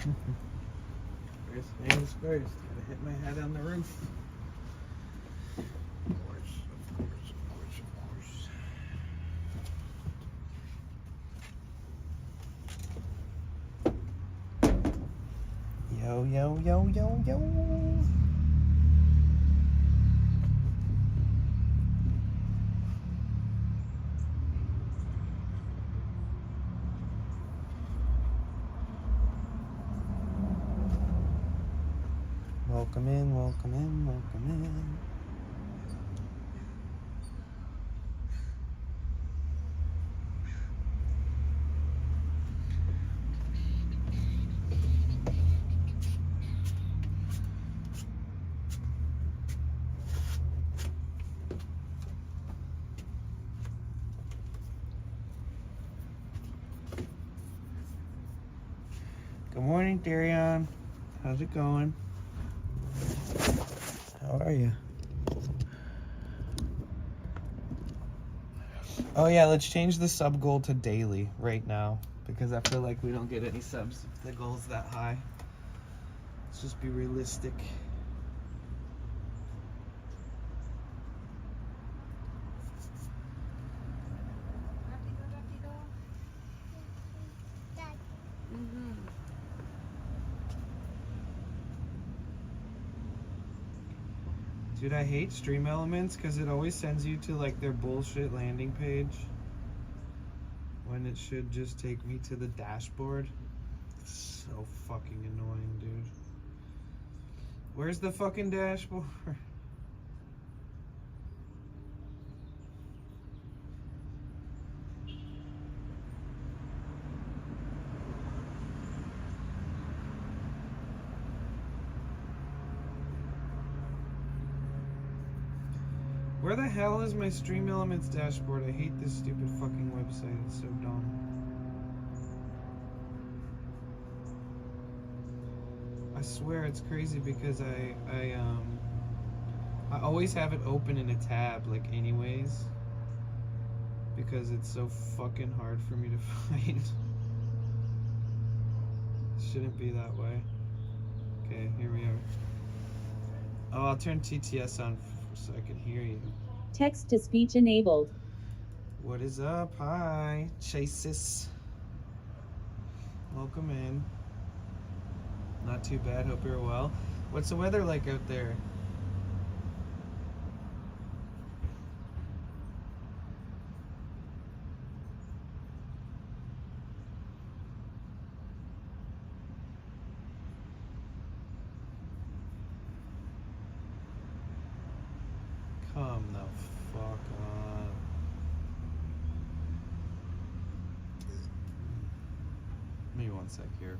First things first, gotta hit my head on the roof. Of course. Yo. Welcome in. Good morning, Darion. How's it going? How are you? Oh yeah, let's change the sub goal to daily right now because I feel like we don't get any subs if the goal's that high. Let's just be realistic. Dude, I hate Stream Elements because it always sends you to like their bullshit landing page when it should just take me to the dashboard. It's so fucking annoying, dude. Where's the fucking dashboard? Where the hell is my Stream Elements dashboard? I hate this stupid fucking website. It's so dumb. I swear it's crazy because I always have it open in a tab, like anyways, because it's so fucking hard for me to find. It shouldn't be that way. Okay, here we are. Oh, I'll turn TTS on so I can hear you. Text to speech enabled. What is up? Hi, Chasis. Welcome in. Not too bad, hope you're well. What's the weather like out there? Come the fuck on. Give me one sec here.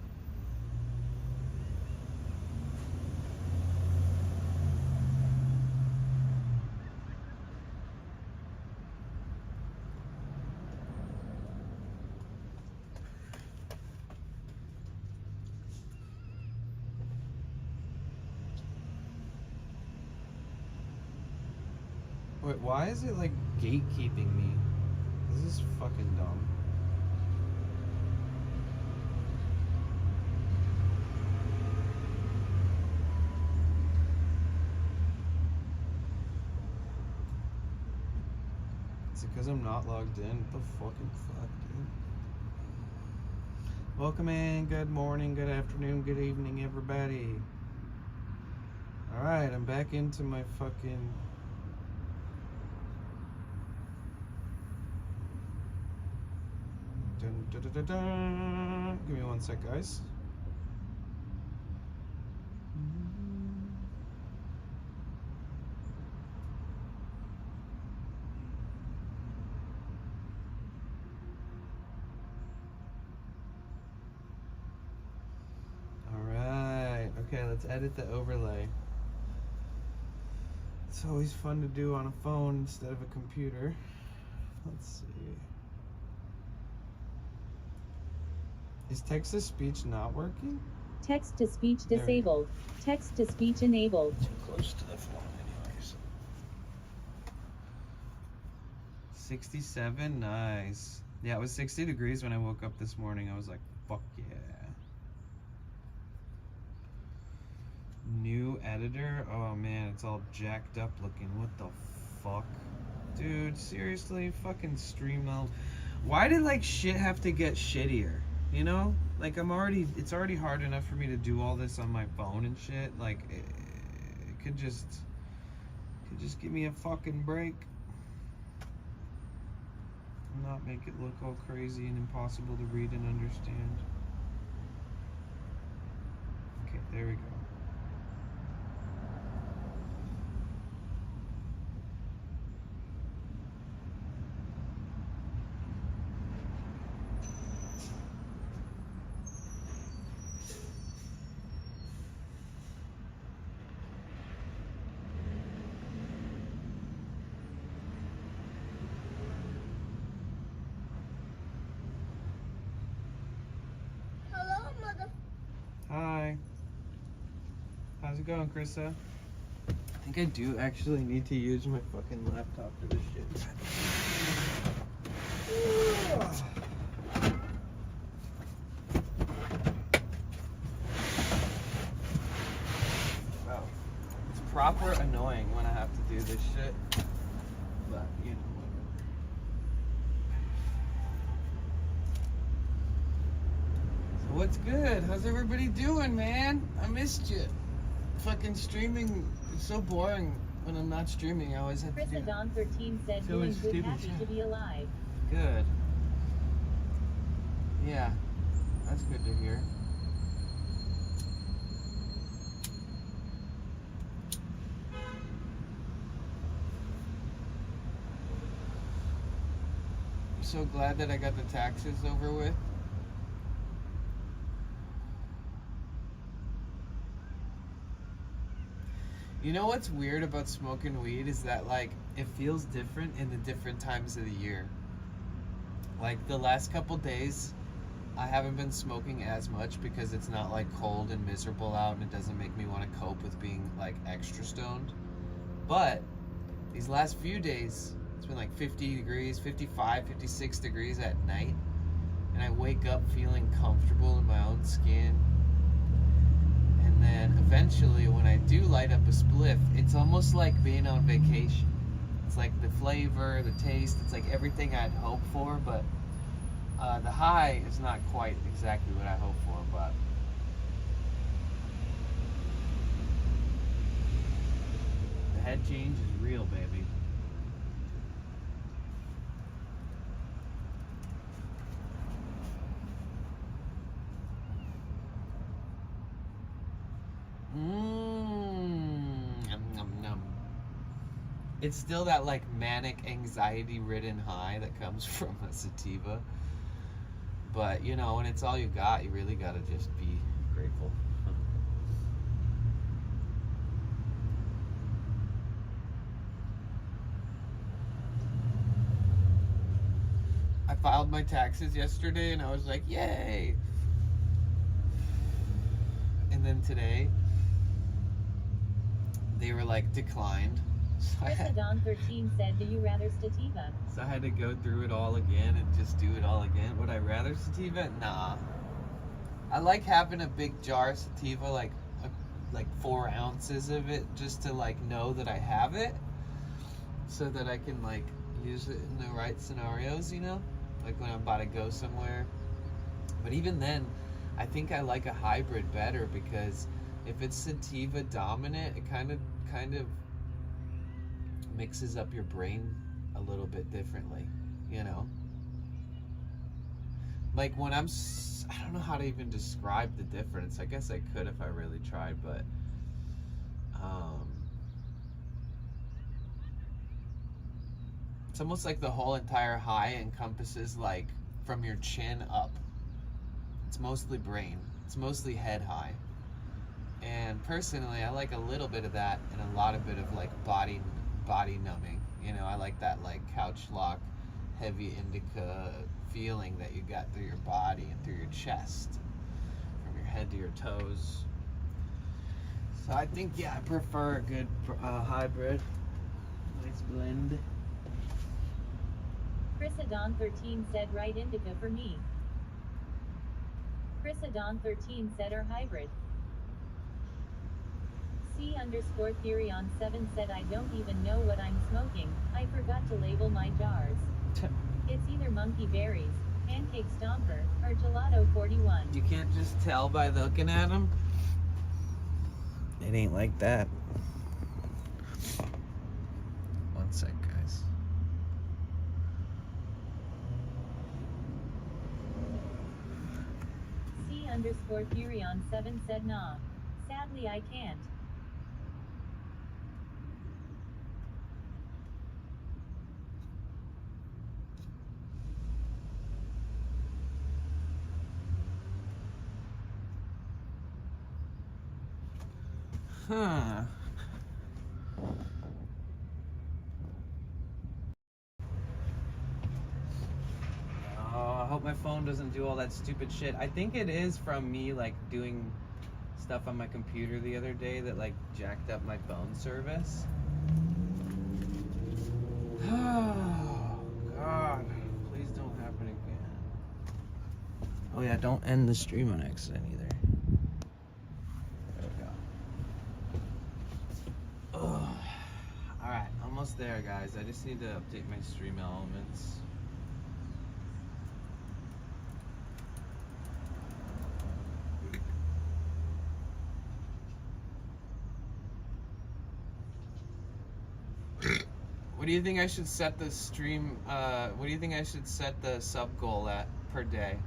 Wait, why is it like gatekeeping me? This is fucking dumb. Is it because I'm not logged in? What the fucking fuck, dude? Welcome in, good morning, good afternoon, good evening, everybody. Alright, I'm back into my fucking... Dun, dun, dun, dun, dun. Give me one sec, guys. Alright, okay, let's edit the overlay. It's always fun to do on a phone instead of a computer. Let's see. Is text-to-speech not working? Text to speech disabled. Text to speech enabled. Too close to the phone anyways. 67, nice. Yeah, it was 60 degrees when I woke up this morning. I was like, fuck yeah. editor, oh man, it's all jacked up looking. What the fuck? Dude, seriously? Fucking Streamlabs. Why did like shit have to get shittier? You know? Like it's already hard enough for me to do all this on my phone and shit. Like it could just give me a fucking break. Not make it look all crazy and impossible to read and understand. Okay, there we go. Hi. How's it going, Krista? I think I do actually need to use my fucking laptop for this shit. Wow. It's proper annoying when I have to do this shit. But, you know, whatever. So what's good? How's everybody doing, man? I missed you. Fucking streaming is so boring when I'm not streaming. I always have to do Chris13 said So doing it's good, stupid happy shit. to be alive. Good. Yeah, that's good to hear. I'm so glad that I got the taxes over with. You know what's weird about smoking weed is that like it feels different in the different times of the year. Like the last couple days I haven't been smoking as much because it's not like cold and miserable out and it doesn't make me want to cope with being like extra stoned. But these last few days it's been like 50 degrees, 55, 56 degrees at night, and I wake up feeling comfortable in my own skin. And then eventually when I do light up a spliff, it's almost like being on vacation. It's like the flavor, the taste, it's like everything I'd hoped for, but the high is not quite exactly what I hoped for, but the head change is real, baby. Nom, nom, nom. It's still that like manic anxiety ridden high that comes from a sativa. But you know, when it's all you got, you really gotta just be grateful. I filed my taxes yesterday and I was like, yay! And then today, they were like declined. So Chris13 said, do you rather sativa? So I had to go through it all again and just do it all again. Would I rather sativa? Nah. I like having a big jar of sativa, like 4 ounces of it, just to like know that I have it, so that I can like use it in the right scenarios, you know, like when I'm about to go somewhere. But even then, I think I like a hybrid better, because if it's sativa dominant, it kind of mixes up your brain a little bit differently, you know? Like when I don't know how to even describe the difference. I guess I could if I really tried, but it's almost like the whole entire high encompasses like from your chin up. It's mostly brain. It's mostly head high. And personally, I like a little bit of that and a lot of bit of like body numbing. You know, I like that like couch lock, heavy indica feeling that you got through your body and through your chest, from your head to your toes. So I think, yeah, I prefer a good hybrid. Nice blend. Chris13 said, right indica for me. Chris13 said, or hybrid. C_Theory on 7 said I don't even know what I'm smoking. I forgot to label my jars. It's either monkey berries, pancake stomper, or gelato 41. You can't just tell by looking at them. It ain't like that. One sec, guys. C_Theory on 7 said nah. Sadly I can't. Huh. Oh, I hope my phone doesn't do all that stupid shit. I think it is from me like doing stuff on my computer the other day that like jacked up my phone service. Oh God, please don't happen again. Oh yeah, don't end the stream on accident either. There we go. Oh. All right, almost there, guys. I just need to update my stream elements. What do you think I should set the stream, what do you think I should set the sub goal at per day?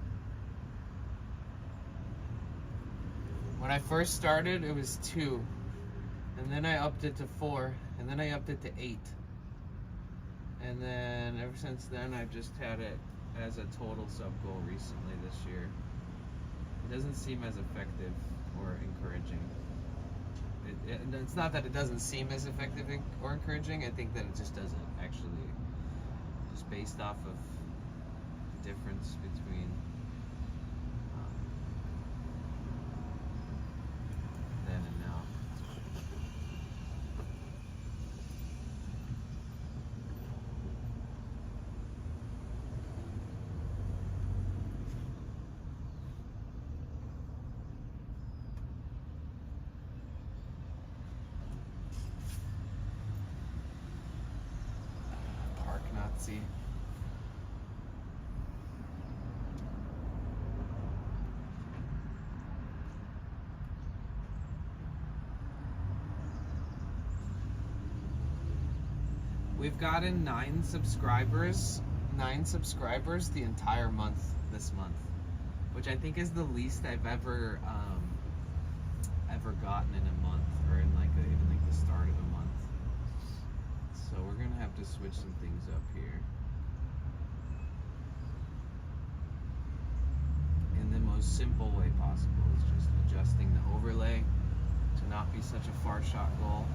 When I first started, it was 2. And then I upped it to 4. And then I upped it to 8. And then ever since then, I've just had it as a total sub goal recently this year. It doesn't seem as effective or encouraging. It's not that it doesn't seem as effective or encouraging. I think that it just doesn't actually, just based off of the difference between then and now. Park Nazi. We've gotten 9 subscribers the entire month this month, which I think is the least I've ever gotten in a month, or in like even like the start of a month. So we're gonna have to switch some things up here in the most simple way possible. It's just adjusting the overlay to not be such a far shot goal.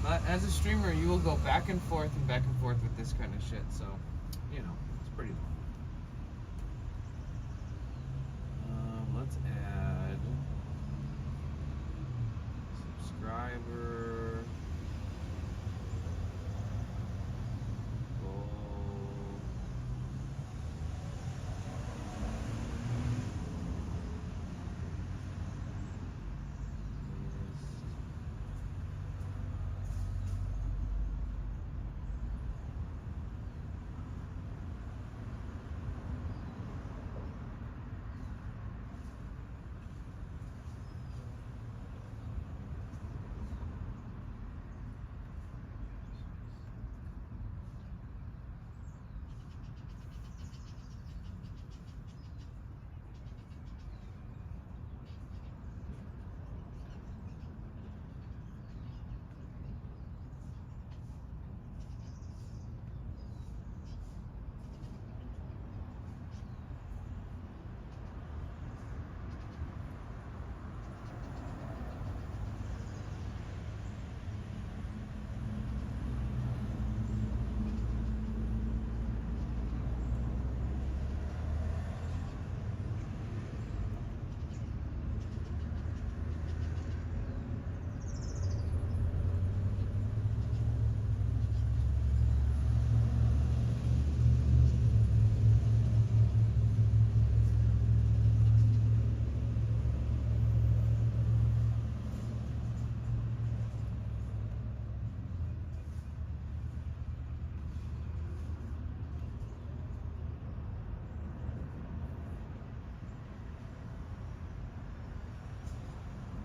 But as a streamer, you will go back and forth with this kind of shit, so, you know, it's pretty fun. Let's add subscriber goal.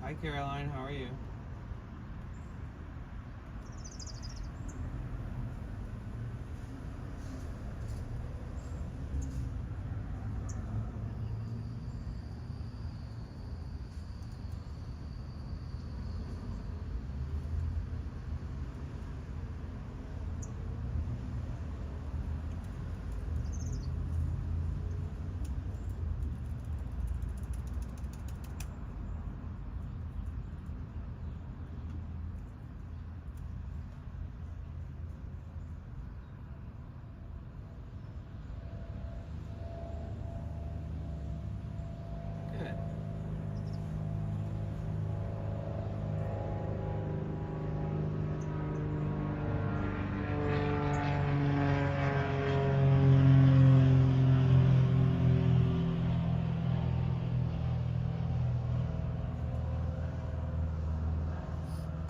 Hi Caroline, how are you? Good.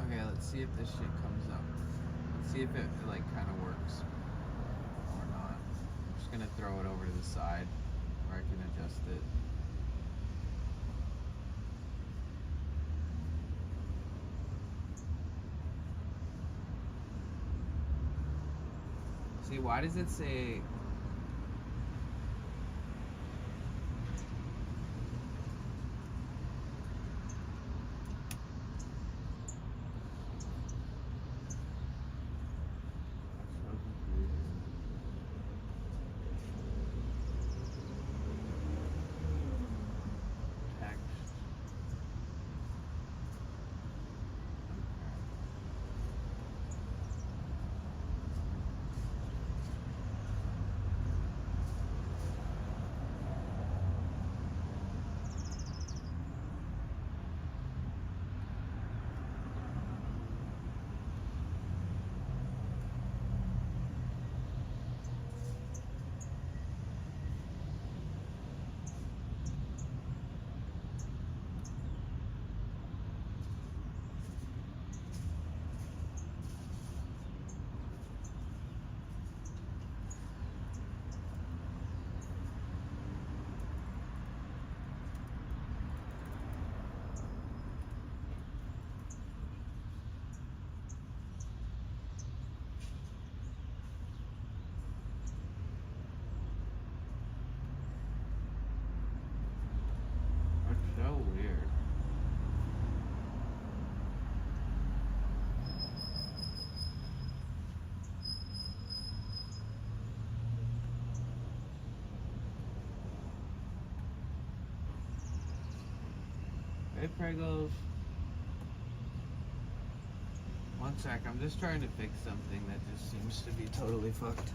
Okay, let's see if this shit comes up. Let's see if it like kind of works or not. I'm just gonna throw it over to the side where I can adjust it. See, why does it say? That's so weird. Hey, Pregos. One sec, I'm just trying to fix something that just seems to be totally fucked.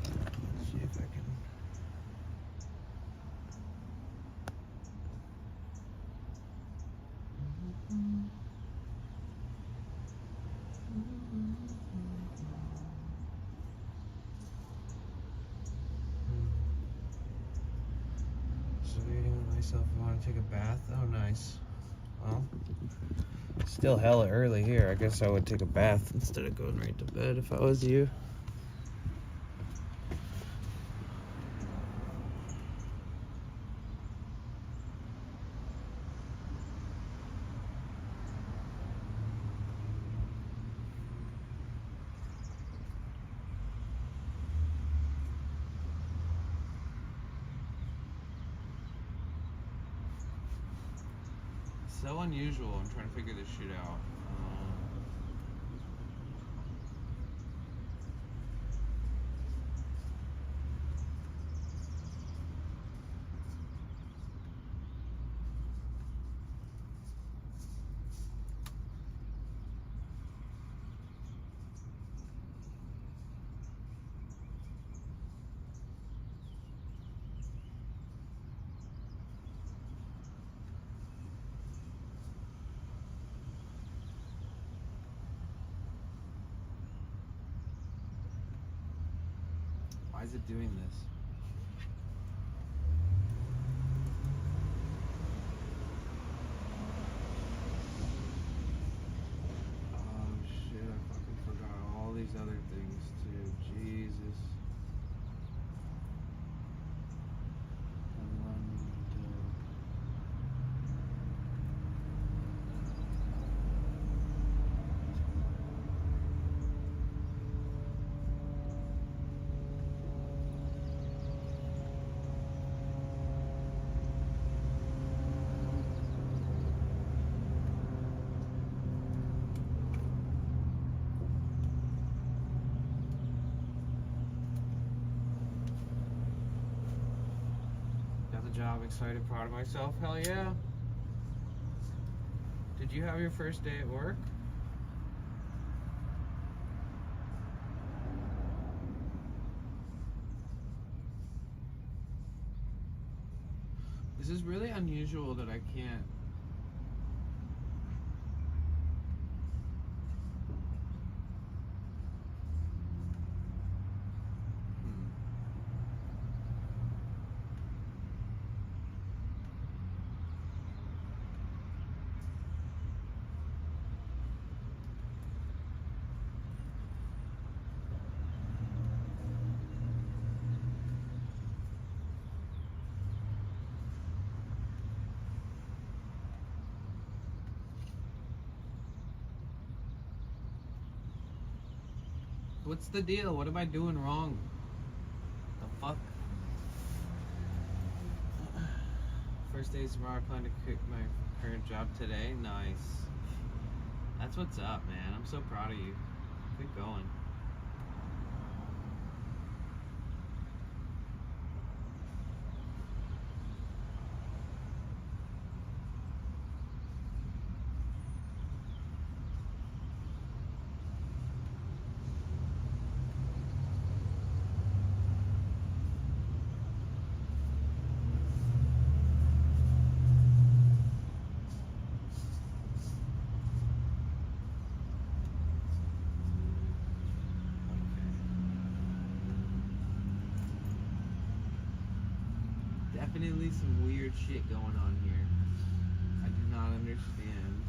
Let's see if I can. Just waiting with myself. I want to take a bath. Oh, nice. Well, still hella early here. I guess I would take a bath instead of going right to bed if I was you. So unusual. I'm trying to figure this shit out. Why is it doing this? Oh shit, I fucking forgot all these other things too. Jesus. job. Excited, proud of myself. Hell yeah. Did you have your first day at work? This is really unusual that I can't. What's the deal? What am I doing wrong? The fuck? First day tomorrow. I plan to quit my current job today. Nice. That's what's up, man. I'm so proud of you. Keep going. Definitely some weird shit going on here. I do not understand.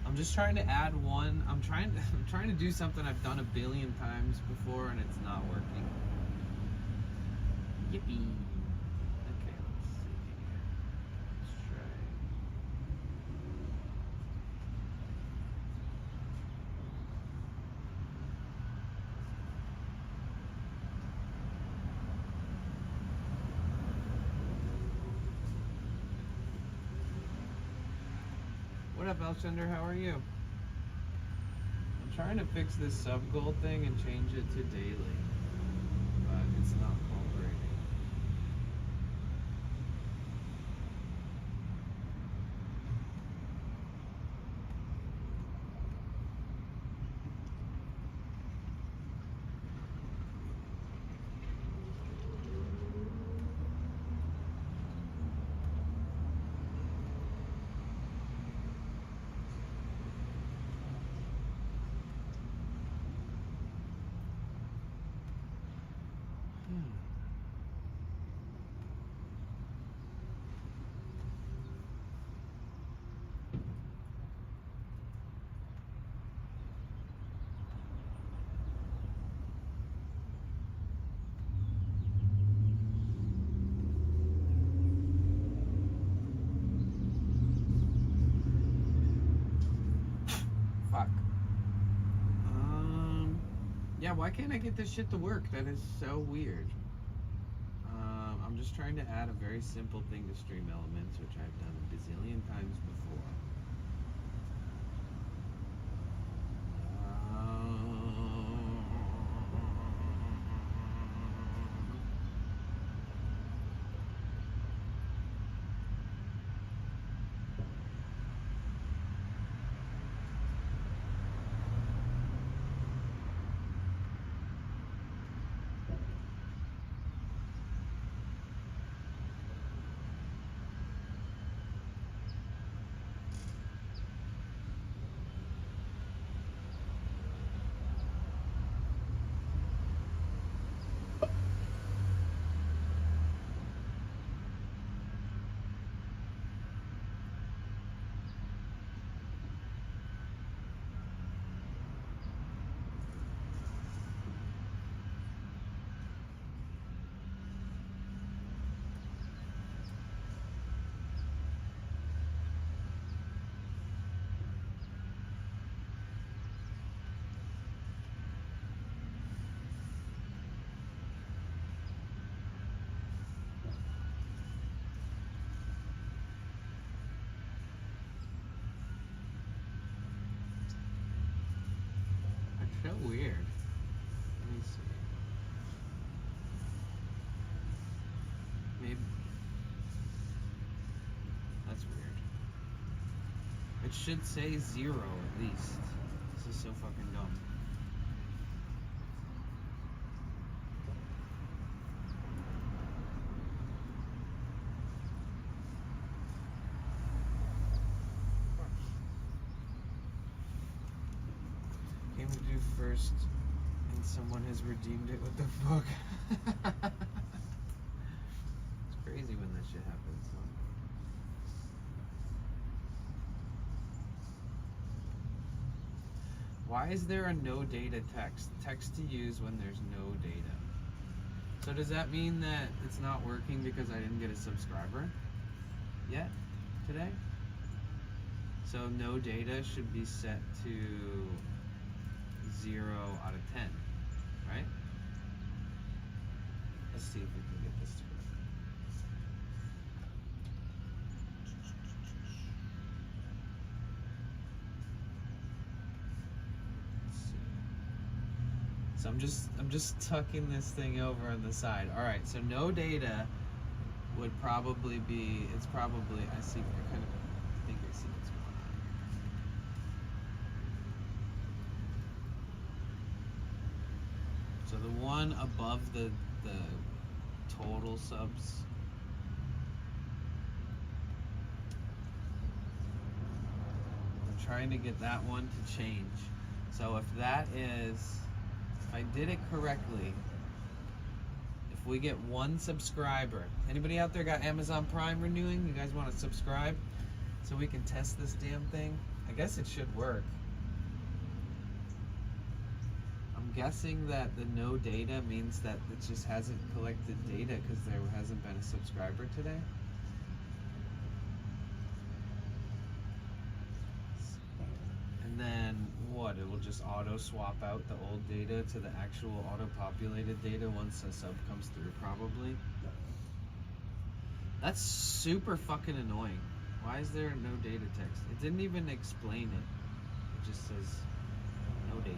I'm just trying to add one. I'm trying to do something I've done a billion times before and it's not working. Yippee. Okay, let's see. Let's try. What up, Alcender? How are you? I'm trying to fix this sub goal thing and change it to daily, but it's not cooperating. Fuck. Yeah, why can't I get this shit to work? That is so weird. I'm just trying to add a very simple thing to Stream Elements, which I've done a bazillion times before. weird. Let me see. Maybe. That's weird. It should say 0 at least. This is so fucking dumb. Game to do first, and someone has redeemed it. What the fuck? It's crazy when that shit happens. Huh? Why is there a no data text? Text to use when there's no data. So does that mean that it's not working because I didn't get a subscriber yet today? So no data should be set to 0 out of 10, right? Let's see if we can get this to work. Let's see. So I'm just tucking this thing over on the side. All right, so no data would probably be, it's probably, I think I see what's going on here. So the one above the total subs, I'm trying to get that one to change. So if that is, if I did it correctly, if we get 1 subscriber, anybody out there got Amazon Prime renewing? You guys want to subscribe so we can test this damn thing? I guess it should work. I'm guessing that the no data means that it just hasn't collected data because there hasn't been a subscriber today. And then what? It will just auto swap out the old data to the actual auto populated data once a sub comes through, probably. That's super fucking annoying. Why is there no data text? It didn't even explain it. It just says no data.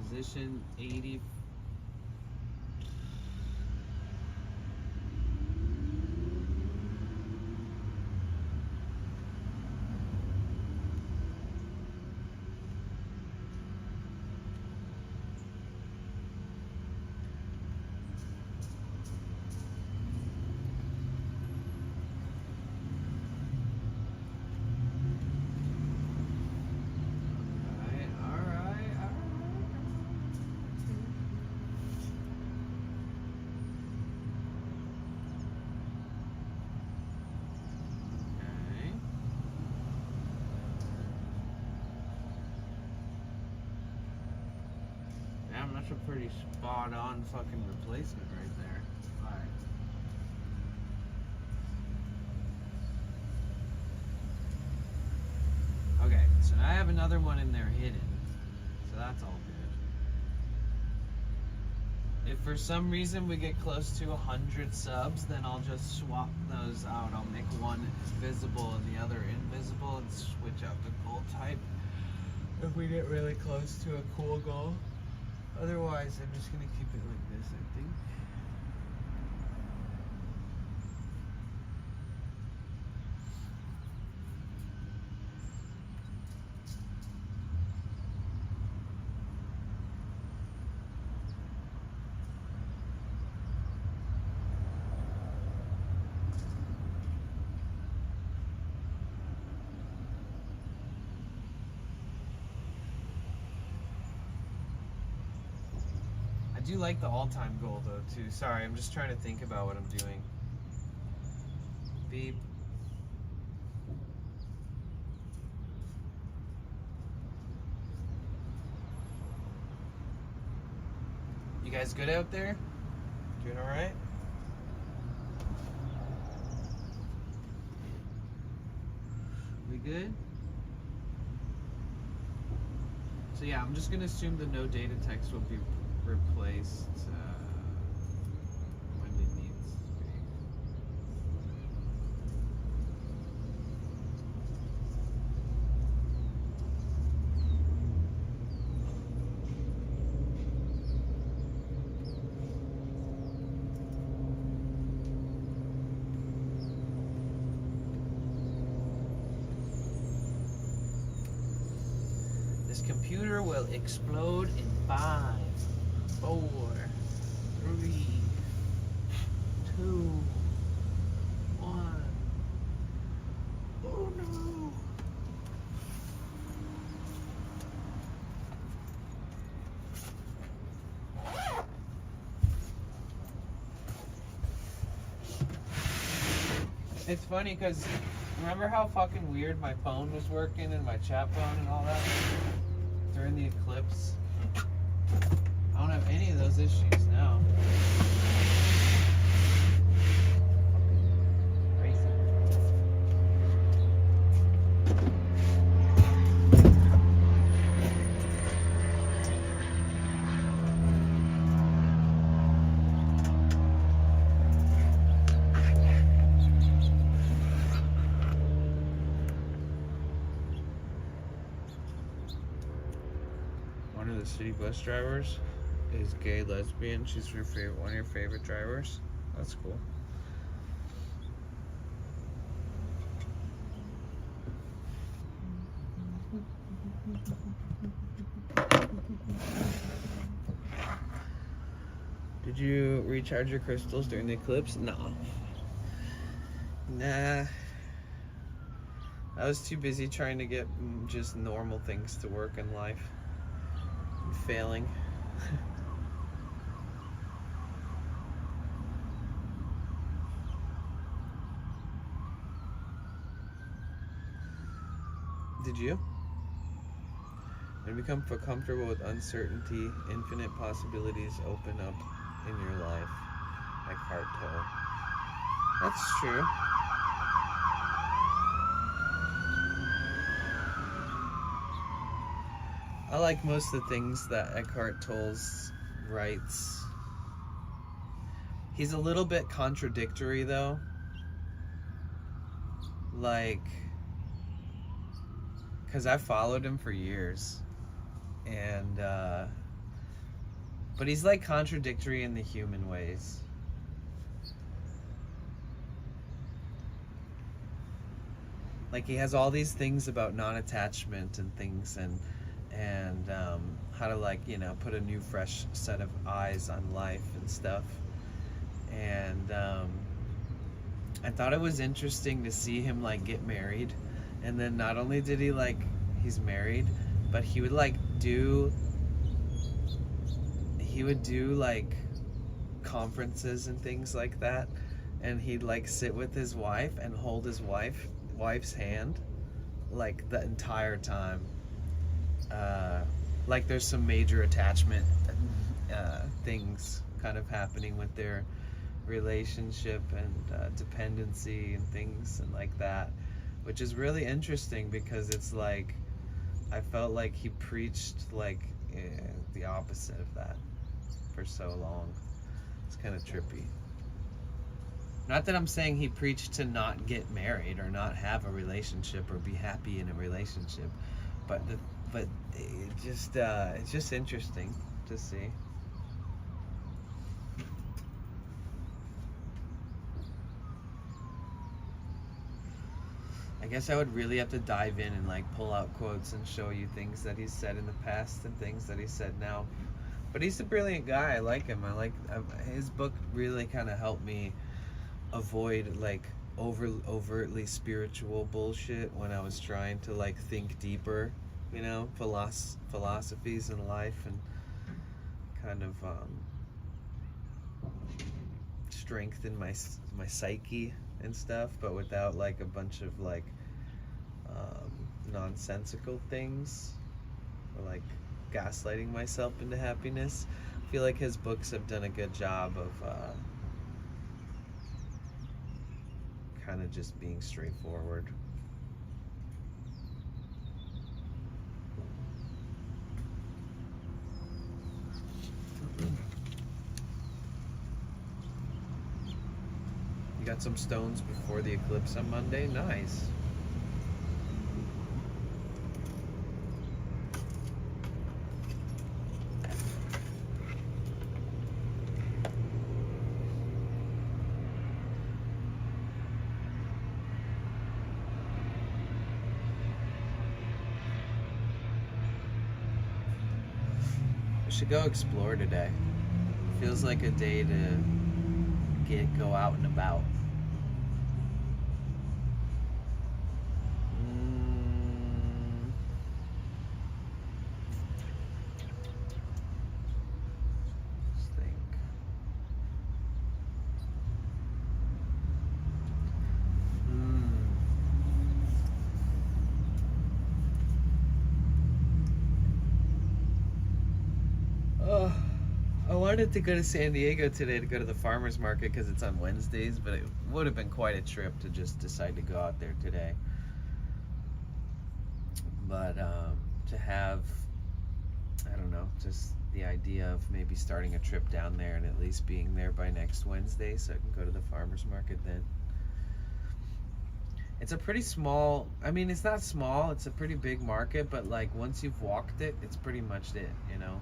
Position 80. Damn, that's a pretty spot on fucking replacement right there. Alright. Okay, so now I have another one in there hidden. So that's all good. If for some reason we get close to 100 subs, then I'll just swap those out. I'll make one visible and the other invisible and switch out the goal type if we get really close to a cool goal. Otherwise, I'm just gonna keep it like this, I think. I do like the all-time goal though too. Sorry, I'm just trying to think about what I'm doing. Beep. You guys good out there? Doing alright? We good? So yeah, I'm just gonna assume the no data text will be replaced when it needs to be. This computer will explode in 5, 4, 3, 2, 1. Oh no. It's funny because remember how fucking weird my phone was working and my chat phone and all that during the eclipse? I don't have any of those issues now. Crazy. One of the city bus drivers is gay lesbian. She's your favorite, one of your favorite drivers. That's cool. Did you recharge your crystals during the eclipse? No. Nah. I was too busy trying to get just normal things to work in life. And failing. Did you? When you become comfortable with uncertainty, infinite possibilities open up in your life. Eckhart Tolle. That's true. I like most of the things that Eckhart Tolle writes. He's a little bit contradictory though. Like, because I followed him for years. And, but he's like contradictory in the human ways. Like he has all these things about non-attachment and things and how to, like, you know, put a new fresh set of eyes on life and stuff. And I thought it was interesting to see him like get married, and then not only did he like, he's married, but he would do like conferences and things like that, and he'd like sit with his wife and hold his wife's hand like the entire time. Like there's some major attachment things kind of happening with their relationship and dependency and things and like that, which is really interesting because it's like I felt like he preached like the opposite of that for so long. It's kind of trippy. Not that I'm saying he preached to not get married or not have a relationship or be happy in a relationship, but it's just interesting to see. I guess I would really have to dive in and like pull out quotes and show you things that he's said in the past and things that he said now. But he's a brilliant guy. I like him. His book really kind of helped me avoid like overtly spiritual bullshit when I was trying to like think deeper, you know, philosophies in life and kind of strengthen my psyche and stuff, but without like a bunch of like nonsensical things or like gaslighting myself into happiness. I feel like his books have done a good job of kind of just being straightforward. You got some stones before the eclipse on Monday? Nice. Should go explore today. Feels like a day to go out and about. Let's think. I wanted to go to San Diego today to go to the farmer's market because it's on Wednesdays, but it would have been quite a trip to just decide to go out there today. But to have, I don't know, just the idea of maybe starting a trip down there and at least being there by next Wednesday so I can go to the farmer's market then. It's a pretty small, I mean, it's not small, it's a pretty big market, but like once you've walked it, it's pretty much it, you know?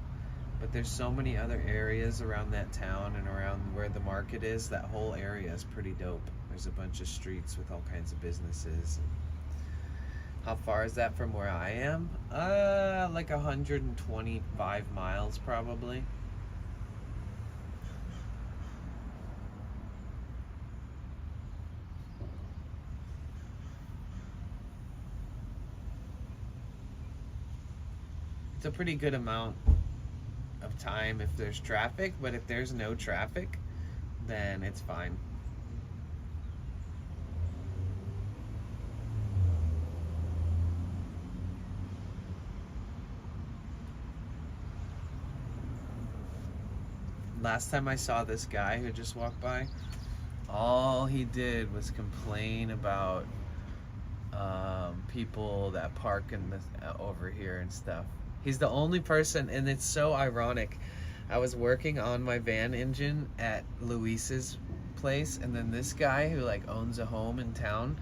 But there's so many other areas around that town and around where the market is. That whole area is pretty dope. There's a bunch of streets with all kinds of businesses. How far is that from where I am? Like 125 miles probably. It's a pretty good amount of time if there's traffic, but if there's no traffic, then it's fine. Last time I saw this guy who just walked by, all he did was complain about people that park in the over here and stuff. He's the only person, and it's so ironic. I was working on my van engine at Luis's place, and then this guy who like owns a home in town,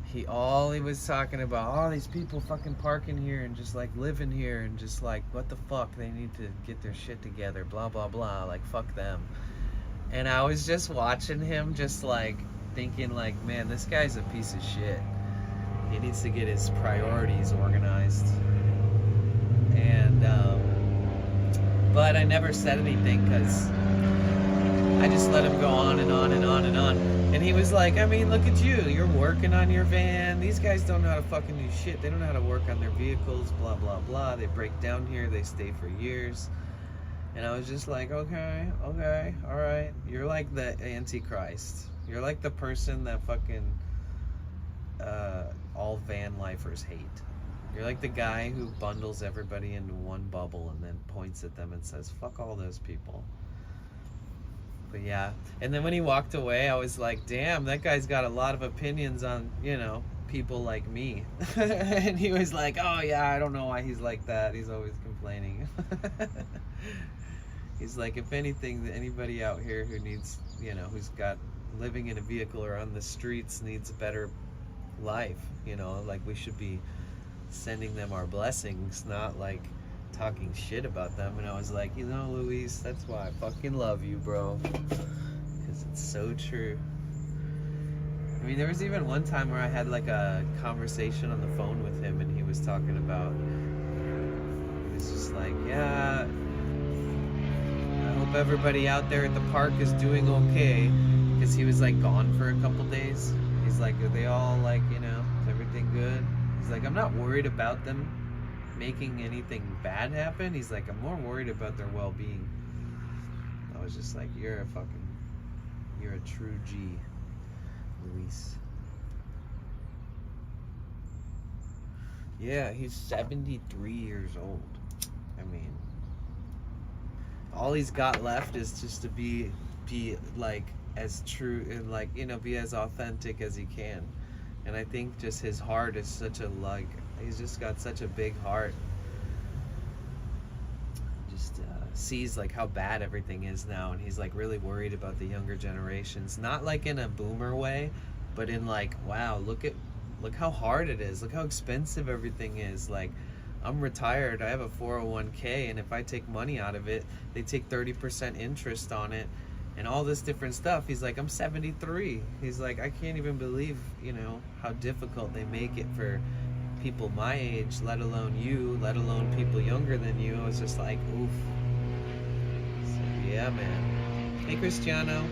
he was talking about all these people fucking parking here and just like living here and just like what the fuck, they need to get their shit together, blah blah blah, like fuck them. And I was just watching him just like thinking like, man, this guy's a piece of shit. He needs to get his priorities organized. And but I never said anything because I just let him go on and on and on and on. And he was like, I mean, look at you, you're working on your van. These guys don't know how to fucking do shit. They don't know how to work on their vehicles, blah blah blah. They break down here, they stay for years. And I was just like, okay, all right. You're like the Antichrist. You're like the person that fucking all van lifers hate. You're like the guy who bundles everybody into one bubble and then points at them and says, fuck all those people. But yeah, and then when he walked away, I was like, damn, that guy's got a lot of opinions on, you know, people like me. And he was like, oh yeah, I don't know why he's like that. He's always complaining. He's like, if anything, anybody out here who needs, you know, who's got living in a vehicle or on the streets needs a better life, you know, like we should be sending them our blessings, not like talking shit about them. And I was like, you know, Luis, that's why I fucking love you, bro, because it's so true. I mean, there was even one time where I had like a conversation on the phone with him, and he was talking about, he was just like, yeah, I hope everybody out there at the park is doing okay, because he was like gone for a couple days. He's like, are they all like, you know, is everything good? He's like, I'm not worried about them making anything bad happen. He's like, I'm more worried about their well-being. I was just like, you're a true G, Luis. Yeah, he's 73 years old. I mean, all he's got left is just to be like as true and like, you know, be as authentic as he can. And I think just his heart is such a, like, he's just got such a big heart. Just sees like how bad everything is now, and he's like really worried about the younger generations, not like in a boomer way, but in like, wow, look how hard it is, look how expensive everything is. Like, I'm retired, I have a 401k, and if I take money out of it, they take 30% interest on it and all this different stuff. He's like, I'm 73. He's like, I can't even believe, you know, how difficult they make it for people my age, let alone you, let alone people younger than you. I was just like, oof. So, yeah, man. Hey, Cristiano.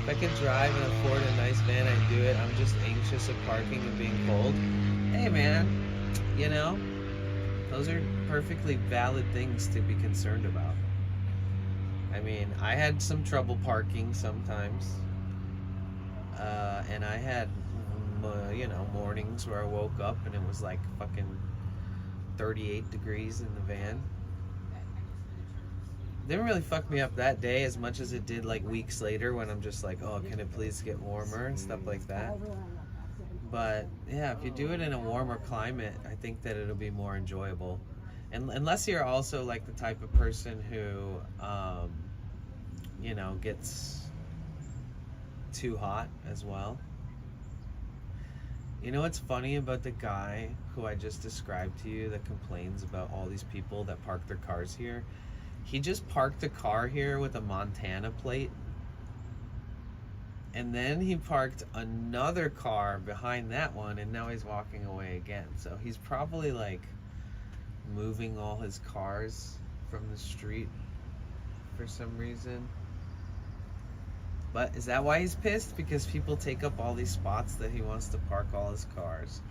If I could drive and afford a nice van, I'd do it. I'm just anxious of parking and being cold. Hey, man. You know, those are perfectly valid things to be concerned about. I mean, I had some trouble parking sometimes. And I had, you know, mornings where I woke up and it was like fucking 38 degrees in the van. Didn't really fuck me up that day as much as it did like weeks later when I'm just like, oh, can it please get warmer and stuff like that. But yeah, if you do it in a warmer climate, I think that it'll be more enjoyable. And unless you're also like the type of person who, you know, gets too hot as well. You know what's funny about the guy who I just described to you that complains about all these people that park their cars here? He just parked a car here with a Montana plate, and then he parked another car behind that one, and now he's walking away again. So he's probably like moving all his cars from the street for some reason. But is that why he's pissed? Because people take up all these spots that he wants to park all his cars.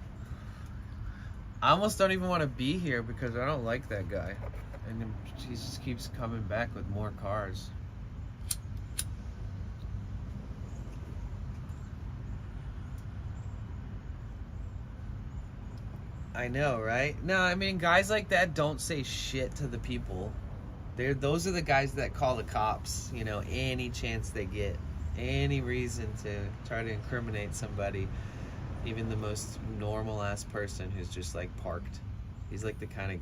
I almost don't even want to be here because I don't like that guy. And he just keeps coming back with more cars. I know, right? No, I mean, guys like that don't say shit to the people. Those are the guys that call the cops, you know, any chance they get. Any reason to try to incriminate somebody, even the most normal ass person who's just like parked. He's like that kind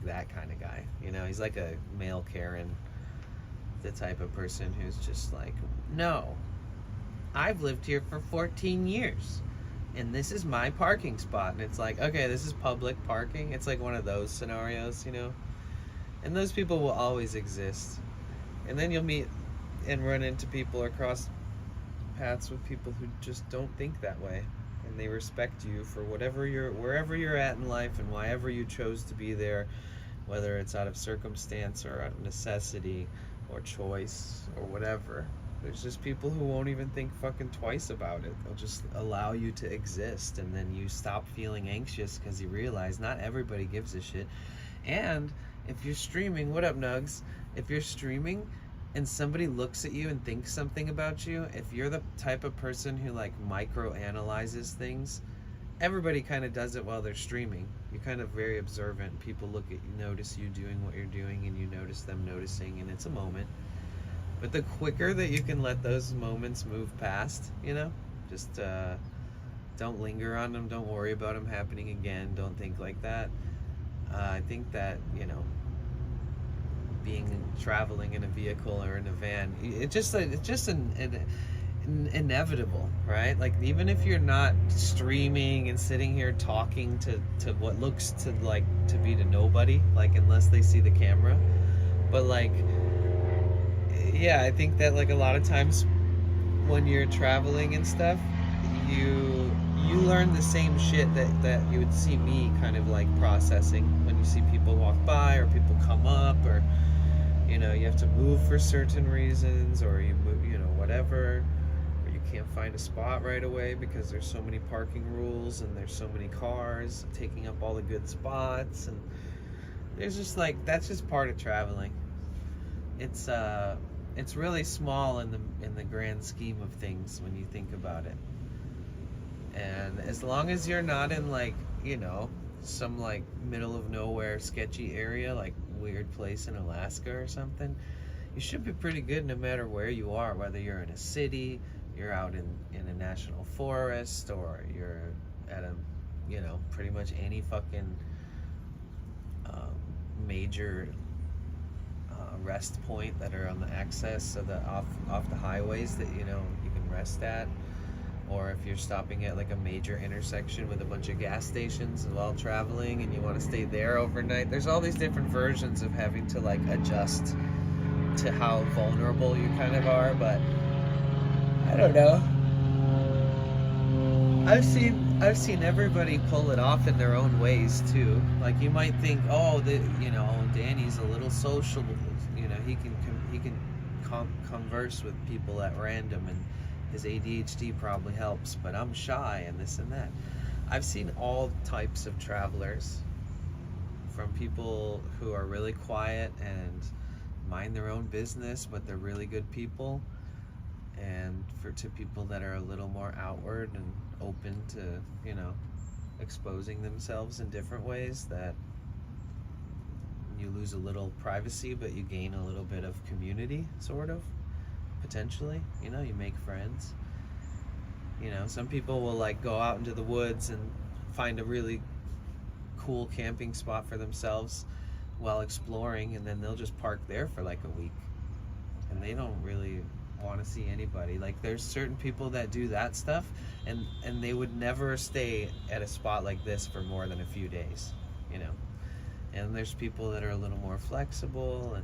of guy, you know. He's like a male Karen, the type of person who's just like, no, I've lived here for 14 years and this is my parking spot. And it's like, okay, this is public parking. It's like one of those scenarios, you know. And those people will always exist. And then you'll meet and run into people across paths with people who just don't think that way, and they respect you for wherever you're at in life and whyever you chose to be there, whether it's out of circumstance or out of necessity or choice or whatever. There's just people who won't even think fucking twice about it. They'll just allow you to exist, and then you stop feeling anxious because you realize not everybody gives a shit. And if you're streaming, what up, Nugs? If you're streaming and somebody looks at you and thinks something about you, if you're the type of person who like micro analyzes things, everybody kind of does it while they're streaming. You're kind of very observant. People look at you, notice you doing what you're doing, and you notice them noticing, and it's a moment. But the quicker that you can let those moments move past, you know, just don't linger on them, don't worry about them happening again, don't think like that. I think that, you know, traveling in a vehicle or in a van, it's just inevitable, right? Like, even if you're not streaming and sitting here talking to what looks to be to nobody, like, unless they see the camera, but like, yeah, I think that like a lot of times when you're traveling and stuff, you learn the same shit that you would see me kind of like processing when you see people walk by or people come up, or you know, you have to move for certain reasons, or you move, you know, whatever, or you can't find a spot right away because there's so many parking rules and there's so many cars taking up all the good spots, and there's just like, that's just part of traveling. It's It's really small in the grand scheme of things when you think about it. And as long as you're not in like, you know, some like middle of nowhere sketchy area, like weird place in Alaska or something, you should be pretty good no matter where you are, whether you're in a city, you're out in a national forest, or you're at a, you know, pretty much any fucking major rest point that are on the access, so the off the highways that, you know, you can rest at. Or if you're stopping at like a major intersection with a bunch of gas stations while traveling and you want to stay there overnight. There's all these different versions of having to like adjust to how vulnerable you kind of are, but I don't know. I've seen everybody pull it off in their own ways too. Like you might think, oh, you know, Danny's a little social, you know, he can converse with people at random, and his ADHD probably helps, but I'm shy and this and that. I've seen all types of travelers, from people who are really quiet and mind their own business, but they're really good people, and to people that are a little more outward and open to, you know, exposing themselves in different ways, that you lose a little privacy, but you gain a little bit of community, sort of. Potentially, you know, you make friends. You know, some people will like go out into the woods and find a really cool camping spot for themselves while exploring, and then they'll just park there for like a week, and they don't really want to see anybody. Like there's certain people that do that stuff, and they would never stay at a spot like this for more than a few days, you know. And there's people that are a little more flexible,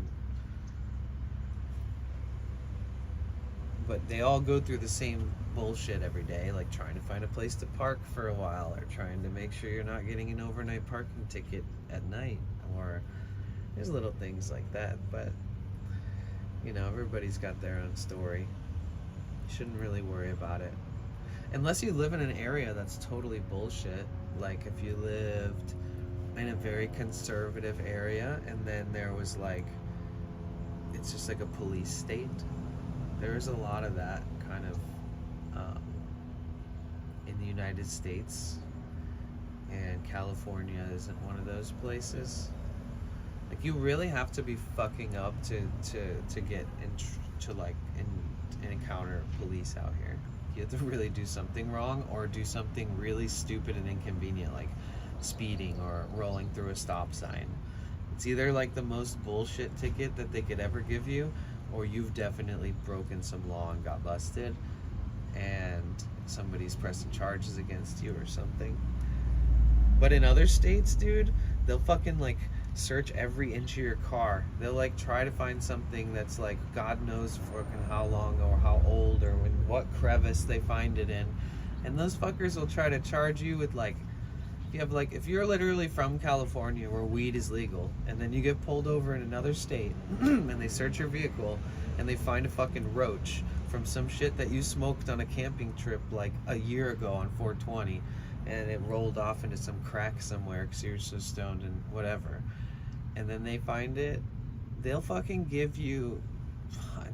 but they all go through the same bullshit every day, like trying to find a place to park for a while, or trying to make sure you're not getting an overnight parking ticket at night, or there's little things like that. But you know, everybody's got their own story. You shouldn't really worry about it unless you live in an area that's totally bullshit. Like if you lived in a very conservative area and then there was like, it's just like a police state. There's a lot of that kind of in the United States, and California isn't one of those places. Like you really have to be fucking up to get encounter police out here. You have to really do something wrong, or do something really stupid and inconvenient, like speeding or rolling through a stop sign. It's either like the most bullshit ticket that they could ever give you, or you've definitely broken some law and got busted, and somebody's pressing charges against you or something. But in other states, dude, they'll fucking like search every inch of your car. They'll like try to find something that's like God knows fucking how long or how old or in what crevice they find it in. And those fuckers will try to charge you with like, if you're literally from California where weed is legal, and then you get pulled over in another state and they search your vehicle and they find a fucking roach from some shit that you smoked on a camping trip like a year ago on 420, and it rolled off into some crack somewhere because you're so stoned and whatever, and then they find it, they'll fucking give you,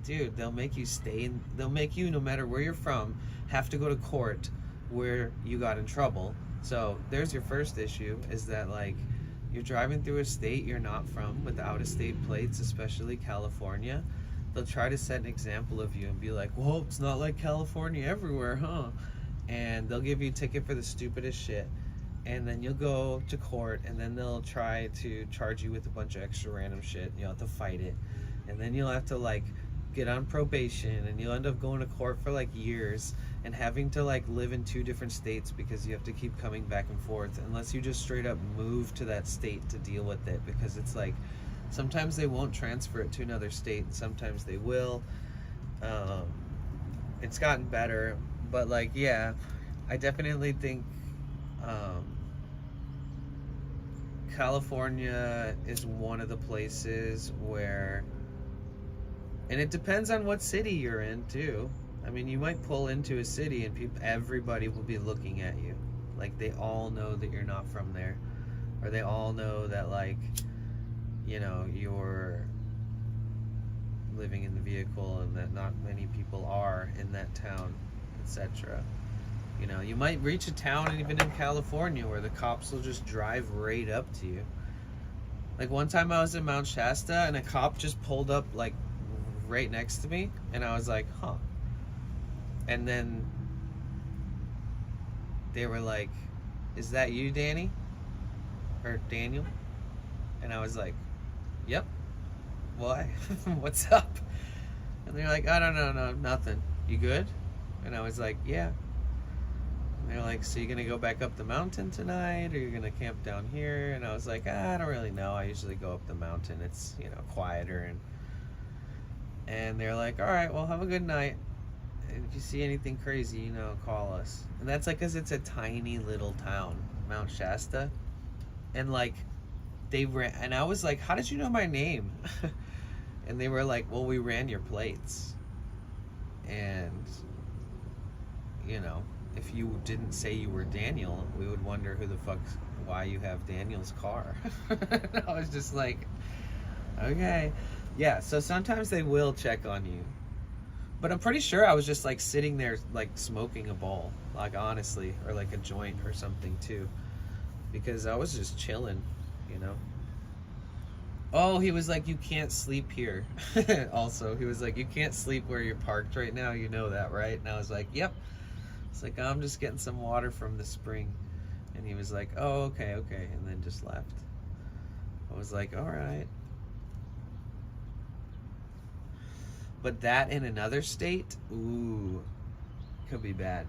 dude, they'll make you stay, they'll make you, no matter where you're from, have to go to court where you got in trouble. So there's your first issue, is that like you're driving through a state you're not from with out-of-state plates, especially California. They'll try to set an example of you and be like, well, it's not like California everywhere, huh? And they'll give you a ticket for the stupidest shit, and then you'll go to court, and then they'll try to charge you with a bunch of extra random shit. You'll have to fight it, and then you'll have to like get on probation, and you'll end up going to court for like years and having to like live in 2 different states because you have to keep coming back and forth, unless you just straight up move to that state to deal with it, because it's like sometimes they won't transfer it to another state and sometimes they will. It's gotten better, but like, yeah, I definitely think California is one of the places where, and it depends on what city you're in too. I mean, you might pull into a city and everybody will be looking at you. Like they all know that you're not from there, or they all know that like, you know, you're living in the vehicle and that not many people are in that town, etc. You know, you might reach a town, even in California, where the cops will just drive right up to you. Like one time I was in Mount Shasta and a cop just pulled up like right next to me, and I was like, huh. And then they were like, is that you, Danny? Or Daniel? And I was like, yep. Why? What's up? And they're like, I don't know, no, nothing. You good? And I was like, yeah. And they're like, so you gonna go back up the mountain tonight, or you're gonna camp down here? And I was like, I don't really know. I usually go up the mountain. It's, you know, quieter. And they're like, all right, well, have a good night. And if you see anything crazy, you know, call us. And that's like, 'cause it's a tiny little town, Mount Shasta. And like, they ran, and I was like, how did you know my name? And they were like, well, we ran your plates. And, you know, if you didn't say you were Daniel, we would wonder why you have Daniel's car. I was just like, okay. Yeah, so sometimes they will check on you. But I'm pretty sure I was just like sitting there like smoking a bowl, like honestly, or like a joint or something too. Because I was just chilling, you know. Oh, he was like, you can't sleep here. Also, he was like, you can't sleep where you're parked right now, you know that, right? And I was like, yep. It's like, I'm just getting some water from the spring. And he was like, oh, okay, and then just left. I was like, all right. But that in another state, ooh, could be bad.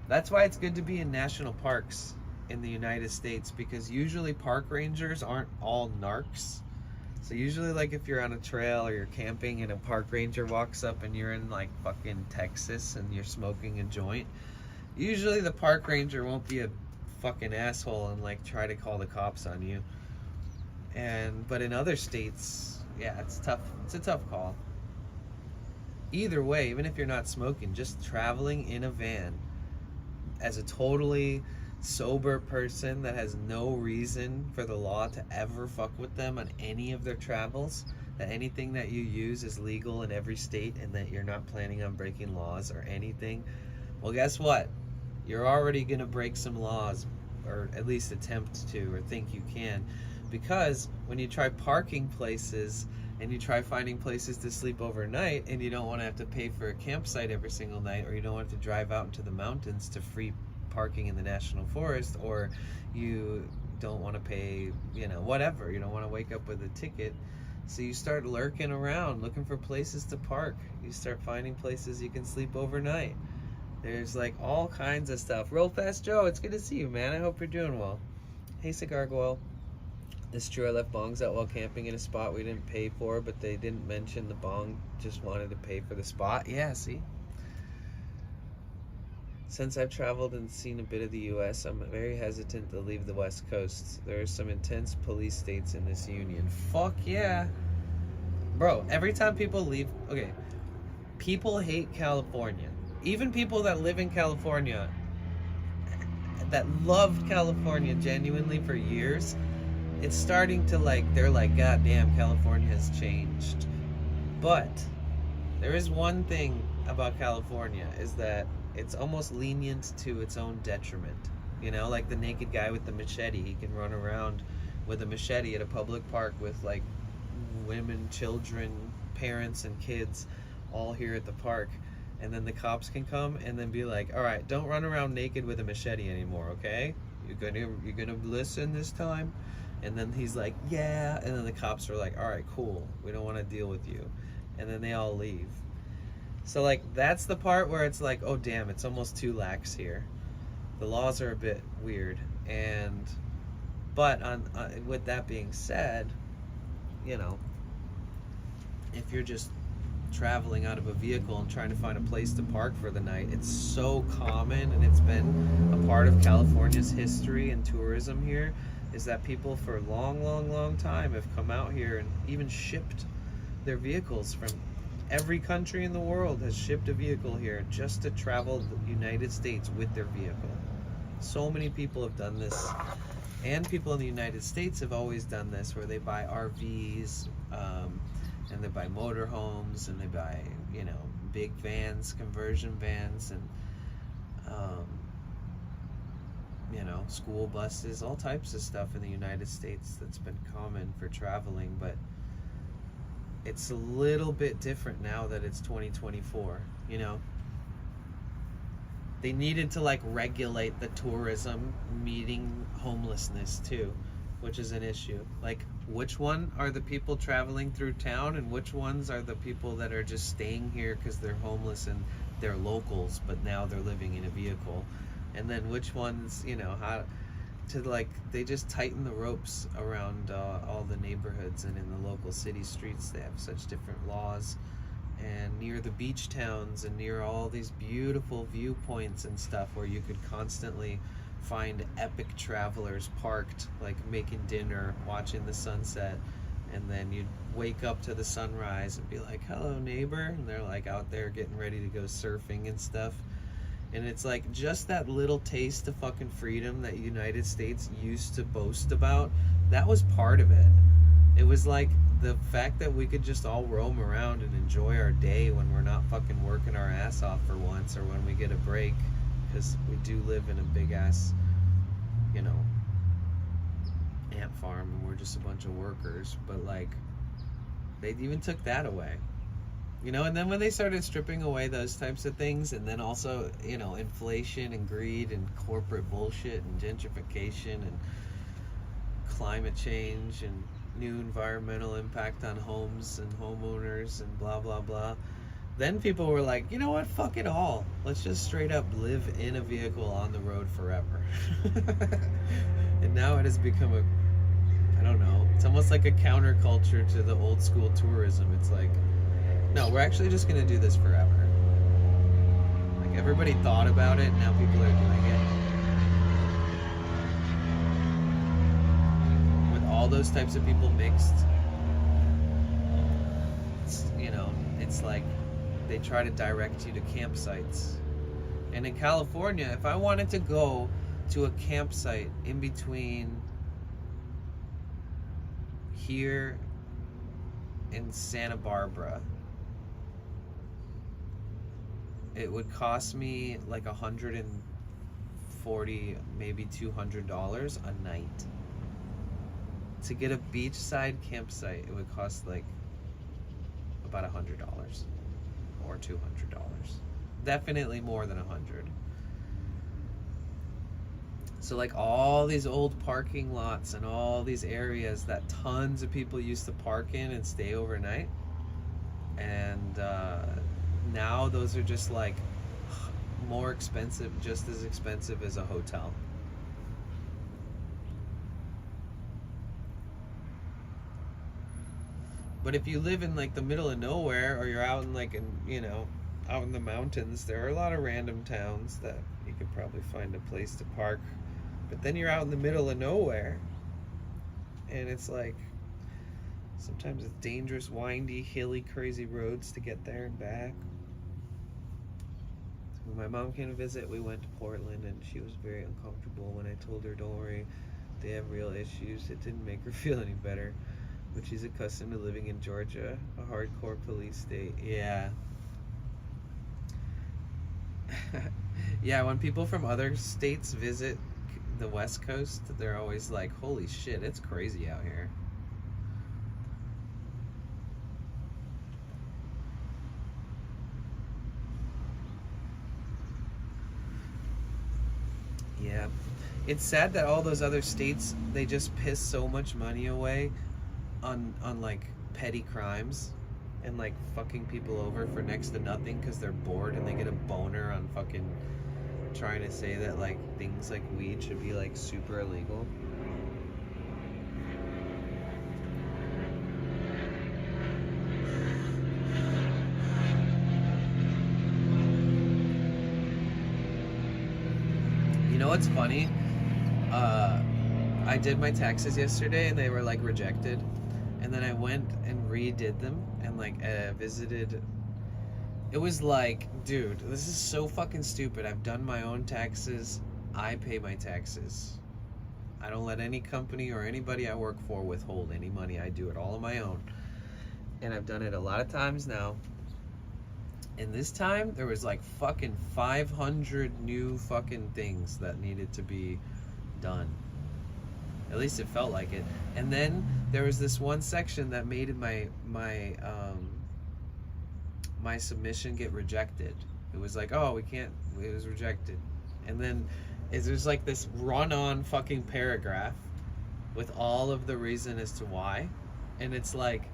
That's why it's good to be in national parks in the United States, because usually park rangers aren't all narcs. So usually, like, if you're on a trail or you're camping and a park ranger walks up and you're in like fucking Texas and you're smoking a joint, usually the park ranger won't be a fucking asshole and like try to call the cops on you. But in other states, yeah, it's tough. It's a tough call. Either way, even if you're not smoking, just traveling in a van as a totally sober person that has no reason for the law to ever fuck with them on any of their travels, that anything that you use is legal in every state and that you're not planning on breaking laws or anything, well, guess what? You're already gonna break some laws, or at least attempt to, or think you can, because when you try parking places and you try finding places to sleep overnight and you don't want to have to pay for a campsite every single night, or you don't want to drive out into the mountains to free parking in the national forest, or you don't want to pay, you know, whatever, you don't want to wake up with a ticket, so you start lurking around looking for places to park. You start finding places you can sleep overnight. There's like all kinds of stuff. Real Fast Joe, it's good to see you, man. I hope you're doing well. Hey, Cigar Guel. It's true, I left bongs out while camping in a spot we didn't pay for, but they didn't mention the bong just wanted to pay for the spot. Yeah, see? Since I've traveled and seen a bit of the U.S., I'm very hesitant to leave the West Coast. There are some intense police states in this union. Fuck yeah. Bro, every time people leave... Okay, people hate California. Even people that live in California, that loved California genuinely for years, it's starting to like, they're like, God damn, California has changed. But there is one thing about California, is that it's almost lenient to its own detriment. You know, like the naked guy with the machete, he can run around with a machete at a public park with like women, children, parents, and kids all here at the park. And then the cops can come and then be like, all right, don't run around naked with a machete anymore, okay? You're gonna listen this time? And then he's like, yeah. And then the cops are like, all right, cool. We don't want to deal with you. And then they all leave. So like, that's the part where it's like, oh damn, it's almost too lax here. The laws are a bit weird. But with that being said, you know, if you're just traveling out of a vehicle and trying to find a place to park for the night, it's so common, and it's been a part of California's history and tourism here, is that people for a long time have come out here and even shipped their vehicles from every country in the world, has shipped a vehicle here just to travel the United States with their vehicle. So many people have done this, and people in the United States have always done this, where they buy RVs, and they buy motorhomes, and they buy, you know, big vans, conversion vans, and you know, school buses, all types of stuff in the United States that's been common for traveling. But it's a little bit different now that it's 2024, you know. They needed to like regulate the tourism meeting homelessness too, which is an issue. Like, which one are the people traveling through town, and which ones are the people that are just staying here because they're homeless and they're locals, but now they're living in a vehicle? And then which ones, you know, how to, like, they just tighten the ropes around all the neighborhoods, and in the local city streets they have such different laws. And near the beach towns and near all these beautiful viewpoints and stuff where you could constantly find epic travelers parked, like making dinner, watching the sunset, and then you'd wake up to the sunrise and be like, hello neighbor, and they're like out there getting ready to go surfing and stuff. And it's like just that little taste of fucking freedom that United States used to boast about, that was part of it. It was like the fact that we could just all roam around and enjoy our day when we're not fucking working our ass off for once, or when we get a break, because we do live in a big ass, you know, ant farm, and we're just a bunch of workers. But like, they even took that away, you know. And then when they started stripping away those types of things, and then also, you know, inflation and greed and corporate bullshit and gentrification and climate change and new environmental impact on homes and homeowners and blah blah blah, then people were like, you know what, fuck it all, let's just straight up live in a vehicle on the road forever. And now it has become a, I don't know, it's almost like a counterculture to the old school tourism. It's like, no, we're actually just gonna do this forever. Like, everybody thought about it, now people are doing it. All those types of people mixed, it's, you know, it's like they try to direct you to campsites. And in California, if I wanted to go to a campsite in between here and Santa Barbara, it would cost me like $140, maybe $200 a night. To get a beachside campsite, it would cost like about $100 or $200. Definitely more than $100. So like all these old parking lots and all these areas that tons of people used to park in and stay overnight, and now those are just like more expensive, just as expensive as a hotel. But if you live in like the middle of nowhere, or you're out in like, you know, out in the mountains, there are a lot of random towns that you could probably find a place to park. But then you're out in the middle of nowhere, and it's like, sometimes it's dangerous, windy, hilly, crazy roads to get there and back. So when my mom came to visit, we went to Portland, and she was very uncomfortable when I told her, don't worry, they have real issues. It didn't make her feel any better. But she's accustomed to living in Georgia, a hardcore police state. Yeah. Yeah, when people from other states visit the West Coast, they're always like, holy shit, it's crazy out here. Yeah. It's sad that all those other states, they just piss so much money away on like petty crimes and like fucking people over for next to nothing because they're bored and they get a boner on fucking trying to say that like things like weed should be like super illegal. You know what's funny? I did my taxes yesterday and they were like rejected. And then I went and redid them and like visited. It was like, dude, this is so fucking stupid. I've done my own taxes. I pay my taxes. I don't let any company or anybody I work for withhold any money. I do it all on my own. and I've done it a lot of times now. And this time there was like fucking 500 new fucking things that needed to be done. At least it felt like it. And then there was this one section that made my submission get rejected. It was like, oh, we can't, it was rejected. And then there's like this run-on fucking paragraph with all of the reason as to why. And it's like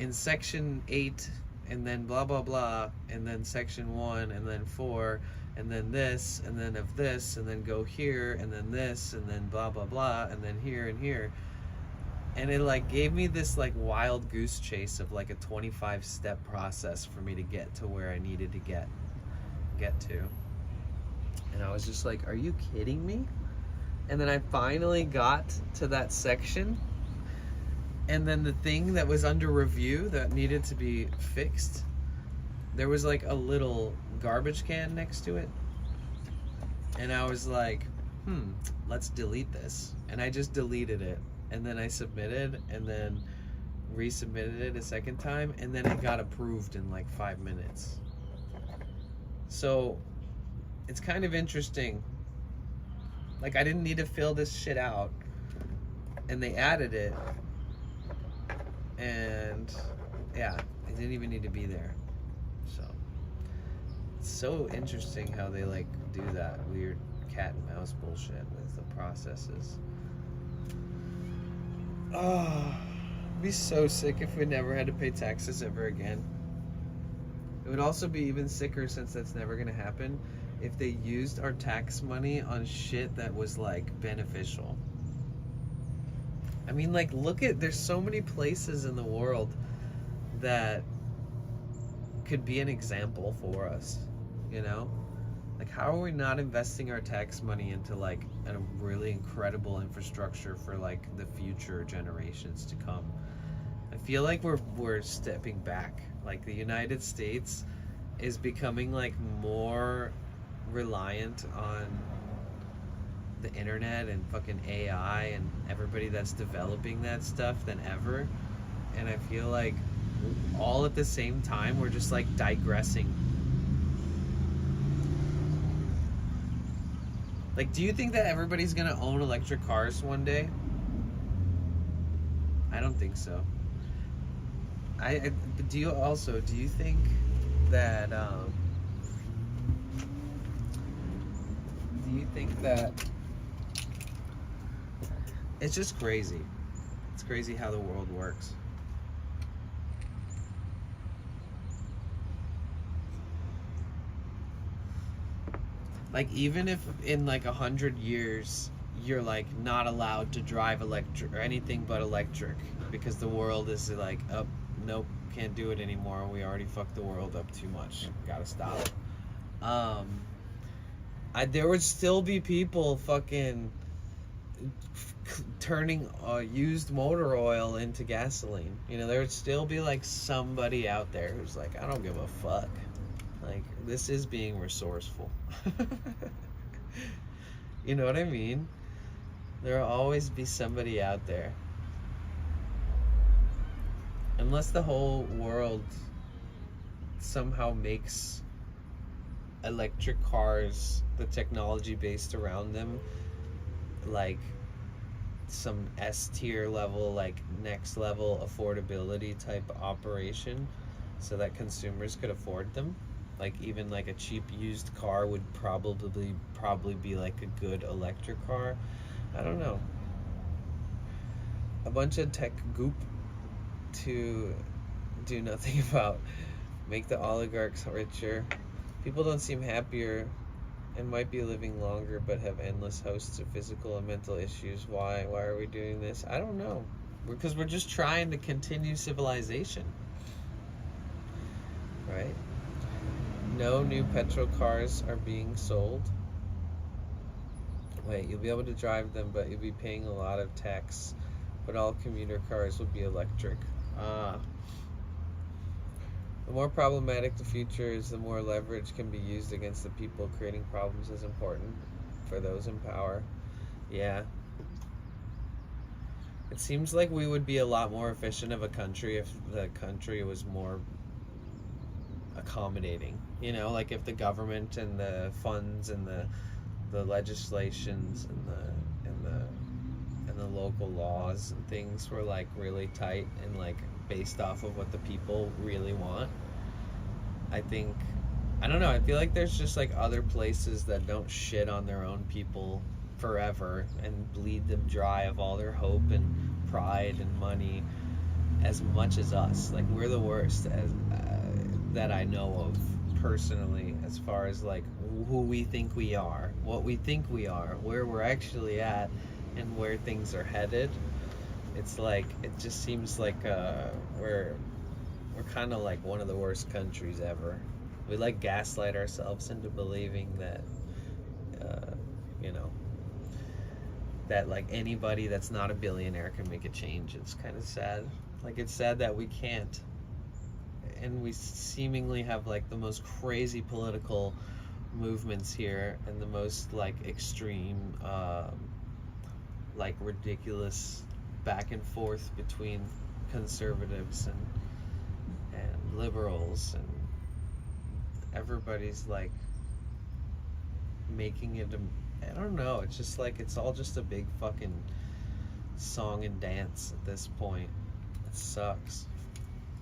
in section 8 and then blah blah blah, and then section 1 and then 4 and then this and then of this and then go here and then this and then blah blah blah and then here and here. And it like gave me this like wild goose chase of like a 25-step process for me to get to where I needed to get to. And I was just like, are you kidding me? And then I finally got to that section, and then the thing that was under review that needed to be fixed, there was like a little garbage can next to it. And I was like, let's delete this. And I just deleted it. And then I submitted, and then resubmitted it a second time, and then it got approved in like 5 minutes. So it's kind of interesting. Like, I didn't need to fill this shit out, and they added it, and yeah, it didn't even need to be there. So it's so interesting how they like do that weird cat and mouse bullshit with the processes. Oh, I'd be so sick if we never had to pay taxes ever again. It would also be even sicker, since that's never gonna happen, if they used our tax money on shit that was like beneficial. I mean, like, there's so many places in the world that could be an example for us, you know? Like, how are we not investing our tax money into like a really incredible infrastructure for like the future generations to come? I feel like we're stepping back. Like, the United States is becoming like more reliant on the internet and fucking AI and everybody that's developing that stuff than ever. And I feel like all at the same time we're just like digressing. Like, do you think that everybody's gonna own electric cars one day? I don't think so. But do you think that it's just crazy? It's crazy how the world works. Like, even if in like 100 years you're like not allowed to drive electric or anything but electric because the world is like, oh, nope, can't do it anymore. We already fucked the world up too much. Gotta stop. There would still be people fucking turning used motor oil into gasoline. You know, there would still be like somebody out there who's like, I don't give a fuck. Like, this is being resourceful. You know what I mean? There will always be somebody out there. Unless the whole world somehow makes electric cars, the technology based around them, like some S tier level, like next level affordability type operation, so that consumers could afford them. Like, even like a cheap used car would probably be like a good electric car. I don't know. A bunch of tech goop to do nothing about. Make the oligarchs richer. People don't seem happier and might be living longer but have endless hosts of physical and mental issues. Why are we doing this? I don't know. Because we're just trying to continue civilization, right? No new petrol cars are being sold. Wait, you'll be able to drive them, but you'll be paying a lot of tax. But all commuter cars will be electric. The more problematic the future is, the more leverage can be used against the people. Creating problems is important for those in power. Yeah. It seems like we would be a lot more efficient of a country if the country was more accommodating. You know, like if the government and the funds and the legislations and the local laws and things were like really tight and like based off of what the people really want. I don't know, I feel like there's just like other places that don't shit on their own people forever and bleed them dry of all their hope and pride and money as much as us. Like we're the worst as that I know of personally, as far as like who we think we are, what we think we are, where we're actually at, and where things are headed. It's like, it just seems like we're kind of like one of the worst countries ever. We like gaslight ourselves into believing that you know, that like anybody that's not a billionaire can make a change. It's kind of sad. Like it's sad that we can't. And we seemingly have like the most crazy political movements here and the most like extreme like ridiculous back and forth between conservatives and liberals, and everybody's like making it I don't know, it's just like it's all just a big fucking song and dance at this point. It sucks.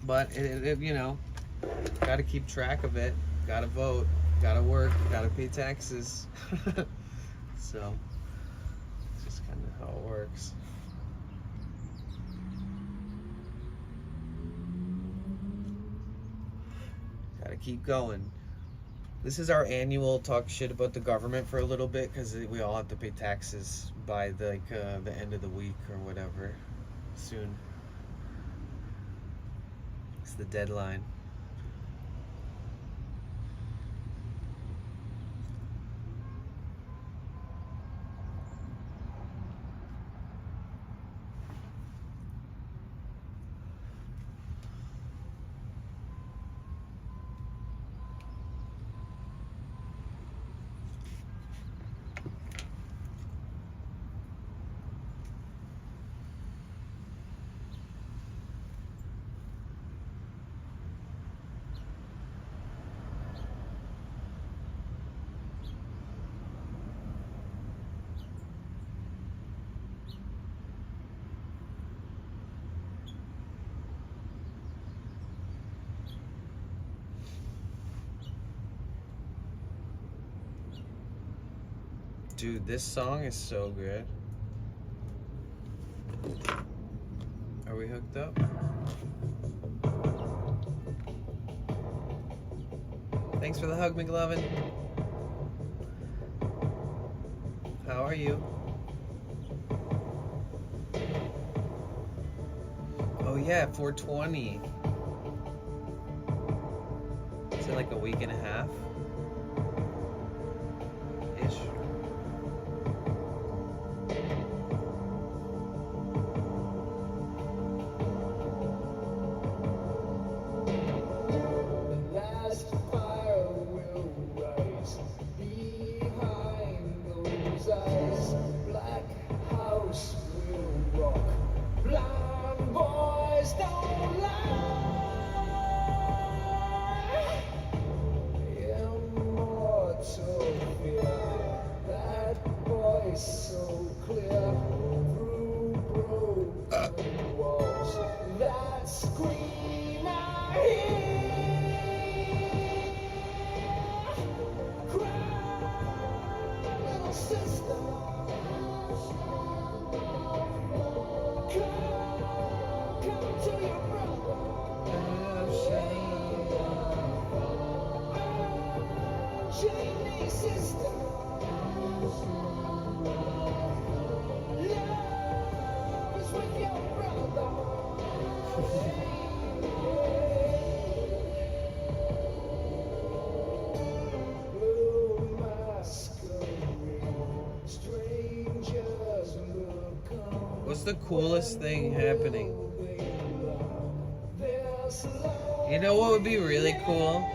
But it you know, gotta keep track of it, gotta vote, gotta work, gotta pay taxes. So it's just kind of how it works. Gotta keep going. This is our annual talk shit about the government for a little bit, because we all have to pay taxes by the end of the week or whatever soon. It's the deadline. Dude, this song is so good. Are we hooked up? Thanks for the hug, McLovin. How are you? Oh yeah, 420. Is it like a week and a half? Ish. What's the coolest thing happening? You know what would be really cool?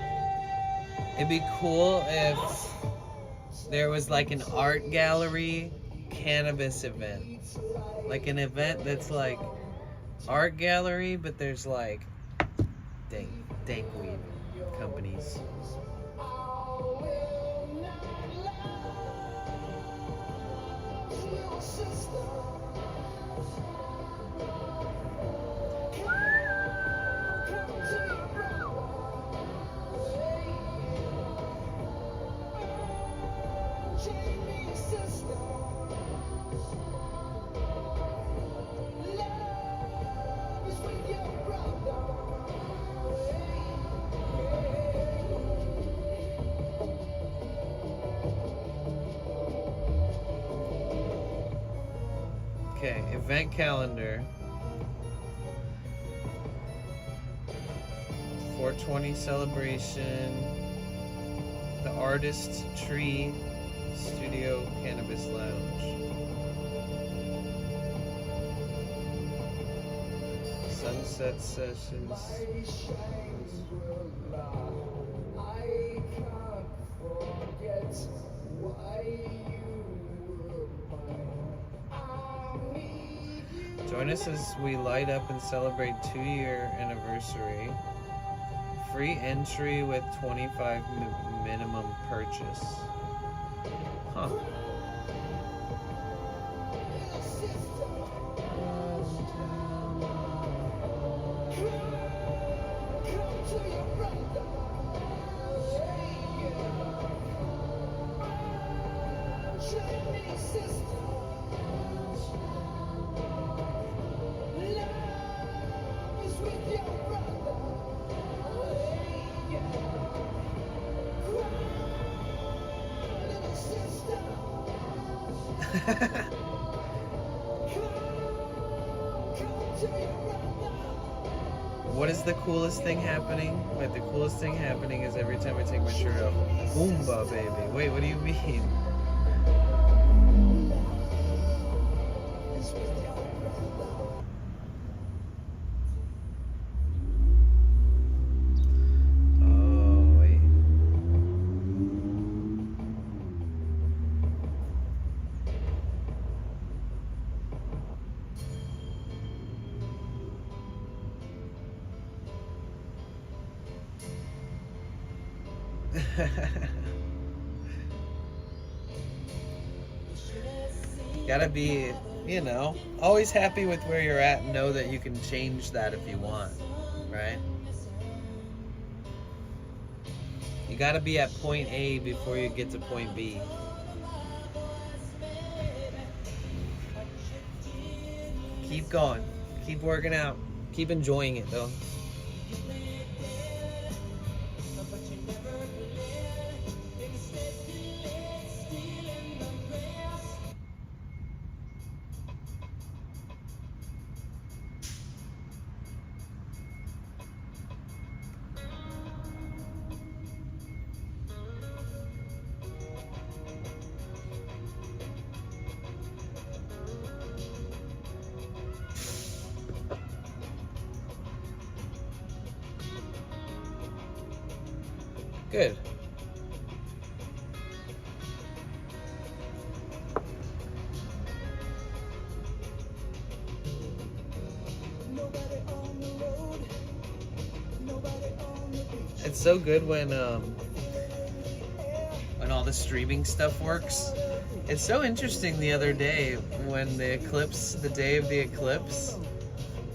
It'd be cool if there was like an art gallery cannabis event. Like an event that's like art gallery, but there's like dank weed companies. Okay, event calendar. 420 celebration. The Artist Tree Studio Cannabis Lounge. Sunset sessions. Join us as we light up and celebrate 2-year anniversary. Free entry with 25 minimum purchase. Huh. What is the coolest thing happening? Wait, the coolest thing happening is every time I take my shirt off. Boomba, baby. Wait, what do you mean? Oh, wait. Gotta be, you know, always happy with where you're at and know that you can change that if you want, right? You gotta be at point A before you get to point B. Keep going, keep working out, keep enjoying it though. Good. It's so good when all the streaming stuff works. It's so interesting the other day when the eclipse, the day of the eclipse,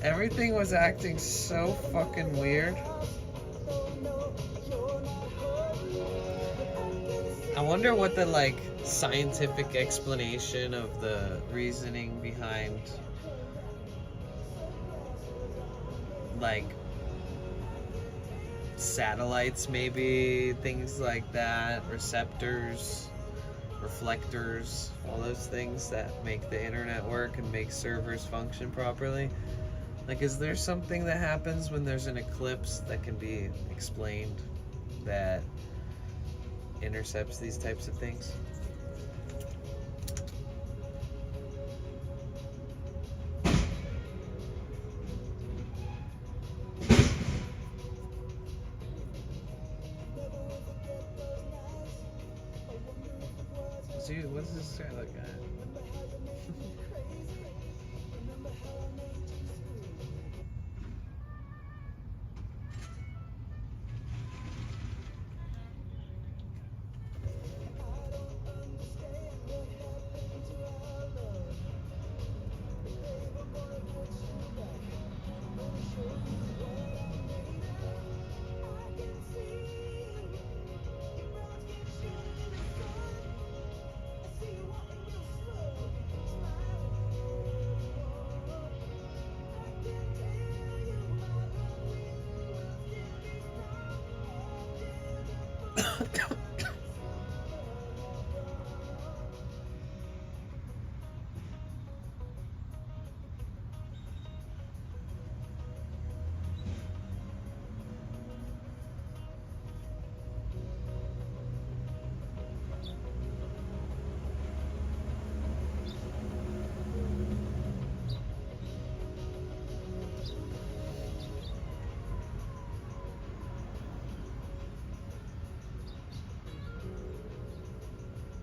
everything was acting so fucking weird. I wonder what the like scientific explanation of the reasoning behind like satellites, maybe, things like that, receptors, reflectors, all those things that make the internet work and make servers function properly. Like, is there something that happens when there's an eclipse that can be explained that intercepts these types of things? Dude, what's this guy look at?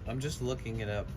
I'm just looking it up.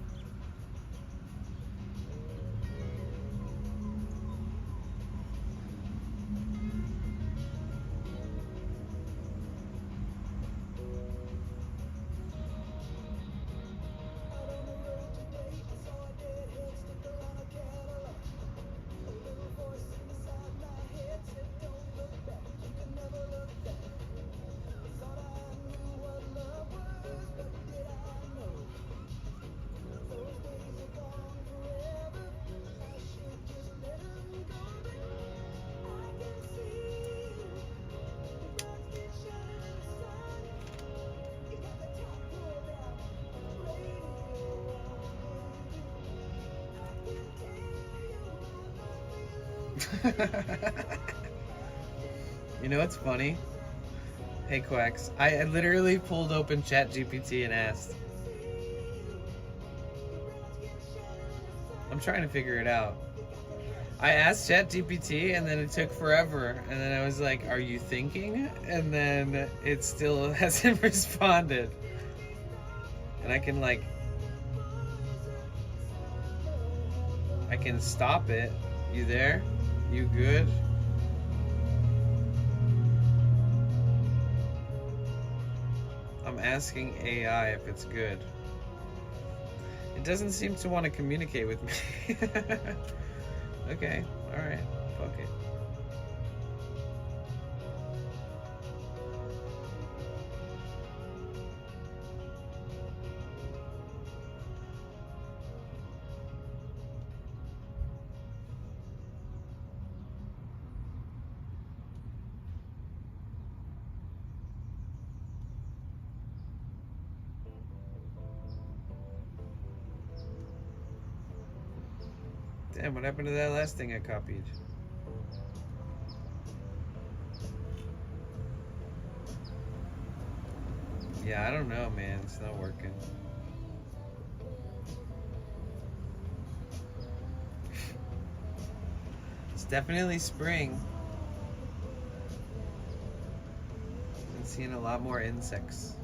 You know what's funny? Hey Quacks, I literally pulled open ChatGPT and asked. I'm trying to figure it out. I asked ChatGPT and then it took forever, and then I was like, "Are you thinking?" And then it still hasn't responded. And I can I can stop it. You there? You good? I'm asking AI if it's good. It doesn't seem to want to communicate with me. Okay, alright, fuck it. Damn, what happened to that last thing I copied? Yeah, I don't know, man. It's not working. It's definitely spring. I'm seeing a lot more insects.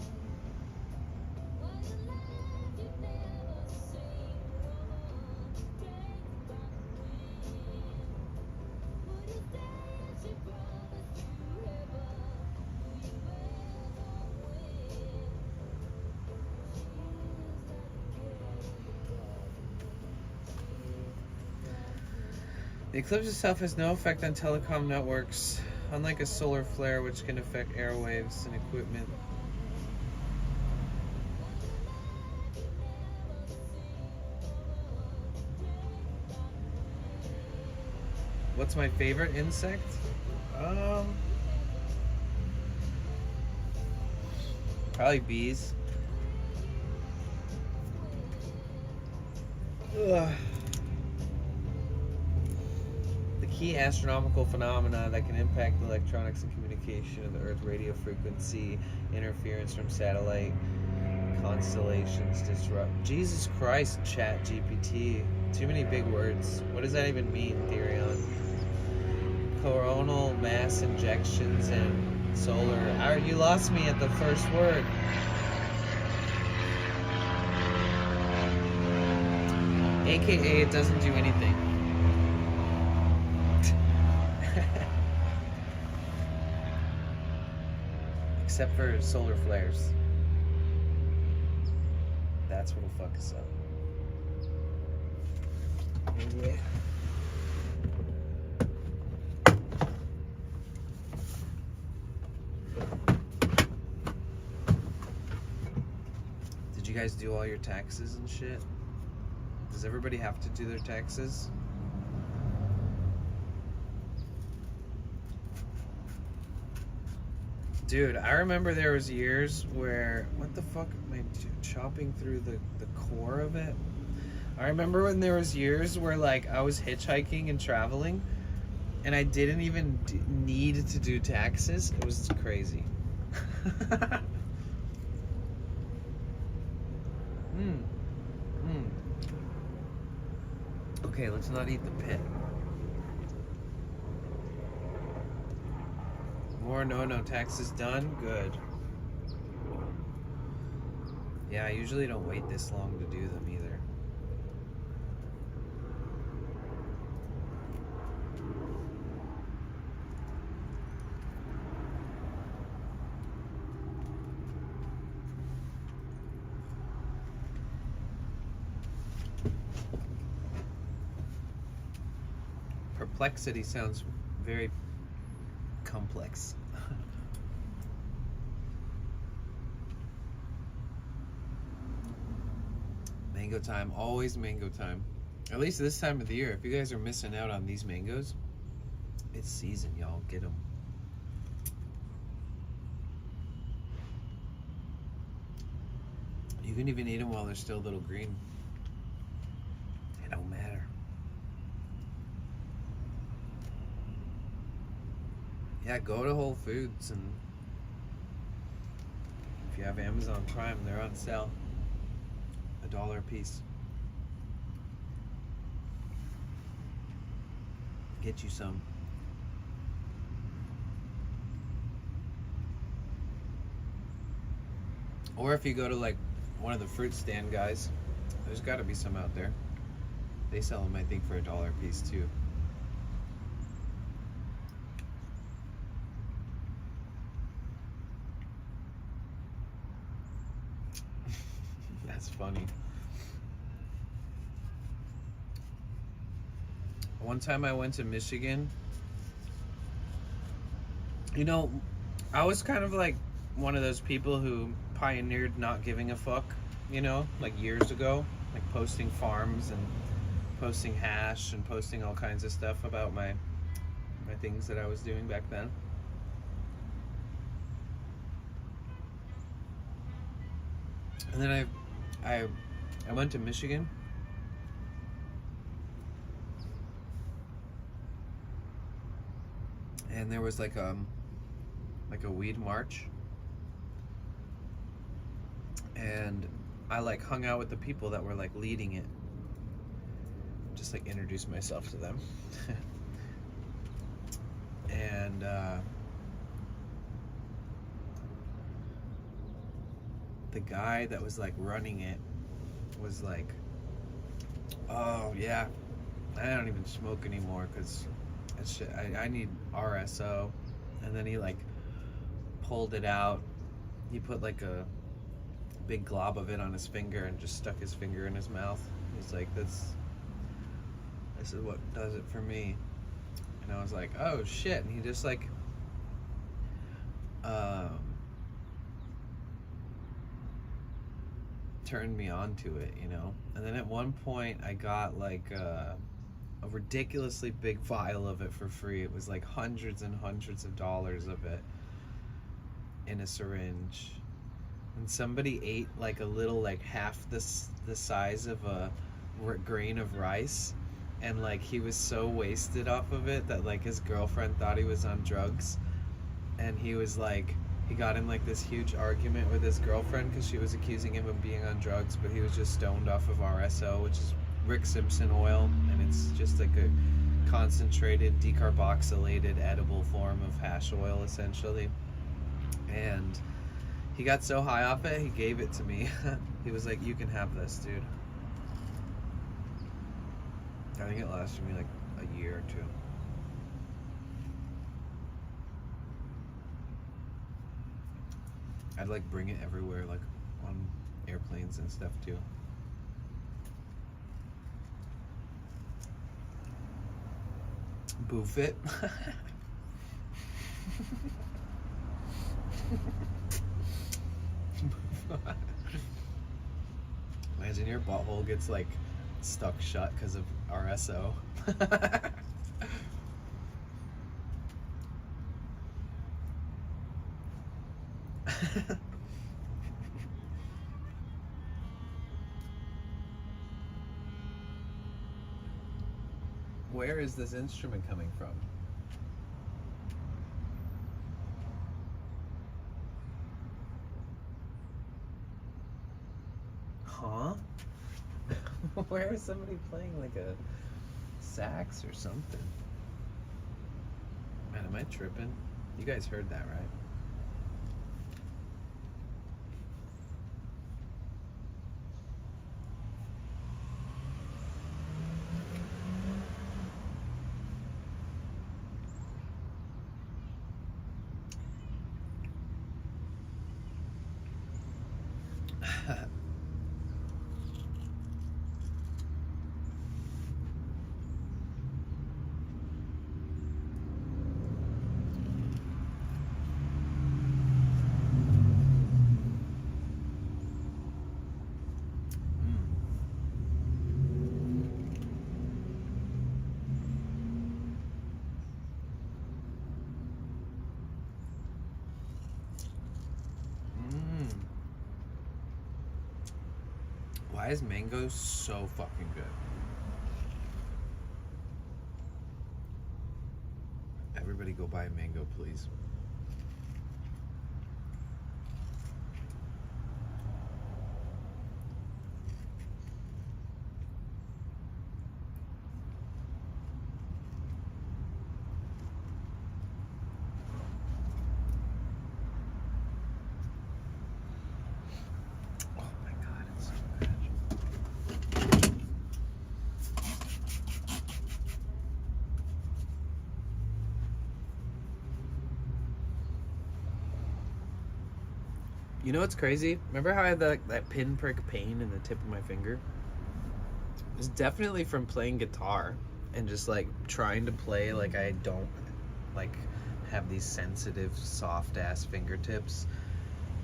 The eclipse itself has no effect on telecom networks, unlike a solar flare which can affect airwaves and equipment. What's my favorite insect? Probably bees. Ugh. Key astronomical phenomena that can impact the electronics and communication of the Earth: radio frequency, interference from satellite constellations, disrupt. Jesus Christ, Chat GPT. Too many big words. What does that even mean, Therion? Coronal mass injections and solar. You lost me at the first word. AKA, it doesn't do anything. Except for solar flares. That's what'll fuck us up. Yeah. Did you guys do all your taxes and shit? Does everybody have to do their taxes? Dude, I remember there was years where, what the fuck am I chopping through the core of it? I remember when there was years where like I was hitchhiking and traveling and I didn't even need to do taxes. It was crazy. Okay, let's not eat the pit. More no taxes done? Good. Yeah, I usually don't wait this long to do them either. Perplexity sounds very complex. Mango time, always mango time. At least this time of the year. If you guys are missing out on these mangoes, it's season, y'all. Get them. You can even eat them while they're still a little green. It don't matter. Yeah, go to Whole Foods, and if you have Amazon Prime, they're on sale. $1 a piece. Get you some. Or if you go to like one of the fruit stand guys, there's got to be some out there. They sell them, I think, for $1 a piece too. That's funny. One time I went to Michigan. You know, I was kind of like one of those people who pioneered not giving a fuck, you know, like years ago, like posting farms and posting hash and posting all kinds of stuff about my things that I was doing back then. And then I went to Michigan. And there was like a weed march. And I like hung out with the people that were like leading it. Just like introduced myself to them. And the guy that was like running it was like, oh yeah, I don't even smoke anymore because I need RSO. And then he like pulled it out. He put like a big glob of it on his finger and just stuck his finger in his mouth. He's like, this is what does it for me. And I was like, oh shit. And he just like turned me on to it, you know. And then at one point I got like a ridiculously big vial of it for free. It was like hundreds and hundreds of dollars of it in a syringe. And somebody ate like a little, like half the size of a grain of rice, and like he was so wasted off of it that like his girlfriend thought he was on drugs, and he was like, he got in like this huge argument with his girlfriend because she was accusing him of being on drugs, but he was just stoned off of RSO, which is Rick Simpson oil, and it's just like a concentrated decarboxylated edible form of hash oil essentially. And he got so high off it, he gave it to me. He was like, you can have this, dude. I think it lasted me like a year or two. I'd like bring it everywhere, like on airplanes and stuff too. Boof it. Imagine your butthole gets like stuck shut because of RSO. Where is this instrument coming from? Huh? Where is somebody playing like a sax or something? Man, am I tripping? You guys heard that, right? Why is mango so fucking good? Everybody go buy a mango, please. Oh my god, it's so good. You know what's crazy? Remember how I had that pinprick pain in the tip of my finger? It's definitely from playing guitar and just like trying to play like I don't like have these sensitive, soft ass fingertips.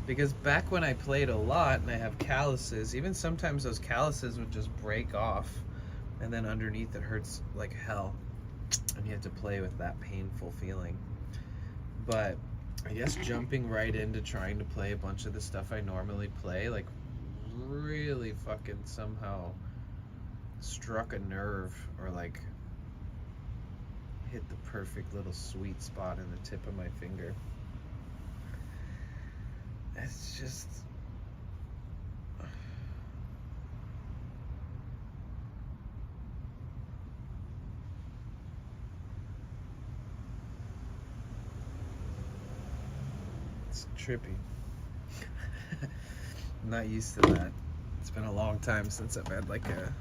Because back when I played a lot and I have calluses, even sometimes those calluses would just break off and then underneath it hurts like hell. And you have to play with that painful feeling. But I guess jumping right into trying to play a bunch of the stuff I normally play, like really fucking somehow struck a nerve or like hit the perfect little sweet spot in the tip of my finger. It's just it's trippy. I'm not used to that. It's been a long time since I've had like a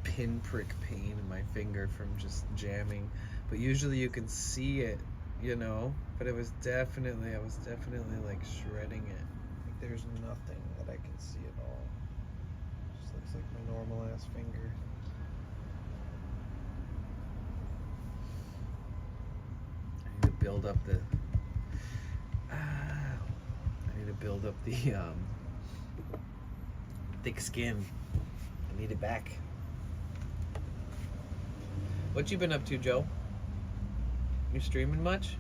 pinprick pain in my finger from just jamming. But usually you can see it, you know, but I was definitely like shredding it. Like there's nothing that I can see at all. Just looks like my normal ass finger. I need to build up the thick skin. I need it back. What you been up to, Joe? You streaming much?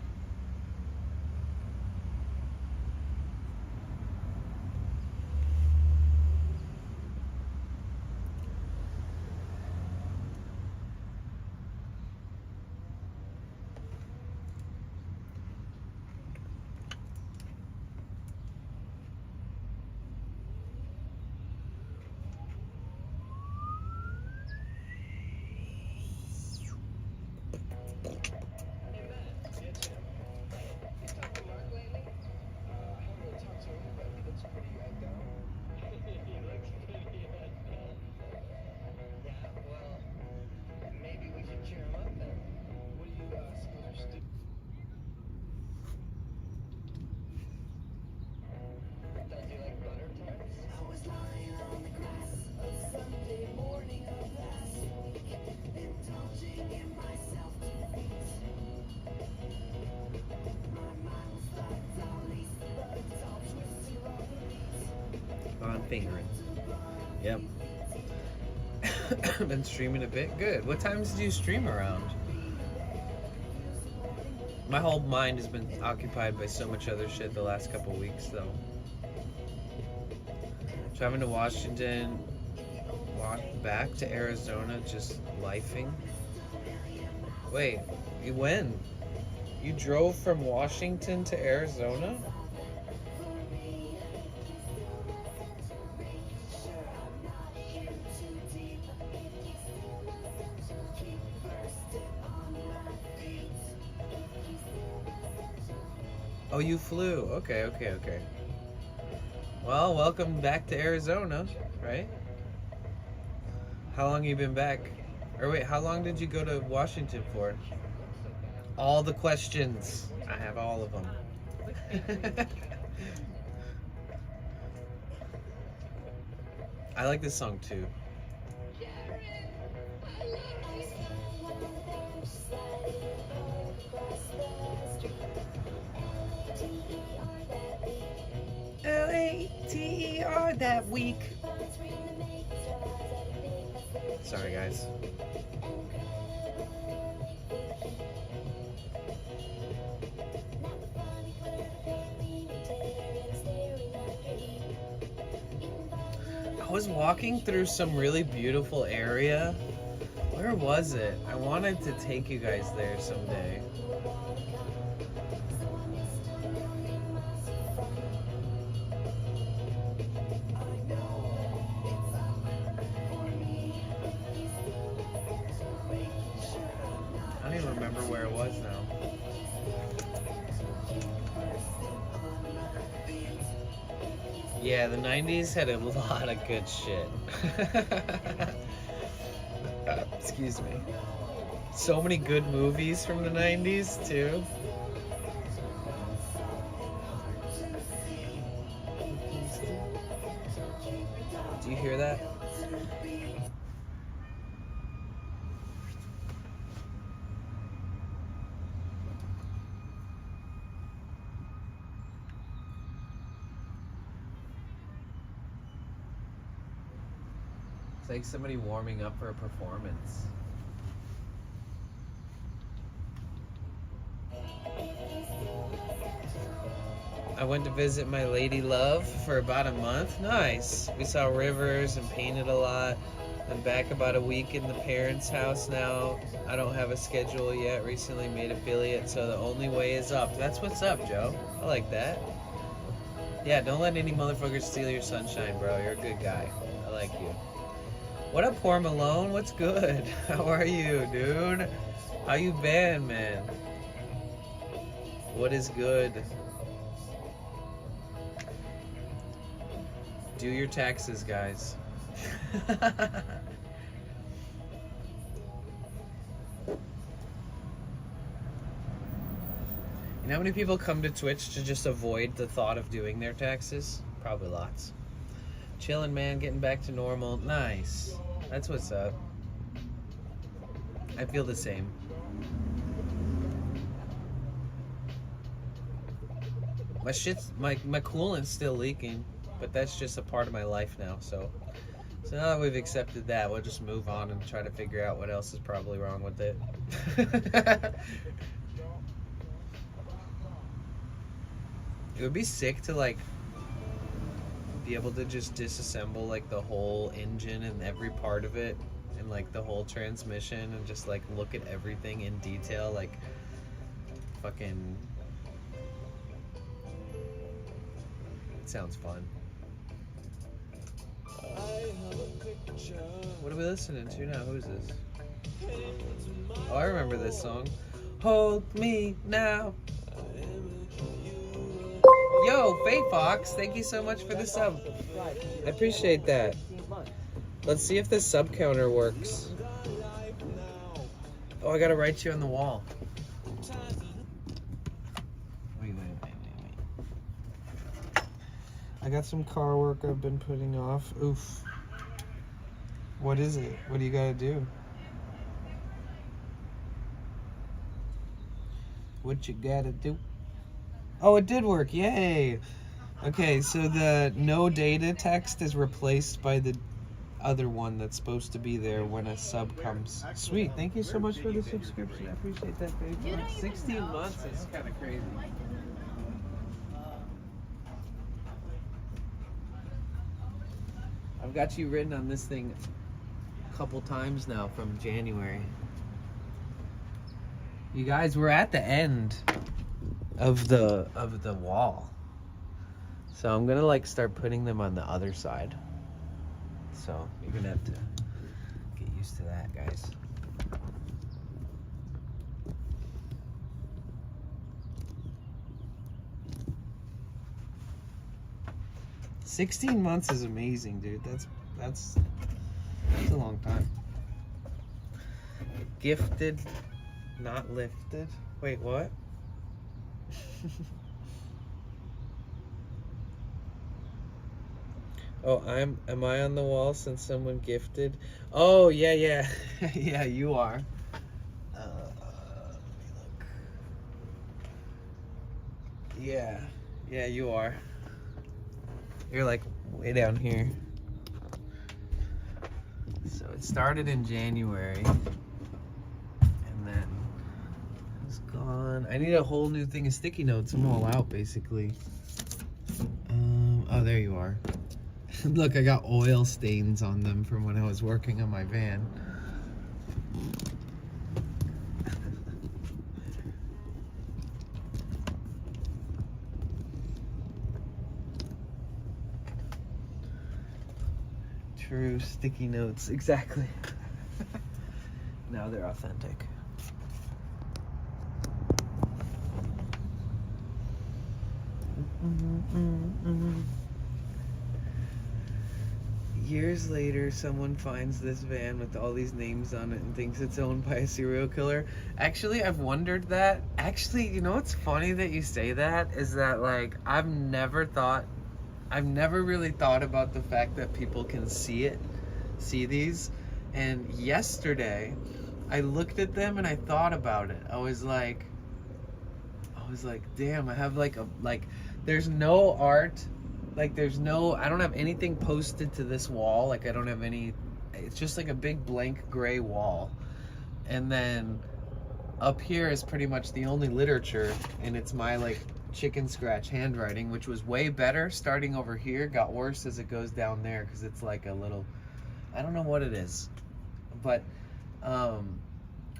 On fingering. Yep. Been streaming a bit. Good. What times do you stream around? My whole mind has been occupied by so much other shit the last couple weeks, though. Driving to Washington, walked back to Arizona, just lifing. Wait, when? You drove from Washington to Arizona? Oh, you flew. Okay. Well, welcome back to Arizona, right? How long have you been back? Or wait, how long did you go to Washington for? All the questions. I have all of them. I like this song too. L-A-T-E-R that week. Sorry, guys. I was walking through some really beautiful area. Where was it? I wanted to take you guys there someday. I don't even remember where it was now. Yeah, the 90s had a lot of good shit. Excuse me. So many good movies from the 90s, too. Do you hear that? It's like somebody warming up for a performance. I went to visit my lady love for about a month. Nice. We saw rivers and painted a lot. I'm back about a week in the parents' house now. I don't have a schedule yet. Recently made affiliate, so the only way is up. That's what's up, Joe. I like that. Yeah, don't let any motherfuckers steal your sunshine, bro. You're a good guy. I like you. What up, Poor Malone? What's good? How are you, dude? How you been, man? What is good? Do your taxes, guys. You know how many people come to Twitch to just avoid the thought of doing their taxes? Probably lots. Chilling, man, getting back to normal. Nice. That's what's up. I feel the same. My shit's, my coolant's still leaking, but that's just a part of my life now, so now that we've accepted that, we'll just move on and try to figure out what else is probably wrong with it. It would be sick to, like, be able to just disassemble, like, the whole engine and every part of it and, like, the whole transmission and just, like, look at everything in detail, like, fucking... It sounds fun. What are we listening to now? Who is this? Oh, I remember this song. Hold me now. Yo, Faye Fox, thank you so much for the sub. I appreciate that. Let's see if this sub counter works. Oh, I gotta write you on the wall. Wait. I got some car work I've been putting off. Oof. What is it? What do you gotta do? What you gotta do? Oh, it did work. Yay. Okay, so the no data text is replaced by the other one that's supposed to be there when a sub comes. Sweet. Thank you so much for the subscription. I appreciate that, baby. 16 months is kind of crazy. I've got you written on this thing a couple times now from January. You guys, we're at the end of the wall, so I'm gonna like start putting them on the other side, so you're gonna have to get used to that, guys. $16 months is amazing, dude. That's a long time. Gifted, not lifted. Wait, what? Oh, am I on the wall since someone gifted? Oh, yeah, yeah. Yeah, you are. Let me look. Yeah. Yeah, you are. You're like way down here. So it started in January. And then it's gone. I need a whole new thing of sticky notes. I'm all out, basically. Oh, there you are. Look, I got oil stains on them from when I was working on my van. True sticky notes, exactly. Now they're authentic. Years later, someone finds this van with all these names on it and thinks it's owned by a serial killer. Actually, I've wondered that. Actually, you know what's funny that you say that is that, like, I've never really thought about the fact that people can see these. And yesterday, I looked at them and I thought about it. I was like, damn, I have there's no art. Like, I don't have anything posted to this wall. Like, I don't have any, it's just like a big blank gray wall. And then up here is pretty much the only literature, and it's my, like, chicken scratch handwriting, which was way better starting over here. Got worse as it goes down there because it's like a little, I don't know what it is. But,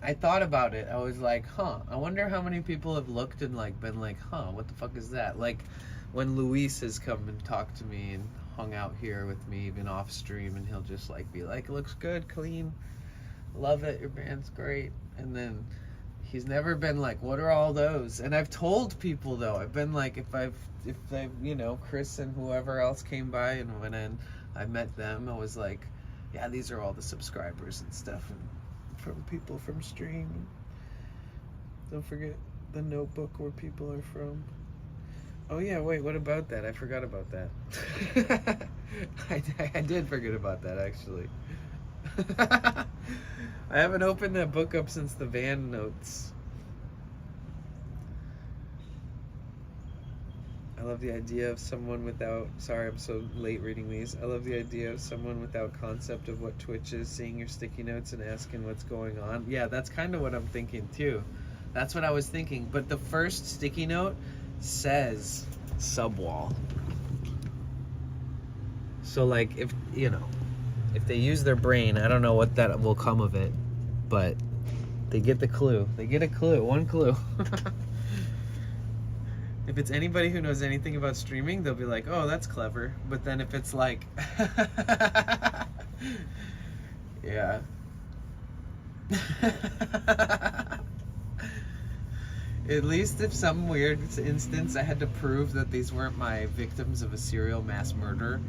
I thought about it. I was like, I wonder how many people have looked and, like, been like, what the fuck is that? Like, when Luis has come and talked to me and hung out here with me even off stream, and he'll just, like, be like, it looks good, clean, love it, your band's great. And then he's never been like, what are all those? And I've told people, though, I've been like, if I've you know, Chris and whoever else came by and went in, I met them, I was like, yeah, these are all the subscribers and stuff, and from people from stream. Don't forget the notebook where people are from. Oh yeah, wait, what about that? I forgot about that. I did forget about that, actually. I haven't opened that book up since the van notes. I love the idea of someone without, sorry I'm so late reading these. I love the idea of someone without concept of what Twitch is, seeing your sticky notes and asking what's going on. Yeah, that's kind of what I'm thinking too. That's what I was thinking. But the first sticky note says subwall. So, like, if, you know, if they use their brain, I don't know what that will come of it, but they get the clue. They get a clue, one clue. If it's anybody who knows anything about streaming, they'll be like, oh, that's clever. But then if it's like, yeah. At least if some weird instance I had to prove that these weren't my victims of a serial mass murder,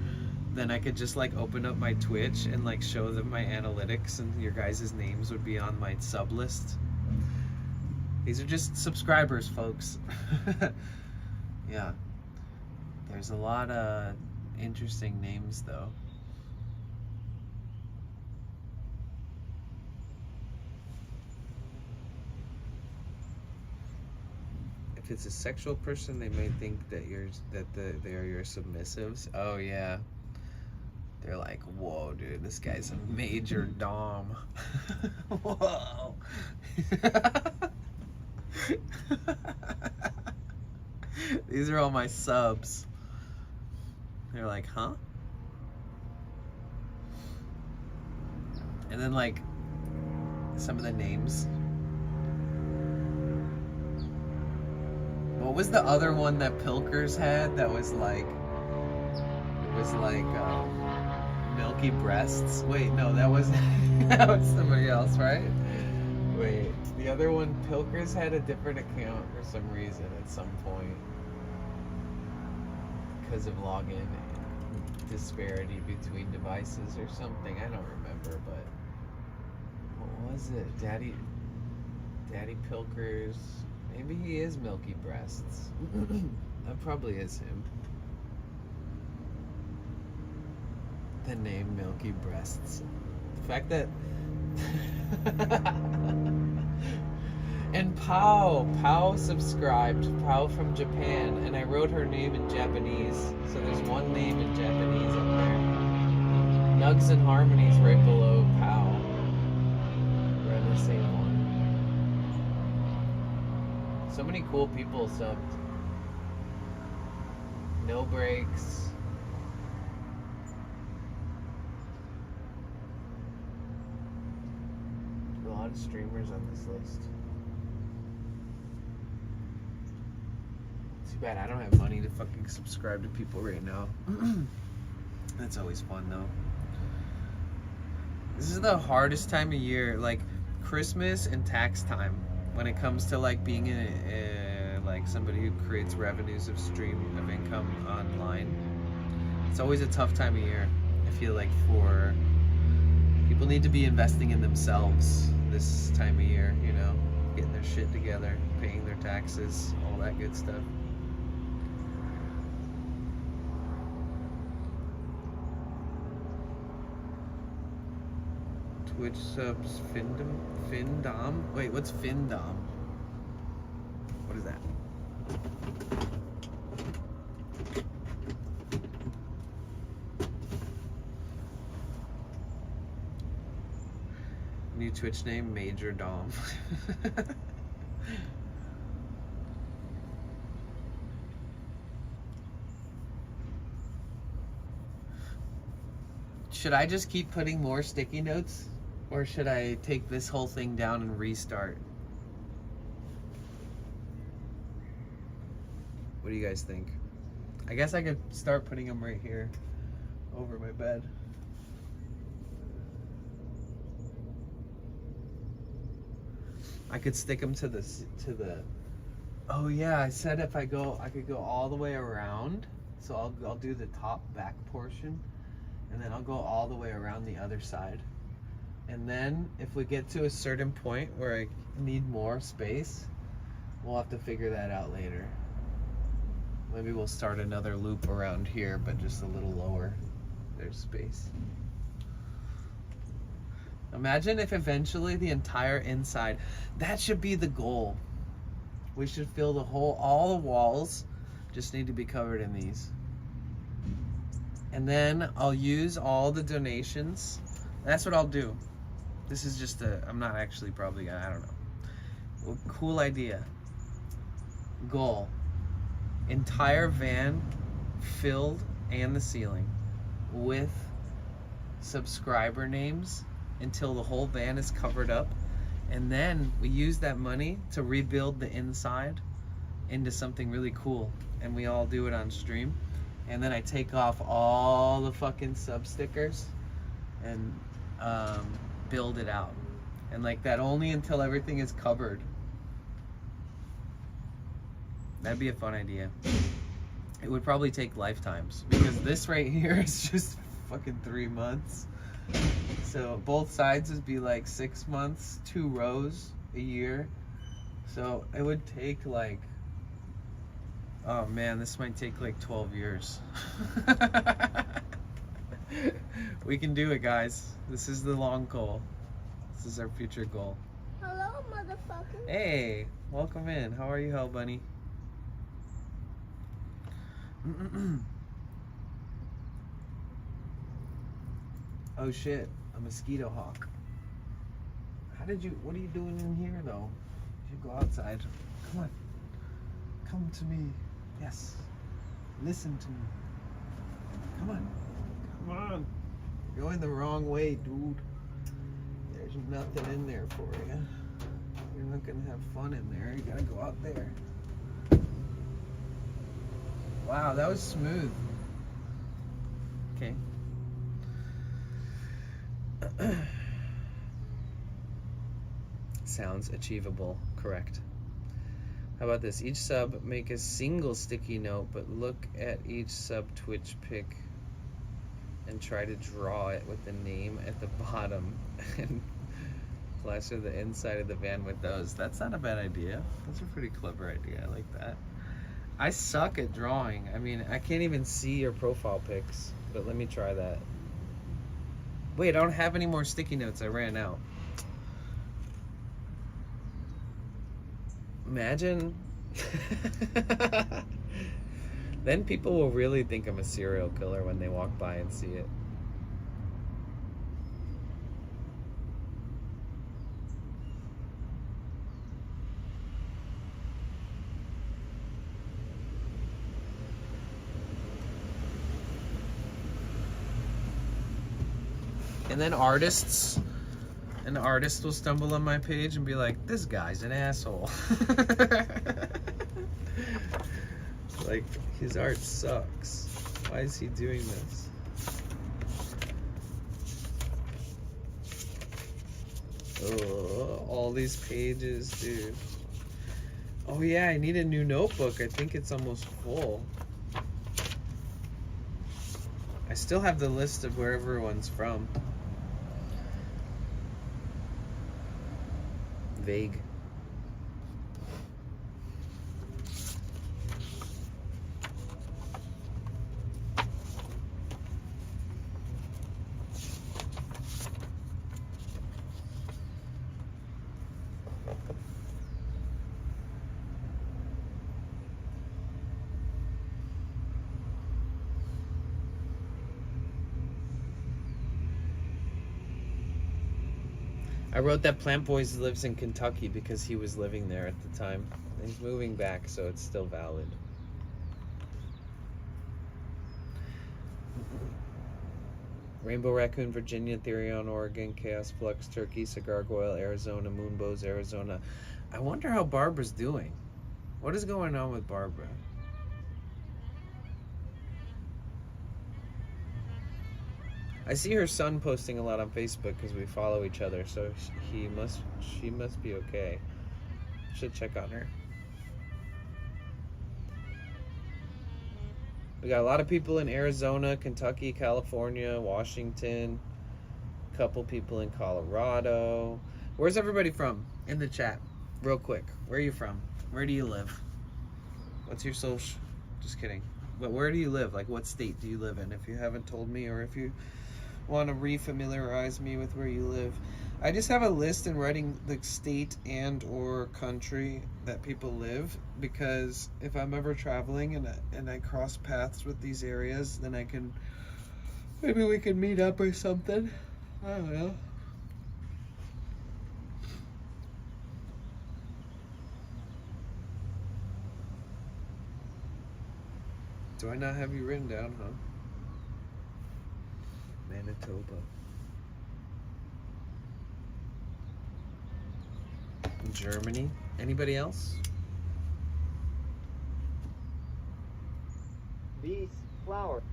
then I could just, like, open up my Twitch and, like, show them my analytics, and your guys' names would be on my sub list. These are just subscribers, folks. Yeah. There's a lot of interesting names, though. If it's a sexual person, they may think that they are your submissives. Oh yeah. They're like, whoa, dude, this guy's a major dom. Whoa. These are all my subs. They're like, huh? And then, like, some of the names. What was the other one that Pilkers had that was like, it was like, milky breasts? Wait, no, that was that was somebody else, right? Wait, the other one, Pilkers had a different account for some reason at some point. Because of login disparity between devices or something. I don't remember, but what was it? Daddy Pilkers. Maybe he is Milky Breasts. That probably is him. The name Milky Breasts. The fact that and Pau subscribed, Pau from Japan, and I wrote her name in Japanese, so there's one name in Japanese up there. Nugs and Harmonies right below Pau. We're in the same one. So many cool people subbed. No breaks. A lot of streamers on this list. Too bad I don't have money to fucking subscribe to people right now. That's always fun though. This is the hardest time of year, like Christmas and tax time, when it comes to like being like somebody who creates revenues of stream of income online. It's always a tough time of year. I feel like for people need to be investing in themselves this time of year, you know, getting their shit together, paying their taxes, all that good stuff. Twitch subs Findom? Wait, what's Findom? What is that? New Twitch name, Major Dom. Should I just keep putting more sticky notes? Or should I take this whole thing down and restart? What do you guys think? I guess I could start putting them right here over my bed. I could stick them to the. Oh yeah, I said if I could go all the way around. So I'll do the top back portion, and then I'll go all the way around the other side. And then if we get to a certain point where I need more space, we'll have to figure that out later. Maybe we'll start another loop around here, but just a little lower. There's space. Imagine if eventually the entire inside, that should be the goal. We should fill the whole, all the walls just need to be covered in these. And then I'll use all the donations. That's what I'll do. This is just I'm not actually probably, I don't know. Well, cool idea. Goal. Entire van filled and the ceiling with subscriber names until the whole van is covered up. And then we use that money to rebuild the inside into something really cool. And we all do it on stream. And then I take off all the fucking sub stickers and build it out, and like that only until everything is covered. That'd be a fun idea. It would probably take lifetimes, because this right here is just fucking 3 months. So both sides would be like 6 months, 2 rows a year. So it would take like, oh man, this might take like 12 years. We can do it, guys. This is the long goal. This is our future goal. Hello, motherfucker. Hey, welcome in. How are you, Hell Bunny? Oh shit, a mosquito hawk. What are you doing in here though? You should go outside. Come on. Come to me. Yes. Listen to me. Come on. Come on. You're going the wrong way, dude. There's nothing in there for you. You're not gonna have fun in there. You gotta go out there. Wow, that was smooth. Okay. Sounds achievable. Correct. How about this? Each sub make a single sticky note, but look at each sub Twitch pic and try to draw it with the name at the bottom and plaster the inside of the van with those. That's not a bad idea. That's a pretty clever idea. I like that. I suck at drawing. I mean, I can't even see your profile pics, but let me try that. Wait, I don't have any more sticky notes. I ran out. Imagine. Then people will really think I'm a serial killer when they walk by and see it. And then an artist will stumble on my page and be like, this guy's an asshole. Like, his art sucks. Why is he doing this? Oh, all these pages, dude. Oh yeah, I need a new notebook. I think it's almost full. I still have the list of where everyone's from. Vague. I wrote that Plant Boys lives in Kentucky because he was living there at the time. He's moving back, so it's still valid. Rainbow Raccoon, Virginia, Therion, Oregon, Chaos Flux, Turkey, Gargoyle, Arizona, Moonbows, Arizona. I wonder how Barbara's doing. What is going on with Barbara? I see her son posting a lot on Facebook because we follow each other, so she must be okay. Should check on her. We got a lot of people in Arizona, Kentucky, California, Washington. A couple people in Colorado. Where's everybody from in the chat? Real quick. Where are you from? Where do you live? What's your social? Just kidding. But where do you live? Like, what state do you live in? If you haven't told me, or if you want to refamiliarize me with where you live. I just have a list in writing the state and or country that people live, because if I'm ever traveling and I cross paths with these areas, then I can, maybe we can meet up or something. I don't know. Do I not have you written down, huh? Manitoba. Germany. Anybody else? Bees, flower.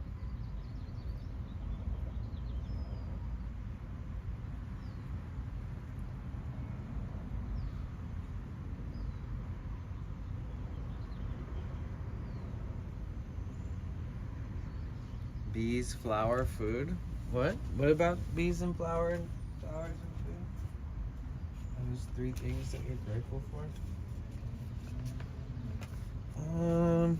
Bees, flower, food. What? What about bees and flower and flowers and food? Are those three things that you're grateful for? Ooh.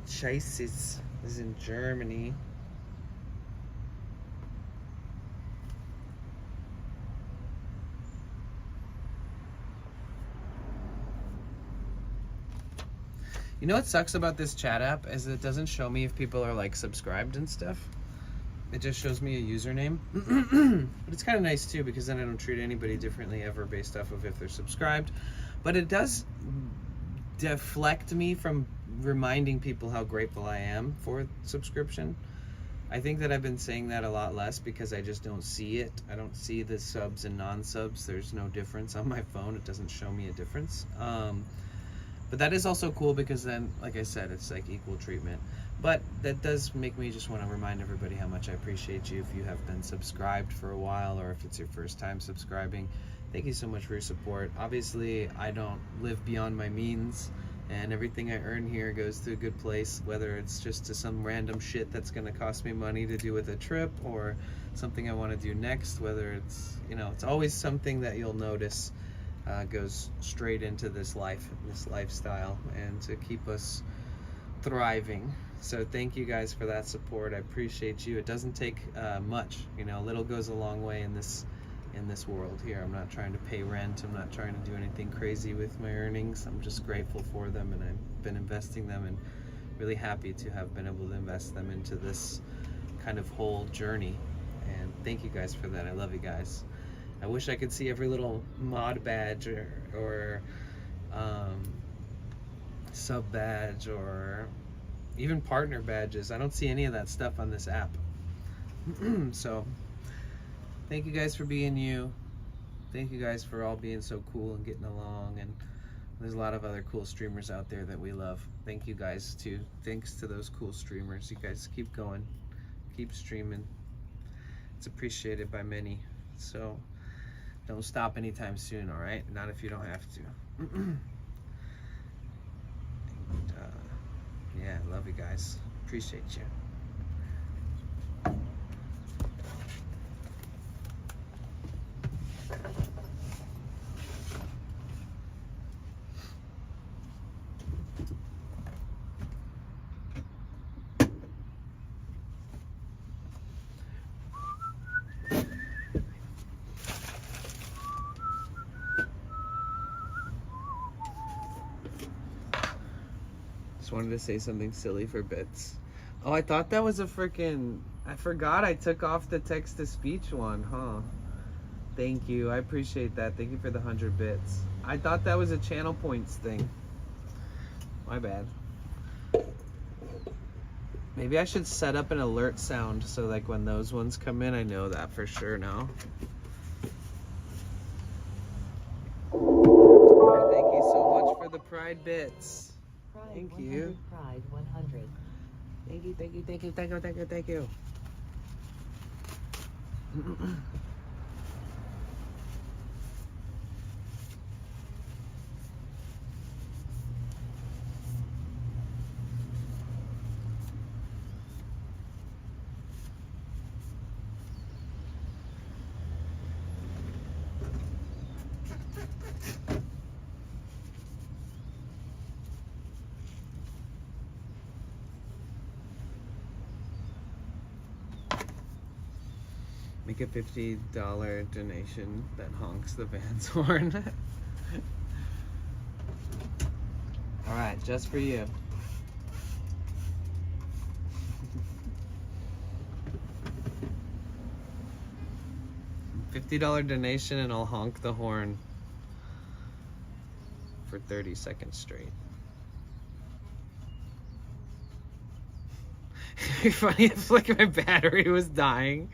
Scheißes is in Germany. You know what sucks about this chat app is it doesn't show me if people are like subscribed and stuff. It just shows me a username. But it's kind of nice too, because then I don't treat anybody differently ever based off of if they're subscribed. But it does deflect me from reminding people how grateful I am for subscription. I think that I've been saying that a lot less because I just don't see it. I don't see the subs and non-subs. There's no difference on my phone. It doesn't show me a difference. But that is also cool because then, like I said, it's like equal treatment. But that does make me just want to remind everybody how much I appreciate you if you have been subscribed for a while, or if it's your first time subscribing. thank you so much for your support. Obviously, I don't live beyond my means, and everything I earn here goes to a good place, whether it's just to some random shit that's gonna cost me money to do with a trip, or something I want to do next, whether it's, you know, it's always something that you'll notice goes straight into this life, this lifestyle, and to keep us thriving. So thank you guys for that support. I appreciate you. It doesn't take much, you know, little goes a long way in this world here. I'm not trying to pay rent, I'm not trying to do anything crazy with my earnings. I'm just grateful for them, and I've been investing them, and really happy to have been able to invest them into this kind of whole journey. And thank you guys for that. I love you guys. I wish I could see every little mod badge or sub badge or even partner badges. I don't see any of that stuff on this app. So thank you guys for being you. Thank you guys for all being so cool and getting along. And there's a lot of other cool streamers out there that we love. Thank you guys too. Thanks to those cool streamers. You guys keep going, keep streaming. It's appreciated by many. So don't stop anytime soon, all right? Not if you don't have to. And, yeah, love you guys. Appreciate you. Just wanted to say something silly for bits. Oh, I thought that was a freaking... I forgot I took off the text-to-speech one, huh? Thank you. I appreciate that. Thank you for the 100 bits. I thought that was a channel points thing. My bad. Maybe I should set up an alert sound so like when those ones come in, I know that for sure now. Alright, thank you so much for the Pride bits. Thank you. Pride 100. Thank you, thank you, thank you, thank you, thank you, thank you. Make a $50 donation that honks the van's horn. Alright, just for you. $50 donation and I'll honk the horn for 30 seconds straight. It'd be funny if like my battery was dying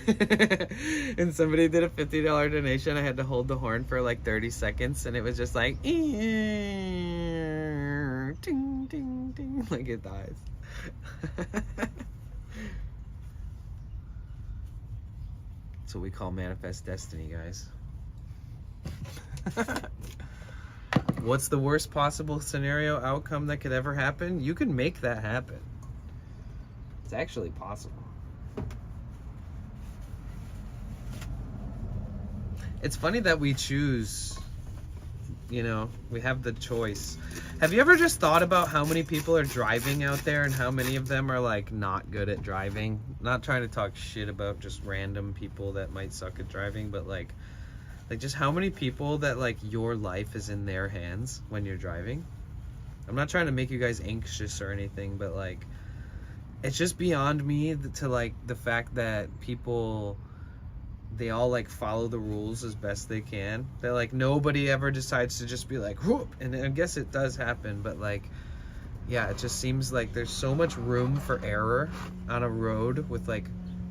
and somebody did a $50 donation. I had to hold the horn for like 30 seconds and it was just like ting ting ting like it dies. That's what we call manifest destiny, guys. What's the worst possible scenario outcome that could ever happen? You can make that happen. It's actually possible. It's funny that we choose, you know, we have the choice. Have you ever just thought about how many people are driving out there and how many of them are like not good at driving? Not trying to talk shit about just random people that might suck at driving, but like just how many people that like your life is in their hands when you're driving? I'm not trying to make you guys anxious or anything, but like it's just beyond me to like the fact that people, they all like follow the rules as best they can. That like nobody ever decides to just be like whoop, and I guess it does happen, but like yeah, it just seems like there's so much room for error on a road with like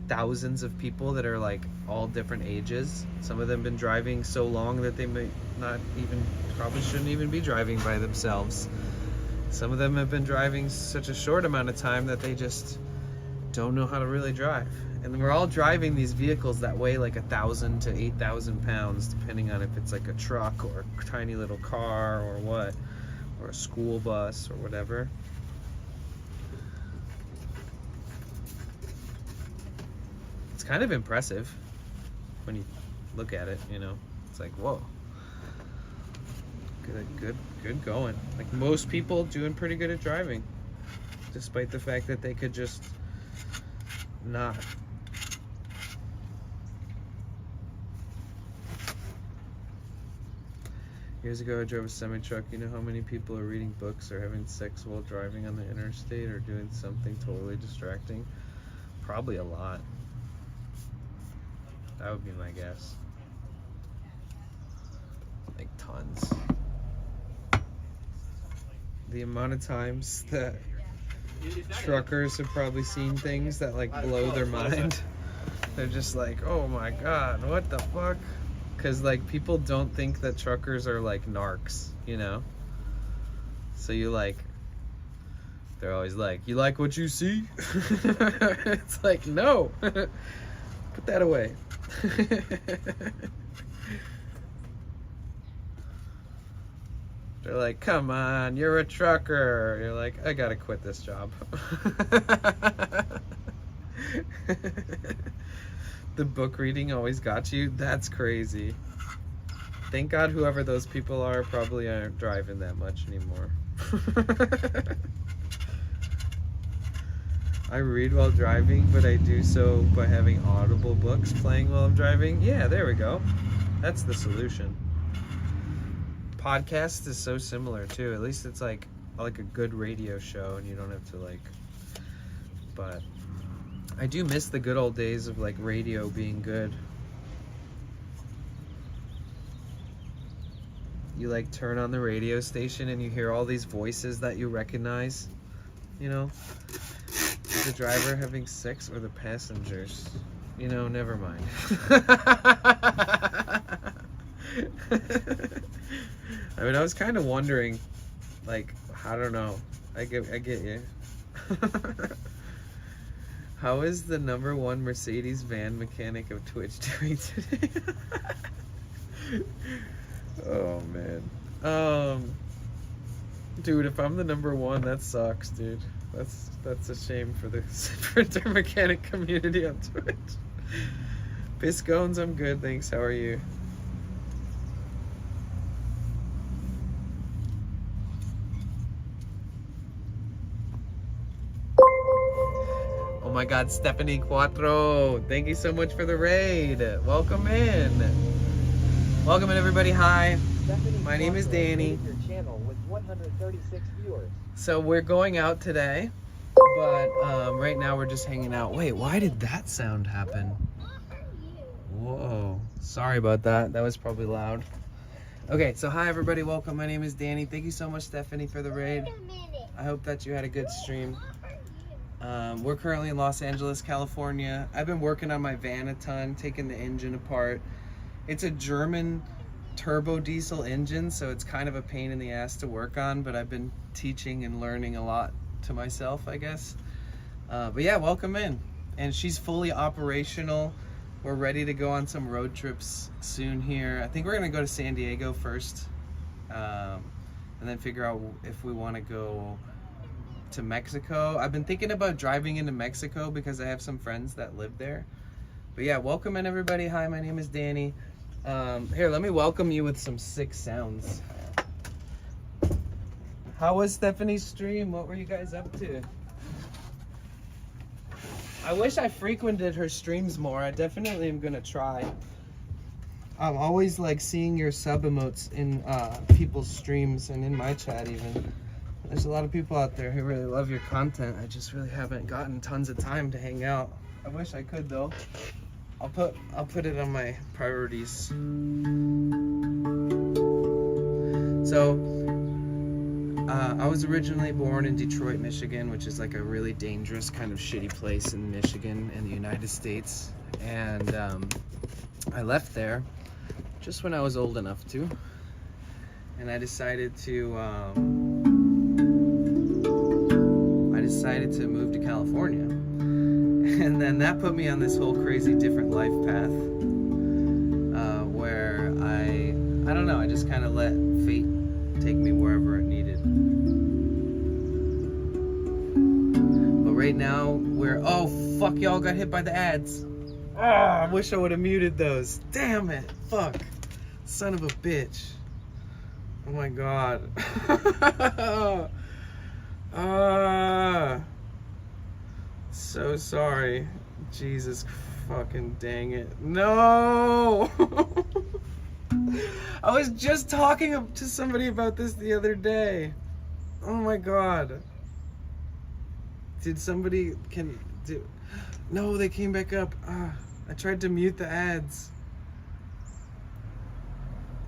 thousands of people that are like all different ages. Some of them been driving so long that they may not even, probably shouldn't even be driving by themselves. Some of them have been driving such a short amount of time that they just don't know how to really drive. And we're all driving these vehicles that weigh like 1,000 to 8,000 pounds, depending on if it's like a truck or a tiny little car or what, or a school bus or whatever. It's kind of impressive when you look at it, you know. It's like, whoa. Good going. Like, most people doing pretty good at driving, despite the fact that they could just not. Years ago, I drove a semi-truck. You know how many people are reading books or having sex while driving on the interstate or doing something totally distracting? Probably a lot. That would be my guess. Like, tons. The amount of times that truckers have probably seen things that like blow their mind. They're just like, oh my god, what the fuck? Because like people don't think that truckers are like narcs, you know? So you like, they're always like, you like what you see? It's like, no. Put that away. They're like, come on, you're a trucker. You're like, I gotta quit this job. The book reading always got you? That's crazy. Thank God whoever those people are probably aren't driving that much anymore. I read while driving, but I do so by having audible books playing while I'm driving. Yeah, there we go. That's the solution. Podcast is so similar too. At least it's like a good radio show and you don't have to like, but I do miss the good old days of like radio being good. You like turn on the radio station and you hear all these voices that you recognize, you know? Is the driver having sex or the passengers? You know, never mind. I mean, I was kind of wondering, like, I don't know. I get you. How is the #1 Mercedes van mechanic of Twitch doing today? Oh man. Dude, if I'm the #1, that sucks, dude. That's a shame for the sprinter mechanic community on Twitch. Biscones, I'm good, thanks. How are you? Oh my god, Stephanie Quattro, thank you so much for the raid. Welcome in. Welcome in, everybody. Hi. My name is Danny. Your channel with 136 viewers. So we're going out today, but right now we're just hanging out. Wait, why did that sound happen? Whoa, sorry about that. That was probably loud. Okay, so hi everybody, welcome. My name is Danny. Thank you so much, Stephanie, for the raid. I hope that you had a good stream. We're currently in Los Angeles, California. I've been working on my van a ton, taking the engine apart. It's a German turbo diesel engine, so it's kind of a pain in the ass to work on, but I've been teaching and learning a lot to myself, I guess. But yeah, welcome in. And she's fully operational. We're ready to go on some road trips soon here. I think we're gonna go to San Diego first, and then figure out if we wanna go to Mexico. I've been thinking about driving into Mexico because I have some friends that live there. But yeah, welcome in everybody. Hi, my name is Danny. Here, let me welcome you with some sick sounds. How was Stephanie's stream? What were you guys up to? I wish I frequented her streams more. I definitely am gonna try. I'm always like seeing your sub emotes in people's streams and in my chat even. There's a lot of people out there who really love your content. I just really haven't gotten tons of time to hang out. I wish I could though. I'll put it on my priorities. So I was originally born in Detroit, Michigan, which is like a really dangerous kind of shitty place in Michigan in the United States. And I left there just when I was old enough to. And I decided to move to California. And then that put me on this whole crazy different life path, where I don't know, I just kind of let fate take me wherever it needed. But right now we're, oh fuck, y'all got hit by the ads. Oh, I wish I would have muted those. Damn it, fuck, son of a bitch. Oh my god. So sorry. Jesus fucking dang it. No! I was just talking to somebody about this the other day. Oh my god. Did somebody No, they came back up. I tried to mute the ads.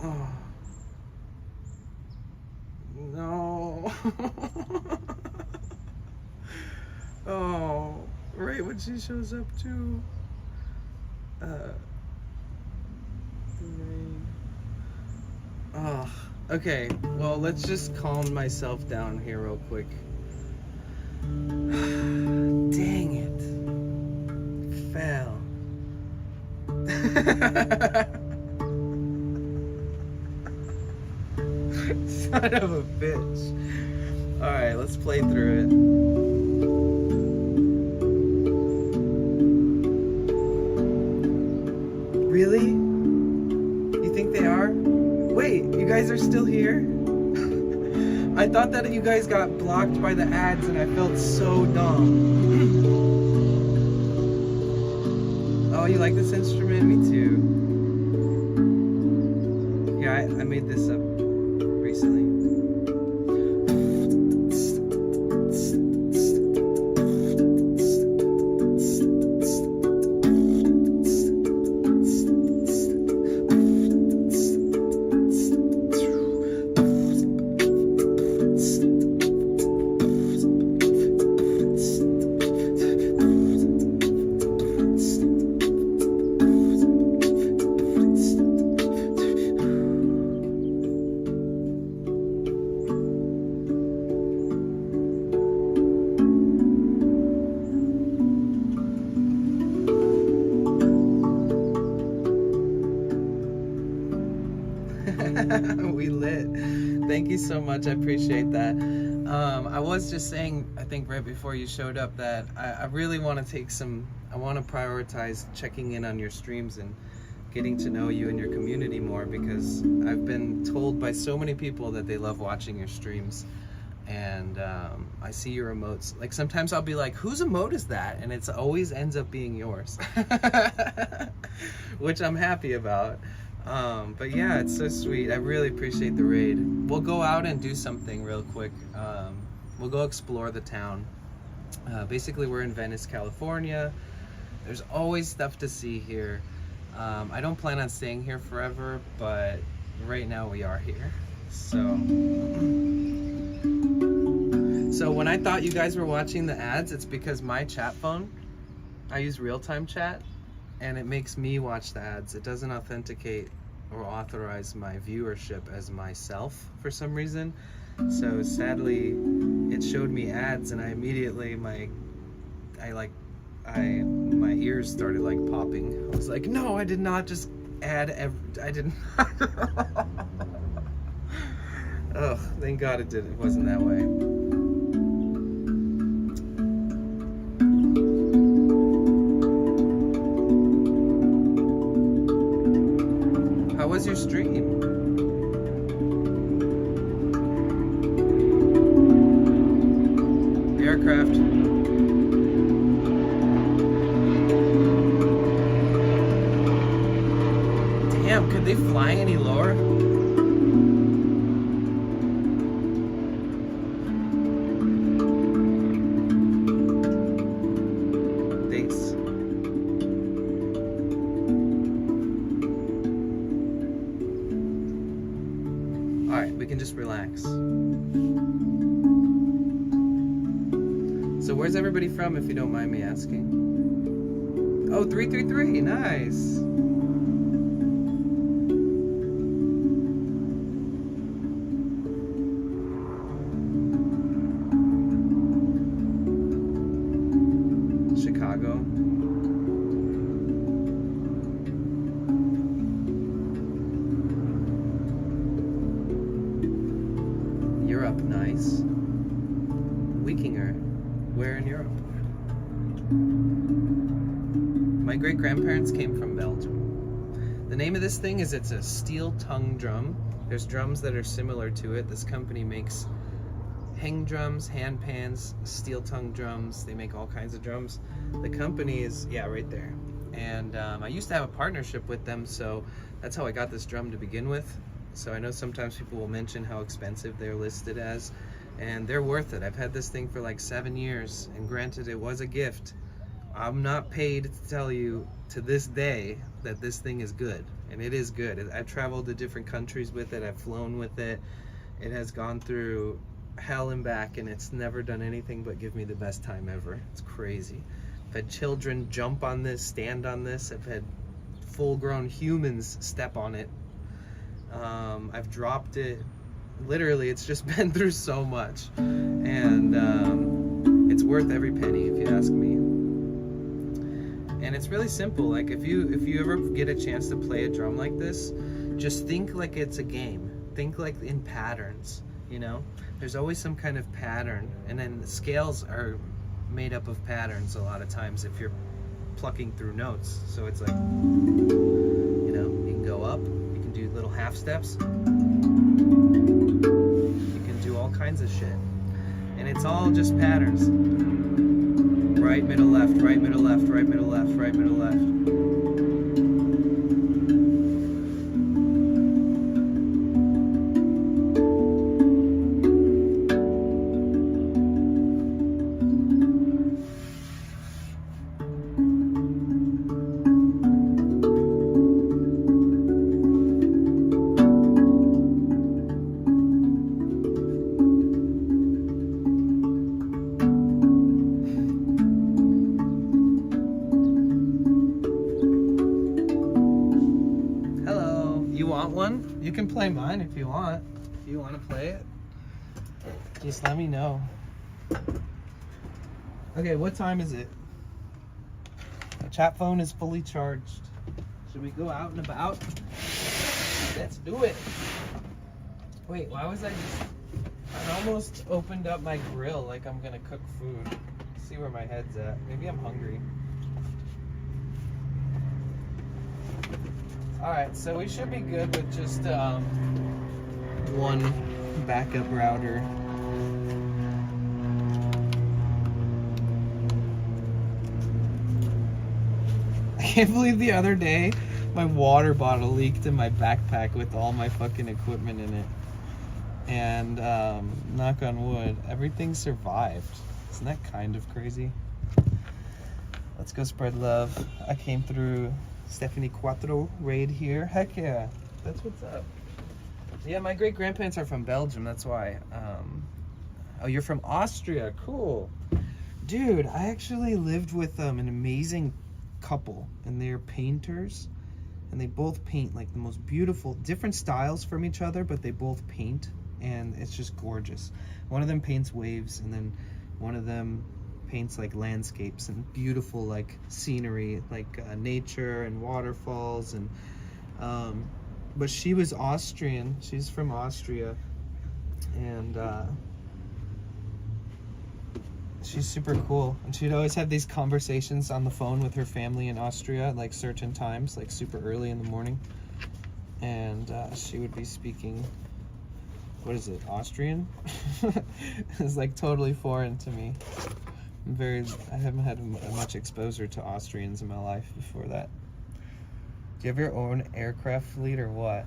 Oh. No. Oh, right when she shows up too. Oh, okay. Well, let's just calm myself down here real quick. Dang it. Fell. Son of a bitch. Alright, let's play through it. Really? You think they are? Wait, you guys are still here? I thought that you guys got blocked by the ads and I felt so dumb. Oh, you like this instrument? Me too. Yeah, I made this up recently. We lit. Thank you so much. I appreciate that. I was just saying, I think right before you showed up, that I really want to I want to prioritize checking in on your streams and getting to know you and your community more, because I've been told by so many people that they love watching your streams. And I see your emotes. Like sometimes I'll be like, whose emote is that? And it always ends up being yours, which I'm happy about. But yeah, it's so sweet. I really appreciate the raid. We'll go out and do something real quick. We'll go explore the town. Basically, we're in Venice, California. There's always stuff to see here. I don't plan on staying here forever, but right now we are here. So when I thought you guys were watching the ads, it's because my chat phone, I use real-time chat, and it makes me watch the ads. It doesn't authenticate or authorize my viewership as myself for some reason. So sadly, it showed me ads, and I immediately my ears started like popping. I was like, no, I did not just add I didn't. Oh, thank God it didn't. It wasn't that way. How was your stream? Aircraft. Damn, could they fly any lower? Thanks. Alright, we can just relax. So where's everybody from, if you don't mind me asking? Oh, 333, nice. Chicago. nice. Wikinger. Where in Europe? My great-grandparents came from Belgium. The name of this thing is, it's a steel tongue drum. There's drums that are similar to it. This company makes hang drums, hand pans, steel tongue drums. They make all kinds of drums. The company is, yeah, right there. And I used to have a partnership with them, so that's how I got this drum to begin with. So I know sometimes people will mention how expensive they're listed as, and they're worth it. I've had this thing for like 7 years, and granted, it was a gift. I'm not paid to tell you to this day that this thing is good, and it is good. I've traveled to different countries with it. I've flown with it. It has gone through hell and back, and it's never done anything but give me the best time ever. It's crazy. I've had children jump on this, stand on this. I've had full-grown humans step on it. I've dropped it. Literally, it's just been through so much, and it's worth every penny, if you ask me. And it's really simple. Like, if you ever get a chance to play a drum like this, just think like it's a game. Think like in patterns, you know? There's always some kind of pattern, and then the scales are made up of patterns a lot of times if you're plucking through notes. So it's like, you know, you can go up, you can do little half steps, you can do all kinds of shit. And it's all just patterns. Right, middle, left, right, middle, left, right, middle, left, right, middle, left. One? You can play mine if you want. If you want to play it, just let me know. Okay, what time is it? My chat phone is fully charged. Should we go out and about? Let's do it. Wait, why was I almost opened up my grill like I'm gonna cook food. Let's see where my head's at. Maybe I'm hungry. Alright, so we should be good with just one backup router. I can't believe the other day my water bottle leaked in my backpack with all my fucking equipment in it. And knock on wood, everything survived. Isn't that kind of crazy? Let's go spread love. I came through Stephanie Quattro raid here. Heck yeah, that's what's up. Yeah, my great grandparents are from Belgium, that's why. Oh, you're from Austria, cool. Dude, I actually lived with an amazing couple, and they're painters, and they both paint like the most beautiful, different styles from each other, but they both paint, and it's just gorgeous. One of them paints waves, and then one of them paints like landscapes and beautiful like scenery, like nature and waterfalls, and but she was Austrian. She's from Austria, and she's super cool, and she'd always have these conversations on the phone with her family in Austria at like certain times, like super early in the morning, and she would be speaking, what is it, Austrian? It's like totally foreign to me. I haven't had much exposure to Austrians in my life before that. Do you have your own aircraft fleet or what?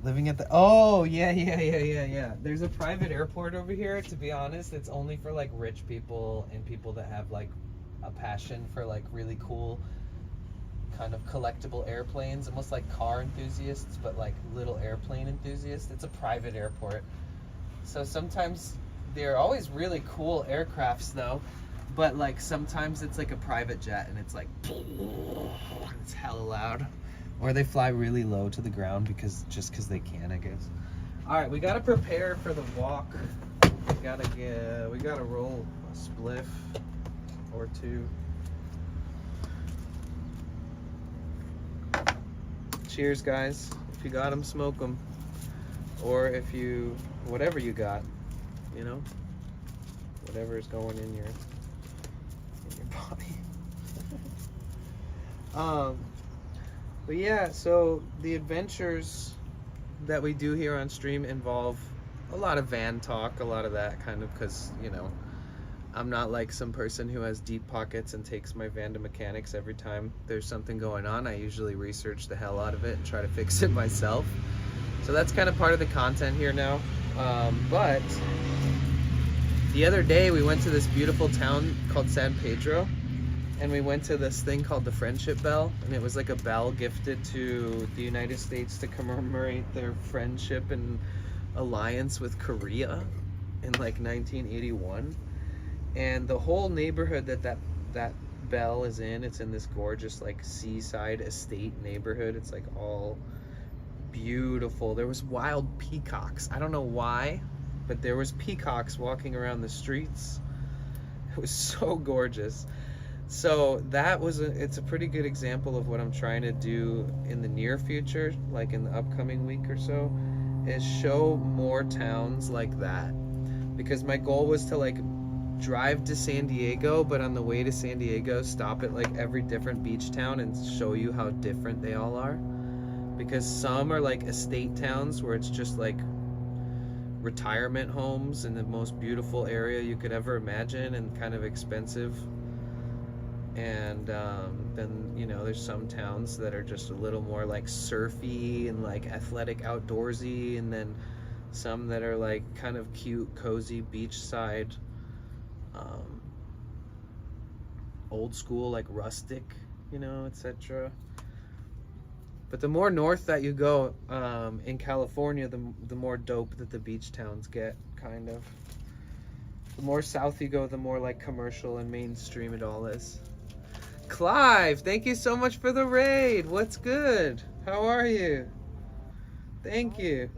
Living at the, oh, yeah. There's a private airport over here. To be honest, it's only for like rich people and people that have like a passion for like really cool kind of collectible airplanes, almost like car enthusiasts, but like little airplane enthusiasts. It's a private airport. So sometimes they're always really cool aircrafts though, but like sometimes it's like a private jet and it's like it's hella loud, or they fly really low to the ground because they can, I guess. All right, we gotta prepare for the walk. We gotta roll a spliff or two. Cheers, guys. If you got them, smoke them. or if you, whatever you got, you know, whatever is going in your body. But yeah, so the adventures that we do here on stream involve a lot of van talk, a lot of that kind of, because, you know, I'm not like some person who has deep pockets and takes my van to mechanics every time there's something going on. I usually research the hell out of it and try to fix it myself. So that's kind of part of the content here now. But the other day we went to this beautiful town called San Pedro, and we went to this thing called the Friendship Bell, and it was like a bell gifted to the United States to commemorate their friendship and alliance with Korea in like 1981. And the whole neighborhood that bell is in, it's in this gorgeous like seaside estate neighborhood. It's like all beautiful. There was wild peacocks. I don't know why, but there was peacocks walking around the streets. It was so gorgeous. So that was it's a pretty good example of what I'm trying to do in the near future, like in the upcoming week or so, is show more towns like that. Because my goal was to like drive to San Diego, but on the way to San Diego, stop at like every different beach town and show you how different they all are. Because some are like estate towns where it's just like retirement homes in the most beautiful area you could ever imagine and kind of expensive. And then, you know, there's some towns that are just a little more like surfy and like athletic outdoorsy, and then some that are like kind of cute, cozy beachside, old school, like rustic, you know, etc. But the more north that you go in California, the more dope that the beach towns get, kind of. The more south you go, the more like commercial and mainstream it all is. Clive, thank you so much for the raid. What's good? How are you? Thank you.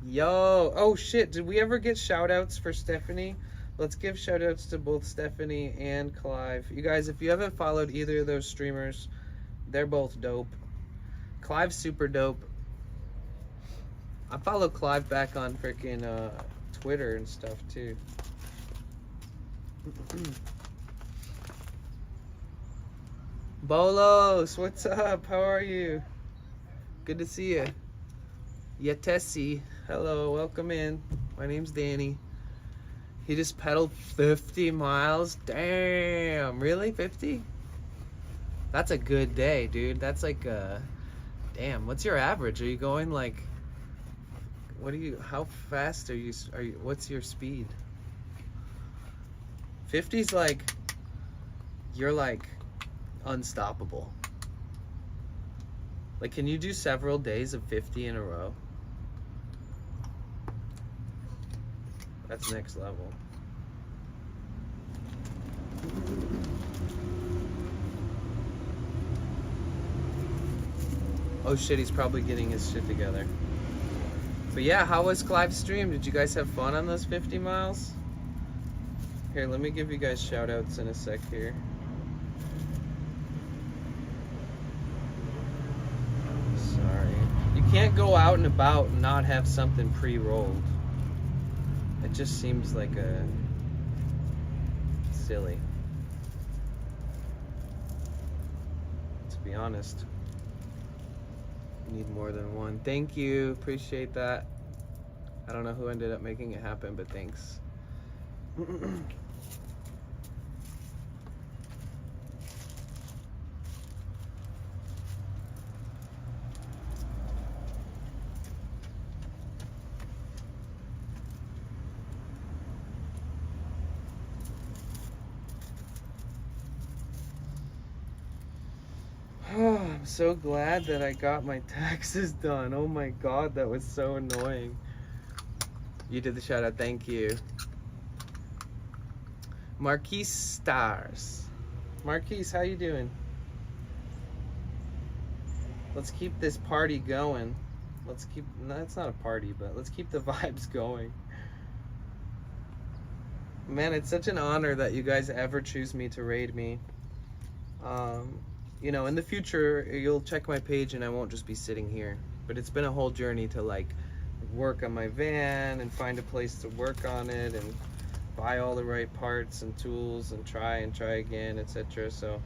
Yo, oh shit, did we ever get shout outs for Stephanie? Let's give shout outs to both Stephanie and Clive. You guys, if you haven't followed either of those streamers, they're both dope. Clive's super dope. I follow Clive back on freaking Twitter and stuff too. Bolos, what's up? How are you? Good to see you. Yetesi, hello, welcome in. My name's Danny. He just pedaled 50 miles. Damn, really? 50? That's a good day, dude. That's like damn, what's your average? Are you going like, how fast are you, what's your speed? 50's like, you're like unstoppable. Like, can you do several days of 50 in a row? That's next level. Oh shit, he's probably getting his shit together. But yeah, how was Clive's stream? Did you guys have fun on those 50 miles? Here, let me give you guys shout outs in a sec here. Sorry. You can't go out and about and not have something pre-rolled. It just seems like a silly. To be honest. You need more than one. Thank you. Appreciate that. I don't know who ended up making it happen, but thanks. I'm so glad that I got my taxes done. Oh my god, that was so annoying. You did the shout out, thank you. Marquise Stars. Marquise, how you doing? Let's keep this party going. Let's keep, no, it's not a party, but let's keep the vibes going. Man, it's such an honor that you guys ever choose me to raid me. You know, in the future, you'll check my page and I won't just be sitting here. But it's been a whole journey to like work on my van and find a place to work on it and buy all the right parts and tools and try again, etc. So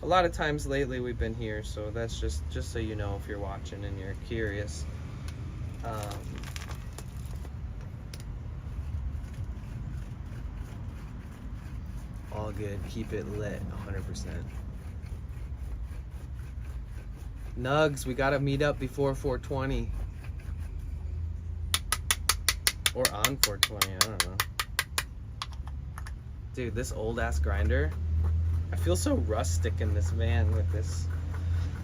a lot of times lately we've been here, so that's just so you know if you're watching and you're curious. All good. Keep it lit 100%. Nugs, we gotta meet up before 420. Or on 420, I don't know. Dude, this old ass grinder. I feel so rustic in this van with this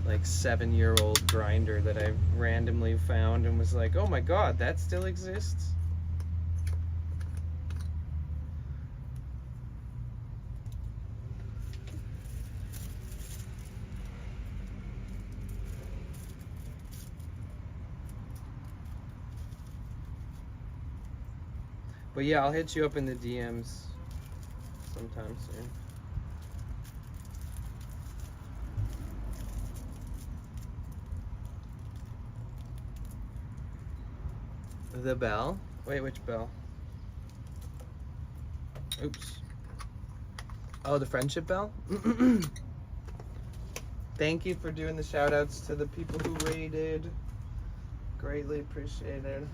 like 7-year-old grinder that I randomly found and was like, oh my god, that still exists? But yeah, I'll hit you up in the DMs sometime soon. The bell? Wait, which bell? Oops. Oh, the friendship bell? Thank you for doing the shout outs to the people who rated. Greatly appreciated.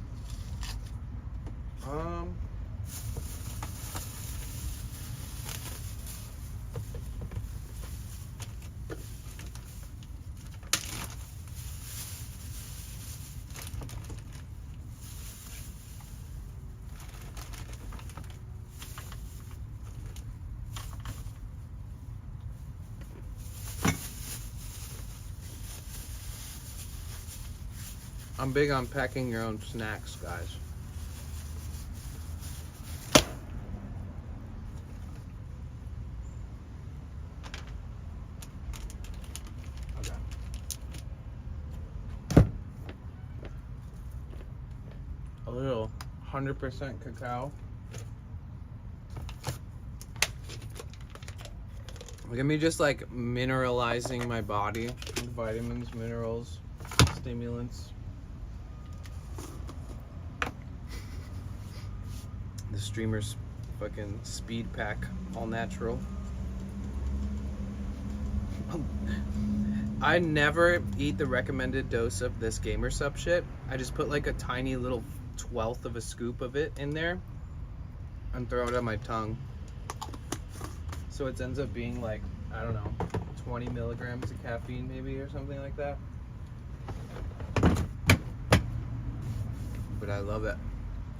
I'm big on packing your own snacks, guys. Okay. A little 100% cacao. Look at me just like mineralizing my body with vitamins, minerals, stimulants. The Streamer's fucking speed pack, all natural. I never eat the recommended dose of this Gamer Sup shit. I just put like a tiny little 1/12 of a scoop of it in there and throw it on my tongue. So it ends up being like, I don't know, 20 milligrams of caffeine maybe or something like that. But I love it.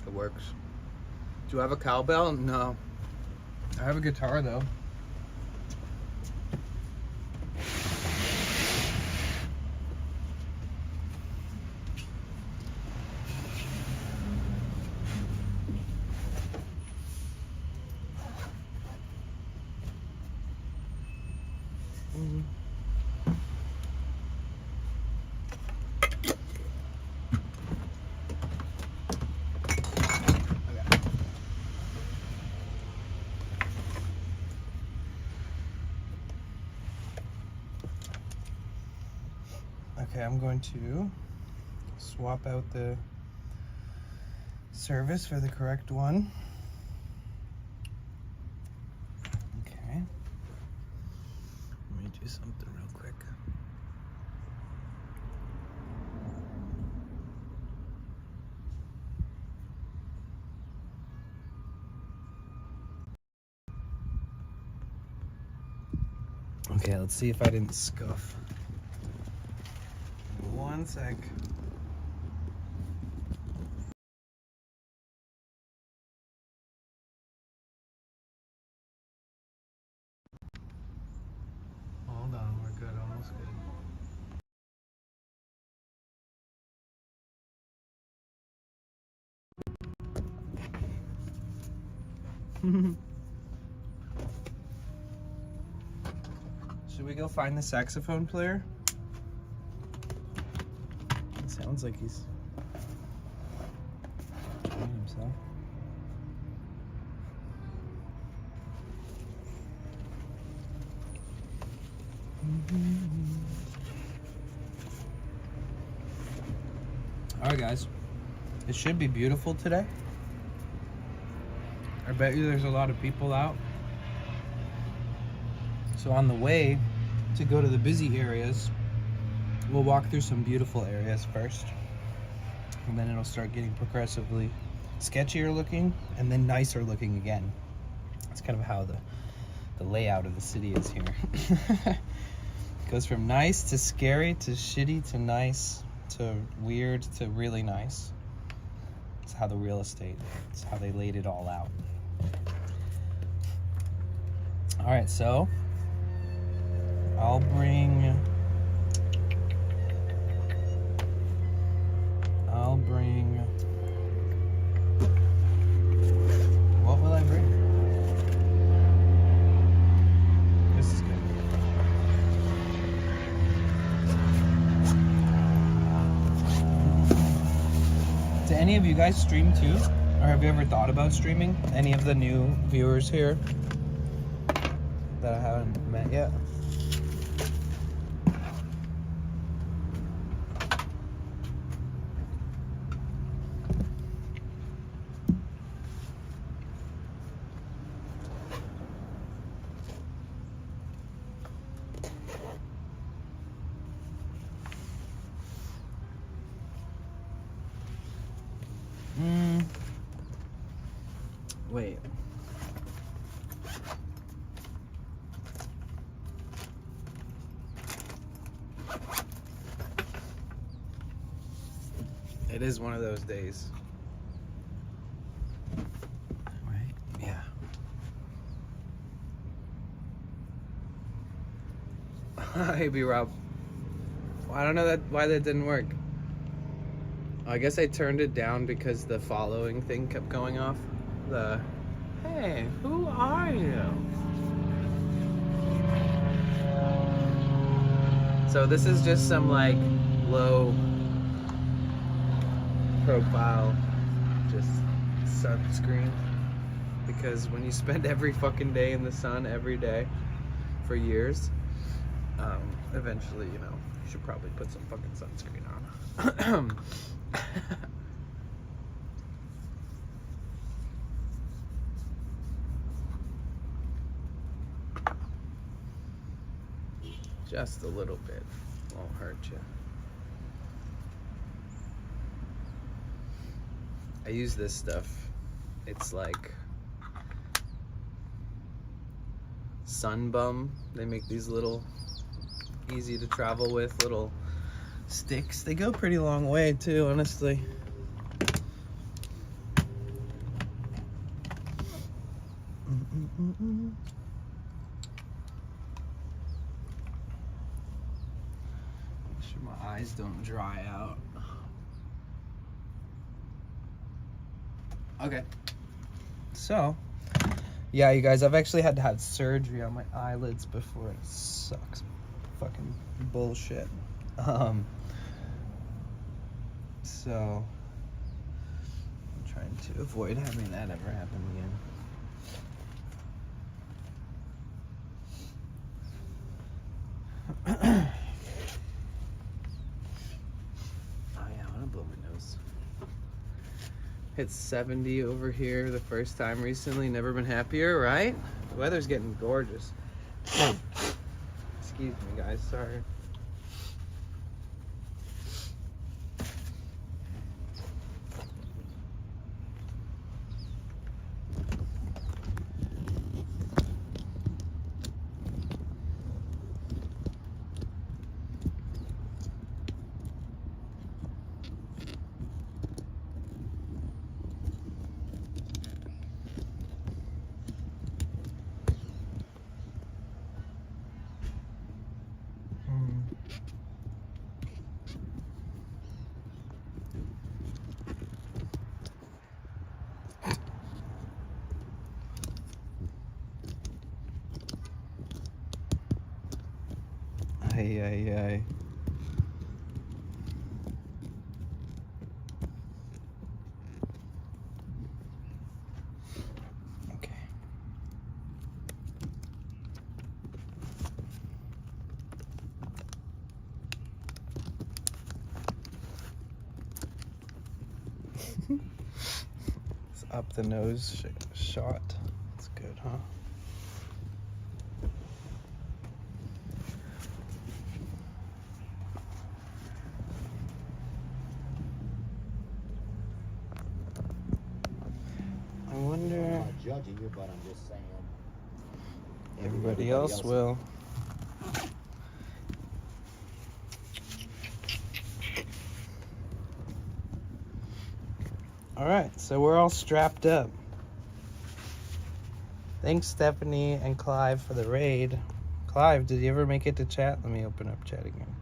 It works. Do I have a cowbell? No. I have a guitar though. Okay, I'm going to swap out the service for the correct one. Okay. Let me do something real quick. Okay, let's see if I didn't scuff. One sec. Hold on, we're good, almost good. Should we go find the saxophone player? It sounds like he's enjoying himself. Alright guys, it should be beautiful today. I bet you there's a lot of people out. So on the way to go to the busy areas, we'll walk through some beautiful areas first. And then it'll start getting progressively sketchier looking and then nicer looking again. That's kind of how the layout of the city is here. It goes from nice to scary to shitty to nice to weird to really nice. It's how the real estate, it's how they laid it all out. All right, so I'll bring what will I bring? This is good. Do any of you guys stream too? Or have you ever thought about streaming? Any of the new viewers here that I haven't met yet? Wait. It is one of those days. Right? Yeah. Hey, B-Rob. Well, I don't know why that didn't work. I guess I turned it down because the following thing kept going off. The, hey, who are you? So this is just some like low profile, just sunscreen. Because when you spend every fucking day in the sun every day for years, eventually, you know, you should probably put some fucking sunscreen on. Just a little bit won't hurt you. I use this stuff. It's like Sun Bum. They make these little easy to travel with little sticks. They go pretty long way too, honestly. Make sure my eyes don't dry out. Okay. So, yeah, you guys, I've actually had to have surgery on my eyelids before. It sucks. Fucking bullshit. So I'm trying to avoid having that ever happen again. Oh yeah, I want to blow my nose. Hit 70 over here the first time recently. Never been happier, right? The weather's getting gorgeous. Excuse me, guys. Sorry. Ay, ay, ay. Okay. up the nose shot. It's good, huh? I wonder. I'm not judging you, but I'm just saying. Everybody else will. All right, so we're all strapped up. Thanks, Stephanie and Clive, for the raid. Clive, did you ever make it to chat? Let me open up chat again.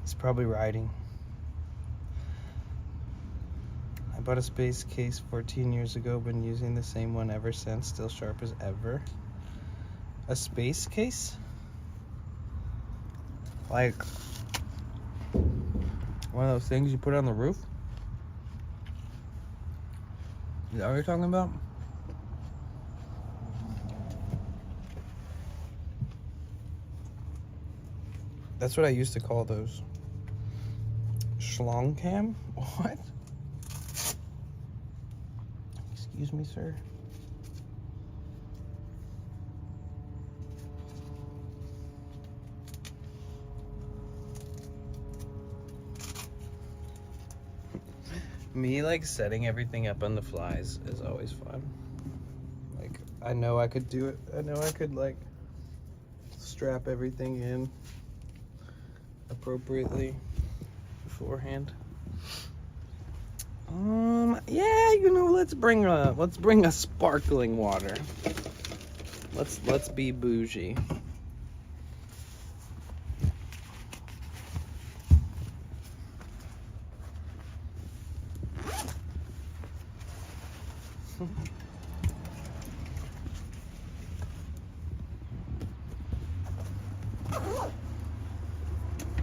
He's probably riding. I bought a space case 14 years ago, been using the same one ever since, still sharp as ever. A space case? Like one of those things you put on the roof? Is that what you're talking about? That's what I used to call those. Schlong cam? What? Excuse me, sir. Me, like, setting everything up on the flies is always fun. Like, I know I could do it. I know I could, like, strap everything in appropriately beforehand. Yeah, you know, let's bring a sparkling water. Let's be bougie.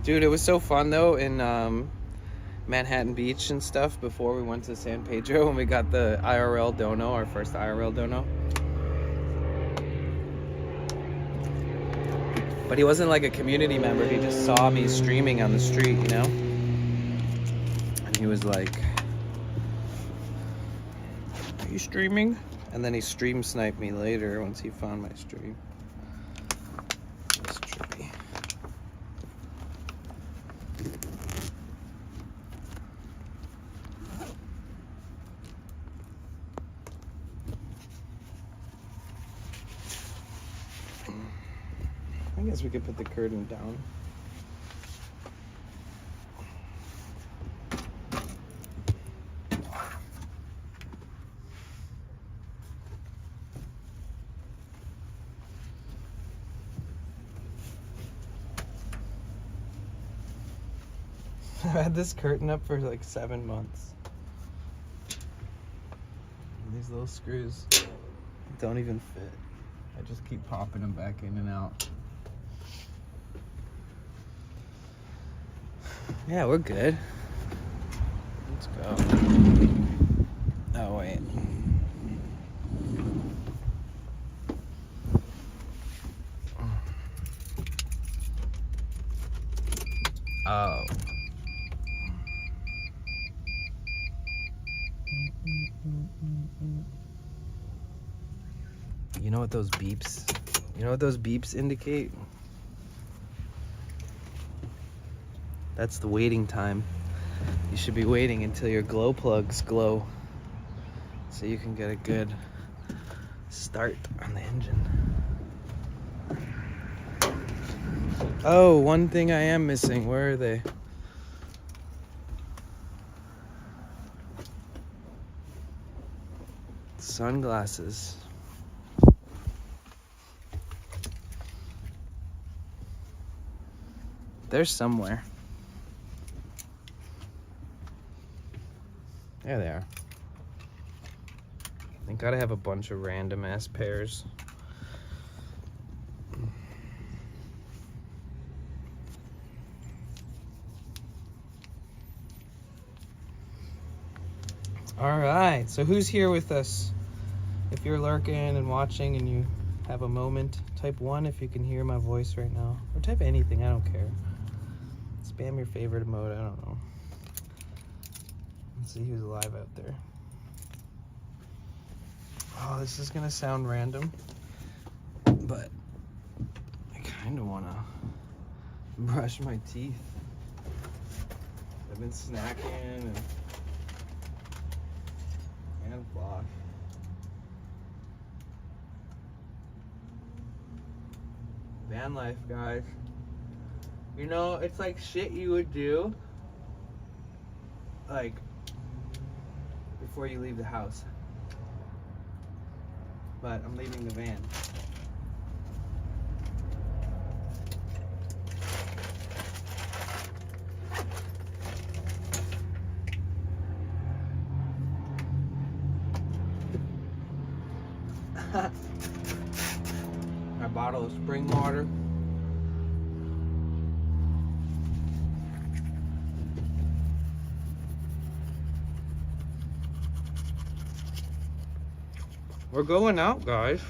Dude, it was so fun though in Manhattan Beach and stuff before we went to San Pedro when we got the IRL dono, our first IRL dono. But he wasn't like a community member, he just saw me streaming on the street, you know? And he was like, "Are you streaming?" And then he stream sniped me later once he found my stream. That's trippy. I guess we could put the curtain down. I've had this curtain up for like 7 months. And these little screws don't even fit. I just keep popping them back in and out. Yeah, we're good. Let's go. Oh, wait. Oh. You know what those beeps? You know what those beeps indicate? That's the waiting time. You should be waiting until your glow plugs glow so you can get a good start on the engine. Oh, one thing I am missing. Where are they? Sunglasses. They're somewhere. There they are. I gotta have a bunch of random ass pairs. All right, so who's here with us? If you're lurking and watching and you have a moment, type 1 if you can hear my voice right now. Or type anything, I don't care. Spam your favorite emote, I don't know. Let's see who's alive out there. Oh, this is gonna sound random, but I kind of wanna brush my teeth. I've been snacking and vlog. Van life, guys. You know, it's like shit you would do, like, before you leave the house. But I'm leaving the van. My bottle of spring water. We're going out, guys.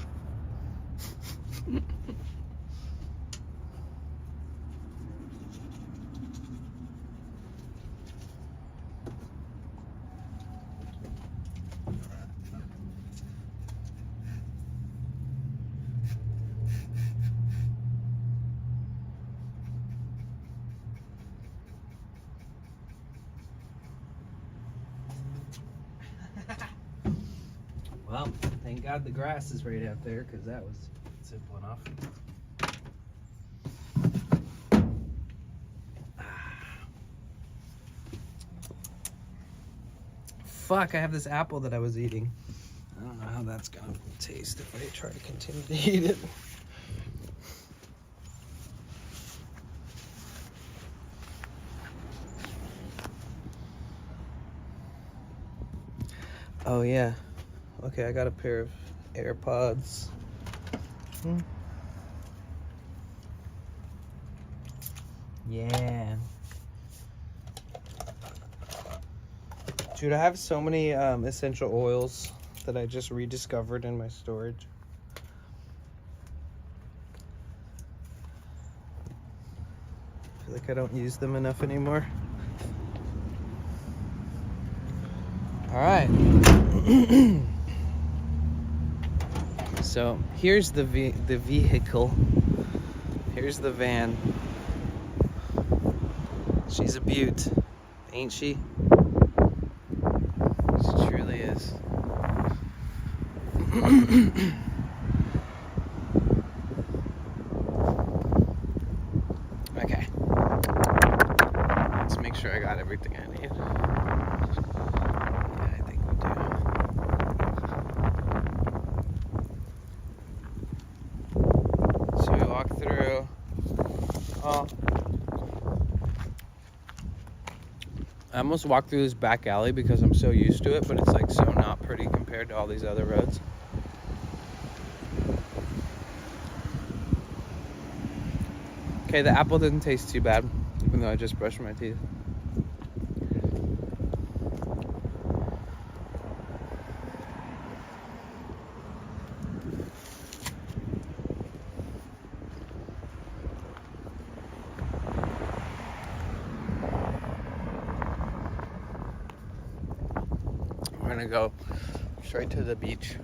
Well, thank God the grass is right out there, because that was simple enough. Fuck, I have this apple that I was eating. I don't know how that's gonna taste if I try to continue to eat it. Oh yeah. Okay, I got a pair of AirPods. Yeah. Dude, I have so many essential oils that I just rediscovered in my storage. I feel like I don't use them enough anymore. All right. So here's the vehicle. Here's the van. She's a beaut, ain't she? She truly is. Okay. Let's make sure I got everything I need. Yeah, I think we do. So we walk through. Oh. I almost walked through this back alley because I'm so used to it, but it's like so not pretty compared to all these other roads. Okay, the apple didn't taste too bad, even though I just brushed my teeth. We're gonna go straight to the beach.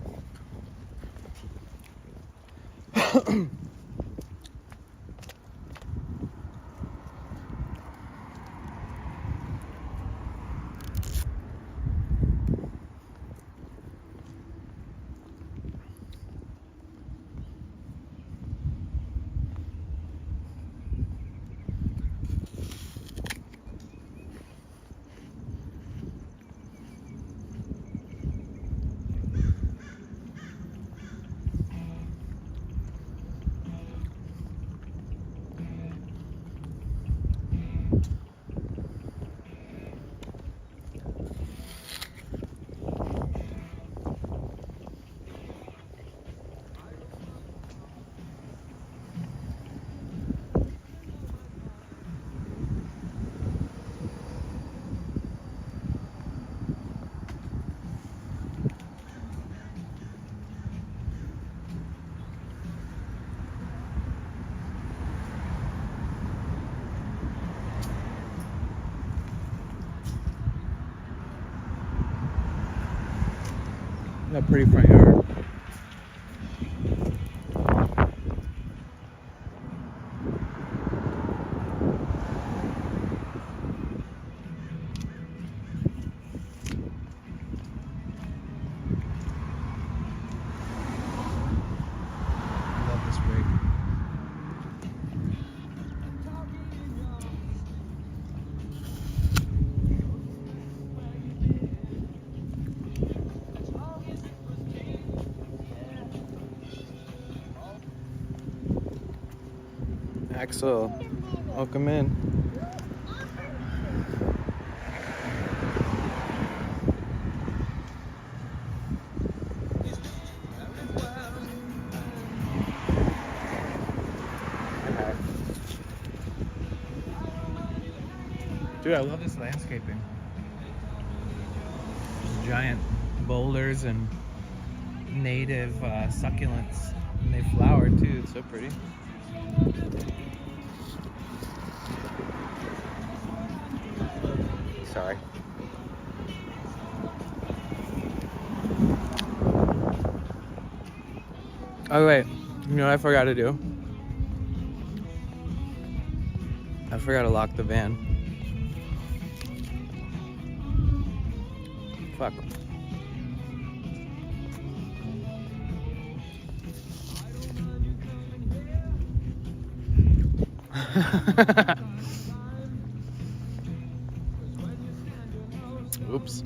Got a pretty front yard. Love this rig. Axel, welcome in. Dude, I love this landscaping. Giant boulders and native succulents. And they flower too, it's so pretty. Sorry. Oh wait, you know what I forgot to do? I forgot to lock the van. Fuck. Oops.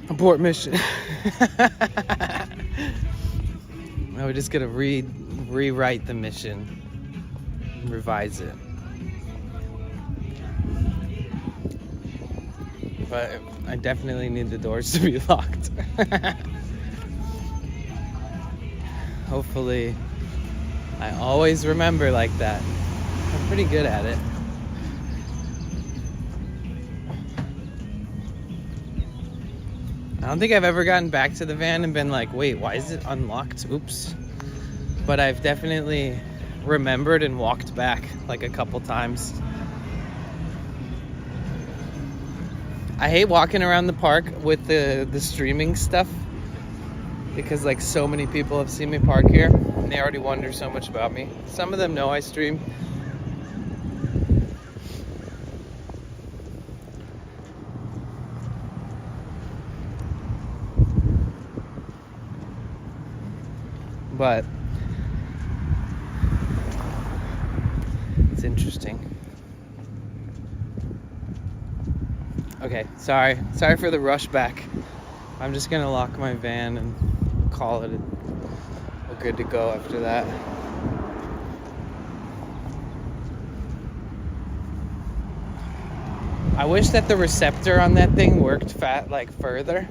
Abort mission. Now we just gotta rewrite the mission, revise it. But I definitely need the doors to be locked. Hopefully, I always remember like that. I'm pretty good at it. I don't think I've ever gotten back to the van and been like, wait, why is it unlocked? Oops. But I've definitely remembered and walked back like a couple times. I hate walking around the park with the streaming stuff because like so many people have seen me park here and they already wonder so much about me. Some of them know I stream. But it's interesting. Okay, sorry for the rush back. I'm just gonna lock my van and call it we're good to go after that. I wish that the receptor on that thing worked further.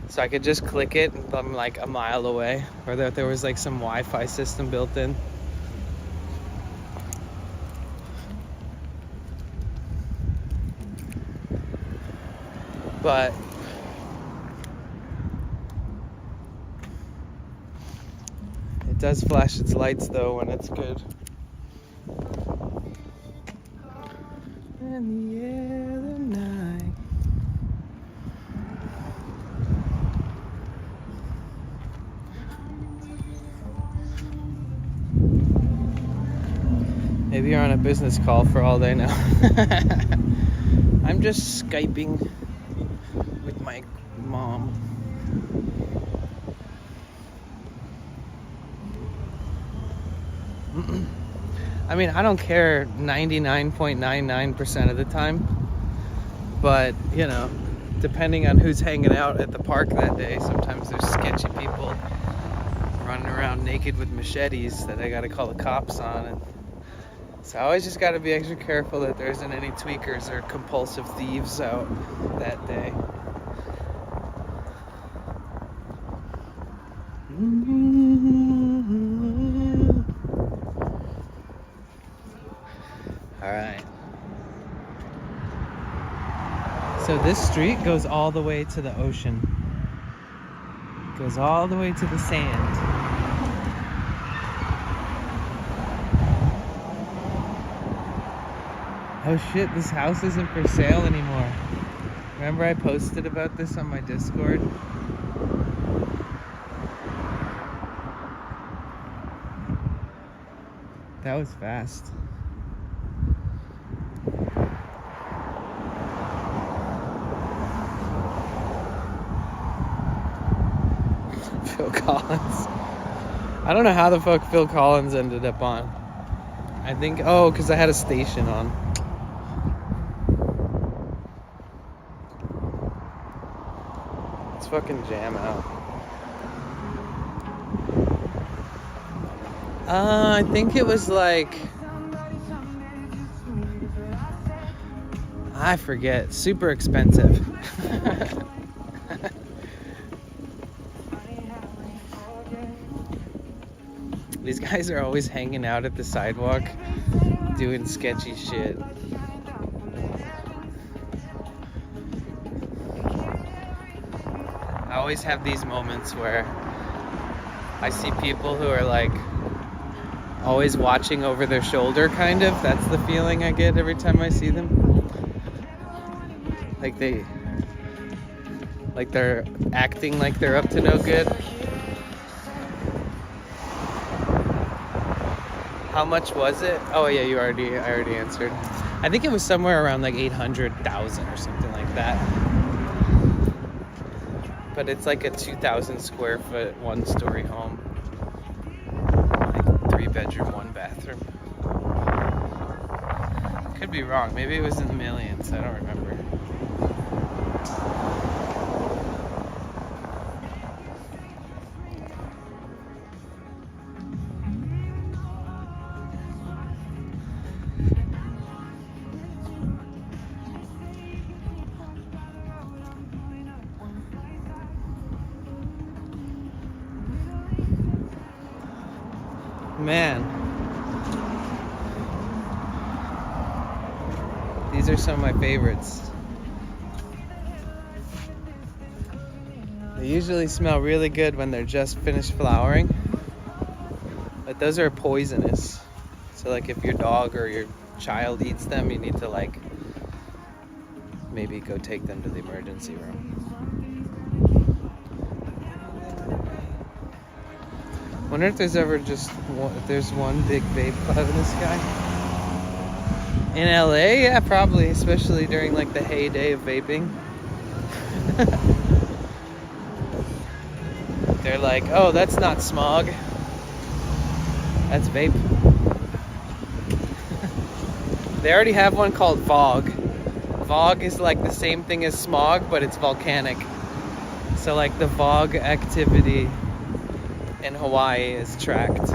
So I could just click it and I'm like a mile away, or that there was like some Wi-Fi system built in. But it does flash its lights though when it's good. In the other night. Maybe you're on a business call for all they know. I'm just Skyping with my mom. I mean, I don't care 99.99% of the time, but you know, depending on who's hanging out at the park that day, sometimes there's sketchy people running around naked with machetes that I gotta call the cops on. And so I always just gotta be extra careful that there isn't any tweakers or compulsive thieves out that day. All right. So this street goes all the way to the ocean. Goes all the way to the sand. Oh shit, this house isn't for sale anymore. Remember I posted about this on my Discord? That was fast. Phil Collins. I don't know how the fuck Phil Collins ended up on. I think, oh, because I had a station on. Let's fucking jam out. I think it was like, I forget, super expensive. These guys are always hanging out at the sidewalk doing sketchy shit. I always have these moments where I see people who are like always watching over their shoulder, kind of. That's the feeling I get every time I see them. Like they're acting like they're up to no good. How much was it? Oh yeah, I already answered. I think it was somewhere around like 800,000 or something like that. But it's like a 2,000 square foot, 1-story home. Like 3-bedroom, 1-bathroom. Could be wrong. Maybe it was in the millions. I don't remember. Man, these are some of my favorites. They usually smell really good when they're just finished flowering, but those are poisonous. So like if your dog or your child eats them, you need to like maybe go take them to the emergency room. Wonder if there's ever just one, if there's one big vape cloud in the sky. In LA, yeah, probably, especially during like the heyday of vaping. They're like, oh, that's not smog. That's vape. They already have one called Vog. Vog is like the same thing as smog, but it's volcanic. So like the Vog activity in Hawaii is tracked.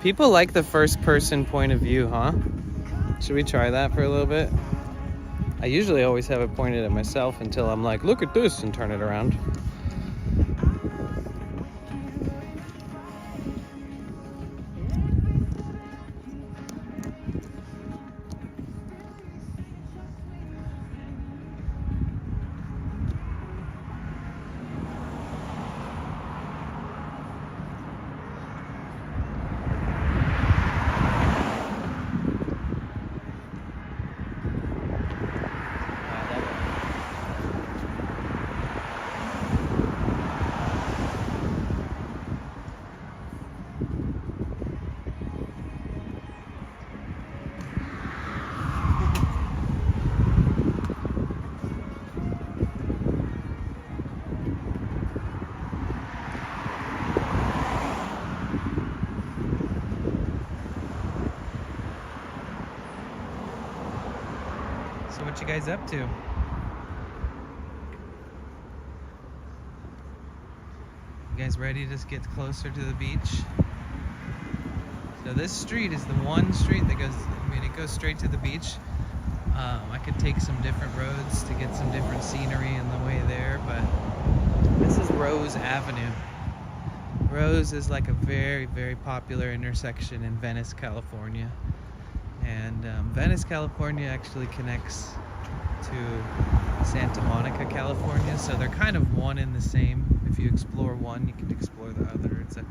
People like the first person point of view, huh? Should we try that for a little bit? I usually always have it pointed at myself until I'm like, look at this, and turn it around. So what you guys up to? You guys ready to get closer to the beach? So this street is the one street that goes, it goes straight to the beach. I could take some different roads to get some different scenery on the way there, but this is Rose Avenue. Rose is like a very, very popular intersection in Venice, California. And Venice, California actually connects to Santa Monica, California. So they're kind of one and the same. If you explore one, you can explore the other, etc.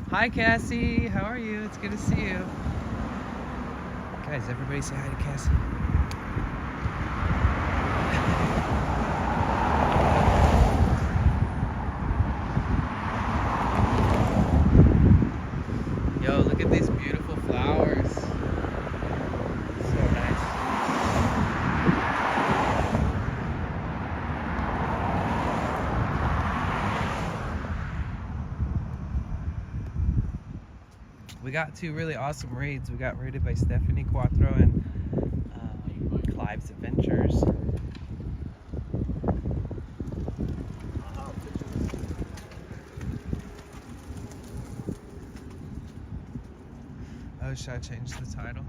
Hi, Cassie. How are you? It's good to see you. Guys, everybody say hi to Cassie. Yo, look at these beautiful flowers. So nice. We got two really awesome raids. We got raided by Stephanie Quattro and Clive's Adventures. Oh, should I change the title?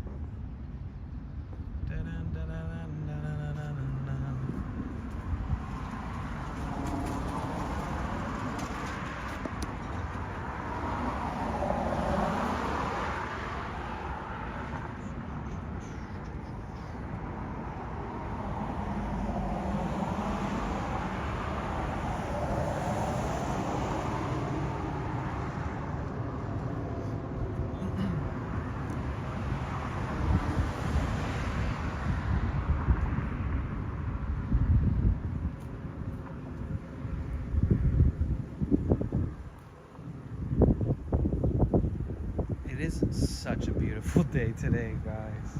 It is such a beautiful day today, guys.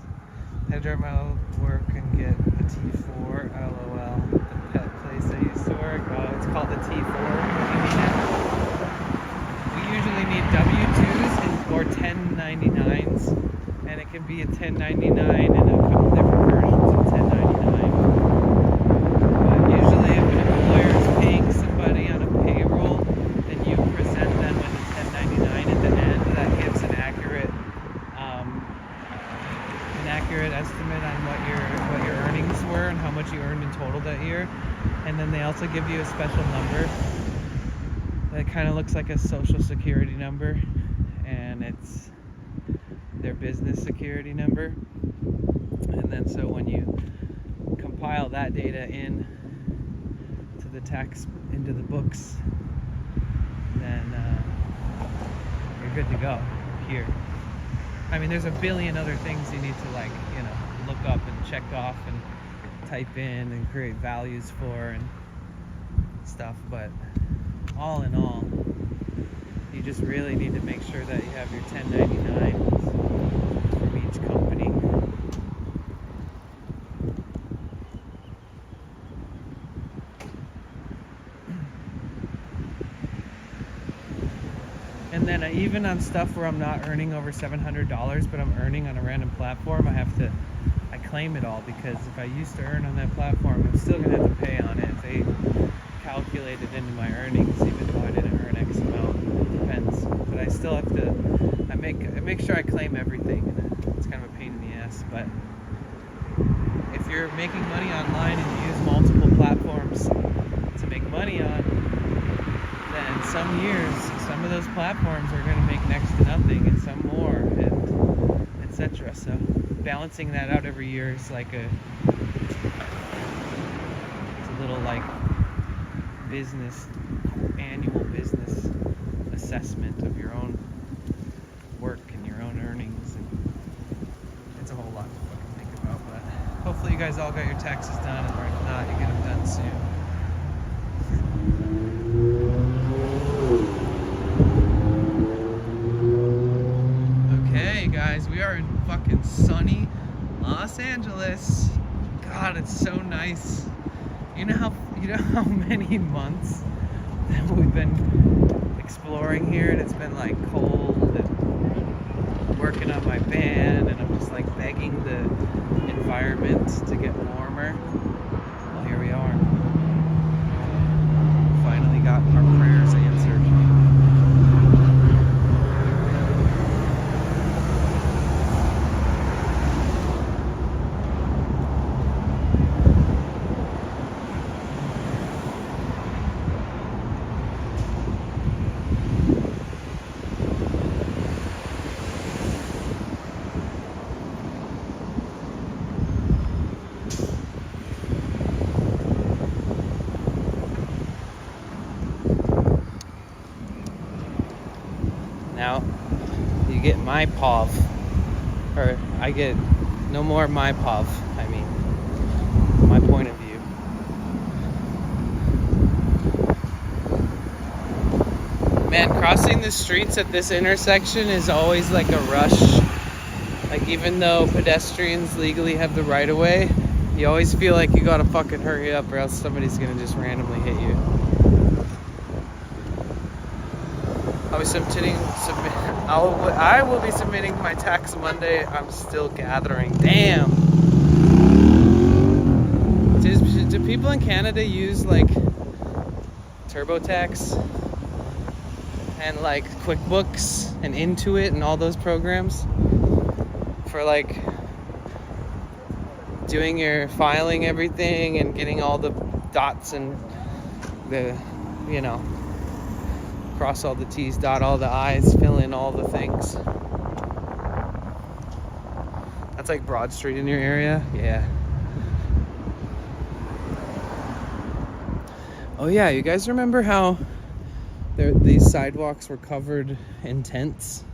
I drive my work and get a T4, LOL. The pet place I used to work, it's called the T4. We usually need W2s or 1099s, and it can be a 1099 and a couple different versions of 1099. But usually if an employer is paying somebody on a payroll, then you present them with a 1099 at the end. That gives an accurate estimate on what your earnings were and how much you earned in total that year. And then they also give you a special number that kind of looks like a social security number, and it's their business security number. And then so when you compile that data in to the tax, into the books, then you're good to go here. I mean, there's a billion other things you need to, like, you know, look up and check off and type in and create values for and stuff, but all in all, you just really need to make sure that you have your 1099s from each company. And then even on stuff where I'm not earning over $700, but I'm earning on a random platform, I claim it all, because if I used to earn on that platform, I'm still gonna have to pay on it. They calculate it into my earnings, even though I didn't earn X amount. It depends, but I still have to. I make sure I claim everything. It's kind of a pain in the ass, but if you're making money online and you use multiple platforms to make money on, then some years, some of those platforms are going to make next to nothing, and some more, and etc. So balancing that out every year is like it's a little like annual business assessment of your own work and your own earnings, and it's a whole lot to fucking think about. But hopefully you guys all got your taxes done, or if not, you get them done soon. Okay, guys, we are in fucking sunny Los Angeles. God, it's so nice. You know how many months that we've been exploring here, and it's been like cold and working on my band, and I'm just like begging the environment to get get my POV. Or I get no more my POV, I mean. My point of view. Man, crossing the streets at this intersection is always like a rush. Like, even though pedestrians legally have the right of way, you always feel like you gotta fucking hurry up or else somebody's gonna just randomly hit you. I will be submitting my tax Monday. I'm still gathering. Damn. Do people in Canada use like TurboTax and like QuickBooks and Intuit and all those programs for like doing your filing everything and getting all the dots and the, you know, cross all the T's, dot all the I's, fill in all the things? That's like Broad Street in your area? Yeah. Oh yeah, you guys remember how these sidewalks were covered in tents?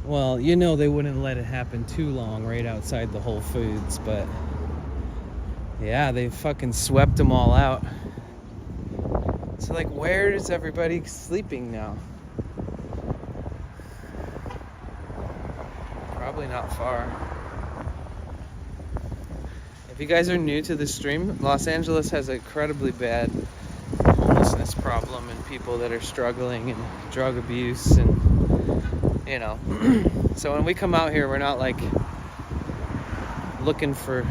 Well, you know they wouldn't let it happen too long right outside the Whole Foods, but yeah, they fucking swept them all out. So like, where is everybody sleeping now? Probably not far. If you guys are new to the stream, Los Angeles has an incredibly bad homelessness problem and people that are struggling and drug abuse and, you know. So when we come out here, we're not like looking for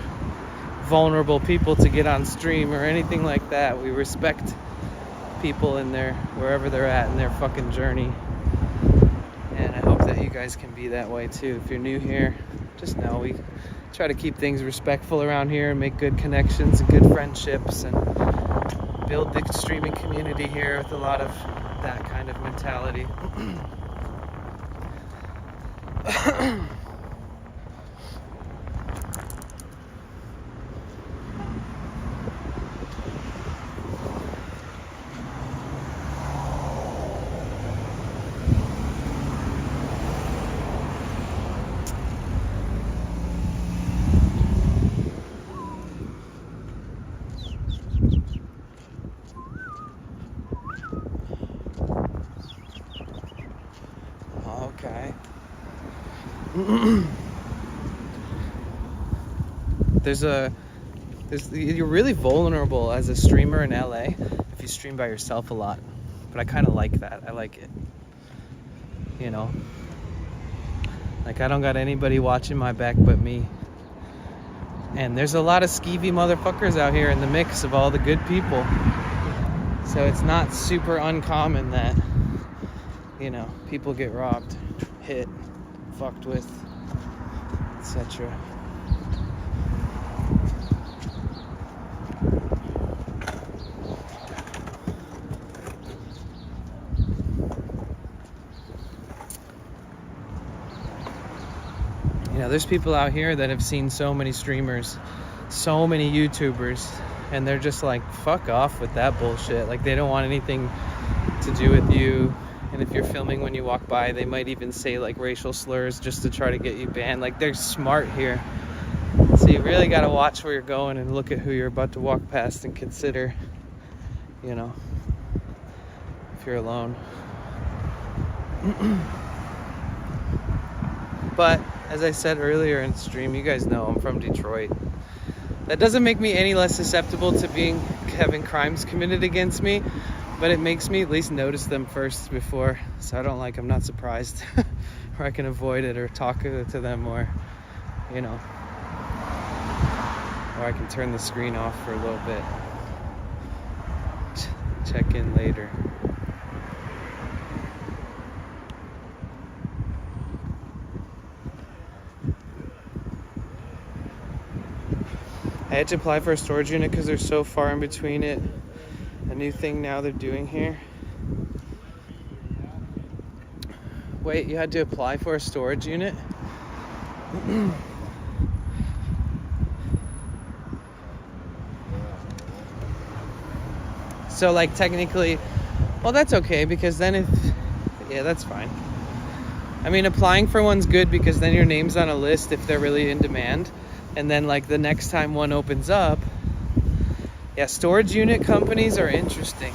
vulnerable people to get on stream or anything like that. We respect people in their, wherever they're at in their fucking journey. And I hope that you guys can be that way too. If you're new here, just know we try to keep things respectful around here and make good connections and good friendships and build the streaming community here with a lot of that kind of mentality. You're really vulnerable as a streamer in LA if you stream by yourself a lot, but I kind of like that. I like it, you know, like I don't got anybody watching my back but me, and there's a lot of skeevy motherfuckers out here in the mix of all the good people, so it's not super uncommon that, you know, people get robbed, hit, fucked with, etc. You know, there's people out here that have seen so many streamers, so many YouTubers, and they're just like, fuck off with that bullshit. Like, they don't want anything to do with you. And if you're filming when you walk by, they might even say like racial slurs just to try to get you banned. Like, they're smart here. So you really got to watch where you're going and look at who you're about to walk past and consider, you know, if you're alone. But as I said earlier in stream, you guys know I'm from Detroit. That doesn't make me any less susceptible to having crimes committed against me, but it makes me at least notice them first before, so I'm not surprised, or I can avoid it or talk to them, or, you know, or I can turn the screen off for a little bit. Check in later. I had to apply for a storage unit because they're so far in between it. A new thing now they're doing here. Wait, you had to apply for a storage unit? So like technically, well, that's okay, because then yeah, that's fine. I mean, applying for one's good because then your name's on a list if they're really in demand. And then like the next time one opens up, yeah, storage unit companies are interesting.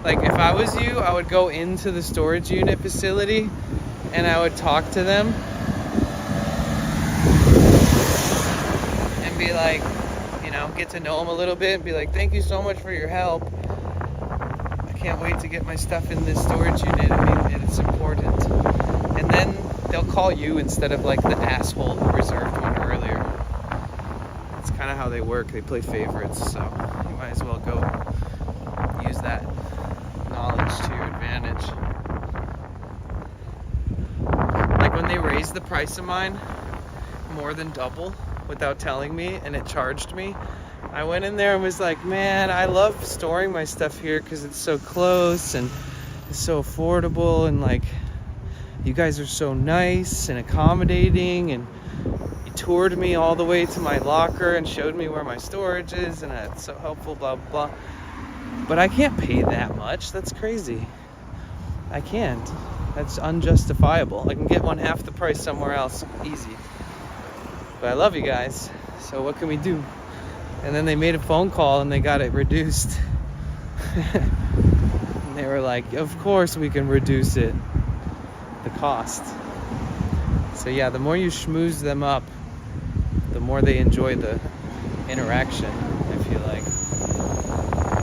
Like if I was you, I would go into the storage unit facility and I would talk to them and be like, you know, get to know them a little bit and be like, thank you so much for your help. I can't wait to get my stuff in this storage unit. I mean, it's important. And then they'll call you instead of like the asshole who reserved one earlier. That's kind of how they work. They play favorites, so you might as well go use that knowledge to your advantage. Like when they raised the price of mine more than double without telling me and it charged me, I went in there and was like, man, I love storing my stuff here because it's so close and it's so affordable, and like you guys are so nice and accommodating, and you toured me all the way to my locker and showed me where my storage is, and it's so helpful, blah blah. But I can't pay that much. That's crazy. I can't. That's unjustifiable. I can get one half the price somewhere else, easy. But I love you guys, so what can we do? And then they made a phone call and they got it reduced. And they were like, of course we can reduce it, the cost. So yeah, the more you schmooze them up, the more they enjoy the interaction, I feel like.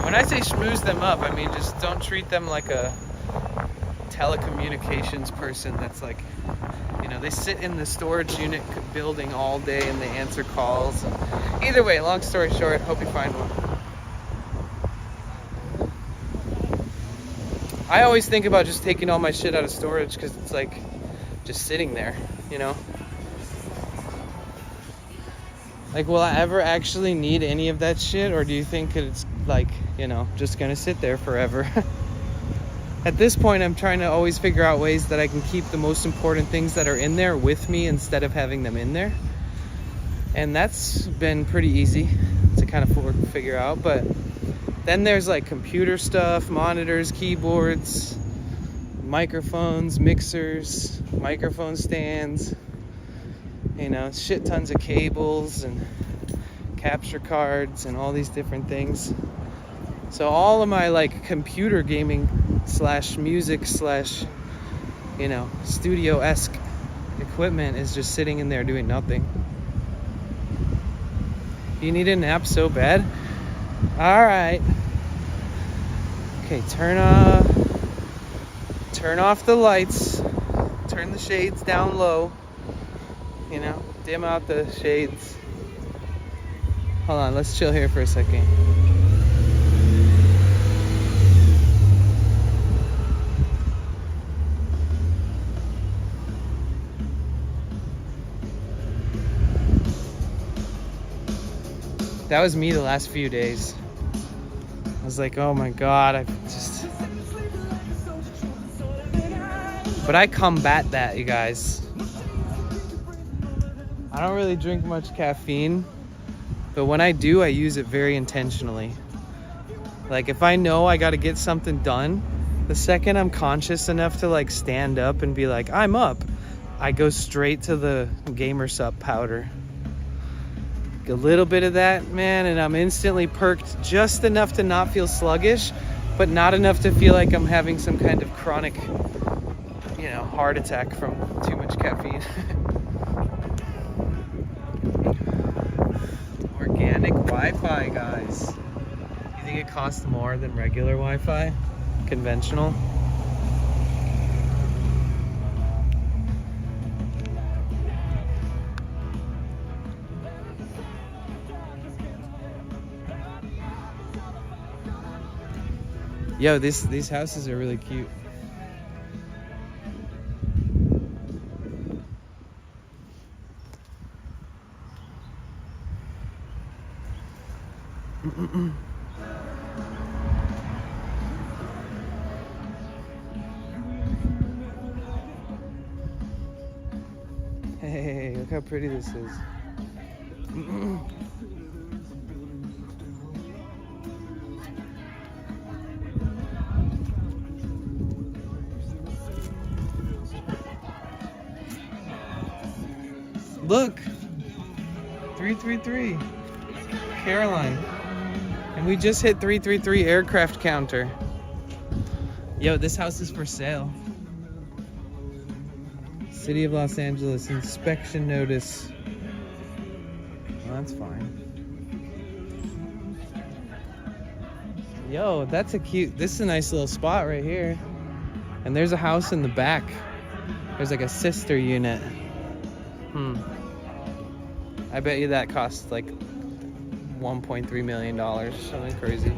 When I say schmooze them up, I mean just don't treat them like a telecommunications person that's like, you know, they sit in the storage unit building all day and they answer calls. Either way, long story short, hope you find one. I always think about just taking all my shit out of storage because it's like just sitting there, you know? Like, will I ever actually need any of that shit, or do you think it's like, you know, just gonna sit there forever? At this point, I'm trying to always figure out ways that I can keep the most important things that are in there with me instead of having them in there. And that's been pretty easy to kind of figure out. But then there's like computer stuff, monitors, keyboards, microphones, mixers, microphone stands, you know, shit tons of cables and capture cards and all these different things. So all of my like computer gaming / music / you know, studio-esque equipment is just sitting in there doing nothing. You need a nap so bad? Alright. Okay, turn off the lights. Turn the shades down low. You know, dim out the shades. Hold on, let's chill here for a second. That was me the last few days. I was like, oh my God, I just... But I combat that, you guys. I don't really drink much caffeine, but when I do, I use it very intentionally. Like if I know I gotta get something done, the second I'm conscious enough to like stand up and be like, I'm up, I go straight to the Gamer Sup powder. A little bit of that, man, and I'm instantly perked just enough to not feel sluggish, but not enough to feel like I'm having some kind of chronic, you know, heart attack from too much caffeine. Organic Wi-Fi, guys. You think it costs more than regular Wi-Fi? Conventional? Yo, these houses are really cute. Hey, look how pretty this is. Look. 333. Caroline. And we just hit 333 aircraft counter. Yo, this house is for sale. City of Los Angeles inspection notice. Well, that's fine. Yo, this is a nice little spot right here. And there's a house in the back. There's like a sister unit. I bet you that costs like $1.3 million, something crazy.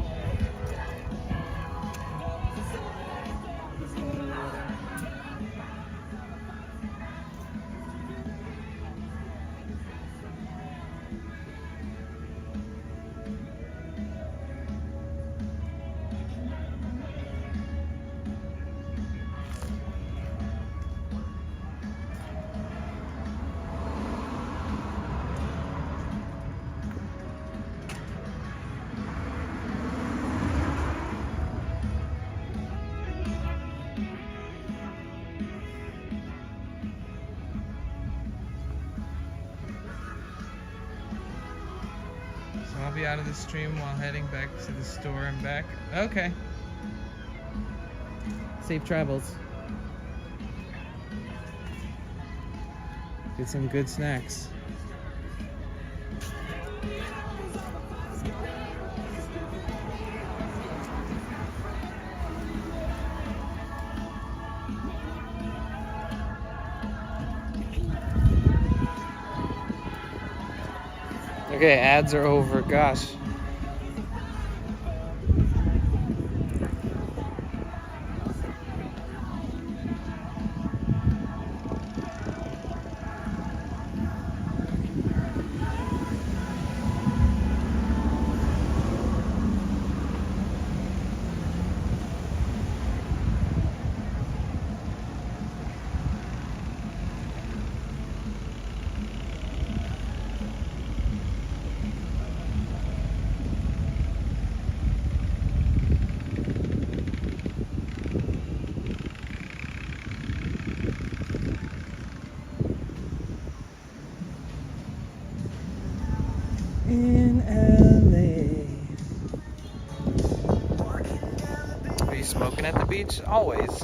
So I'll be out of the stream while heading back to the store and back. Okay. Safe travels. Get some good snacks. Okay, ads are over, gosh. In LA. Are you smoking at the beach? Always.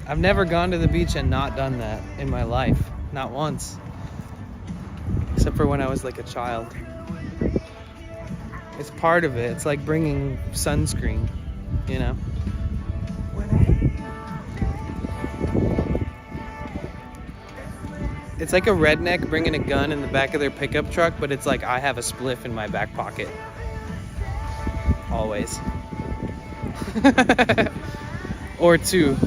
I've never gone to the beach and not done that in my life. Not once. Except for when I was like a child. It's part of it. It's like bringing sunscreen, you know? It's like a redneck bringing a gun in the back of their pickup truck, but it's like I have a spliff in my back pocket. Always. Or two.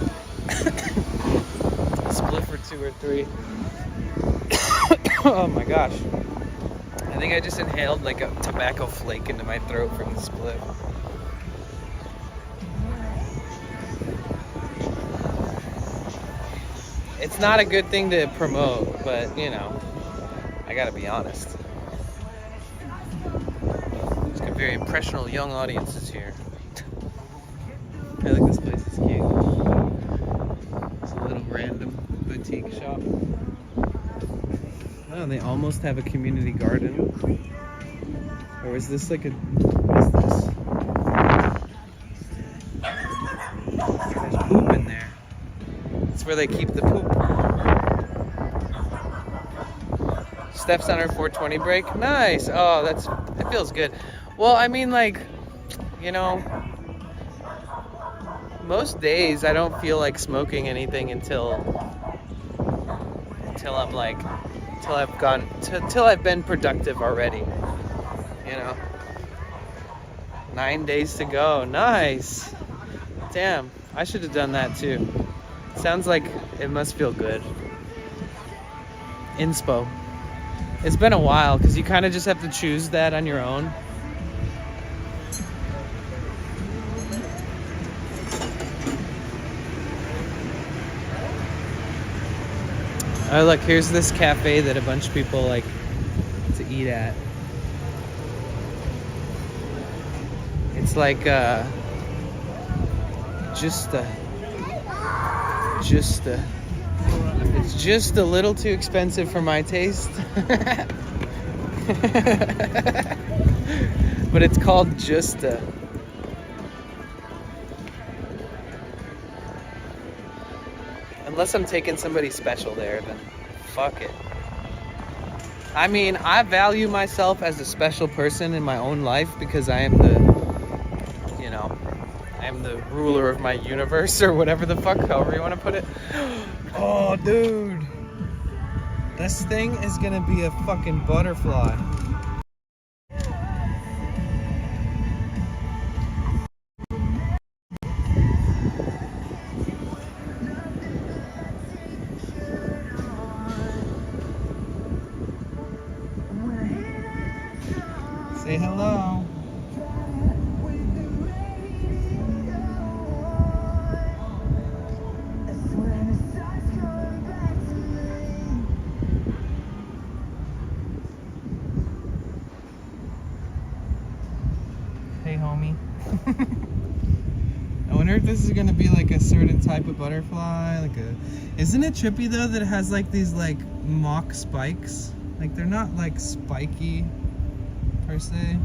A spliff or two or three. Oh my gosh. I think I just inhaled like a tobacco flake into my throat from the spliff. It's not a good thing to promote, but you know, I gotta be honest. It's got very impressionable young audiences here. I think this place is cute. It's a little random boutique shop. Oh, they almost have a community garden. Or is this like a, what is this? There's poop in there. It's where they keep the poop. Steph's on her 420 break. Nice. Oh, that feels good. Well, I mean, like, you know, most days I don't feel like smoking anything until I've been productive already. You know. 9 days to go. Nice. Damn, I should have done that too. Sounds like it must feel good. Inspo. It's been a while because you kind of just have to choose that on your own. Oh look, here's this cafe that a bunch of people like to eat at. it's like it's just a little too expensive for my taste. But it's called Justa. Unless I'm taking somebody special there, then fuck it. I mean, I value myself as a special person in my own life because I am the ruler of my universe or whatever the fuck, however you want to put it. Oh, dude. This thing is gonna be a fucking butterfly. Say hello. Hey, homie. I wonder if this is gonna be like a certain type of butterfly, Isn't it trippy though that it has like these like mock spikes? Like they're not like spiky per se.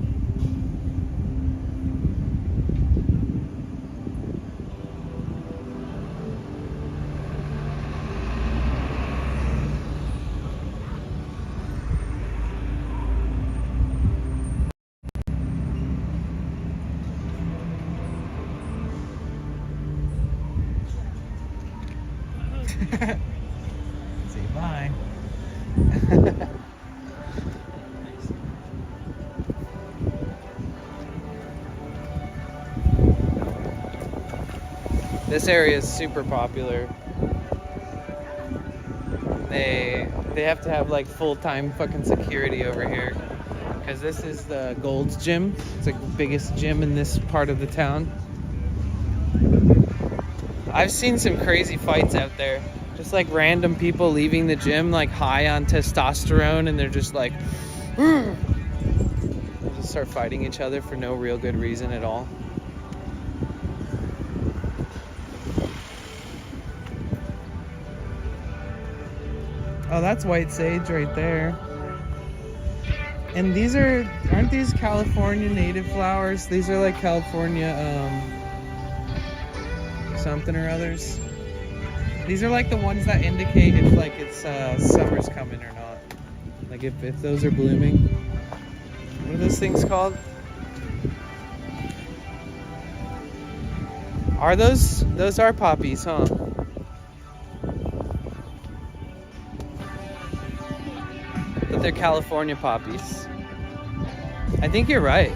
Say bye. This area is super popular. They have to have like full-time fucking security over here because this is the Gold's Gym. It's like the biggest gym in this part of the town. I've seen some crazy fights out there. Just like random people leaving the gym like high on testosterone and they're just like they just start fighting each other for no real good reason at all. Oh, that's white sage right there. And these aren't these California native flowers? These are like California something or others. These are like the ones that indicate if like it's summer's coming or not. Like if those are blooming. What are those things called? Are those are poppies, huh? But they're California poppies. I think you're right.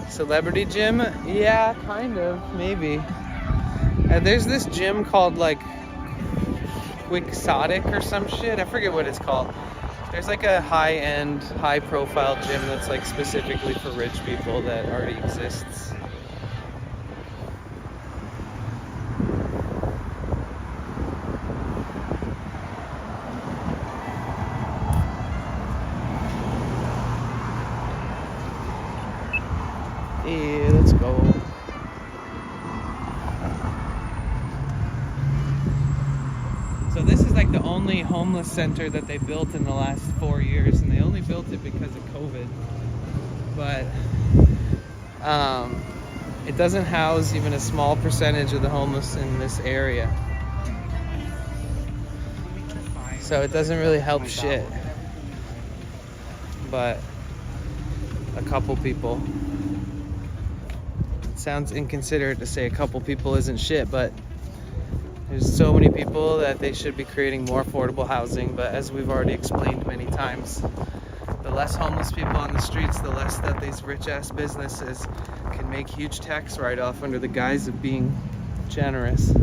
Celebrity gym? Yeah, kind of, maybe. There's this gym called like Quixotic or some shit. I forget what it's called. There's like a high-end, high-profile gym that's like specifically for rich people that already exists. Yeah, let's go. So this is like the only homeless center that they built in the last 4 years, and they only built it because of COVID. But it doesn't house even a small percentage of the homeless in this area. So it doesn't really help shit. But a couple people. Sounds inconsiderate to say a couple people isn't shit, but there's so many people that they should be creating more affordable housing. But as we've already explained many times, the less homeless people on the streets, the less that these rich-ass businesses can make huge tax write-off under the guise of being generous.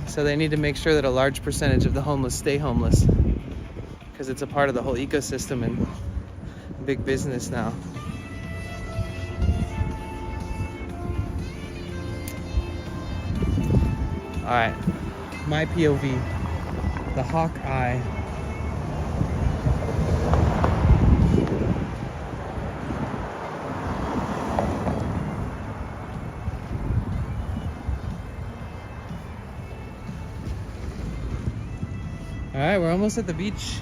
So they need to make sure that a large percentage of the homeless stay homeless, because it's a part of the whole ecosystem and big business now. All right, my POV. The Hawkeye. All right, we're almost at the beach.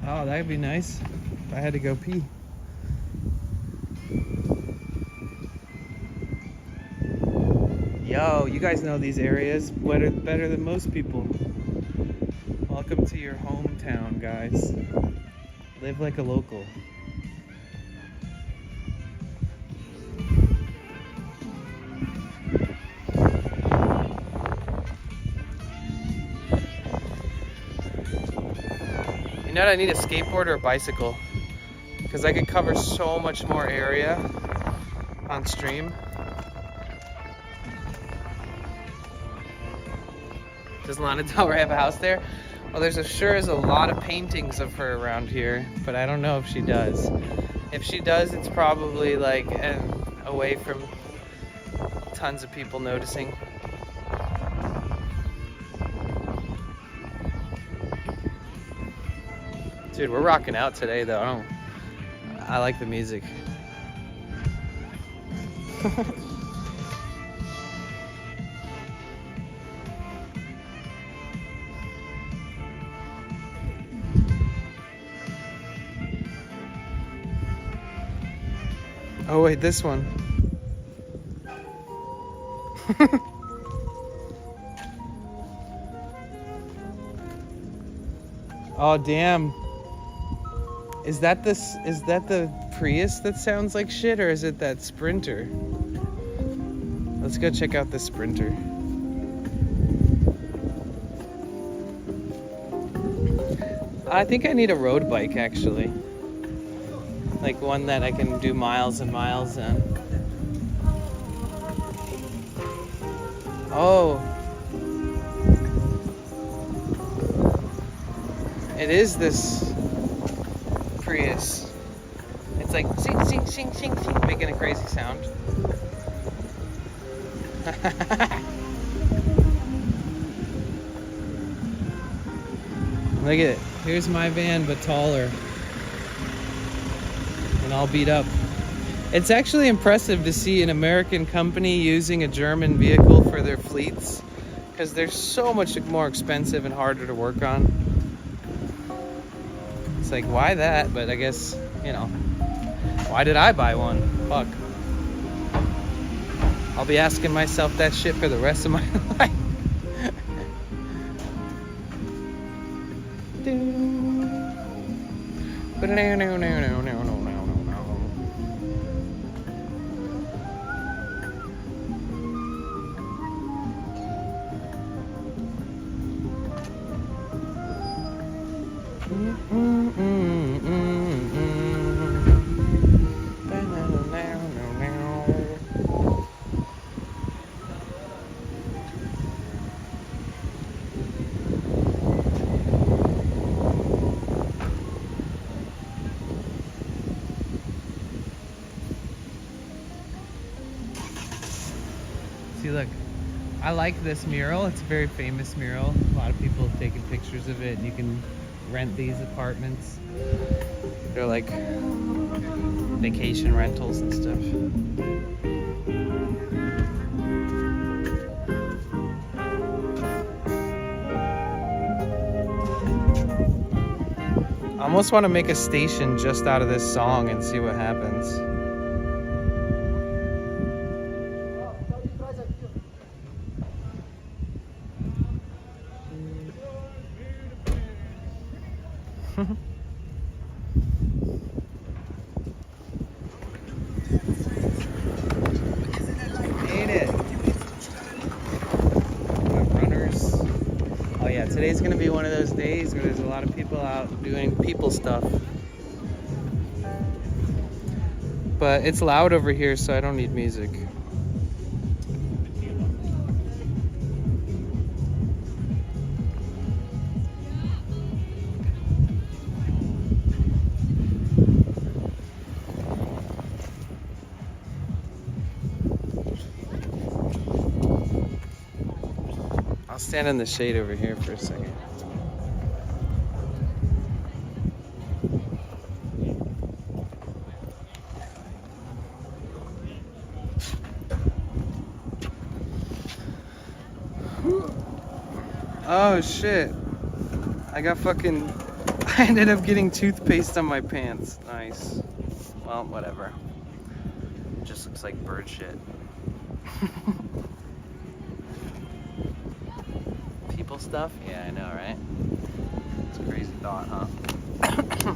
Oh, that'd be nice if I had to go pee. Yo, you guys know these areas better than most people. Welcome to your hometown, guys. Live like a local. You know what, I need a skateboard or a bicycle because I could cover so much more area on stream. Does Lana Del Rey have a house there? Well, there's sure is a lot of paintings of her around here, but I don't know if she does. If she does, it's probably like away from tons of people noticing. Dude, we're rocking out today though. I like the music. Oh wait, this one. Oh damn. Is that the Prius that sounds like shit, or is it that Sprinter? Let's go check out the Sprinter. I think I need a road bike actually. Like one that I can do miles and miles on. Oh. It is this Prius. It's like sing, sing, sing, sing, sing, making a crazy sound. Look at it. Here's my van, but taller. And all beat up. It's actually impressive to see an American company using a German vehicle for their fleets, because they're so much more expensive and harder to work on. It's like, why that? But I guess, you know, why did I buy one? Fuck. I'll be asking myself that shit for the rest of my life. See, look, I like this mural. It's a very famous mural. A lot of people have taken pictures of it. You can rent these apartments. They're like vacation rentals and stuff. I almost want to make a station just out of this song and see what happens. Made it. Runners. Oh yeah, today's gonna be one of those days where there's a lot of people out doing people stuff. But it's loud over here, so I don't need music. Stand in the shade over here for a second. Oh shit. I ended up getting toothpaste on my pants. Nice. Well, whatever. Just looks like bird shit. People stuff? Yeah, I know, right? It's a crazy thought, huh?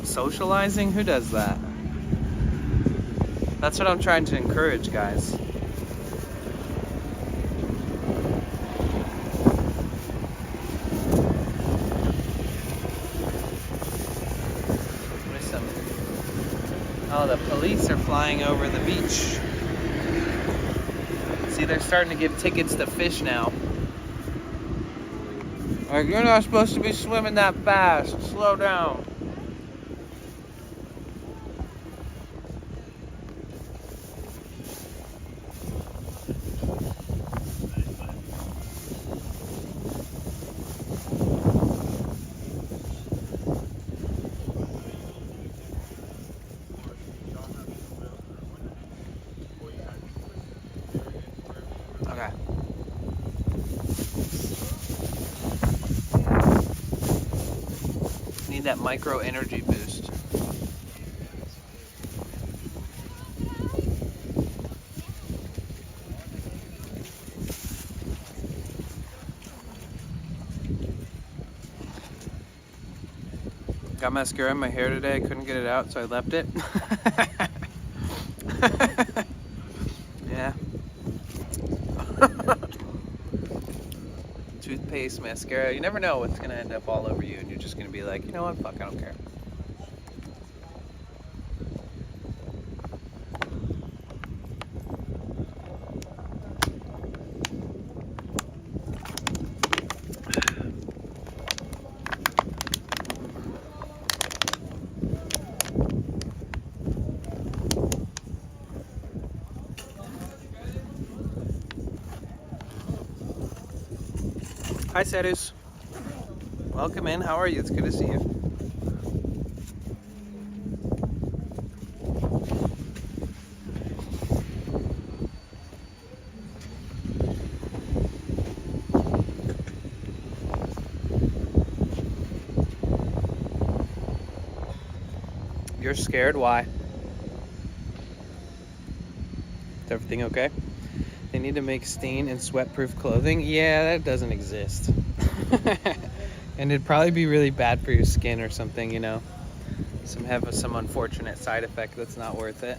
Socializing? Who does that? That's what I'm trying to encourage, guys. Oh, the police are flying over the beach. See, they're starting to give tickets to fish now. Like, you're not supposed to be swimming that fast. Slow down. Okay. Need that micro energy boost. Got mascara in my hair today. I couldn't get it out, so I left it. Yeah. Toothpaste, mascara. You never know what's gonna end up all over you, and you're just gonna be like, you know what? Fuck, I don't care. Hi, Serus. Welcome in. How are you? It's good to see you. You're scared? Why? Is everything okay? They need to make stain and sweat-proof clothing. Yeah, that doesn't exist. And it'd probably be really bad for your skin or something, you know. Have some unfortunate side effect that's not worth it.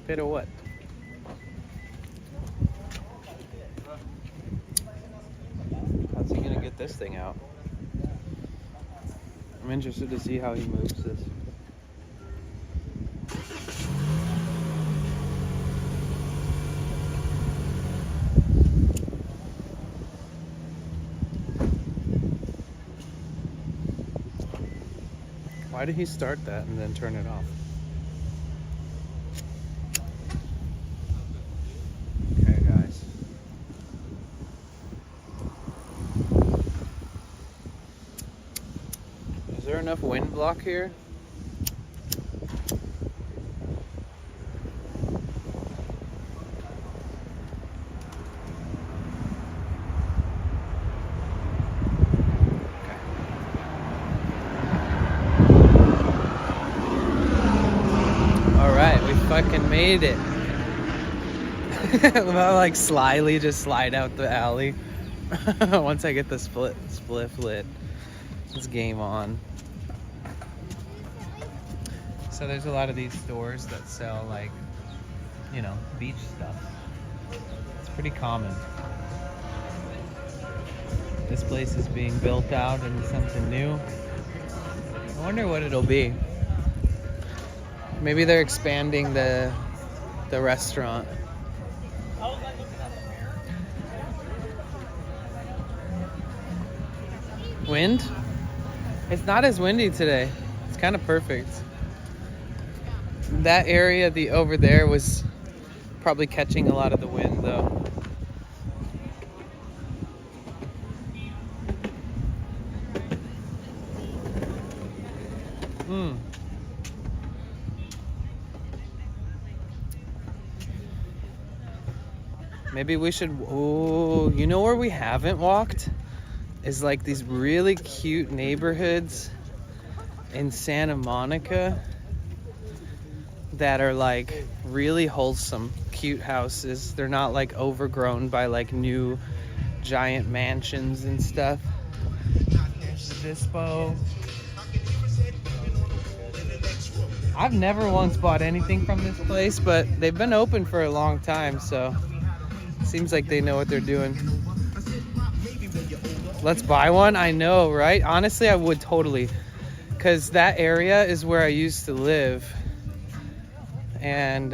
Pero what? How's he gonna get this thing out? I'm interested to see how he moves this. Why did he start that and then turn it off? Okay, guys. Is there enough wind block here? Fucking made it. I'll like slyly just slide out the alley. Once I get the spliff lit, it's game on. So there's a lot of these stores that sell like, you know, beach stuff. It's pretty common. This place is being built out into something new. I wonder what it'll be. Maybe they're expanding the restaurant. Wind? It's not as windy today. It's kind of perfect. That area over there was probably catching a lot of the wind though. Maybe we should, oh, you know where we haven't walked? Is like these really cute neighborhoods in Santa Monica that are like really wholesome, cute houses. They're not like overgrown by like new giant mansions and stuff. There's the Dispo. I've never once bought anything from this place, but they've been open for a long time, so it seems like they know what they're doing. Let's buy one? I know, right? Honestly, I would totally. Because that area is where I used to live. And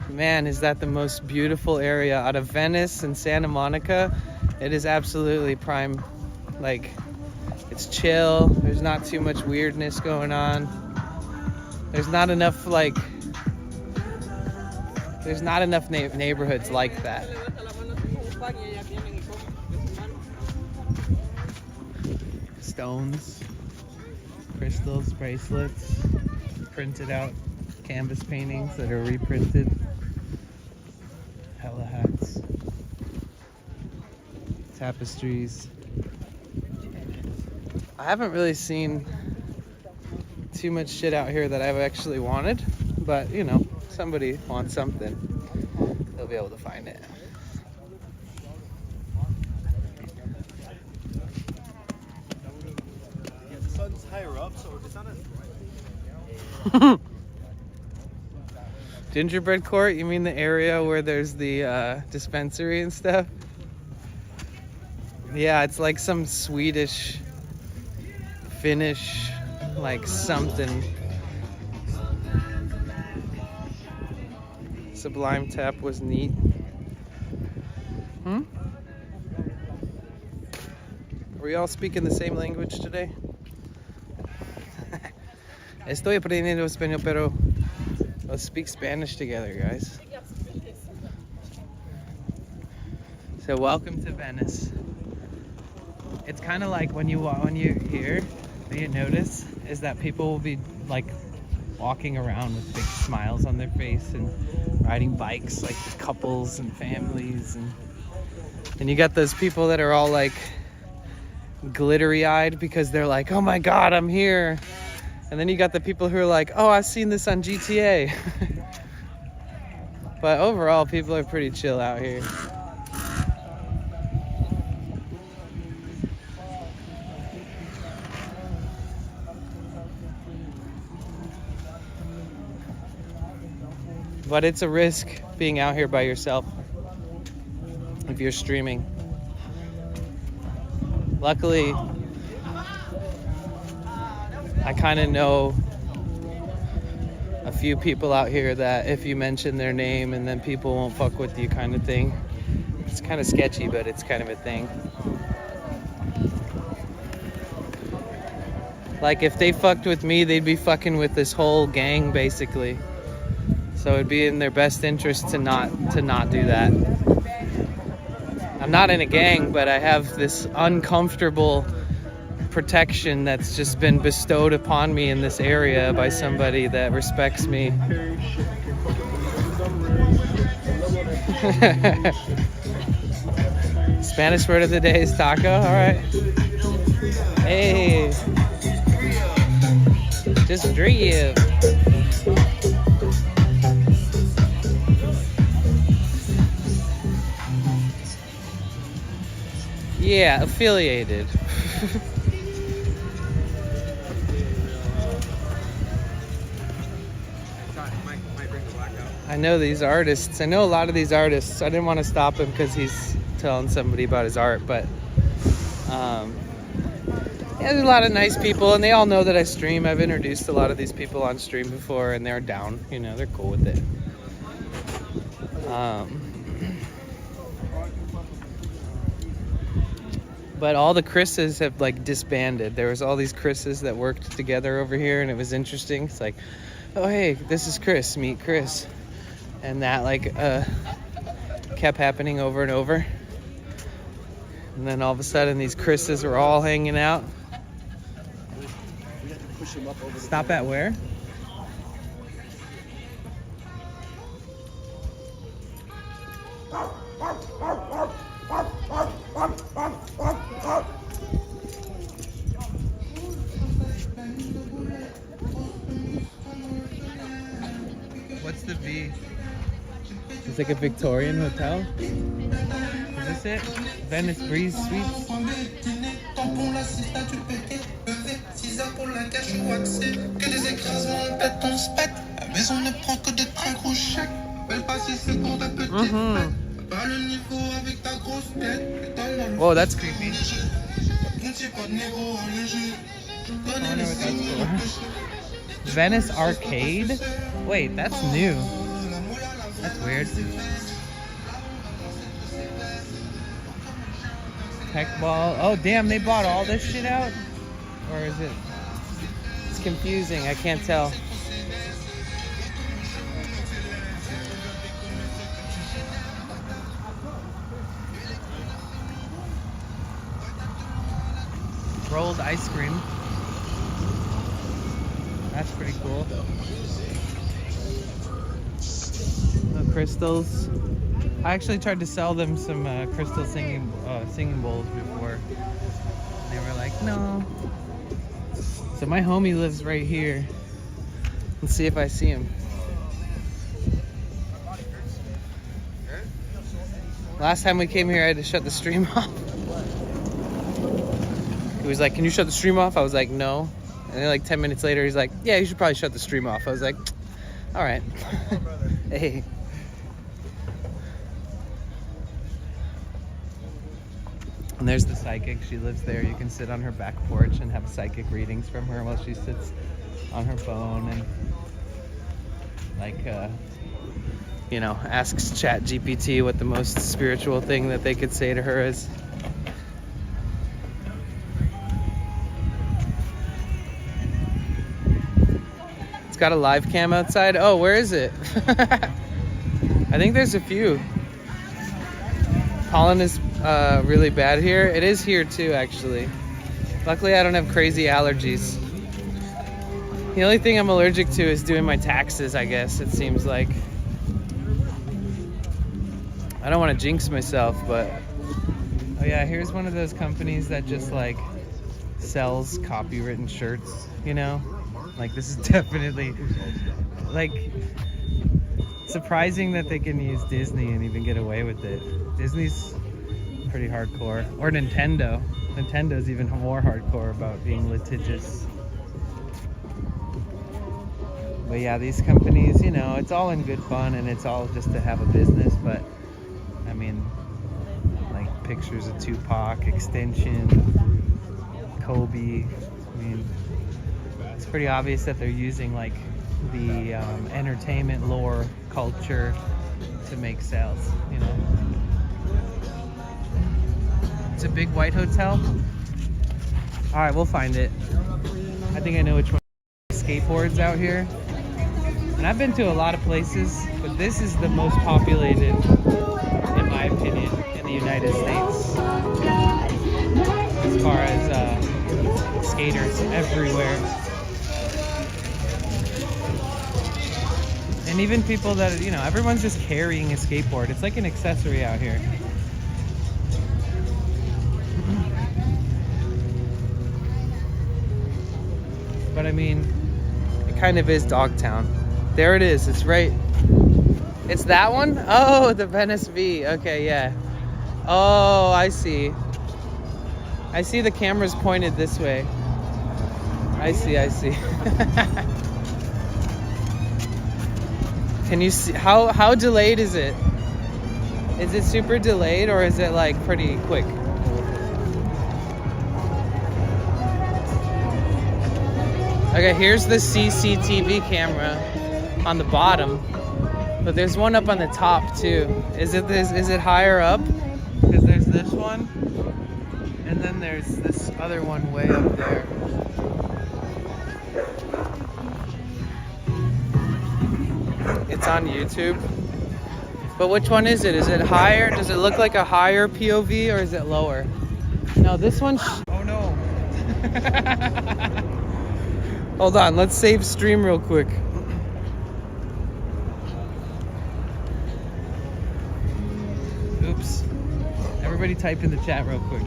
man, is that the most beautiful area out of Venice and Santa Monica. It is absolutely prime. Like, it's chill. There's not too much weirdness going on. There's not enough neighborhoods like that. Stones, crystals, bracelets, printed out canvas paintings that are reprinted, hella hats, tapestries. I haven't really seen too much shit out here that I've actually wanted, but you know, somebody wants something, they'll be able to find it. Yeah, the sun's higher up, so it's not as Gingerbread Court? You mean the area where there's the dispensary and stuff? Yeah, it's like some Swedish, Finnish, like something. Sublime Tap was neat. Are we all speaking the same language today? Estoy aprendiendo español, pero let's speak Spanish together, guys. So welcome to Venice. It's kind of like when you're here, what you notice is that people will be like walking around with big smiles on their face and riding bikes, like couples and families, and you got those people that are all like glittery-eyed because they're like, oh my god, I'm here. And then you got the people who are like, oh, I've seen this on GTA. But overall, people are pretty chill out here. But it's a risk being out here by yourself if you're streaming. Luckily, I kind of know a few people out here that if you mention their name and then people won't fuck with you kind of thing. It's kind of sketchy, but it's kind of a thing. Like if they fucked with me, they'd be fucking with this whole gang basically. So it'd be in their best interest to not do that. I'm not in a gang, but I have this uncomfortable protection that's just been bestowed upon me in this area by somebody that respects me. Spanish word of the day is taco. All right. Hey. Just dream. Yeah, affiliated. I I know these artists. I know a lot of these artists. I didn't want to stop him because he's telling somebody about his art, but yeah, there's a lot of nice people, and they all know that I stream. I've introduced a lot of these people on stream before, and they're down. You know, they're cool with it. But all the Chris's have like disbanded. There was all these Chris's that worked together over here, and it was interesting. It's like, oh hey, this is Chris, meet Chris, and that like kept happening over and over. And then all of a sudden, these Chris's were all hanging out. We have to push him up over the Stop at where? What's the V? It's like a Victorian hotel. Is this it? Venice Breeze Suites? Whoa, that's creepy. I wonder what that's for. Venice Arcade? Wait, that's new. That's weird. Tech Ball. Oh, damn, they bought all this shit out? Or is it? It's confusing. I can't tell. Rolled ice cream. That's pretty cool. The crystals. I actually tried to sell them some crystal singing bowls before. They were like, no. So my homie lives right here. Let's see if I see him. Last time we came here, I had to shut the stream off. He was like, can you shut the stream off? I was like, no. And then like 10 minutes later, he's like, yeah, you should probably shut the stream off. I was like, all right. Hey. And there's the psychic. She lives there. You can sit on her back porch and have psychic readings from her while she sits on her phone and like, you know, asks ChatGPT what the most spiritual thing that they could say to her is. It's got a live cam outside. Oh, where is it? I think there's a few. Pollen is really bad here. It is here too, actually. Luckily, I don't have crazy allergies. The only thing I'm allergic to is doing my taxes, I guess, it seems like. I don't want to jinx myself, but... Oh yeah, here's one of those companies that just like sells copywritten shirts, you know? Like, this is definitely, like, surprising that they can use Disney and even get away with it. Disney's pretty hardcore. Or Nintendo. Nintendo's even more hardcore about being litigious. But yeah, these companies, you know, it's all in good fun and it's all just to have a business, but, I mean, like, pictures of Tupac, Extension, Kobe, I mean... It's pretty obvious that they're using like the entertainment lore culture to make sales, you know. It's a big white hotel. All right, we'll find it. I think I know which one. Skateboards out here. And I've been to a lot of places, but this is the most populated, in my opinion, in the United States. As far as skaters everywhere. And even people that, you know, everyone's just carrying a skateboard. It's like an accessory out here. But I mean, it kind of is Dogtown. There it is. It's right. It's that one? Oh, the Venice V. Okay, yeah. Oh, I see. I see the camera's pointed this way. I see. Can you see how delayed is it? Is it super delayed or is it like pretty quick? Okay, here's the CCTV camera on the bottom, but there's one up on the top too. Is it higher up? Because there's this one, and then there's this other one way up there. It's on YouTube. But which one is it? Is it higher? Does it look like a higher POV or is it lower? No, this one. Oh no. Hold on, let's save stream real quick. Oops. Everybody type in the chat real quick.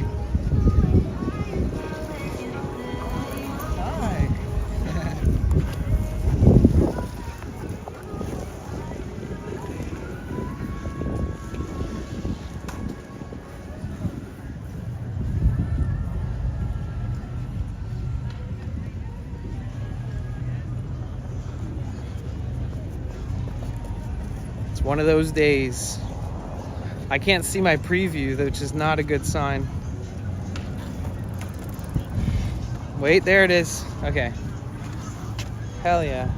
Hi. It's one of those days. I can't see my preview, which is not a good sign. Wait, there it is. Okay. Hell yeah.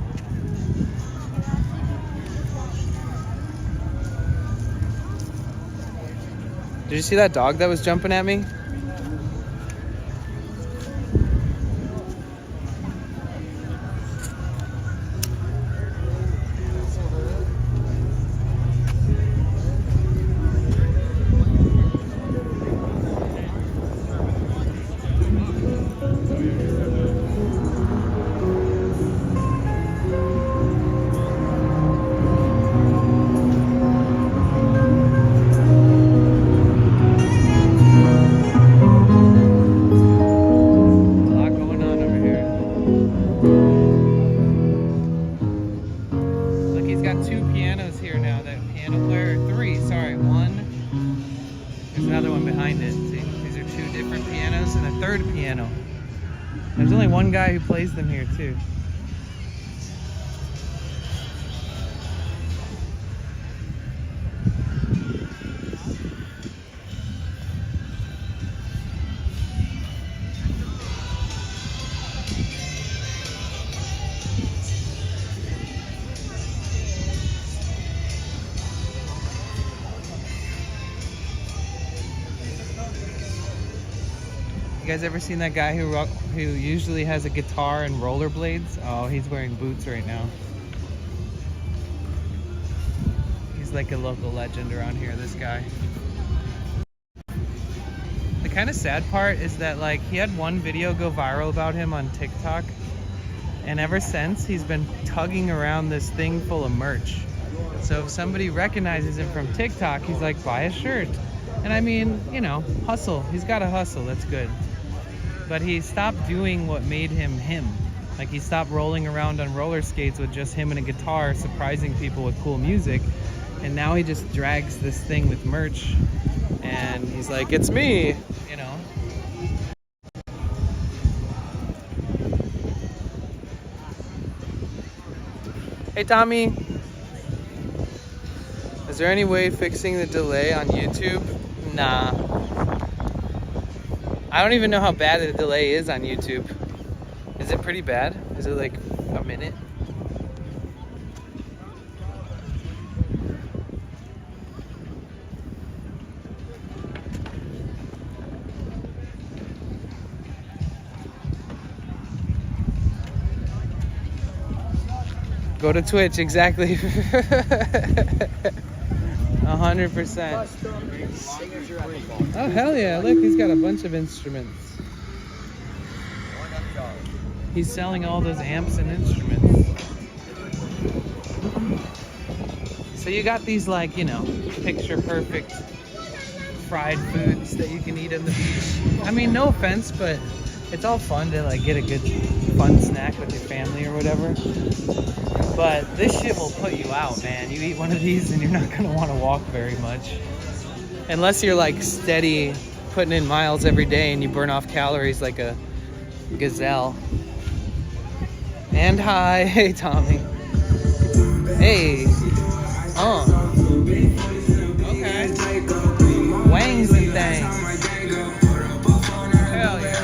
Did you see that dog that was jumping at me? There's only one guy who plays them here too. You guys ever seen that guy who usually has a guitar and rollerblades? Oh, he's wearing boots right now. He's like a local legend around here, this guy. The kind of sad part is that like he had one video go viral about him on TikTok, and ever since he's been tugging around this thing full of merch. So if somebody recognizes him from TikTok, he's like, buy a shirt. And I mean, you know, hustle. He's got to hustle. That's good. But he stopped doing what made him him. Like he stopped rolling around on roller skates with just him and a guitar, surprising people with cool music. And now he just drags this thing with merch. And he's like, it's me, you know. Hey, Tommy. Is there any way fixing the delay on YouTube? Nah. I don't even know how bad the delay is on YouTube. Is it pretty bad? Is it like a minute? Go to Twitch, exactly. 100%. Oh, hell yeah. Look, he's got a bunch of instruments. He's selling all those amps and instruments. So you got these, like, you know, picture perfect fried foods that you can eat on the beach. I mean, no offense, but it's all fun to, like, get a good fun snack with your family or whatever. But this shit will put you out, man. You eat one of these and you're not going to want to walk very much. Unless you're like steady putting in miles every day and you burn off calories like a gazelle. And hi. Hey, Tommy. Hey. Okay. Wangs and things. Hell yeah.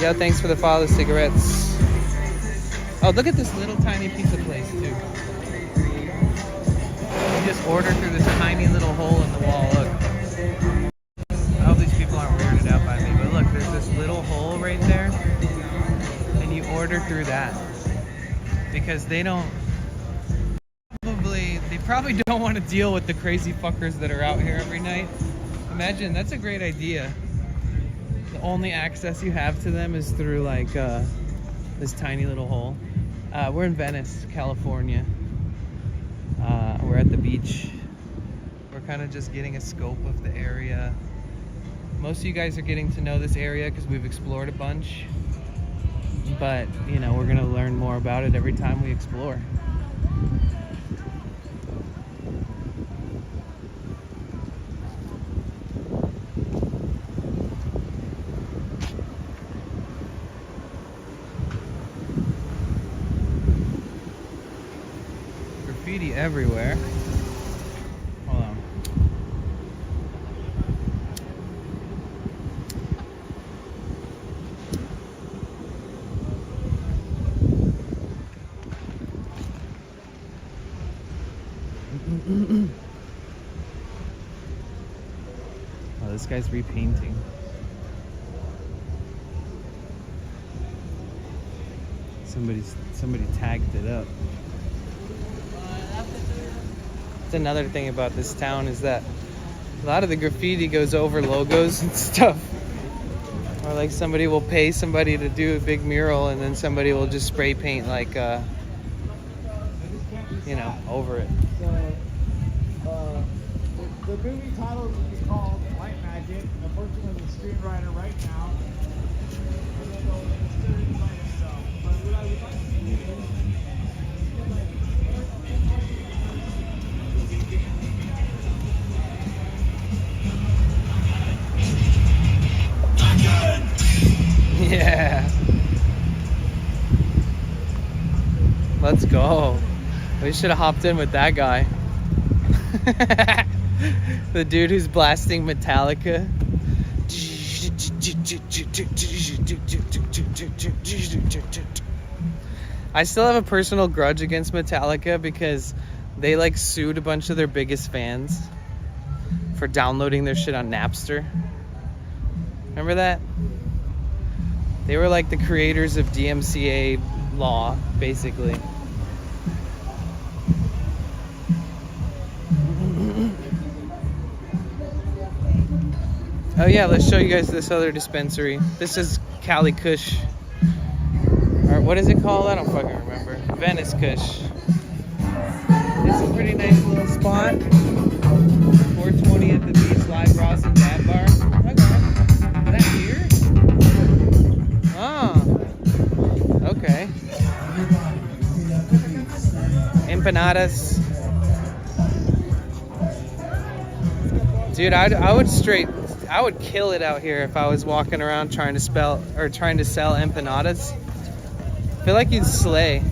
Yo, thanks for the follow cigarettes. Oh, look at this little tiny pizza place, too. You just order through this tiny little hole in the wall. Look. I hope these people aren't weirded out by me, but look, there's this little hole right there. And you order through that. Because they probably don't want to deal with the crazy fuckers that are out here every night. Imagine, that's a great idea. The only access you have to them is through like this tiny little hole. We're in Venice, California. We're at the beach. We're kind of just getting a scope of the area. Most of you guys are getting to know this area because we've explored a bunch. But, you know, we're gonna learn more about it every time we explore. Graffiti everywhere. Hold on. Oh, this guy's repainting. Somebody tagged it up. That's another thing about this town is that a lot of the graffiti goes over logos and stuff. Or like somebody will pay somebody to do a big mural and then somebody will just spray paint like you know, over it. So, the movie title is called White Magic. Unfortunately, the screenwriter right now doesn't know the story by himself. But what I would like to do is Yeah. Let's go. We should have hopped in with that guy. The dude who's blasting Metallica. I still have a personal grudge against Metallica because they like sued a bunch of their biggest fans for downloading their shit on Napster. Remember that? They were like the creators of DMCA law, basically. Oh yeah, let's show you guys this other dispensary. This is Cali Kush. Or what is it called? I don't fucking remember. Venice Kush. It's a pretty nice little spot. 420 at the beach, live Ross and Dad Bar. Okay. Is that here? Oh. Okay. Empanadas. Dude, I would kill it out here if I was walking around trying to sell empanadas. I feel like you'd slay.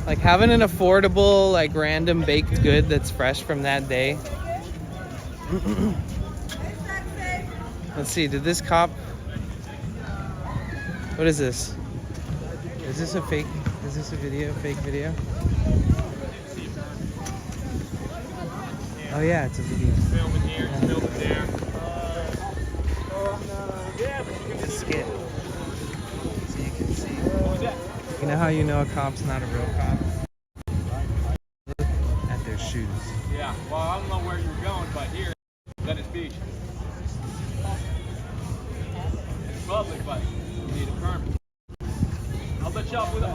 Like having an affordable, like random baked good that's fresh from that day. Let's see, did this cop... What is this? Is this a fake... Is this a video? Fake video? Oh yeah, it's a video. Filming here, filming there. It's a skit. So you can see. You know how you know a cop's not a real cop? Look at their shoes. Yeah, well, I don't know where you were going, but here, Venice Beach. It's public, but you need a permit. I'll let you off with a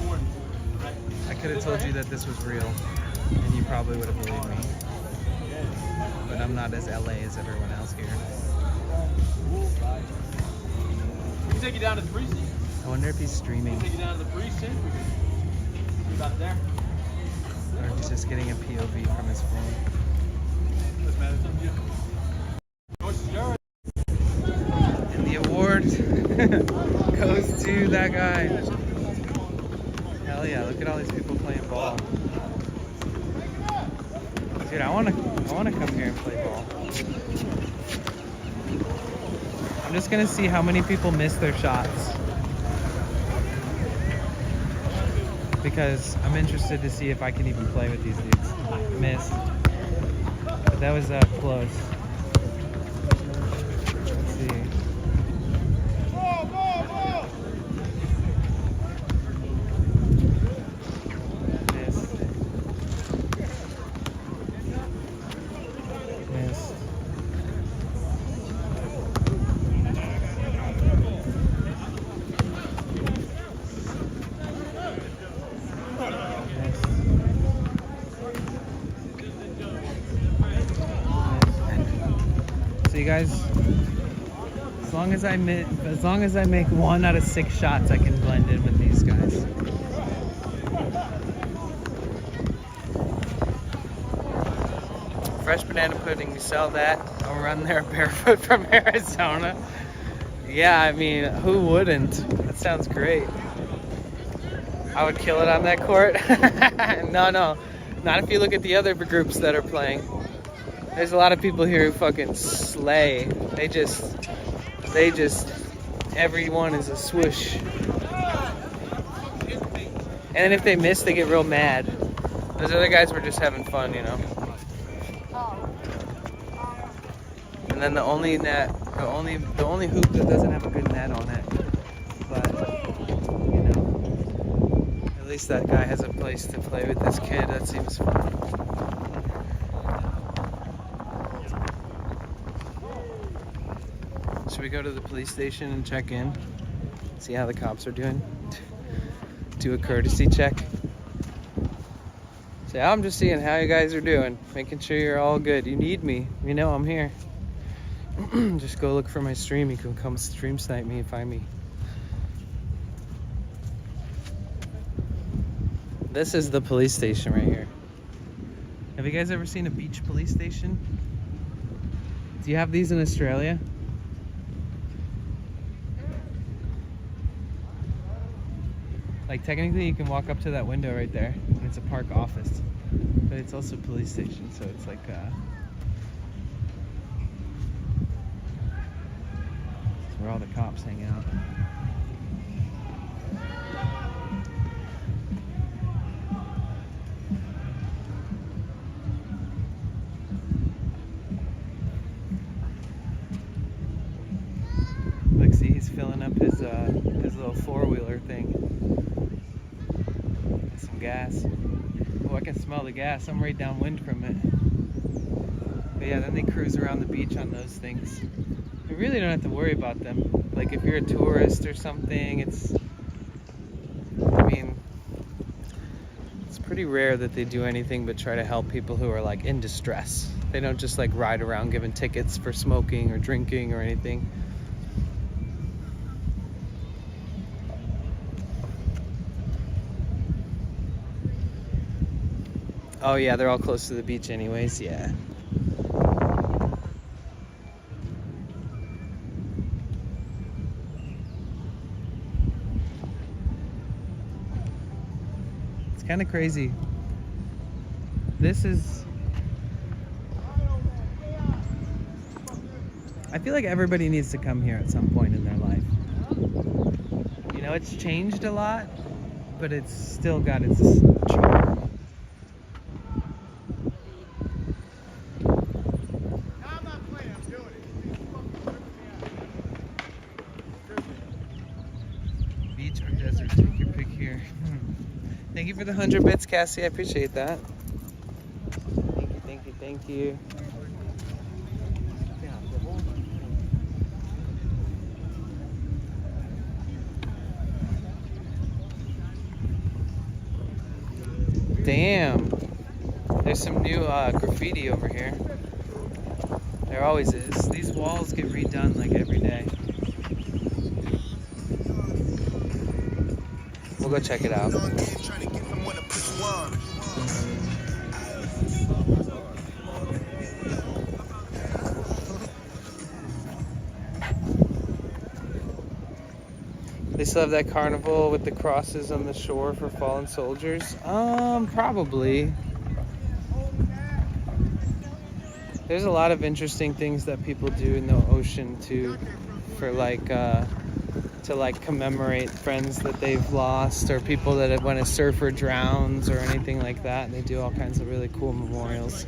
warning. Right? I could have told you that this was real, and you probably would have believed me. But I'm not as LA as everyone else here. We can take you down to the precinct. I wonder if he's streaming Take you down to the precinct. We about there. or if he's just getting a POV from his phone. Doesn't matter. It's up to you. Choice is yours. And the award goes to that guy. Hell yeah, look at all these people playing ball. Dude, I wanna come here and play ball. I'm just gonna see how many people miss their shots. Because I'm interested to see if I can even play with these dudes. Missed. But that was close. Let's see. Missed. Missed. So you guys, as long as I make 1 out of 6 shots, I can blend in with these guys. Fresh banana pudding, you sell that? I'll run there barefoot from Arizona. Yeah, I mean, who wouldn't? That sounds great. I would kill it on that court. No, not if you look at the other groups that are playing. There's a lot of people here who fucking slay. They just, everyone is a swoosh. And then if they miss, they get real mad. Those other guys were just having fun, you know. And then the only hoop that doesn't have a good net on it. But, you know, at least that guy has a place to play with this kid. That seems fun. Should we go to the police station and check in? See how the cops are doing? Do a courtesy check. Say, I'm just seeing how you guys are doing. Making sure you're all good. You need me. You know I'm here. Just go look for my stream. You can come stream snipe me and find me. This is the police station right here. Have you guys ever seen a beach police station? Do you have these in Australia? Like technically you can walk up to that window right there and it's a park office. But it's also a police station, so it's like it's where all the cops hang out. Look, see, he's filling up his little four-wheeler thing. With some gas. Oh, I can smell the gas. I'm right downwind from it. But yeah, then they cruise around the beach on those things. You really don't have to worry about them. Like if you're a tourist or something, it's pretty rare that they do anything but try to help people who are like in distress. They don't just like ride around giving tickets for smoking or drinking or anything. Oh yeah, they're all close to the beach anyways, yeah. It's kind of crazy. I feel like everybody needs to come here at some point in their life. You know, it's changed a lot, but it's still got its charm. Beach or desert, take your pick here. Thank you for the 100 bits, Cassie. I appreciate that. Thank you. Damn. There's some new graffiti over here. There always is. These walls get redone like every day. We'll go check it out. They still have that carnival with the crosses on the shore for fallen soldiers? Probably. There's a lot of interesting things that people do in the ocean too, for like, to like commemorate friends that they've lost, or people that when a surfer drowns or anything like that. They do all kinds of really cool memorials.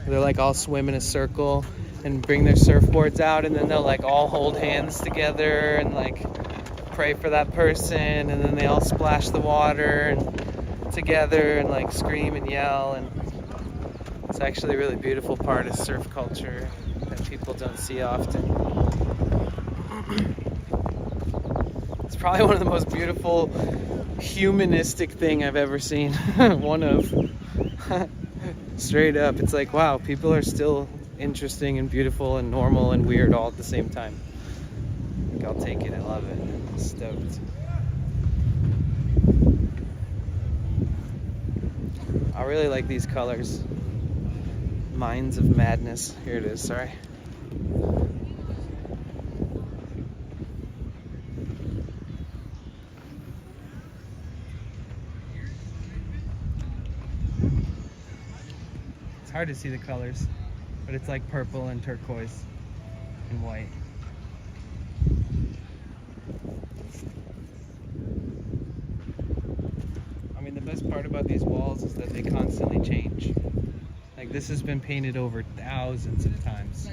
They're like all swim in a circle and bring their surfboards out, and then they'll like all hold hands together and like pray for that person, and then they all splash the water and together and like scream and yell. And it's actually a really beautiful part of surf culture that people don't see often. It's probably one of the most beautiful humanistic thing I've ever seen. One of. Straight up, it's like, wow, people are still interesting and beautiful and normal and weird all at the same time. I think I'll take it. I love it. I'm stoked. I really like these colors. Minds of Madness. Here it is, sorry. It's hard to see the colors, but it's like purple and turquoise and white. I mean, the best part about these walls is that they constantly change. Like, this has been painted over thousands of times,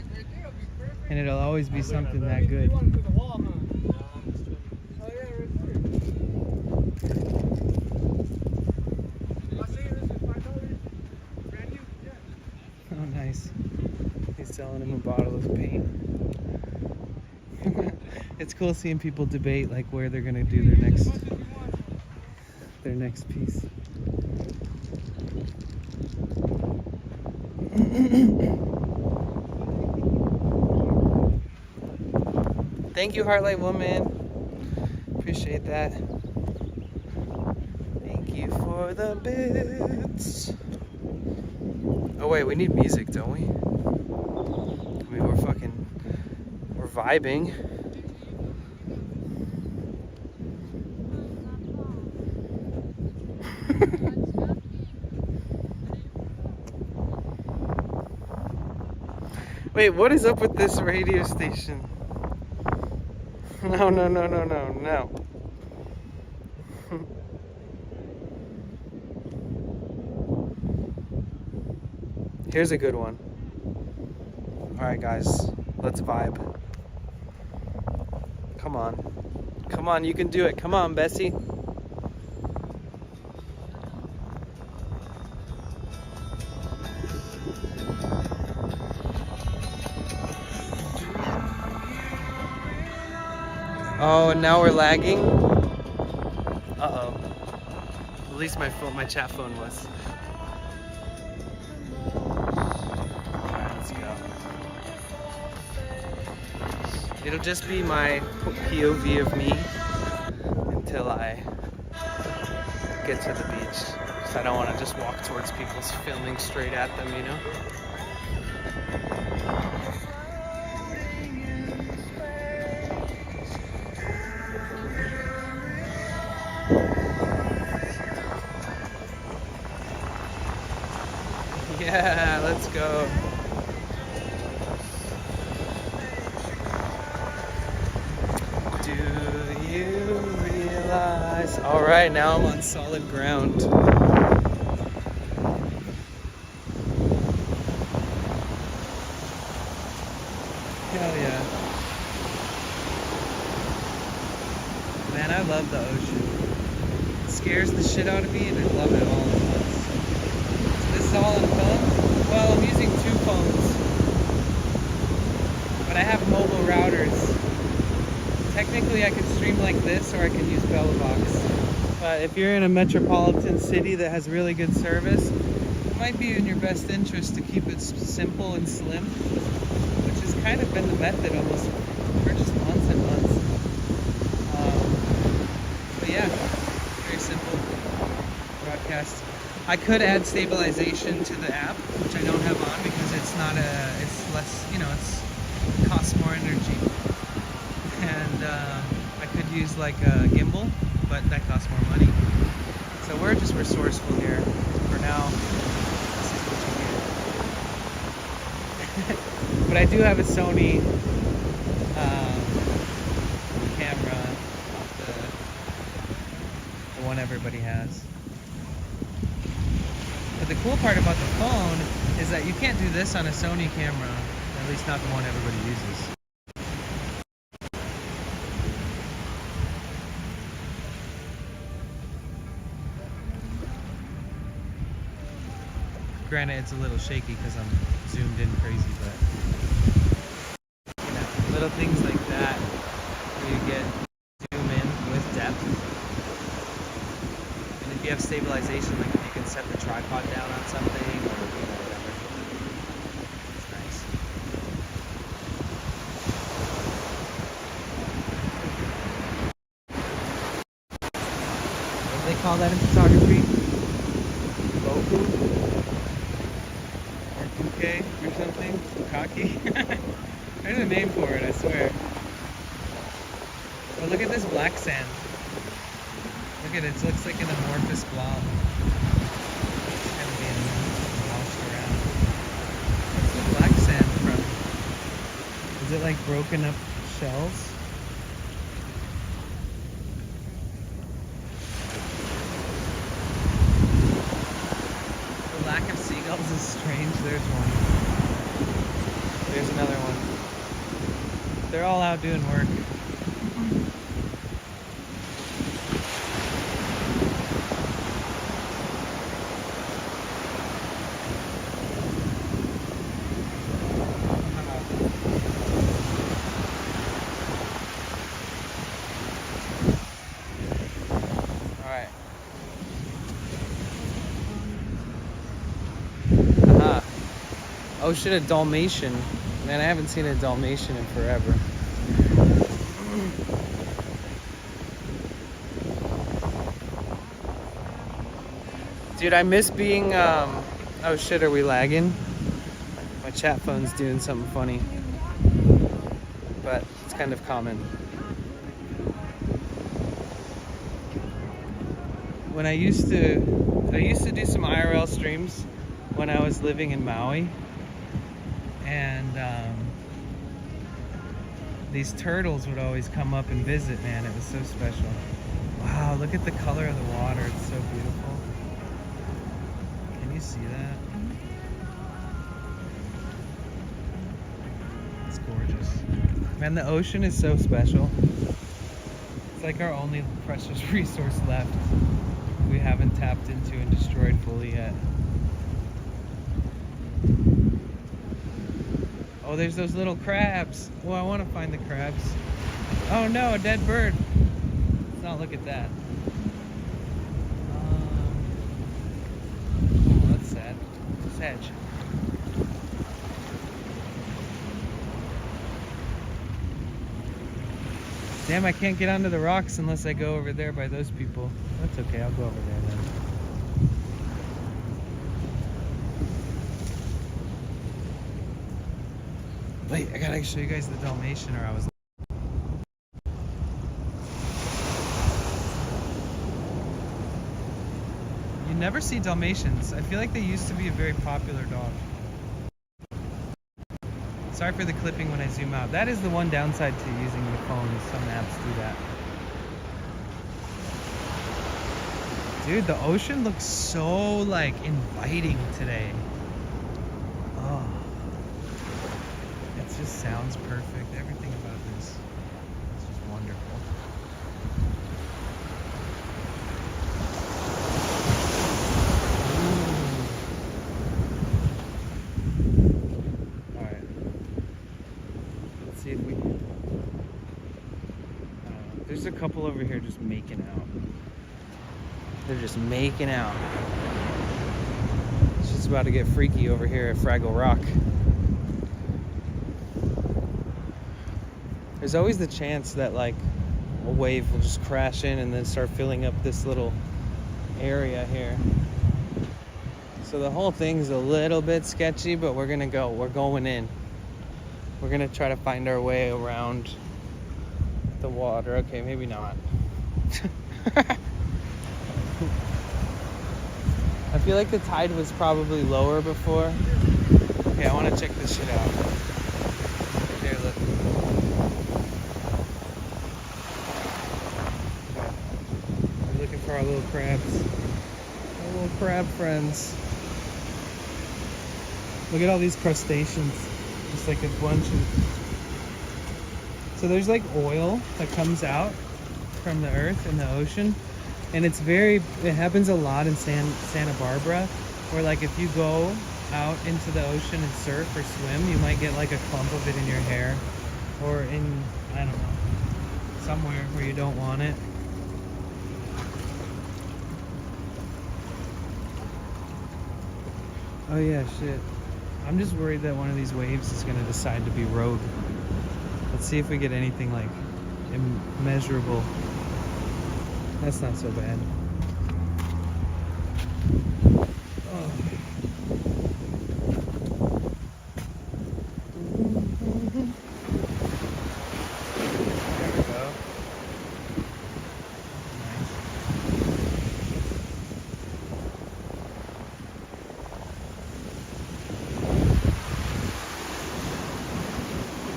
and it'll always be something that good. Oh, nice. He's selling him a bottle of paint. It's cool seeing people debate like where they're gonna do their next piece. Thank you, Heartlight Woman. Appreciate that. Thank you for the bits. Oh wait, we need music, don't we? I mean, we're vibing. Wait, what is up with this radio station? No. Here's a good one. Alright guys, let's vibe. Come on, you can do it. Come on, Bessie. Oh, and now we're lagging. Uh-oh. At least my chat phone was. Alright, let's go. It'll just be my POV of me until I get to the beach. Because I don't want to just walk towards people filming straight at them, you know? Yeah, let's go. Do you realize? All right, now I'm on solid ground. Hell yeah. Man, I love the ocean. It scares the shit out of me, and I love it all at once. This is all on phone? Well, I'm using 2 phones, but I have mobile routers. Technically I could stream like this, or I could use Bellabox. But if you're in a metropolitan city that has really good service, it might be in your best interest to keep it simple and slim, which has kind of been the method almost for just months and months. But yeah, podcast. I could add stabilization to the app, which I don't have on because it's not it's less, you know, it costs more energy. And I could use like a gimbal, but that costs more money. So we're just resourceful here for now. This is what you get. But I do have a Sony camera, the one everybody has. But the cool part about the phone is that you can't do this on a Sony camera, at least not the one everybody uses. Granted, it's a little shaky because I'm zoomed in crazy, but you know, little things like that where you get zoom in with depth. And if you have stabilization, like if you can set the tripod down on something or you know, whatever. It's nice. What do they call that in photography? Boku? Or something? Cocky? There's a name for it, I swear. But look at this black sand. Look at it, it looks like an amorphous blob. It's kind of being washed around. What's the black sand from? Is it like broken up shells? The lack of seagulls is strange. There's one. There's another one. They're all out doing work. Alright. Aha. Oh shit, a Dalmatian. Man, I haven't seen a Dalmatian in forever. Dude, I miss being, oh shit, are we lagging? My chat phone's doing something funny. But it's kind of common. When I used to do some IRL streams when I was living in Maui. And these turtles would always come up and visit, man. It was so special. Wow, look at the color of the water. It's so beautiful. Can you see that? It's gorgeous. Man, the ocean is so special. It's like our only precious resource left. We haven't tapped into and destroyed fully yet. Oh, there's those little crabs. Oh, I want to find the crabs. Oh no, a dead bird. Let's not look at that. Oh, that's sad. Sedge. Damn, I can't get onto the rocks unless I go over there by those people. That's okay, I'll go over there then. Wait, I gotta show you guys the Dalmatian or I was... You never see Dalmatians. I feel like they used to be a very popular dog. Sorry for the clipping when I zoom out. That is the one downside to using the phone. Some apps do that. Dude, the ocean looks so like inviting today. Oh. It just sounds perfect. Everything about this is just wonderful. Alright. Let's see if we can... there's a couple over here just making out. They're just making out. It's just about to get freaky over here at Fraggle Rock. There's always the chance that like a wave will just crash in and then start filling up this little area here. So the whole thing's a little bit sketchy, but we're gonna go. We're going in. We're gonna try to find our way around the water. Okay, maybe not. I feel like the tide was probably lower before. Okay, I want to check this shit out. Here, look. Okay. We're looking for our little crabs. Our little crab friends. Look at all these crustaceans. Just like a bunch of... So there's like oil that comes out from the earth in the ocean. And it happens a lot in Santa Barbara, where like if you go out into the ocean and surf or swim, you might get like a clump of it in your hair, or in, I don't know, somewhere where you don't want it. Oh yeah, shit. I'm just worried that one of these waves is gonna decide to be rogue. Let's see if we get anything like immeasurable. That's not so bad. Oh. There we go. Nice.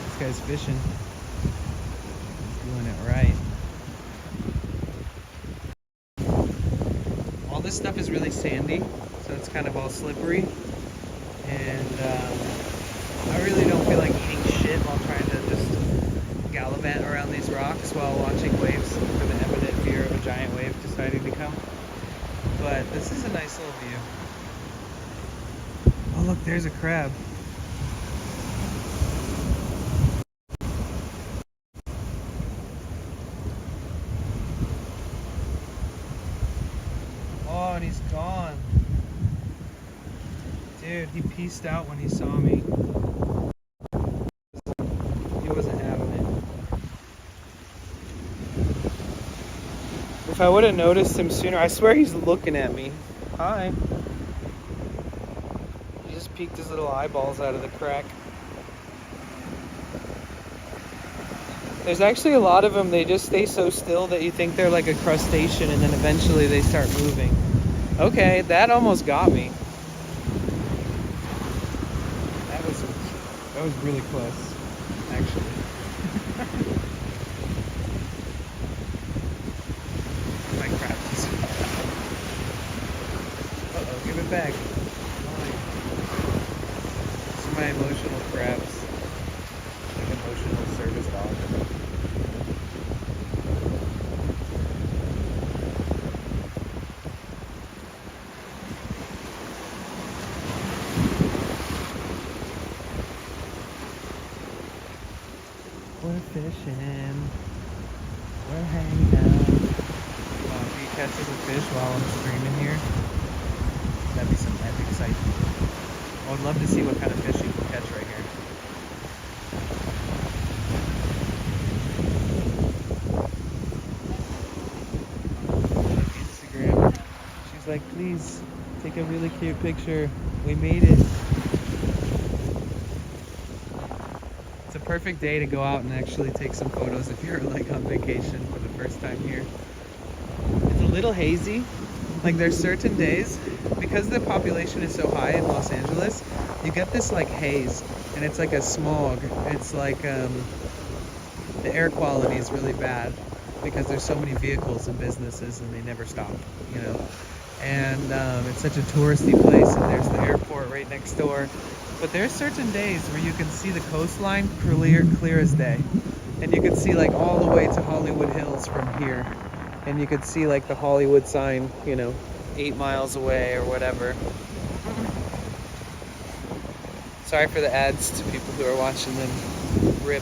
This guy's fishing. Doing it right. This stuff is really sandy, so it's kind of all slippery, and I really don't feel like eating shit while trying to just gallivant around these rocks while watching waves for the imminent fear of a giant wave deciding to come. But this is a nice little view. Oh look, there's a crab. Oh, and he's gone. Dude, he peaced out when he saw me. He wasn't having it. If I would have noticed him sooner, I swear he's looking at me. Hi. He just peeked his little eyeballs out of the crack. There's actually a lot of them, they just stay so still that you think they're like a crustacean, and then eventually they start moving. Okay, that almost got me. That was really close, actually. My crab piece. Uh-oh, give it back. These are my emotional crabs. Like emotional service dog. We're fishing. We're hanging out. If he catches a fish while I'm streaming here, that'd be some epic sight. I would love to see what kind of fish you can catch right here. Instagram. She's like, please take a really cute picture. We made it. It's a perfect day to go out and actually take some photos if you're like on vacation for the first time here. It's a little hazy. Like there's certain days, because the population is so high in Los Angeles, you get this like haze, and it's like a smog. It's like the air quality is really bad because there's so many vehicles and businesses and they never stop, you know. And it's such a touristy place, and there's the airport right next door. But there's certain days where you can see the coastline clear as day, and you can see like all the way to Hollywood Hills from here, and you could see like the Hollywood sign, you know, 8 miles away or whatever. Sorry for the ads to people who are watching them. Rip.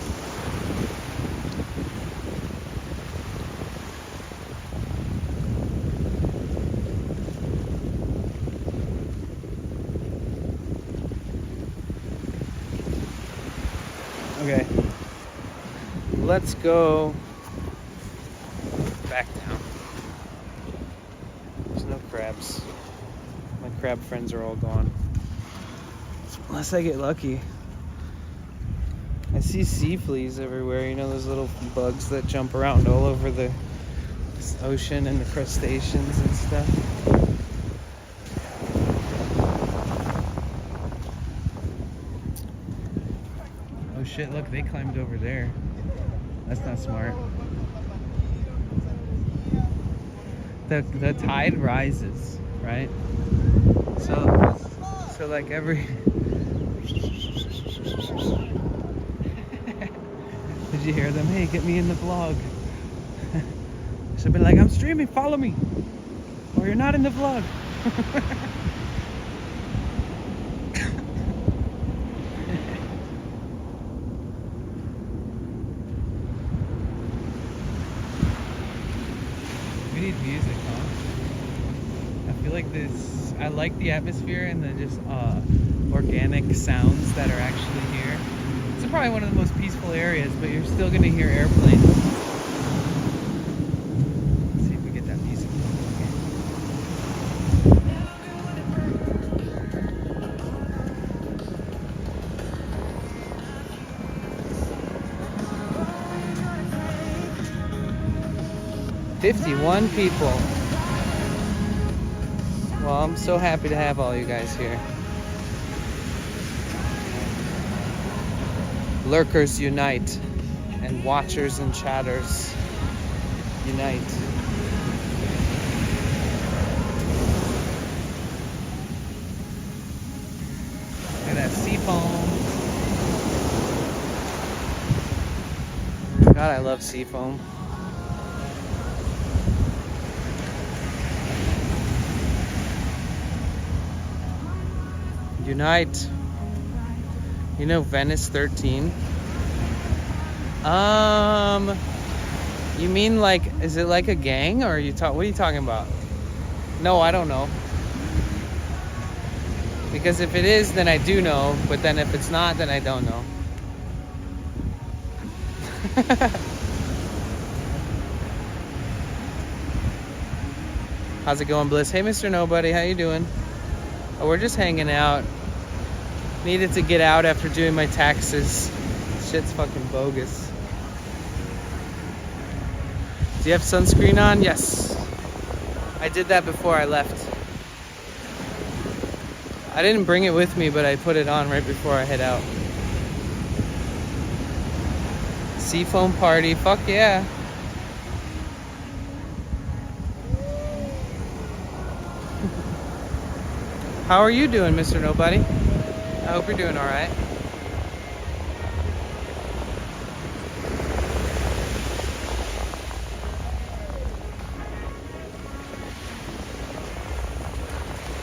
Okay, let's go back down. There's no crab. crabs. My crab friends are all gone. Unless I get lucky. I see sea fleas everywhere, you know, those little bugs that jump around all over the ocean and the crustaceans and stuff. Oh shit, look, they climbed over there. That's not smart. The tide rises, right? So like every did you hear them? Hey, get me in the vlog. Should be like, I'm streaming, follow me. Or you're not in the vlog. We need music, huh? I feel like this, I like the atmosphere and the just organic sounds that are actually here. It's probably one of the most peaceful areas, but you're still gonna hear airplanes. Let's see if we get that music. Okay. 51 people. Well, I'm so happy to have all you guys here. Lurkers unite, and watchers and chatters unite. Look at that sea foam. God, I love sea foam. Unite. You know Venice 13? You mean like, is it like a gang, or are you what are you talking about? No, I don't know. Because if it is, then I do know, but then if it's not, then I don't know. How's it going, Bliss? Hey, Mr. Nobody, how you doing? Oh, we're just hanging out. Needed to get out after doing my taxes. Shit's fucking bogus. Do you have sunscreen on? Yes. I did that before I left. I didn't bring it with me, but I put it on right before I head out. Seafoam party, fuck yeah. How are you doing, Mr. Nobody? I hope you're doing all right.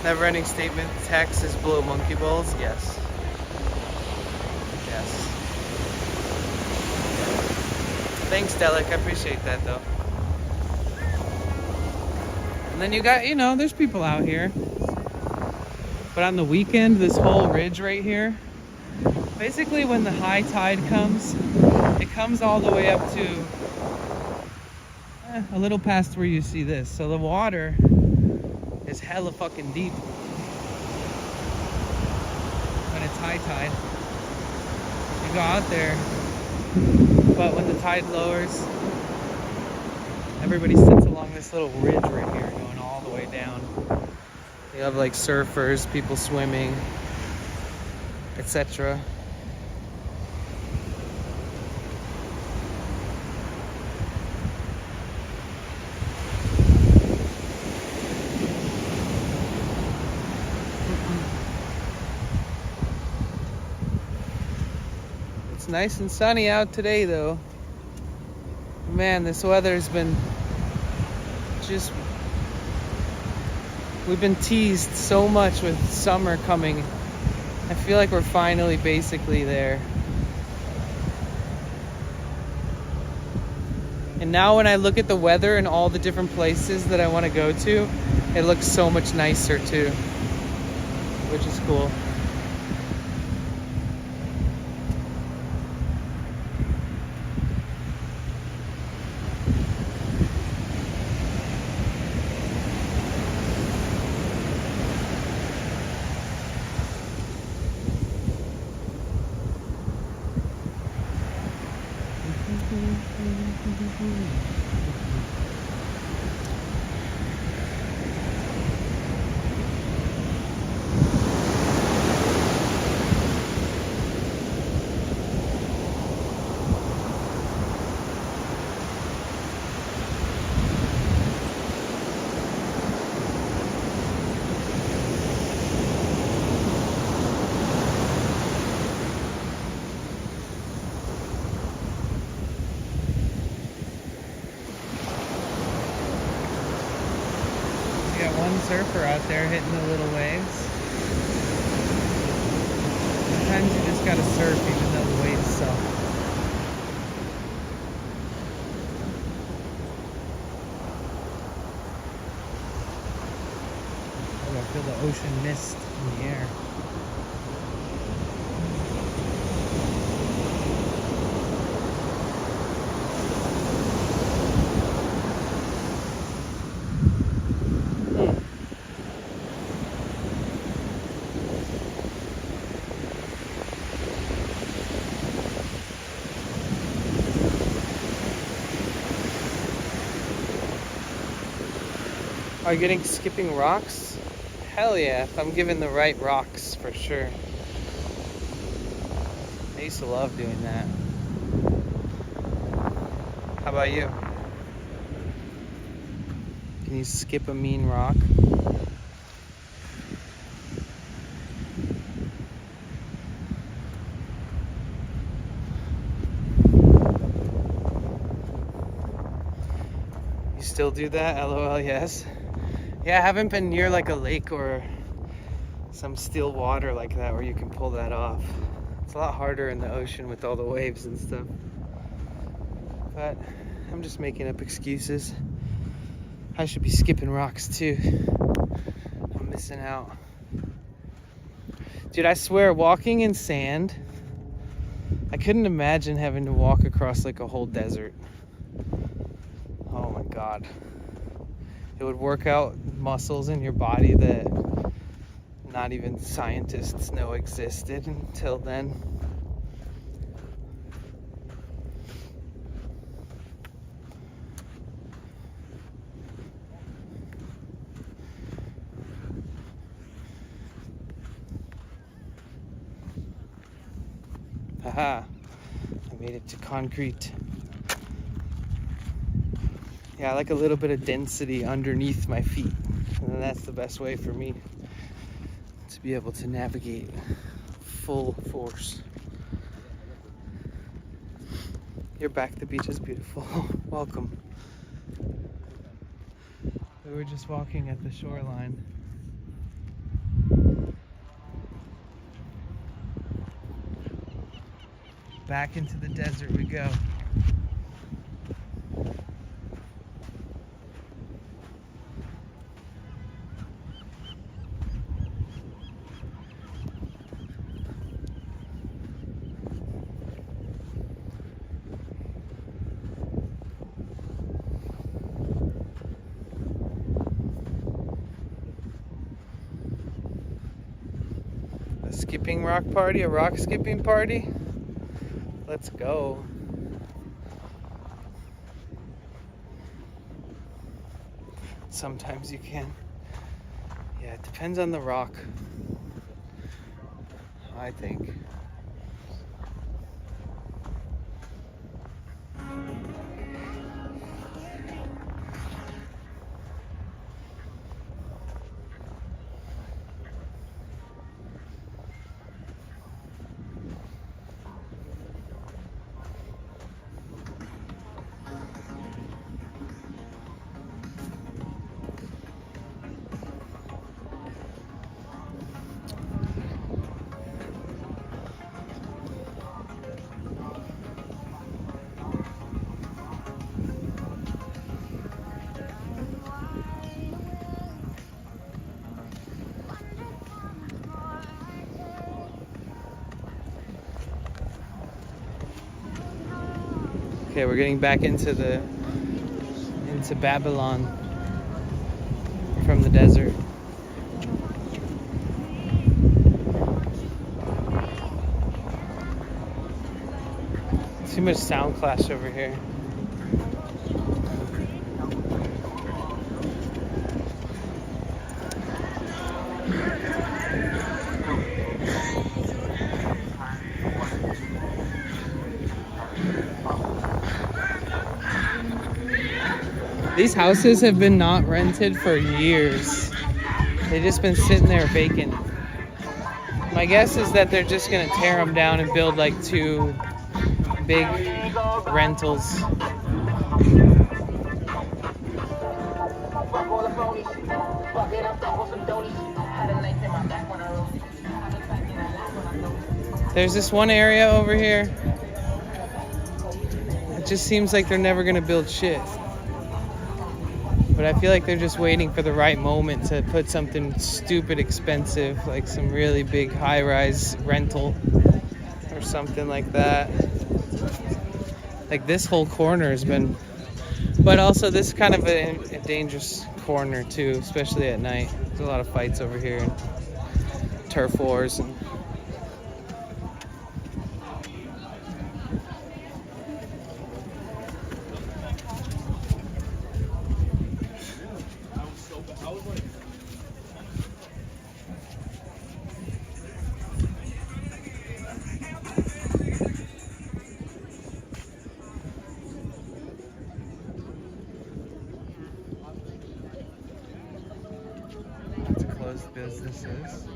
Never-ending statement, taxes blow monkey balls? Yes. Yes. Thanks, Delic. I appreciate that, though. And then you got, you know, there's people out here. But on the weekend, this whole ridge right here, basically when the high tide comes, it comes all the way up to a little past where you see this. So the water is hella fucking deep when it's high tide. You go out there, but when the tide lowers, everybody sits along this little ridge right here going all the way down. You have like surfers, people swimming, etc. It's nice and sunny out today though. Man, this weather's been just... We've been teased so much with summer coming. I feel like we're finally basically there. And now when I look at the weather and all the different places that I want to go to, it looks so much nicer too, which is cool. You got one surfer out there hitting the little waves. Sometimes you just gotta surf even though the waves suck. Oh, I feel the ocean mist in the air. Are you getting skipping rocks? Hell yeah, if I'm given the right rocks for sure. I used to love doing that. How about you? Can you skip a mean rock? You still do that? LOL, yes. Yeah, I haven't been near like a lake or some still water like that where you can pull that off. It's a lot harder in the ocean with all the waves and stuff. But I'm just making up excuses. I should be skipping rocks too. I'm missing out. Dude, I swear, walking in sand, I couldn't imagine having to walk across like a whole desert. Oh my God. It would work out muscles in your body that not even scientists know existed until then. Haha, I made it to concrete. Yeah, I like a little bit of density underneath my feet. And that's the best way for me to be able to navigate full force. You're back, the beach is beautiful. Welcome. We were just walking at the shoreline. Back into the desert we go. A skipping rock party, a rock skipping party? Let's go. Sometimes you can. Yeah, it depends on the rock, I think. Okay, we're getting back into Babylon from the desert. Too much sound clash over here. These houses have been not rented for years. They've just been sitting there vacant. My guess is that they're just gonna tear them down and build like 2 big rentals. There's this one area over here. It just seems like they're never gonna build shit. But I feel like they're just waiting for the right moment to put something stupid expensive, like some really big high-rise rental or something like that. Like this whole corner has been, but also this is kind of a dangerous corner too, especially at night. There's a lot of fights over here, and turf wars and businesses.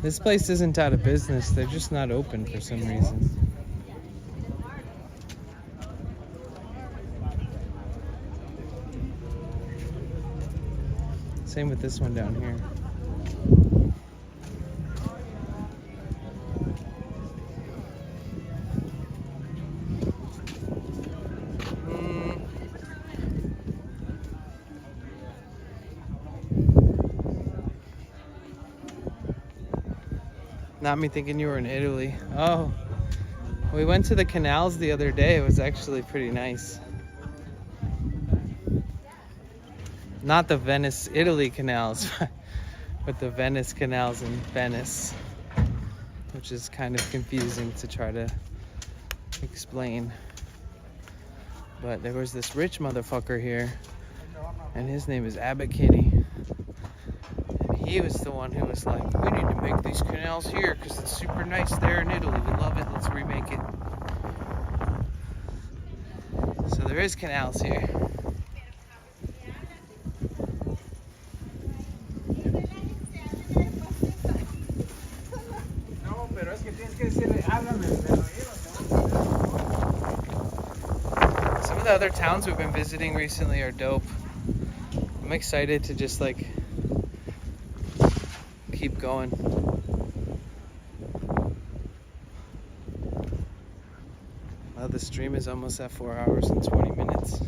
This place isn't out of business, they're just not open for some reason. Same with this one down here. Not me thinking you were in Italy. Oh, we went to the canals the other day. It was actually pretty nice. Not the Venice, Italy canals, but the Venice canals in Venice, which is kind of confusing to try to explain. But there was this rich motherfucker here, and his name is Abbot Kitty. He was the one who was like, we need to make these canals here because it's super nice there in Italy. We love it. Let's remake it. So there is canals here. Some of the other towns we've been visiting recently are dope. I'm excited to just like keep going. Well, the stream is almost at 4 hours and 20 minutes.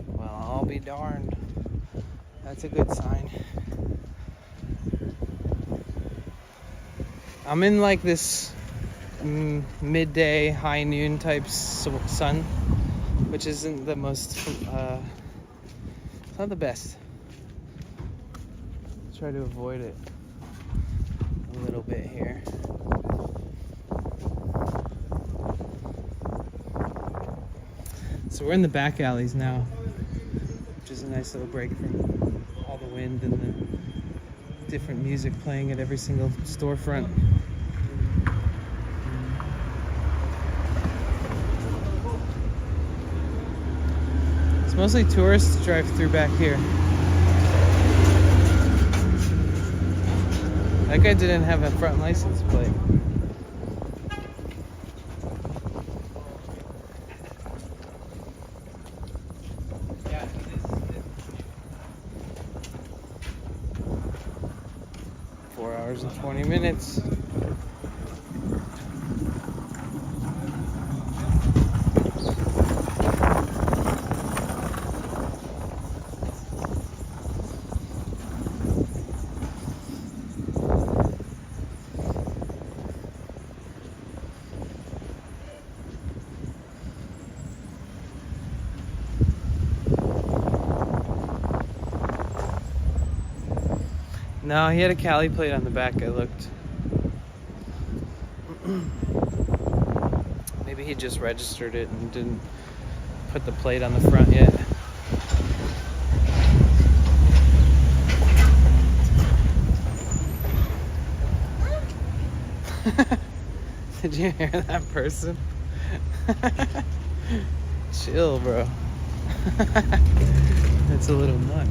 Well, I'll be darned. That's a good sign. I'm in like this midday, high noon type sun, which isn't the most, it's not the best. Try to avoid it a little bit here. So we're in the back alleys now, which is a nice little break from all the wind and the different music playing at every single storefront. It's mostly tourists drive through back here. That guy didn't have a front license plate. Yeah, 4 hours and 20 minutes. No, he had a Cali plate on the back, I looked. Maybe he just registered it and didn't put the plate on the front yet. Did you hear that person? Chill, bro. That's a little much.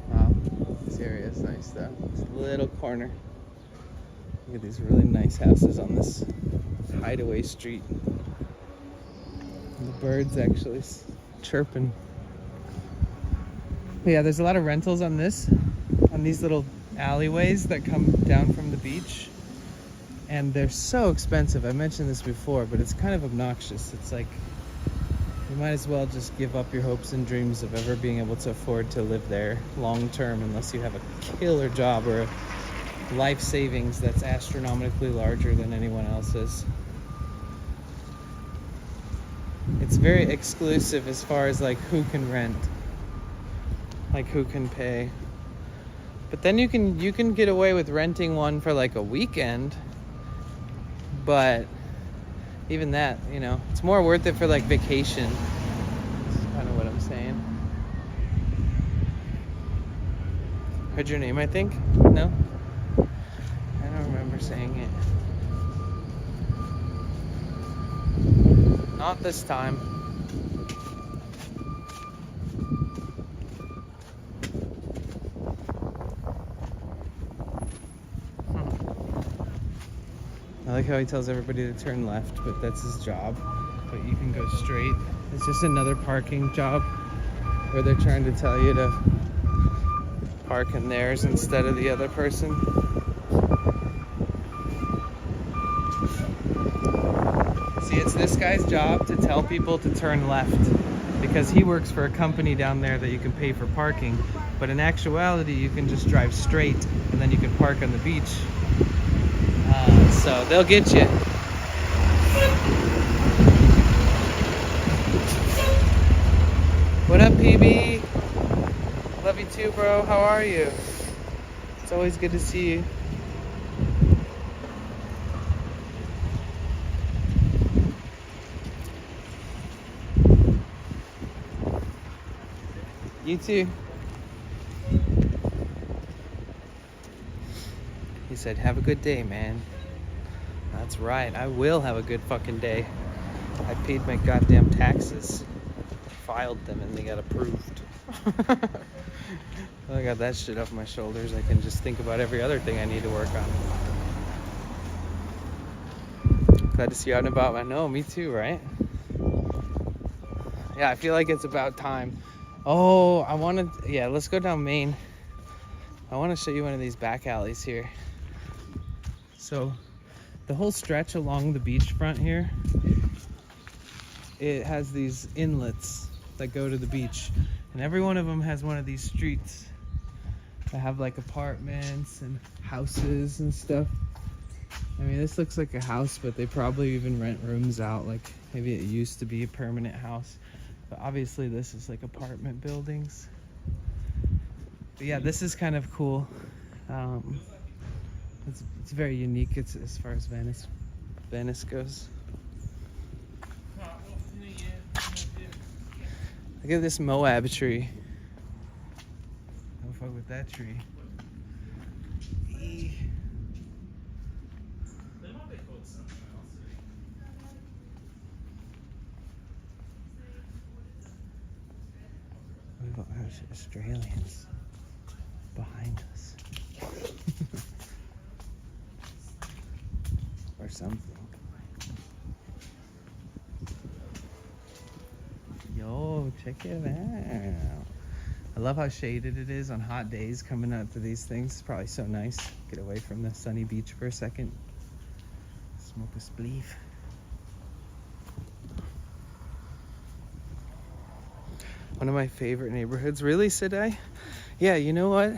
Wow, this area is nice though. It's a little corner. Look at these really nice houses on this hideaway street. And the birds actually chirping. But yeah, there's a lot of rentals on these little alleyways that come down from the beach. And they're so expensive. I mentioned this before, but it's kind of obnoxious. It's like, you might as well just give up your hopes and dreams of ever being able to afford to live there long term unless you have a killer job or a life savings that's astronomically larger than anyone else's. It's very exclusive as far as like who can rent, like who can pay. But then you can get away with renting one for like a weekend. But even that, you know, it's more worth it for like vacation. That's kind of what I'm saying. Heard your name, I think? No? I don't remember saying it. Not this time. I like how he tells everybody to turn left, but that's his job. But you can go straight. It's just another parking job where they're trying to tell you to park in theirs instead of the other person. See, it's this guy's job to tell people to turn left because he works for a company down there that you can pay for parking. But in actuality, you can just drive straight and then you can park on the beach. So they'll get you. What up, PB? Love you too, bro. How are you? It's always good to see you. You too. He said, have a good day, man. That's right, I will have a good fucking day. I paid my goddamn taxes, filed them, and they got approved. Well, I got that shit off my shoulders. I can just think about every other thing I need to work on. Glad to see you out and about. I know, me too, right? Yeah, I feel like it's about time. Oh, yeah, let's go down Main. I want to show you one of these back alleys here. So, the whole stretch along the beachfront here, it has these inlets that go to the beach, and every one of them has one of these streets that have like apartments and houses and stuff. I mean, this looks like a house, but they probably even rent rooms out, like maybe it used to be a permanent house, but obviously this is like apartment buildings. But yeah, this is kind of cool. It's very unique. It's as far as Venice goes. Look at this Moab tree. Don't fuck with that tree. We've got Australians behind us. Or something. Yo, check it out. I love how shaded it is on hot days coming out to these things. It's probably so nice. Get away from the sunny beach for a second. Smoke a spleef. One of my favorite neighborhoods. Really, Sidai? Yeah, you know what?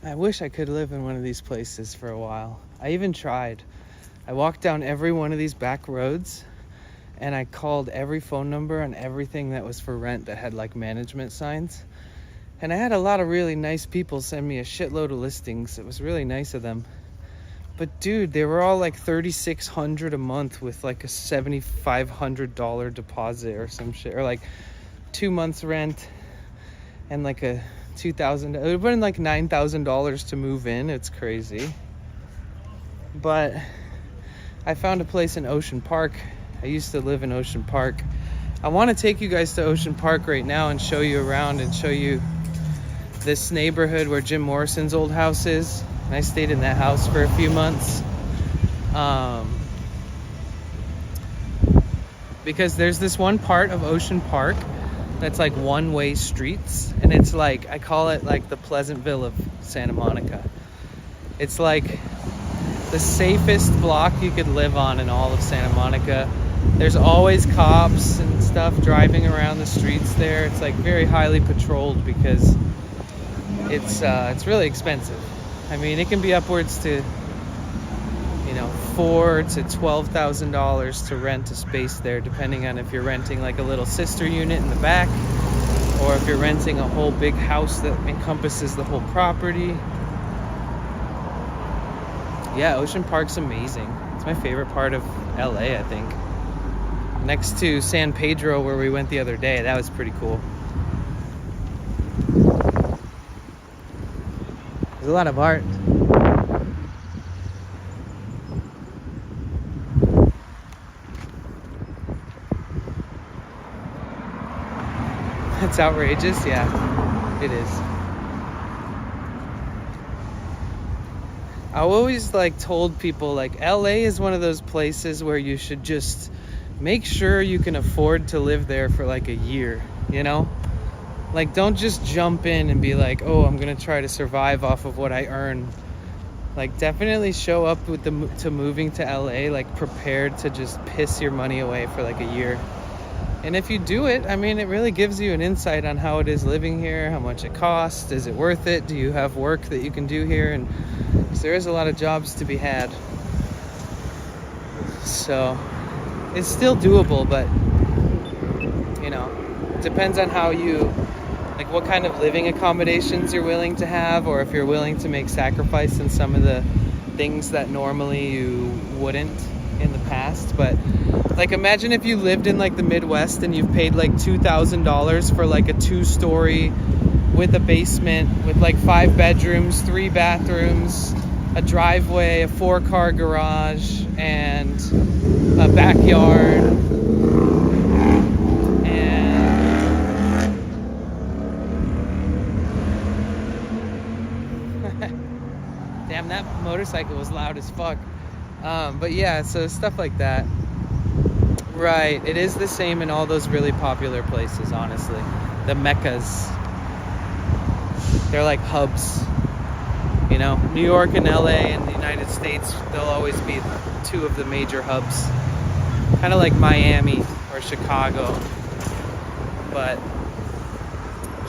I wish I could live in one of these places for a while. I even tried. I walked down every one of these back roads and I called every phone number on everything that was for rent that had like management signs. And I had a lot of really nice people send me a shitload of listings. It was really nice of them. But dude, they were all like $3,600 a month with like a $7,500 deposit or some shit, or like 2 months rent and like a $2,000. It would have been like $9,000 to move in. It's crazy. But I found a place in Ocean Park. I used to live in Ocean Park. I want to take you guys to Ocean Park right now and show you around and show you this neighborhood where Jim Morrison's old house is. And I stayed in that house for a few months. Because there's this one part of Ocean Park that's like one-way streets. And it's like, I call it like the Pleasantville of Santa Monica. It's like the safest block you could live on in all of Santa Monica. There's always cops and stuff driving around the streets there. It's like very highly patrolled because it's really expensive. I mean, it can be upwards to, you know, $4,000 to $12,000 to rent a space there, depending on if you're renting like a little sister unit in the back, or if you're renting a whole big house that encompasses the whole property. Yeah, Ocean Park's amazing. It's my favorite part of LA, I think. Next to San Pedro, where we went the other day, that was pretty cool. There's a lot of art. It's outrageous, yeah, it is. I always like told people like LA is one of those places where you should just make sure you can afford to live there for like a year, you know? Like, don't just jump in and be like, oh, I'm gonna try to survive off of what I earn. Like, definitely show up with to moving to LA, like prepared to just piss your money away for like a year. And if you do it, I mean, it really gives you an insight on how it is living here, how much it costs, is it worth it, do you have work that you can do here, and there is a lot of jobs to be had. So it's still doable, but you know, it depends on how you, like what kind of living accommodations you're willing to have, or if you're willing to make sacrifice in some of the things that normally you wouldn't in the past. But like, imagine if you lived in like the Midwest and you've paid like $2,000 for like a 2-story with a basement with like 5 bedrooms, 3 bathrooms, a driveway, a 4-car garage, and a backyard. And damn, that motorcycle was loud as fuck. But yeah, so stuff like that. Right, it is the same in all those really popular places, honestly. The meccas. They're like hubs. You know, New York and LA and the United States, they'll always be 2 of the major hubs. Kind of like Miami or Chicago. But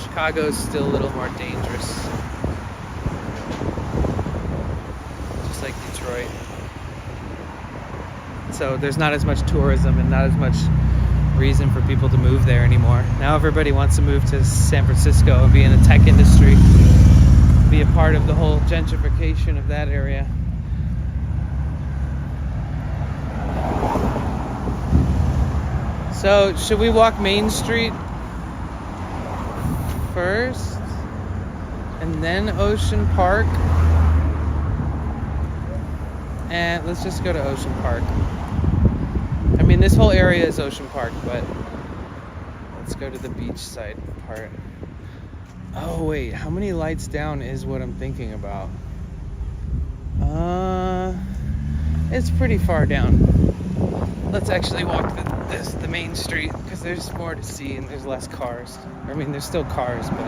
Chicago's still a little more dangerous. Just like Detroit. So there's not as much tourism and not as much reason for people to move there anymore. Now everybody wants to move to San Francisco and be in the tech industry. Be a part of the whole gentrification of that area. So, should we walk Main Street first? And then Ocean Park? And let's just go to Ocean Park. I mean, this whole area is Ocean Park, but let's go to the beachside part. Oh wait, how many lights down is what I'm thinking about? It's pretty far down. Let's actually walk the main street, because there's more to see and there's less cars. I mean, there's still cars, but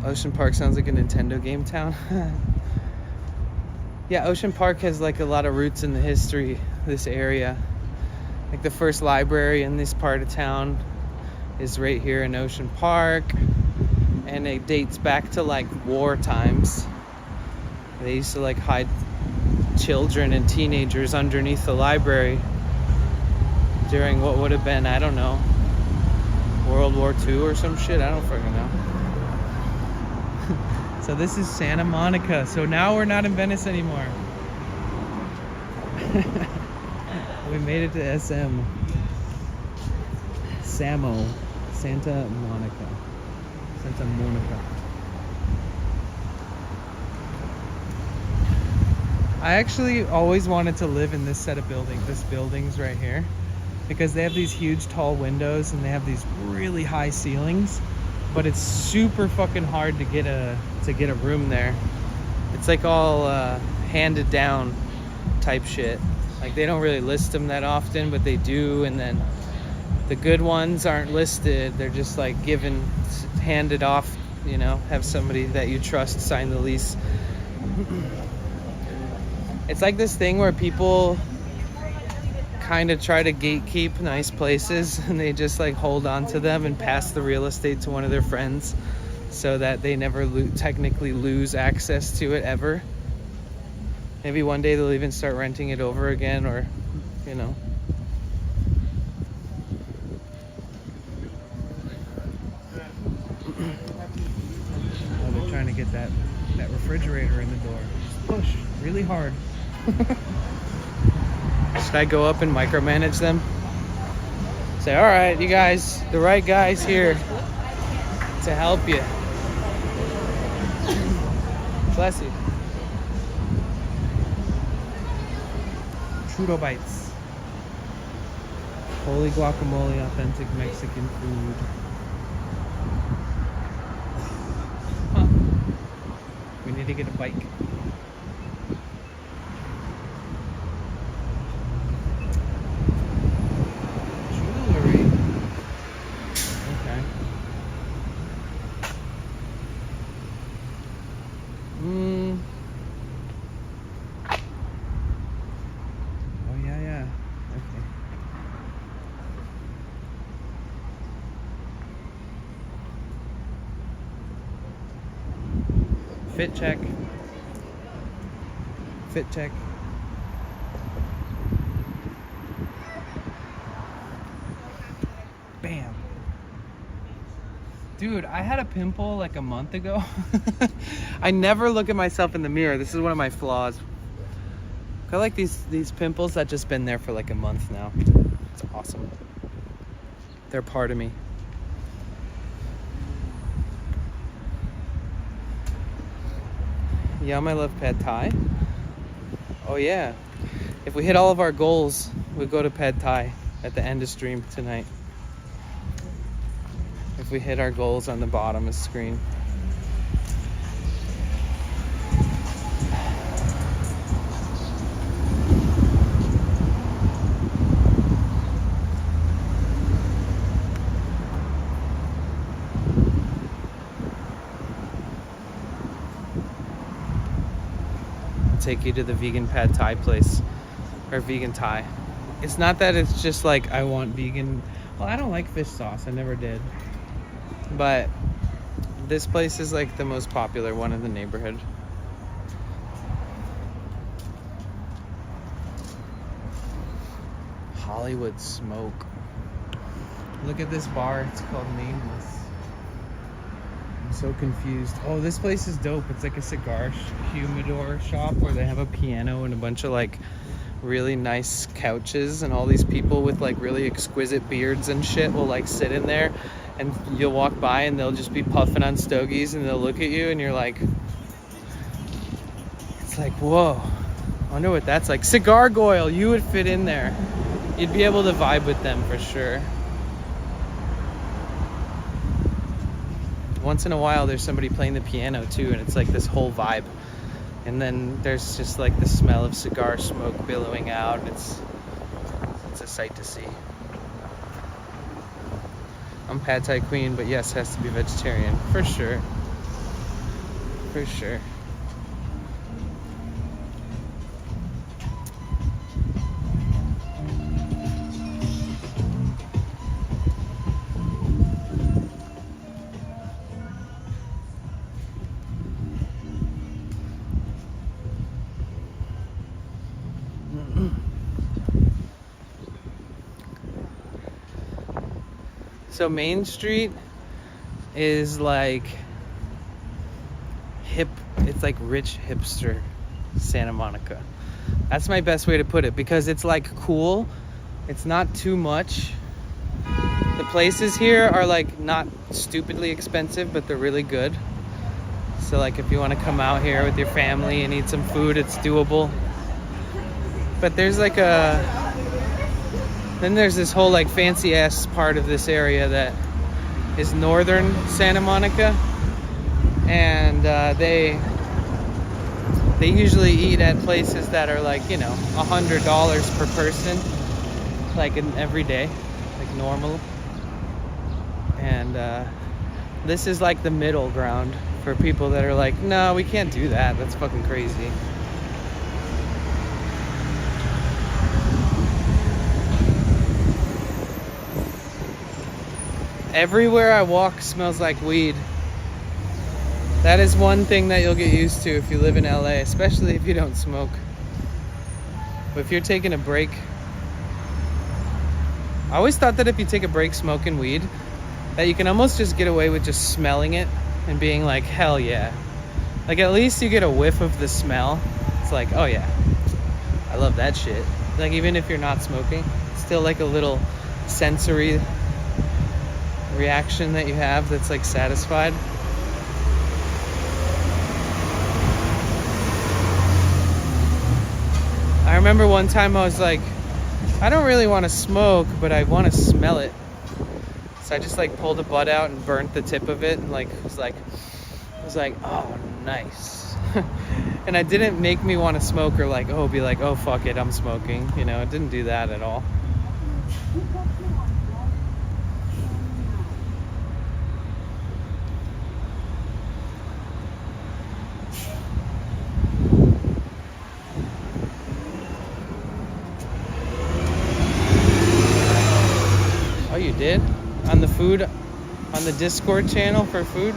Ocean Park sounds like a Nintendo game town. Yeah, Ocean Park has like a lot of roots in the history, this area. Like the first library in this part of town is right here in Ocean Park. and it dates back to like war times. They used to like hide children and teenagers underneath the library during what would have been, I don't know, World War II or some shit. I don't fucking know. So this is Santa Monica. So now we're not in Venice anymore. We made it to SM. Samo. Santa Monica. Santa Monica. I actually always wanted to live in this set of buildings right here, because they have these huge tall windows and they have these really high ceilings, but it's super fucking hard to get a room there. It's like all handed down type shit. Like they don't really list them that often, but they do, and then the good ones aren't listed. They're just like handed off, you know, have somebody that you trust sign the lease. It's like this thing where people kind of try to gatekeep nice places, and they just like hold on to them and pass the real estate to one of their friends so that they never technically lose access to it ever. Maybe one day they'll even start renting it over again, or, you know. Oh, they're trying to get that refrigerator in the door. Just push really hard. Should I go up and micromanage them? Say, all right, you guys, the right guy's here to help you. Bless you. Churro bites. Holy guacamole, authentic Mexican food. Huh. We need to get a bike. Jewelry. Okay. Oh yeah. Okay. Fit check. Fit check. Bam. Dude, I had a pimple like a month ago. I never look at myself in the mirror. This is one of my flaws. I like these pimples that just been there for like a month now. It's awesome. They're part of me. Yum, I love pad thai. Oh yeah. If we hit all of our goals, we'll go to pad thai at the end of stream tonight. If we hit our goals on the bottom of the screen. Take you to the vegan pad thai place, or vegan thai. It's not that it's just like I want vegan. Well, I don't like fish sauce. I never did. But this place is like the most popular one in the neighborhood. Hollywood Smoke. Look at this bar. It's called Nameless. I'm so confused. Oh, this place is dope. It's like a cigar humidor shop where they have a piano and a bunch of like really nice couches, and all these people with like really exquisite beards and shit will like sit in there, and you'll walk by and they'll just be puffing on stogies, and they'll look at you and you're like, it's like, whoa, I wonder what that's like. Cigar Goyle, you would fit in there. You'd be able to vibe with them for sure. Once in a while there's somebody playing the piano too, and it's like this whole vibe. And then there's just like the smell of cigar smoke billowing out. It's a sight to see. I'm pad thai queen, but yes, has to be vegetarian for sure. For sure. So Main Street is like hip, it's like rich hipster Santa Monica. That's my best way to put it, because it's like cool. It's not too much. The places here are like not stupidly expensive, but they're really good. So like if you want to come out here with your family and eat some food, it's doable. But there's like then there's this whole like fancy ass part of this area that is northern Santa Monica, and they usually eat at places that are like, you know, $100 per person, like in every day, like normal. And this is like the middle ground for people that are like, no, we can't do that, that's fucking crazy. Everywhere I walk smells like weed. That is one thing that you'll get used to if you live in LA, especially if you don't smoke. But if you're taking a break, I always thought that if you take a break smoking weed, that you can almost just get away with just smelling it and being like, hell yeah. Like at least you get a whiff of the smell. It's like, oh yeah, I love that shit. Like even if you're not smoking, it's still like a little sensory reaction that you have that's like satisfied. I remember one time I was like, I don't really want to smoke, but I want to smell it. So I just like pulled a bud out and burnt the tip of it and like was like, oh nice. And it didn't make me want to smoke or like, oh, be like, oh fuck it, I'm smoking. You know, it didn't do that at all. Oh, you did? On the food, on the Discord channel for food?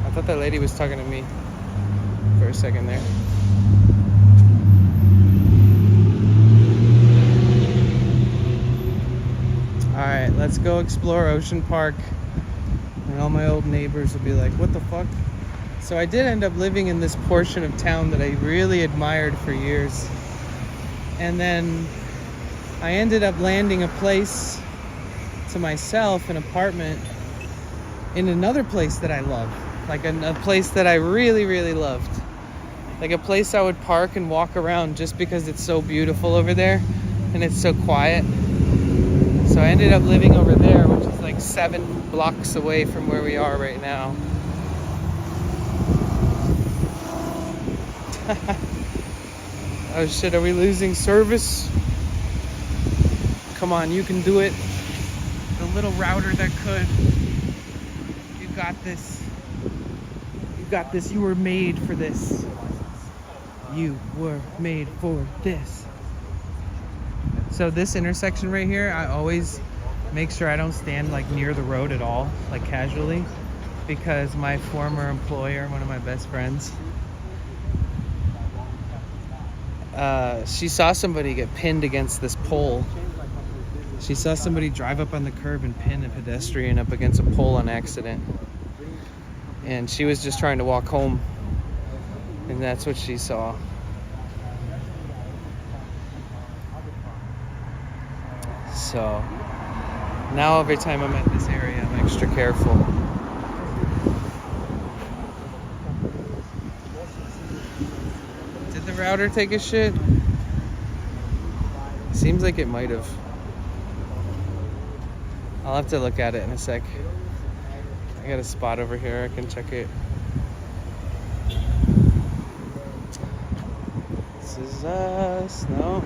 I thought that lady was talking to me for a second there. Alright, let's go explore Ocean Park. And all my old neighbors will be like, what the fuck? So I did end up living in this portion of town that I really admired for years. And then I ended up landing a place to myself, an apartment, in another place that I love. Like a place that I really, really loved. Like a place I would park and walk around just because it's so beautiful over there and it's so quiet. So I ended up living over there, which is like 7 blocks away from where we are right now. Oh shit, are we losing service? Come on, you can do it. The little router that could. You got this. You got this. You were made for this. You were made for this. So this intersection right here, I always make sure I don't stand like near the road at all, like casually, because my former employer, one of my best friends, she saw somebody get pinned against this pole. She saw somebody drive up on the curb and pin a pedestrian up against a pole on accident. And she was just trying to walk home. And that's what she saw. So now every time I'm at this area, I'm extra careful. Did the router take a shit? Seems like it might have. I'll have to look at it in a sec. I got a spot over here, I can check it. This is us, no?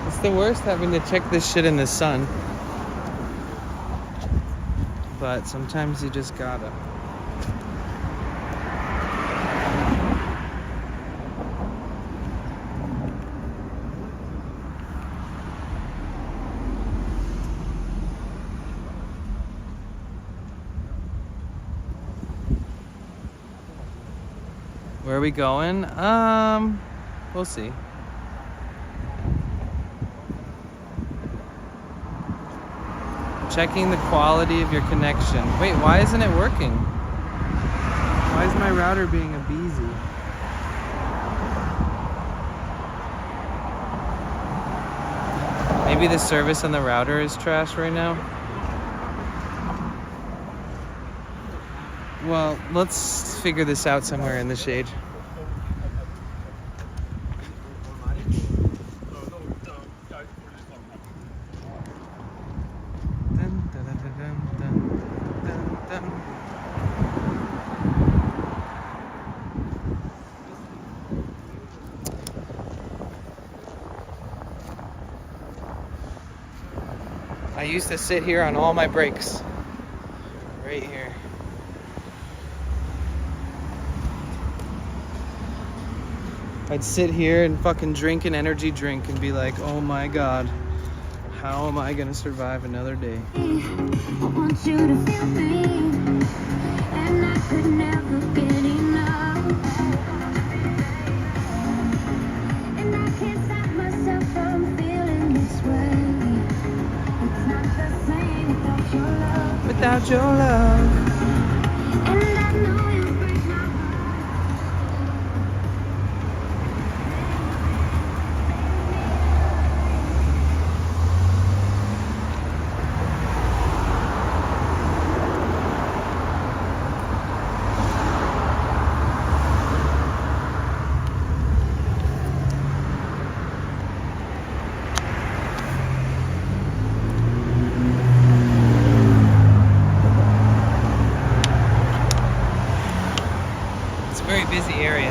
It's the worst having to check this shit in the sun. But sometimes you just gotta. are we going? We'll see. Checking the quality of your connection. Wait, why isn't it working? Why is my router being a beezy? Maybe the service on the router is trash right now. Well, let's figure this out somewhere in the shade. I used to sit here on all my breaks. Right here. I'd sit here and fucking drink an energy drink and be like, oh my god, how am I gonna survive another day? I want you to feel me, and I could never get enough. And I can't stop myself from feeling this way. It's not the same without your love. Without your love. And I know you'll break my heart. Very busy area.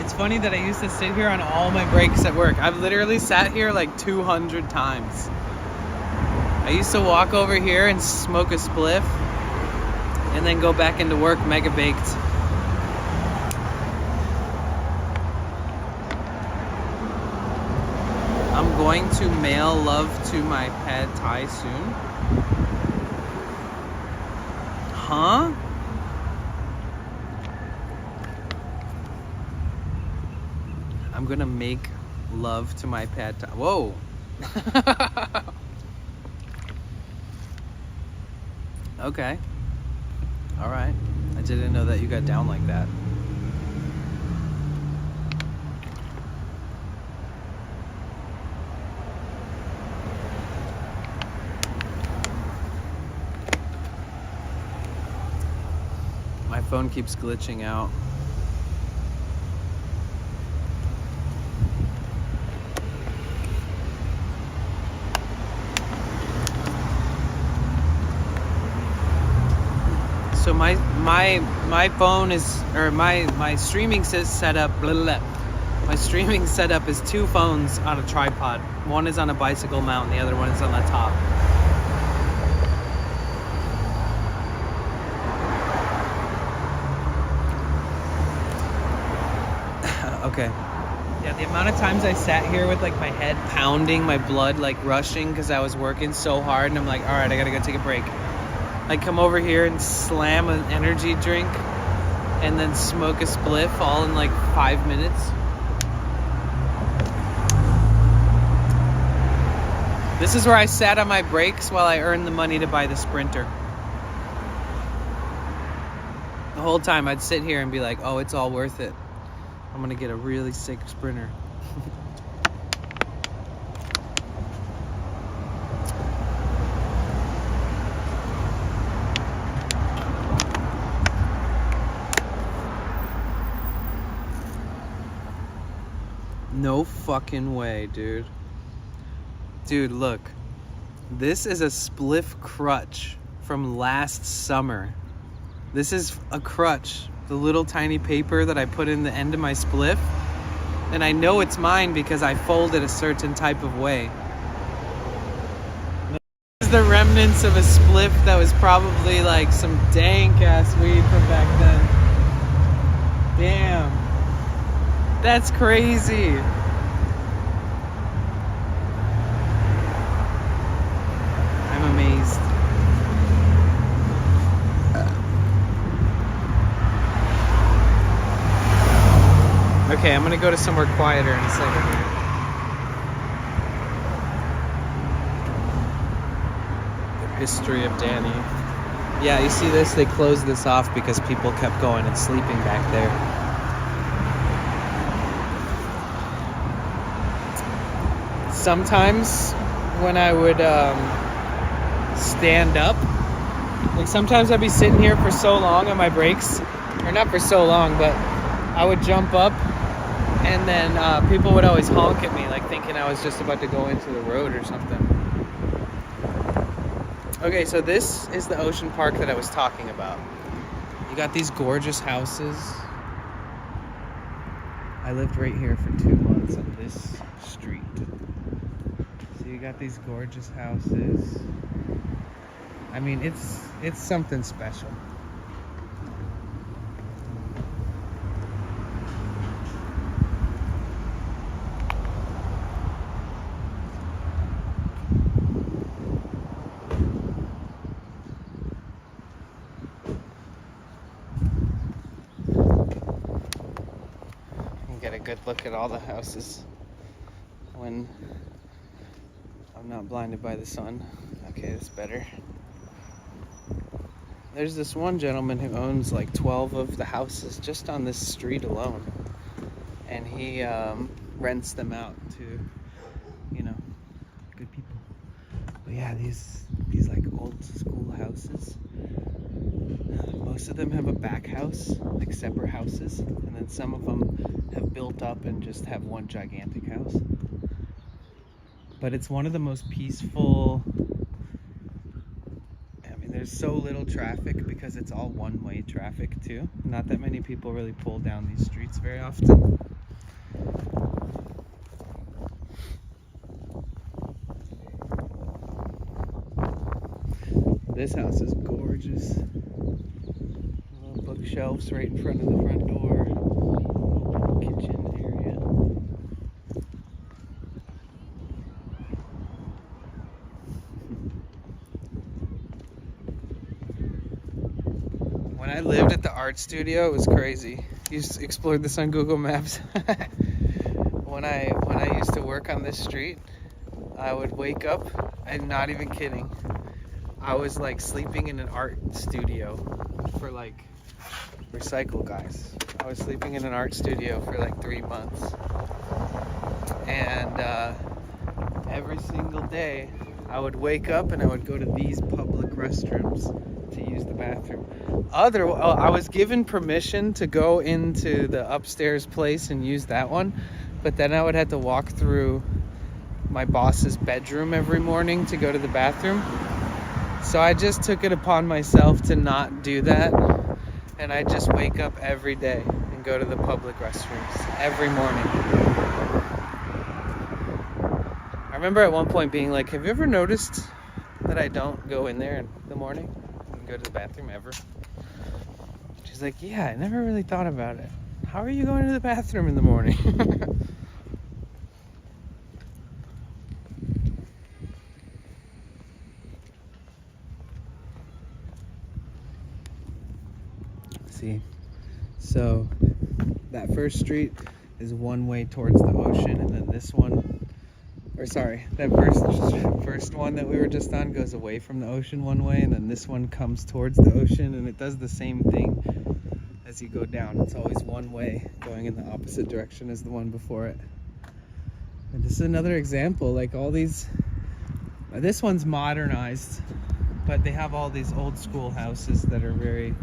It's funny that I used to sit here on all my breaks at work. I've literally sat here like 200 times. I used to walk over here and smoke a spliff and then go back into work mega baked. I'm going to mail love to my pad thai soon. Huh? I'm gonna make love to my pad thai. Whoa. Okay. All right. I didn't know that you got down like that. My phone keeps glitching out. So my phone is, or my streaming setup, blah, blah, blah. My streaming setup is two phones on a tripod. One is on a bicycle mount, and the other one is on the top. Okay. Yeah, the amount of times I sat here with like my head pounding, my blood like rushing because I was working so hard, and I'm like, all right, I gotta go take a break. I come over here and slam an energy drink and then smoke a spliff all in like 5 minutes. This is where I sat on my breaks while I earned the money to buy the Sprinter. The whole time I'd sit here and be like, oh, it's all worth it. I'm gonna get a really sick Sprinter. No fucking way, dude. Dude, look. This is a spliff crutch from last summer. This is a crutch. The little tiny paper that I put in the end of my spliff. And I know it's mine because I fold it a certain type of way. This is the remnants of a spliff that was probably like some dank ass weed from back then. Damn. That's crazy. I'm amazed. Okay, I'm gonna go to somewhere quieter in a second. The history of Danny. Yeah, you see this? They closed this off because people kept going and sleeping back there. Sometimes when I would stand up, like sometimes I'd be sitting here for so long on my breaks, or not for so long, but I would jump up and then people would always honk at me, like thinking I was just about to go into the road or something. Okay, so this is the ocean park that I was talking about. You got these gorgeous houses. I lived right here for 2 months on this street. So you got these gorgeous houses. I mean, it's something special. Get a good look at all the houses when I'm not blinded by the sun. Okay, that's better. There's this one gentleman who owns like 12 of the houses just on this street alone, and he rents them out to, you know, good people. But yeah, these like old school houses. Most of them have a back house, like separate houses, and then some of them have built up and just have one gigantic house. But it's one of the most peaceful. I mean, there's so little traffic because it's all one-way traffic too. Not that many people really pull down these streets very often. This house is gorgeous. Little bookshelves right in front of the front door. Kitchen area. When I lived at the art studio, it was crazy. You explored this on Google Maps. When I used to work on this street, I would wake up, and not even kidding, I was like sleeping in an art studio for like recycle guys. I was sleeping in an art studio for like 3 months, and every single day I would wake up and I would go to these public restrooms to use the bathroom. I was given permission to go into the upstairs place and use that one, but then I would have to walk through my boss's bedroom every morning to go to the bathroom. So I just took it upon myself to not do that, and I just wake up every day and go to the public restrooms every morning. I remember at one point being like, have you ever noticed that I don't go in there in the morning and go to the bathroom ever? She's like, yeah, I never really thought about it. How are you going to the bathroom in the morning? See, so that first street is one way towards the ocean, and then this one, or sorry, that first one that we were just on goes away from the ocean one way, and then this one comes towards the ocean, and it does the same thing as you go down. It's always one way going in the opposite direction as the one before it. And this is another example, like all these, this one's modernized, but they have all these old school houses that are very,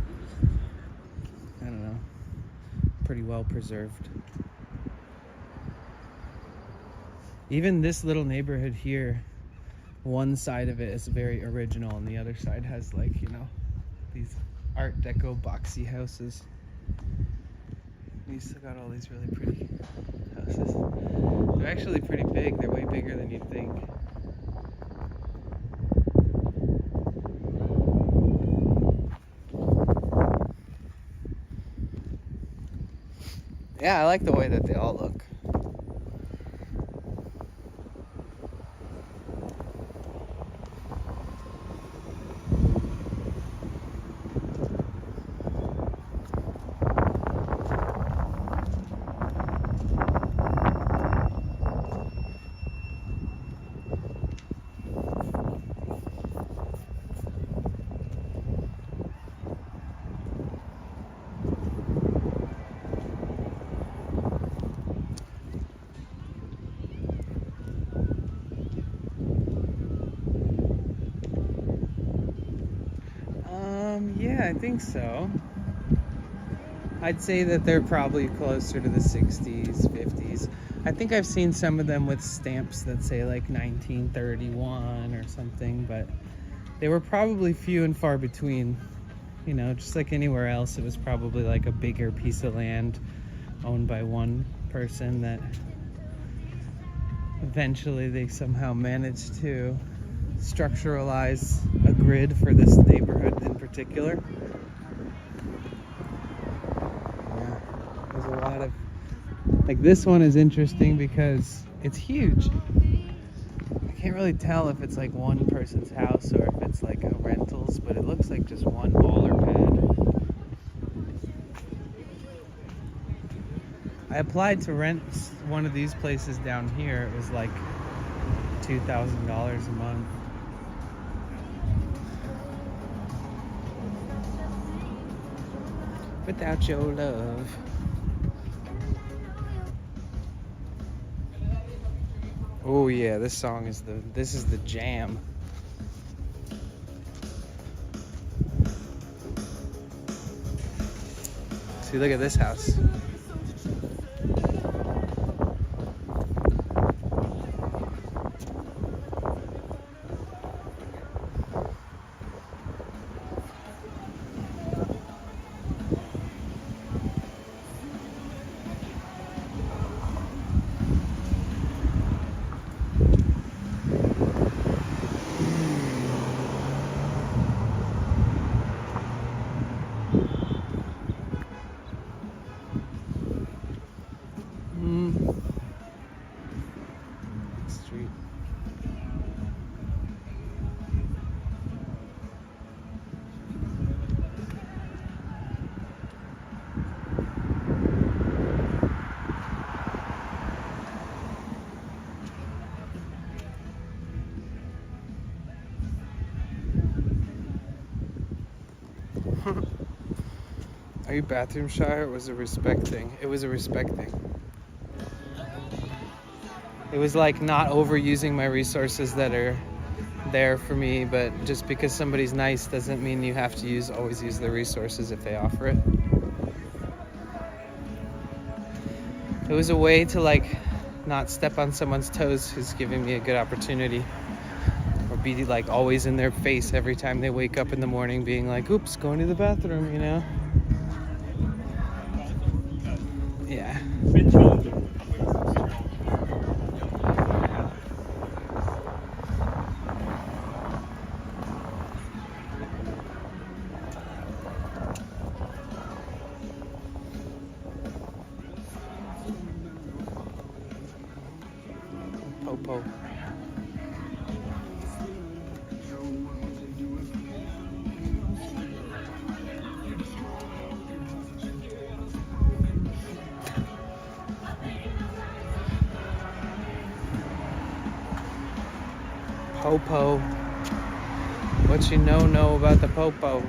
I don't know, pretty well preserved. Even this little neighborhood here, one side of it is very original and the other side has, like, you know, these Art Deco boxy houses. You still got all these really pretty houses. They're actually pretty big. They're way bigger than you'd think. Yeah, I like the way that they all look. I think so. I'd say that they're probably closer to the 60s, 50s. I think I've seen some of them with stamps that say like 1931 or something, but they were probably few and far between. You know, just like anywhere else, it was probably like a bigger piece of land owned by one person that eventually they somehow managed to structuralize a grid for this neighborhood in particular. Yeah, there's a lot of, like, this one is interesting because it's huge. I can't really tell if it's like one person's house or if it's like a rentals, but it looks like just one baller pad. I applied to rent one of these places down here. It was like $2,000 a month. Without your love. Oh yeah, this song is this is the jam. See, look at this house. Street. Are you bathroom shy or was it a respect thing? It was a respect thing. It was like not overusing my resources that are there for me, but just because somebody's nice doesn't mean you have to always use their resources if they offer it. It was a way to like not step on someone's toes who's giving me a good opportunity, or be like always in their face every time they wake up in the morning being like, oops, going to the bathroom, you know? Yeah. Popo. Popo. What you know about the popo?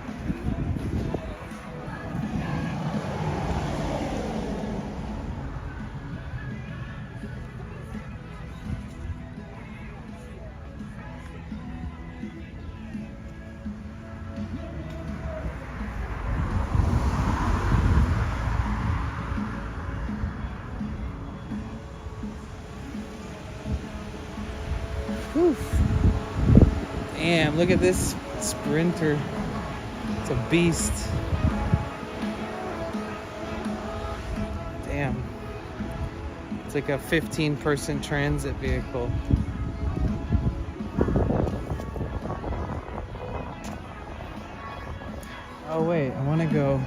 Oof. Damn, look at this Sprinter. It's a beast. Damn. It's like a 15-person transit vehicle. Oh wait, I want to go.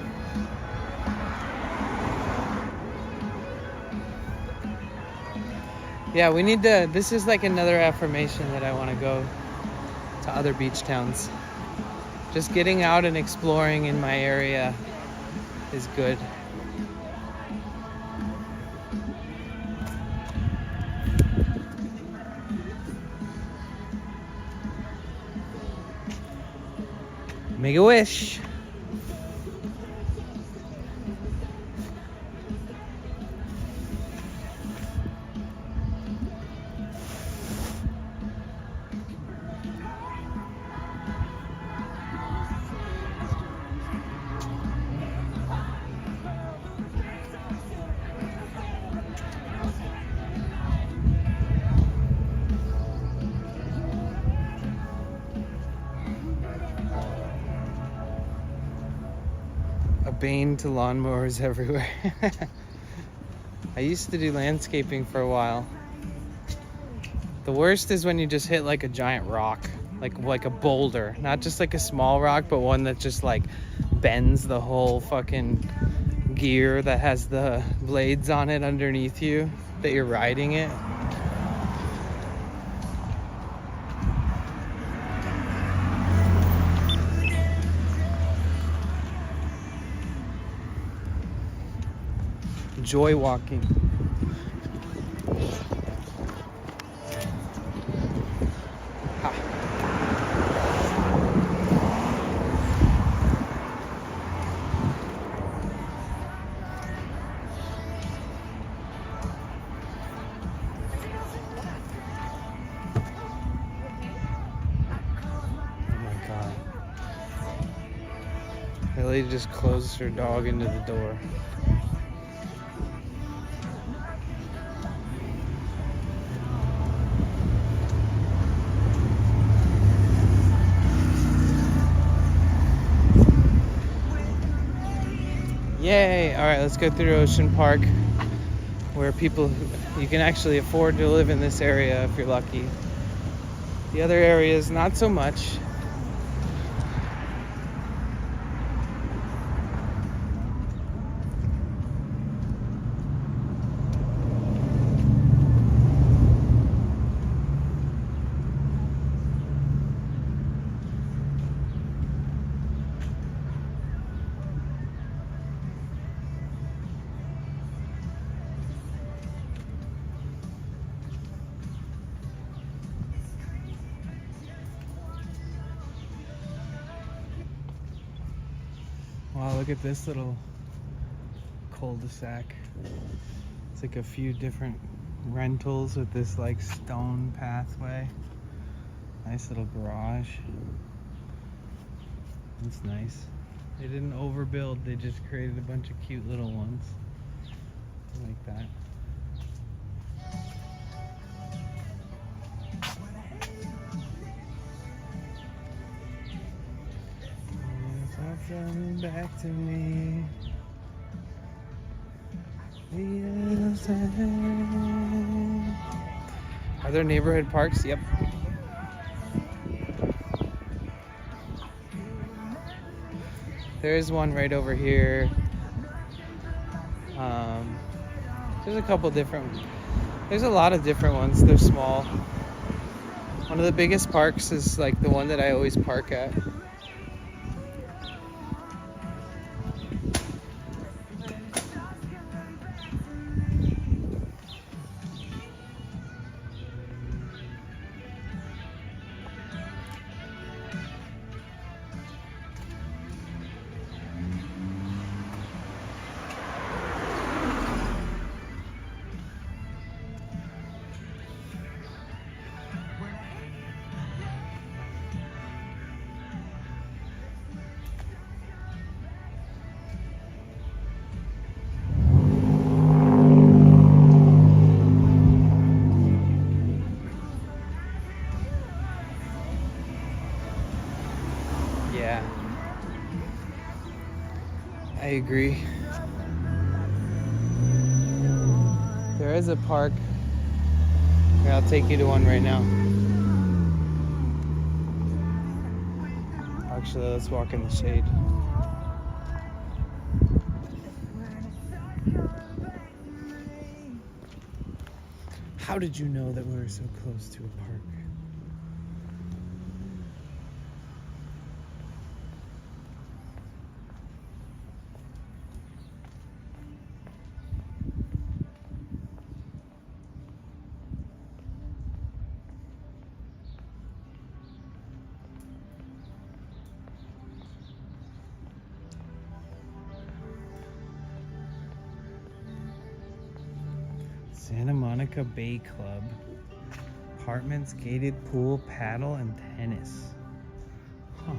Yeah, we need to, this is like another affirmation that I want to go to other beach towns. Just getting out and exploring in my area is good. Make a wish. bane to lawnmowers everywhere. I used to do landscaping for a while. The worst is when you just hit like a giant rock, like a boulder, not just like a small rock, but one that just like bends the whole fucking gear that has the blades on it underneath you that you're riding it. Joy walking. Ha. Oh my God. The lady just closed her dog into the door. Yay! Alright, let's go through Ocean Park, where you can actually afford to live in this area if you're lucky. The other areas, not so much. Wow, look at this little cul-de-sac. It's like a few different rentals with this like stone pathway. Nice little garage. That's nice. They didn't overbuild, they just created a bunch of cute little ones. I like that. Coming back to me. Are there neighborhood parks? Yep. There is one right over here. There's a couple different. There's a lot of different ones. They're small. One of the biggest parks is like the one that I always park at. Yeah, I agree. There is a park. Here, I'll take you to one right now. Actually, let's walk in the shade. How did you know that we were so close to a park? Santa Monica Bay Club. Apartments, gated pool, paddle, and tennis. Huh.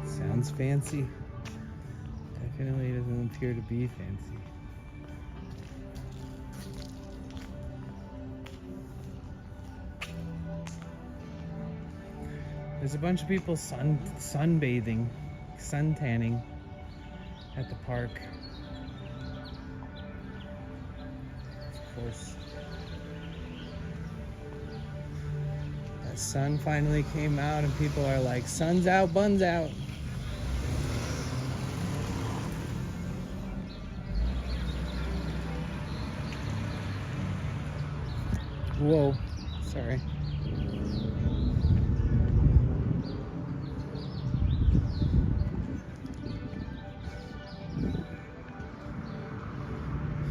Sounds fancy. Definitely doesn't appear to be fancy. There's a bunch of people sunbathing. sun tanning at the park. Of course. The sun finally came out and people are like, sun's out, bun's out. Whoa, sorry.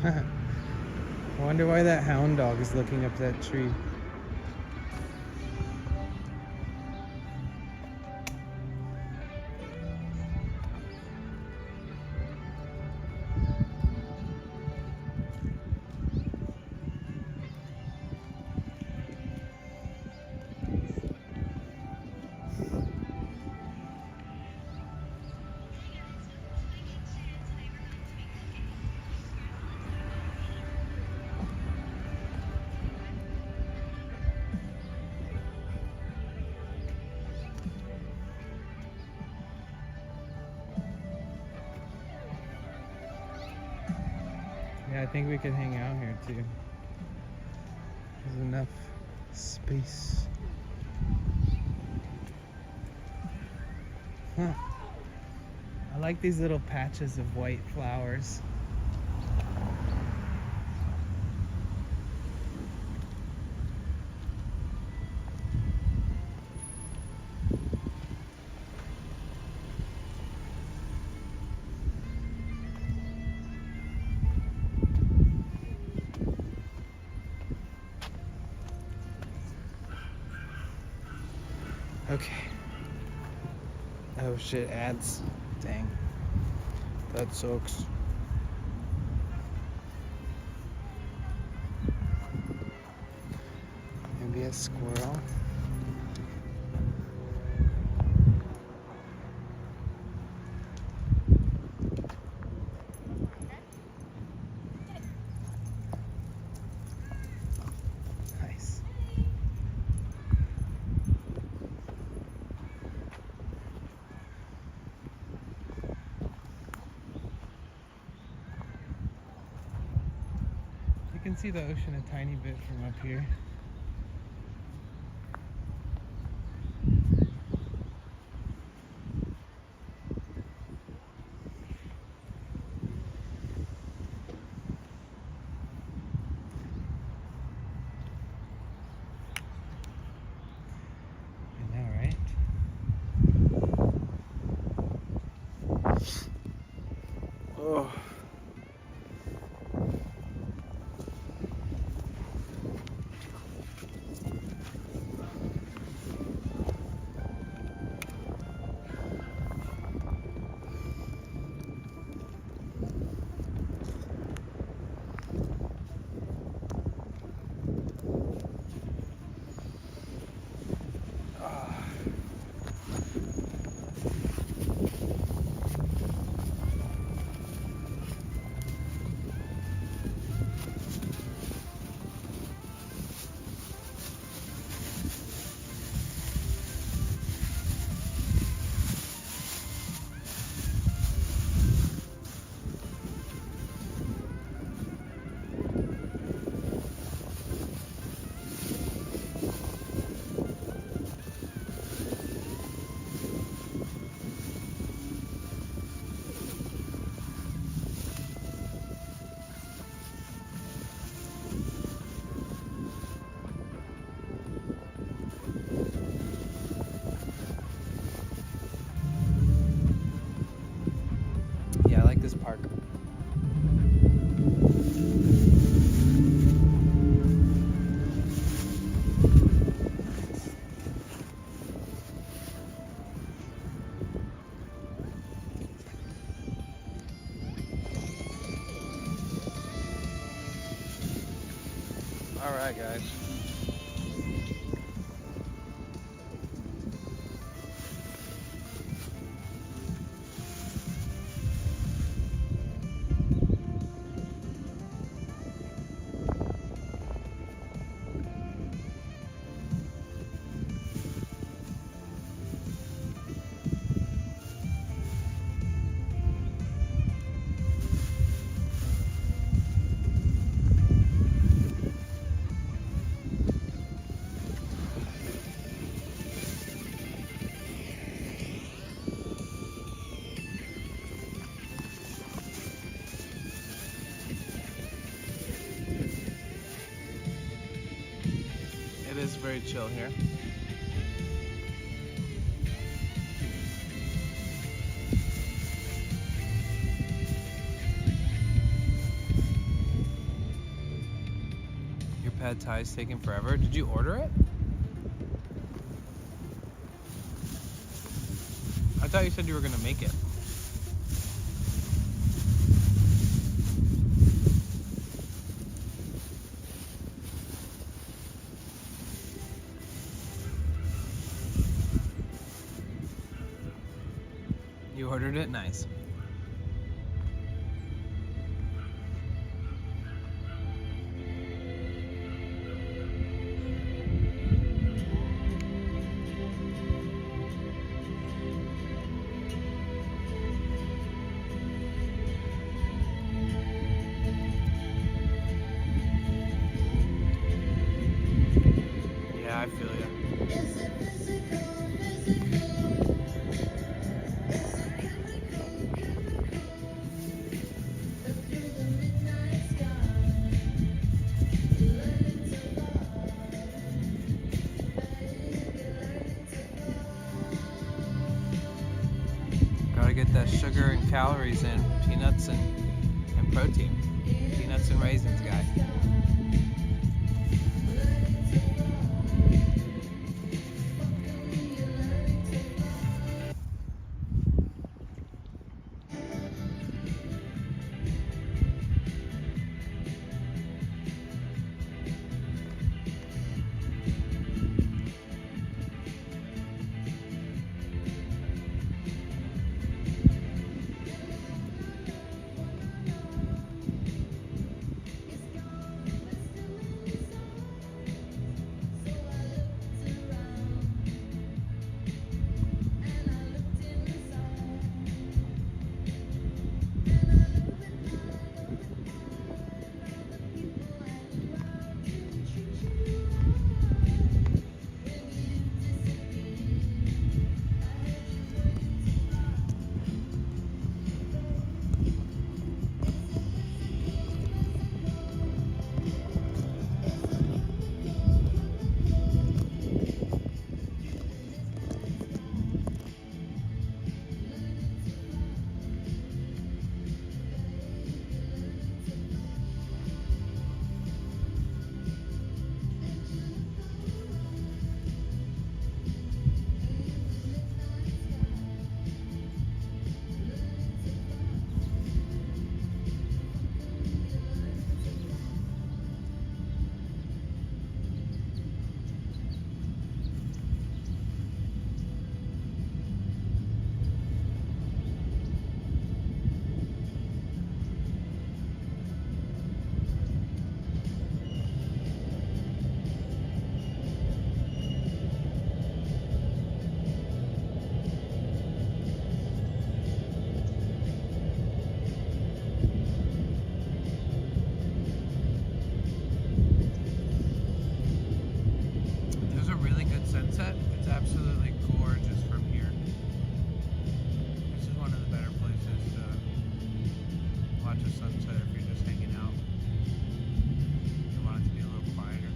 I wonder why that hound dog is looking up that tree. Yeah, I think we could hang out here too. There's enough space. Huh. I like these little patches of white flowers. Okay. Oh shit, ads. Dang. That sucks. Maybe a squirrel. Nice. You can see the ocean a tiny bit from up here. I know, right? Oh. Yeah, I like this park. All right, guys. It is very chill here. Your pad thai is taking forever. Did you order it? I thought you said you were gonna make it. You ordered it? Nice. Yeah, I feel ya. Gotta get that sugar and calories in, peanuts and protein. Peanuts and raisins, guys. Sunset. It's absolutely gorgeous from here. This is one of the better places to watch a sunset if you're just hanging out. You want it to be a little quieter.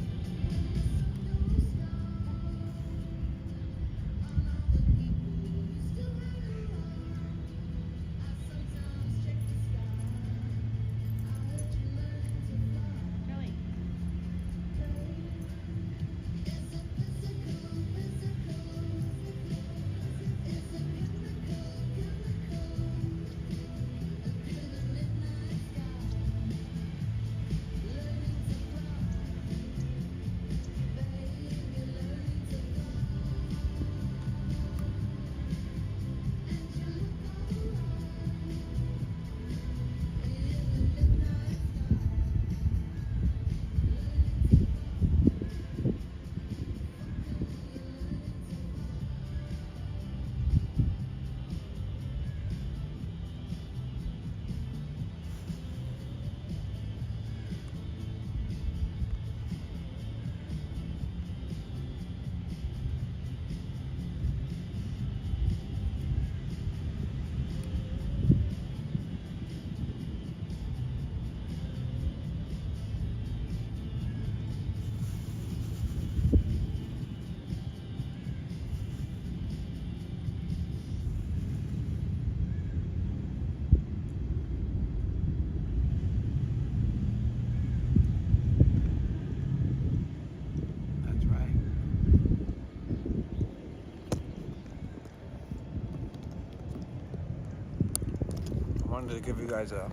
wanted to give you guys a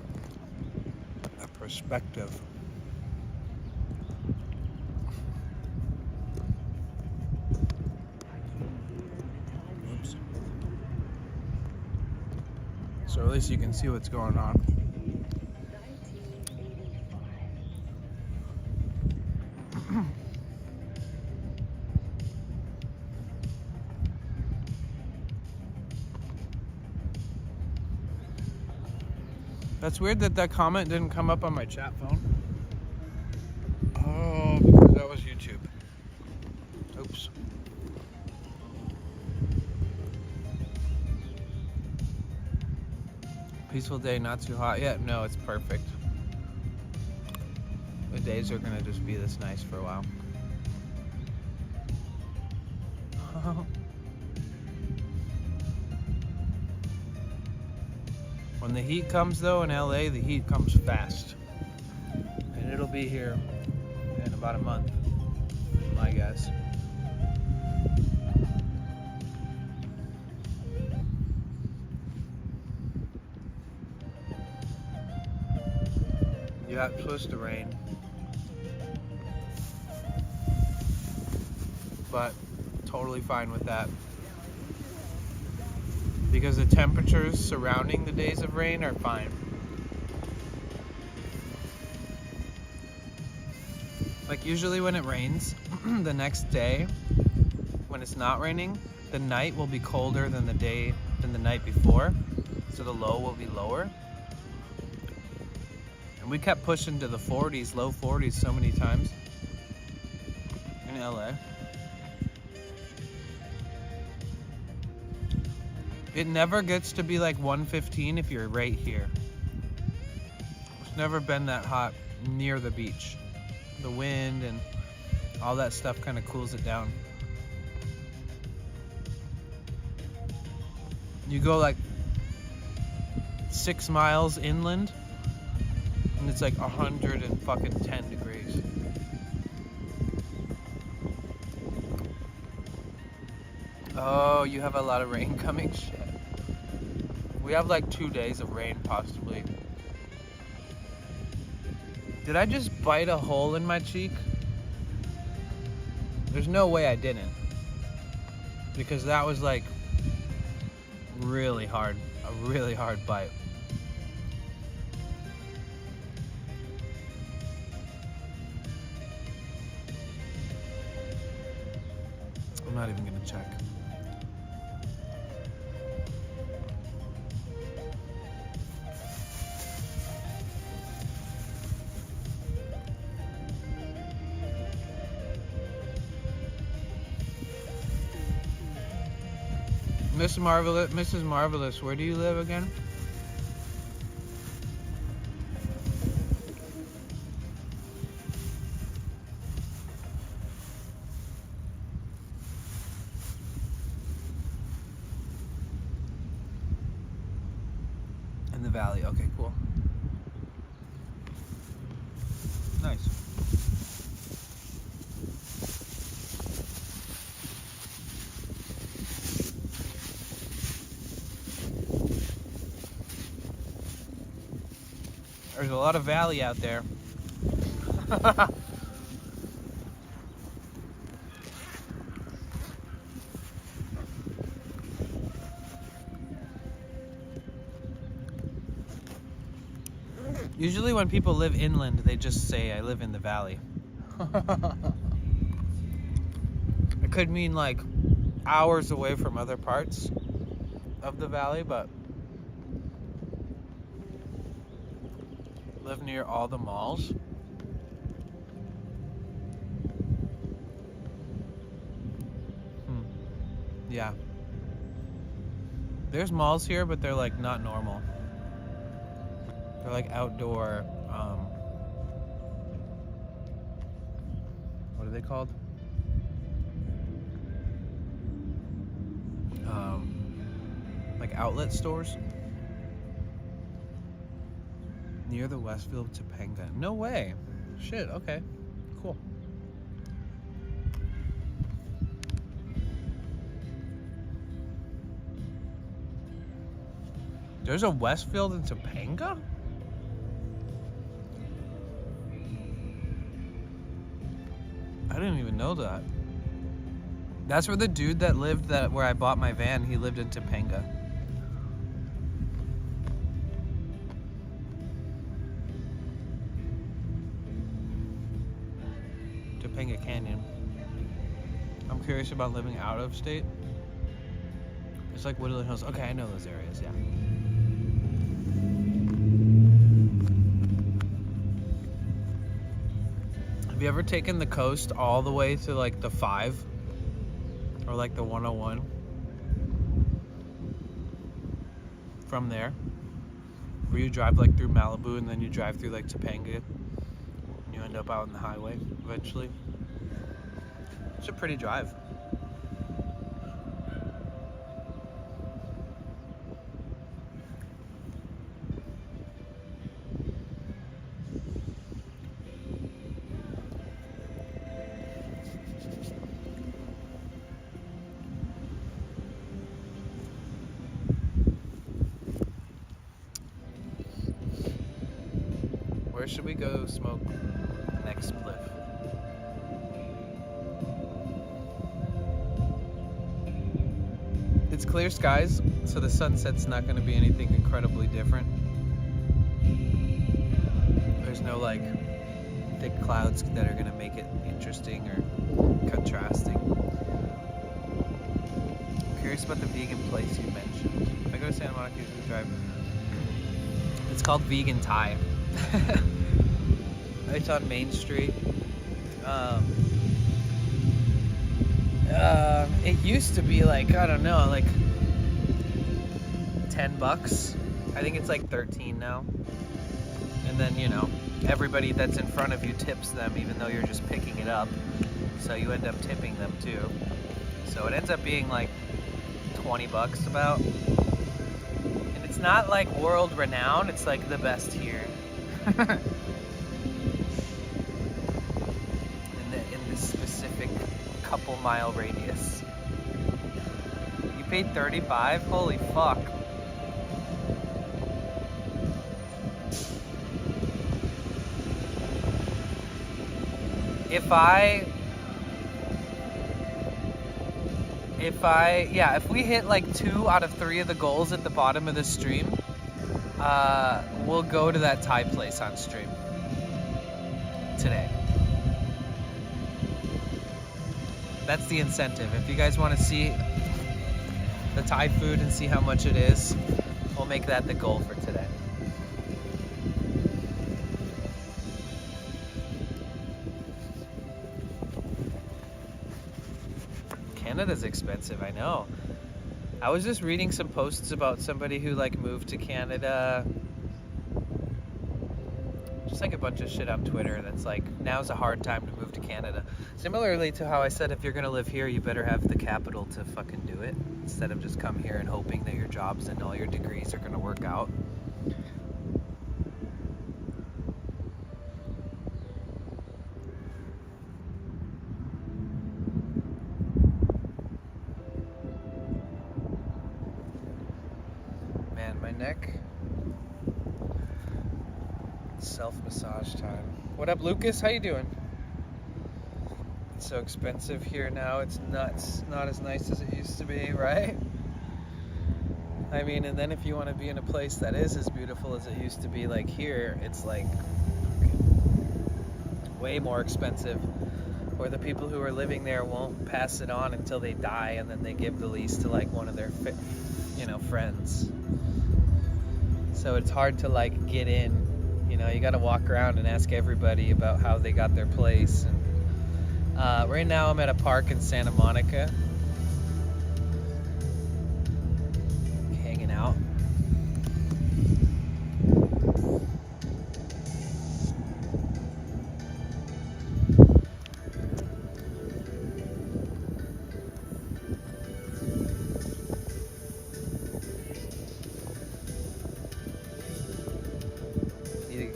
perspective. Oops. So at least you can see what's going on. That's weird that that comment didn't come up on my chat phone. Oh, because that was YouTube. Oops. Peaceful day, not too hot yet. No, it's perfect. The days are gonna just be this nice for a while. When the heat comes though in LA, the heat comes fast. And it'll be here in about a month, my guess. Yeah, it's supposed to rain. But totally fine with that. Because the temperatures surrounding the days of rain are fine. Like usually when it rains, the next day, when it's not raining, the night will be colder than the night before. So the low will be lower. And we kept pushing to the 40s, low 40s so many times in LA. It never gets to be like 115 if you're right here. It's never been that hot near the beach. The wind and all that stuff kind of cools it down. You go like 6 miles inland and it's like 110 degrees. Oh, you have a lot of rain coming? Shit. We have like 2 days of rain, possibly. Did I just bite a hole in my cheek? There's no way I didn't. Because that was like really hard, a really hard bite. I'm not even gonna check. Mrs. Marvelous, where do you live again? In the valley. Okay, cool. Nice. There's a lot of valley out there. Usually when people live inland, they just say, I live in the valley. It could mean like hours away from other parts of the valley, but live near all the malls. Yeah. There's malls here, but they're like not normal. They're like outdoor, what are they called? Like outlet stores. Near the Westfield Topanga. No way. Shit, okay. Cool. There's a Westfield in Topanga? I didn't even know that. That's where the dude that lived where I bought my van, he lived in Topanga. Topanga Canyon. I'm curious about living out of state. It's like Woodland Hills. Okay, I know those areas, yeah. Have you ever taken the coast all the way to like the 5? Or like the 101? From there? Where you drive like through Malibu and then you drive through like Topanga. And you end up out on the highway eventually. It's a pretty drive. Where should we go smoke next spliff? It's clear skies, so the sunset's not going to be anything incredibly different. There's no like thick clouds that are going to make it interesting or contrasting. I'm curious about the vegan place you mentioned. If I go to Santa Monica, you drive. It's called Vegan Thai. It's on Main Street. It used to be like, I don't know, like $10. I think it's like 13 now. And then, you know, everybody that's in front of you tips them even though you're just picking it up. So you end up tipping them too. So it ends up being like $20 about. And it's not like world renowned, it's like the best here. in this specific couple mile radius. You paid $35? Holy fuck. If we hit like 2 out of 3 of the goals at the bottom of the stream, we'll go to that Thai place on stream today. That's the incentive. If you guys want to see the Thai food and see how much it is, we'll make that the goal for today. Canada's expensive, I know. I was just reading some posts about somebody who like moved to Canada. Just like a bunch of shit on Twitter that's like, now's a hard time to move to Canada. Similarly to how I said if you're gonna live here, you better have the capital to fucking do it, instead of just come here and hoping that your jobs and all your degrees are gonna work out. Man, my neck. Self-massage time. What up, Lucas? How you doing? It's so expensive here now. It's nuts. Not as nice as it used to be, right? I mean, and then if you want to be in a place that is as beautiful as it used to be, like here, it's like way more expensive. Or the people who are living there won't pass it on until they die, and then they give the lease to like one of their, friends. So it's hard to like get in. You know, you got to walk around and ask everybody about how they got their place. And right now I'm at a park in Santa Monica, hanging out.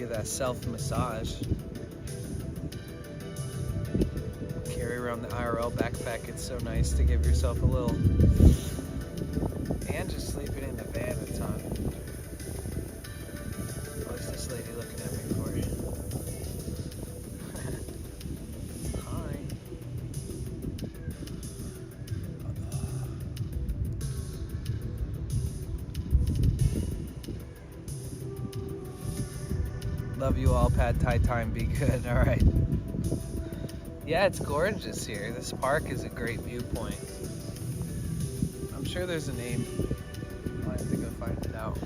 That self-massage. Carry around the IRL backpack. It's so nice to give yourself a little, and just sleeping in the van a ton. Love you all. Pad Thai time. Be good. All right. Yeah, it's gorgeous here. This park is a great viewpoint. I'm sure there's a name. I'll have to go find it out.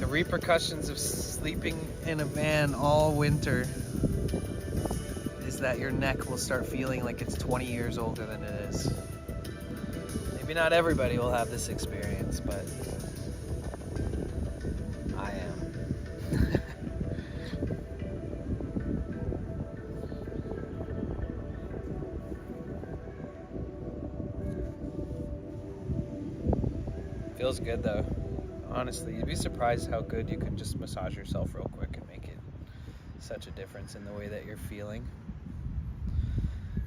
The repercussions of sleeping in a van all winter is that your neck will start feeling like it's 20 years older than it is. Maybe not everybody will have this experience, but I am. Feels good though. Honestly, you'd be surprised how good you can just massage yourself real quick and make it such a difference in the way that you're feeling.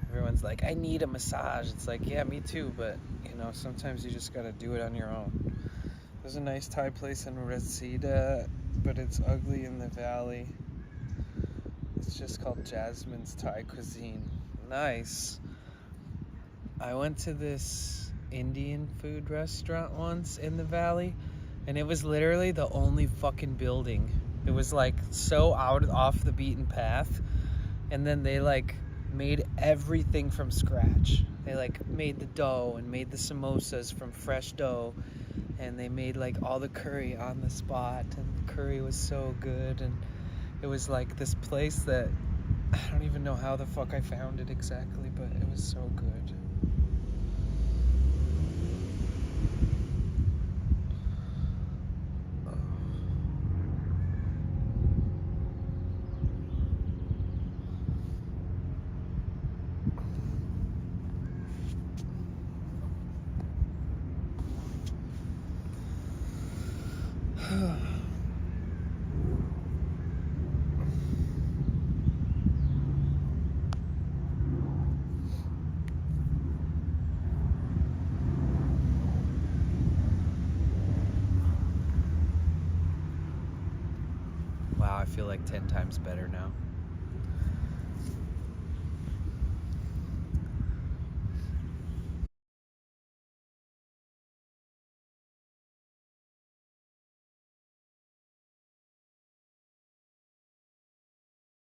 Everyone's like, I need a massage. It's like, yeah, me too, but you know, sometimes you just gotta do it on your own. There's a nice Thai place in Reseda, but it's ugly in the valley. It's just called Jasmine's Thai Cuisine. Nice. I went to this Indian food restaurant once in the valley, and it was literally the only fucking building. It was like so off the beaten path, and then they like made everything from scratch. They like made the dough and made the samosas from fresh dough, and they made like all the curry on the spot, and the curry was so good. And it was like this place that I don't even know how the fuck I found it exactly, but it was so good. Wow, I feel like 10 times better now.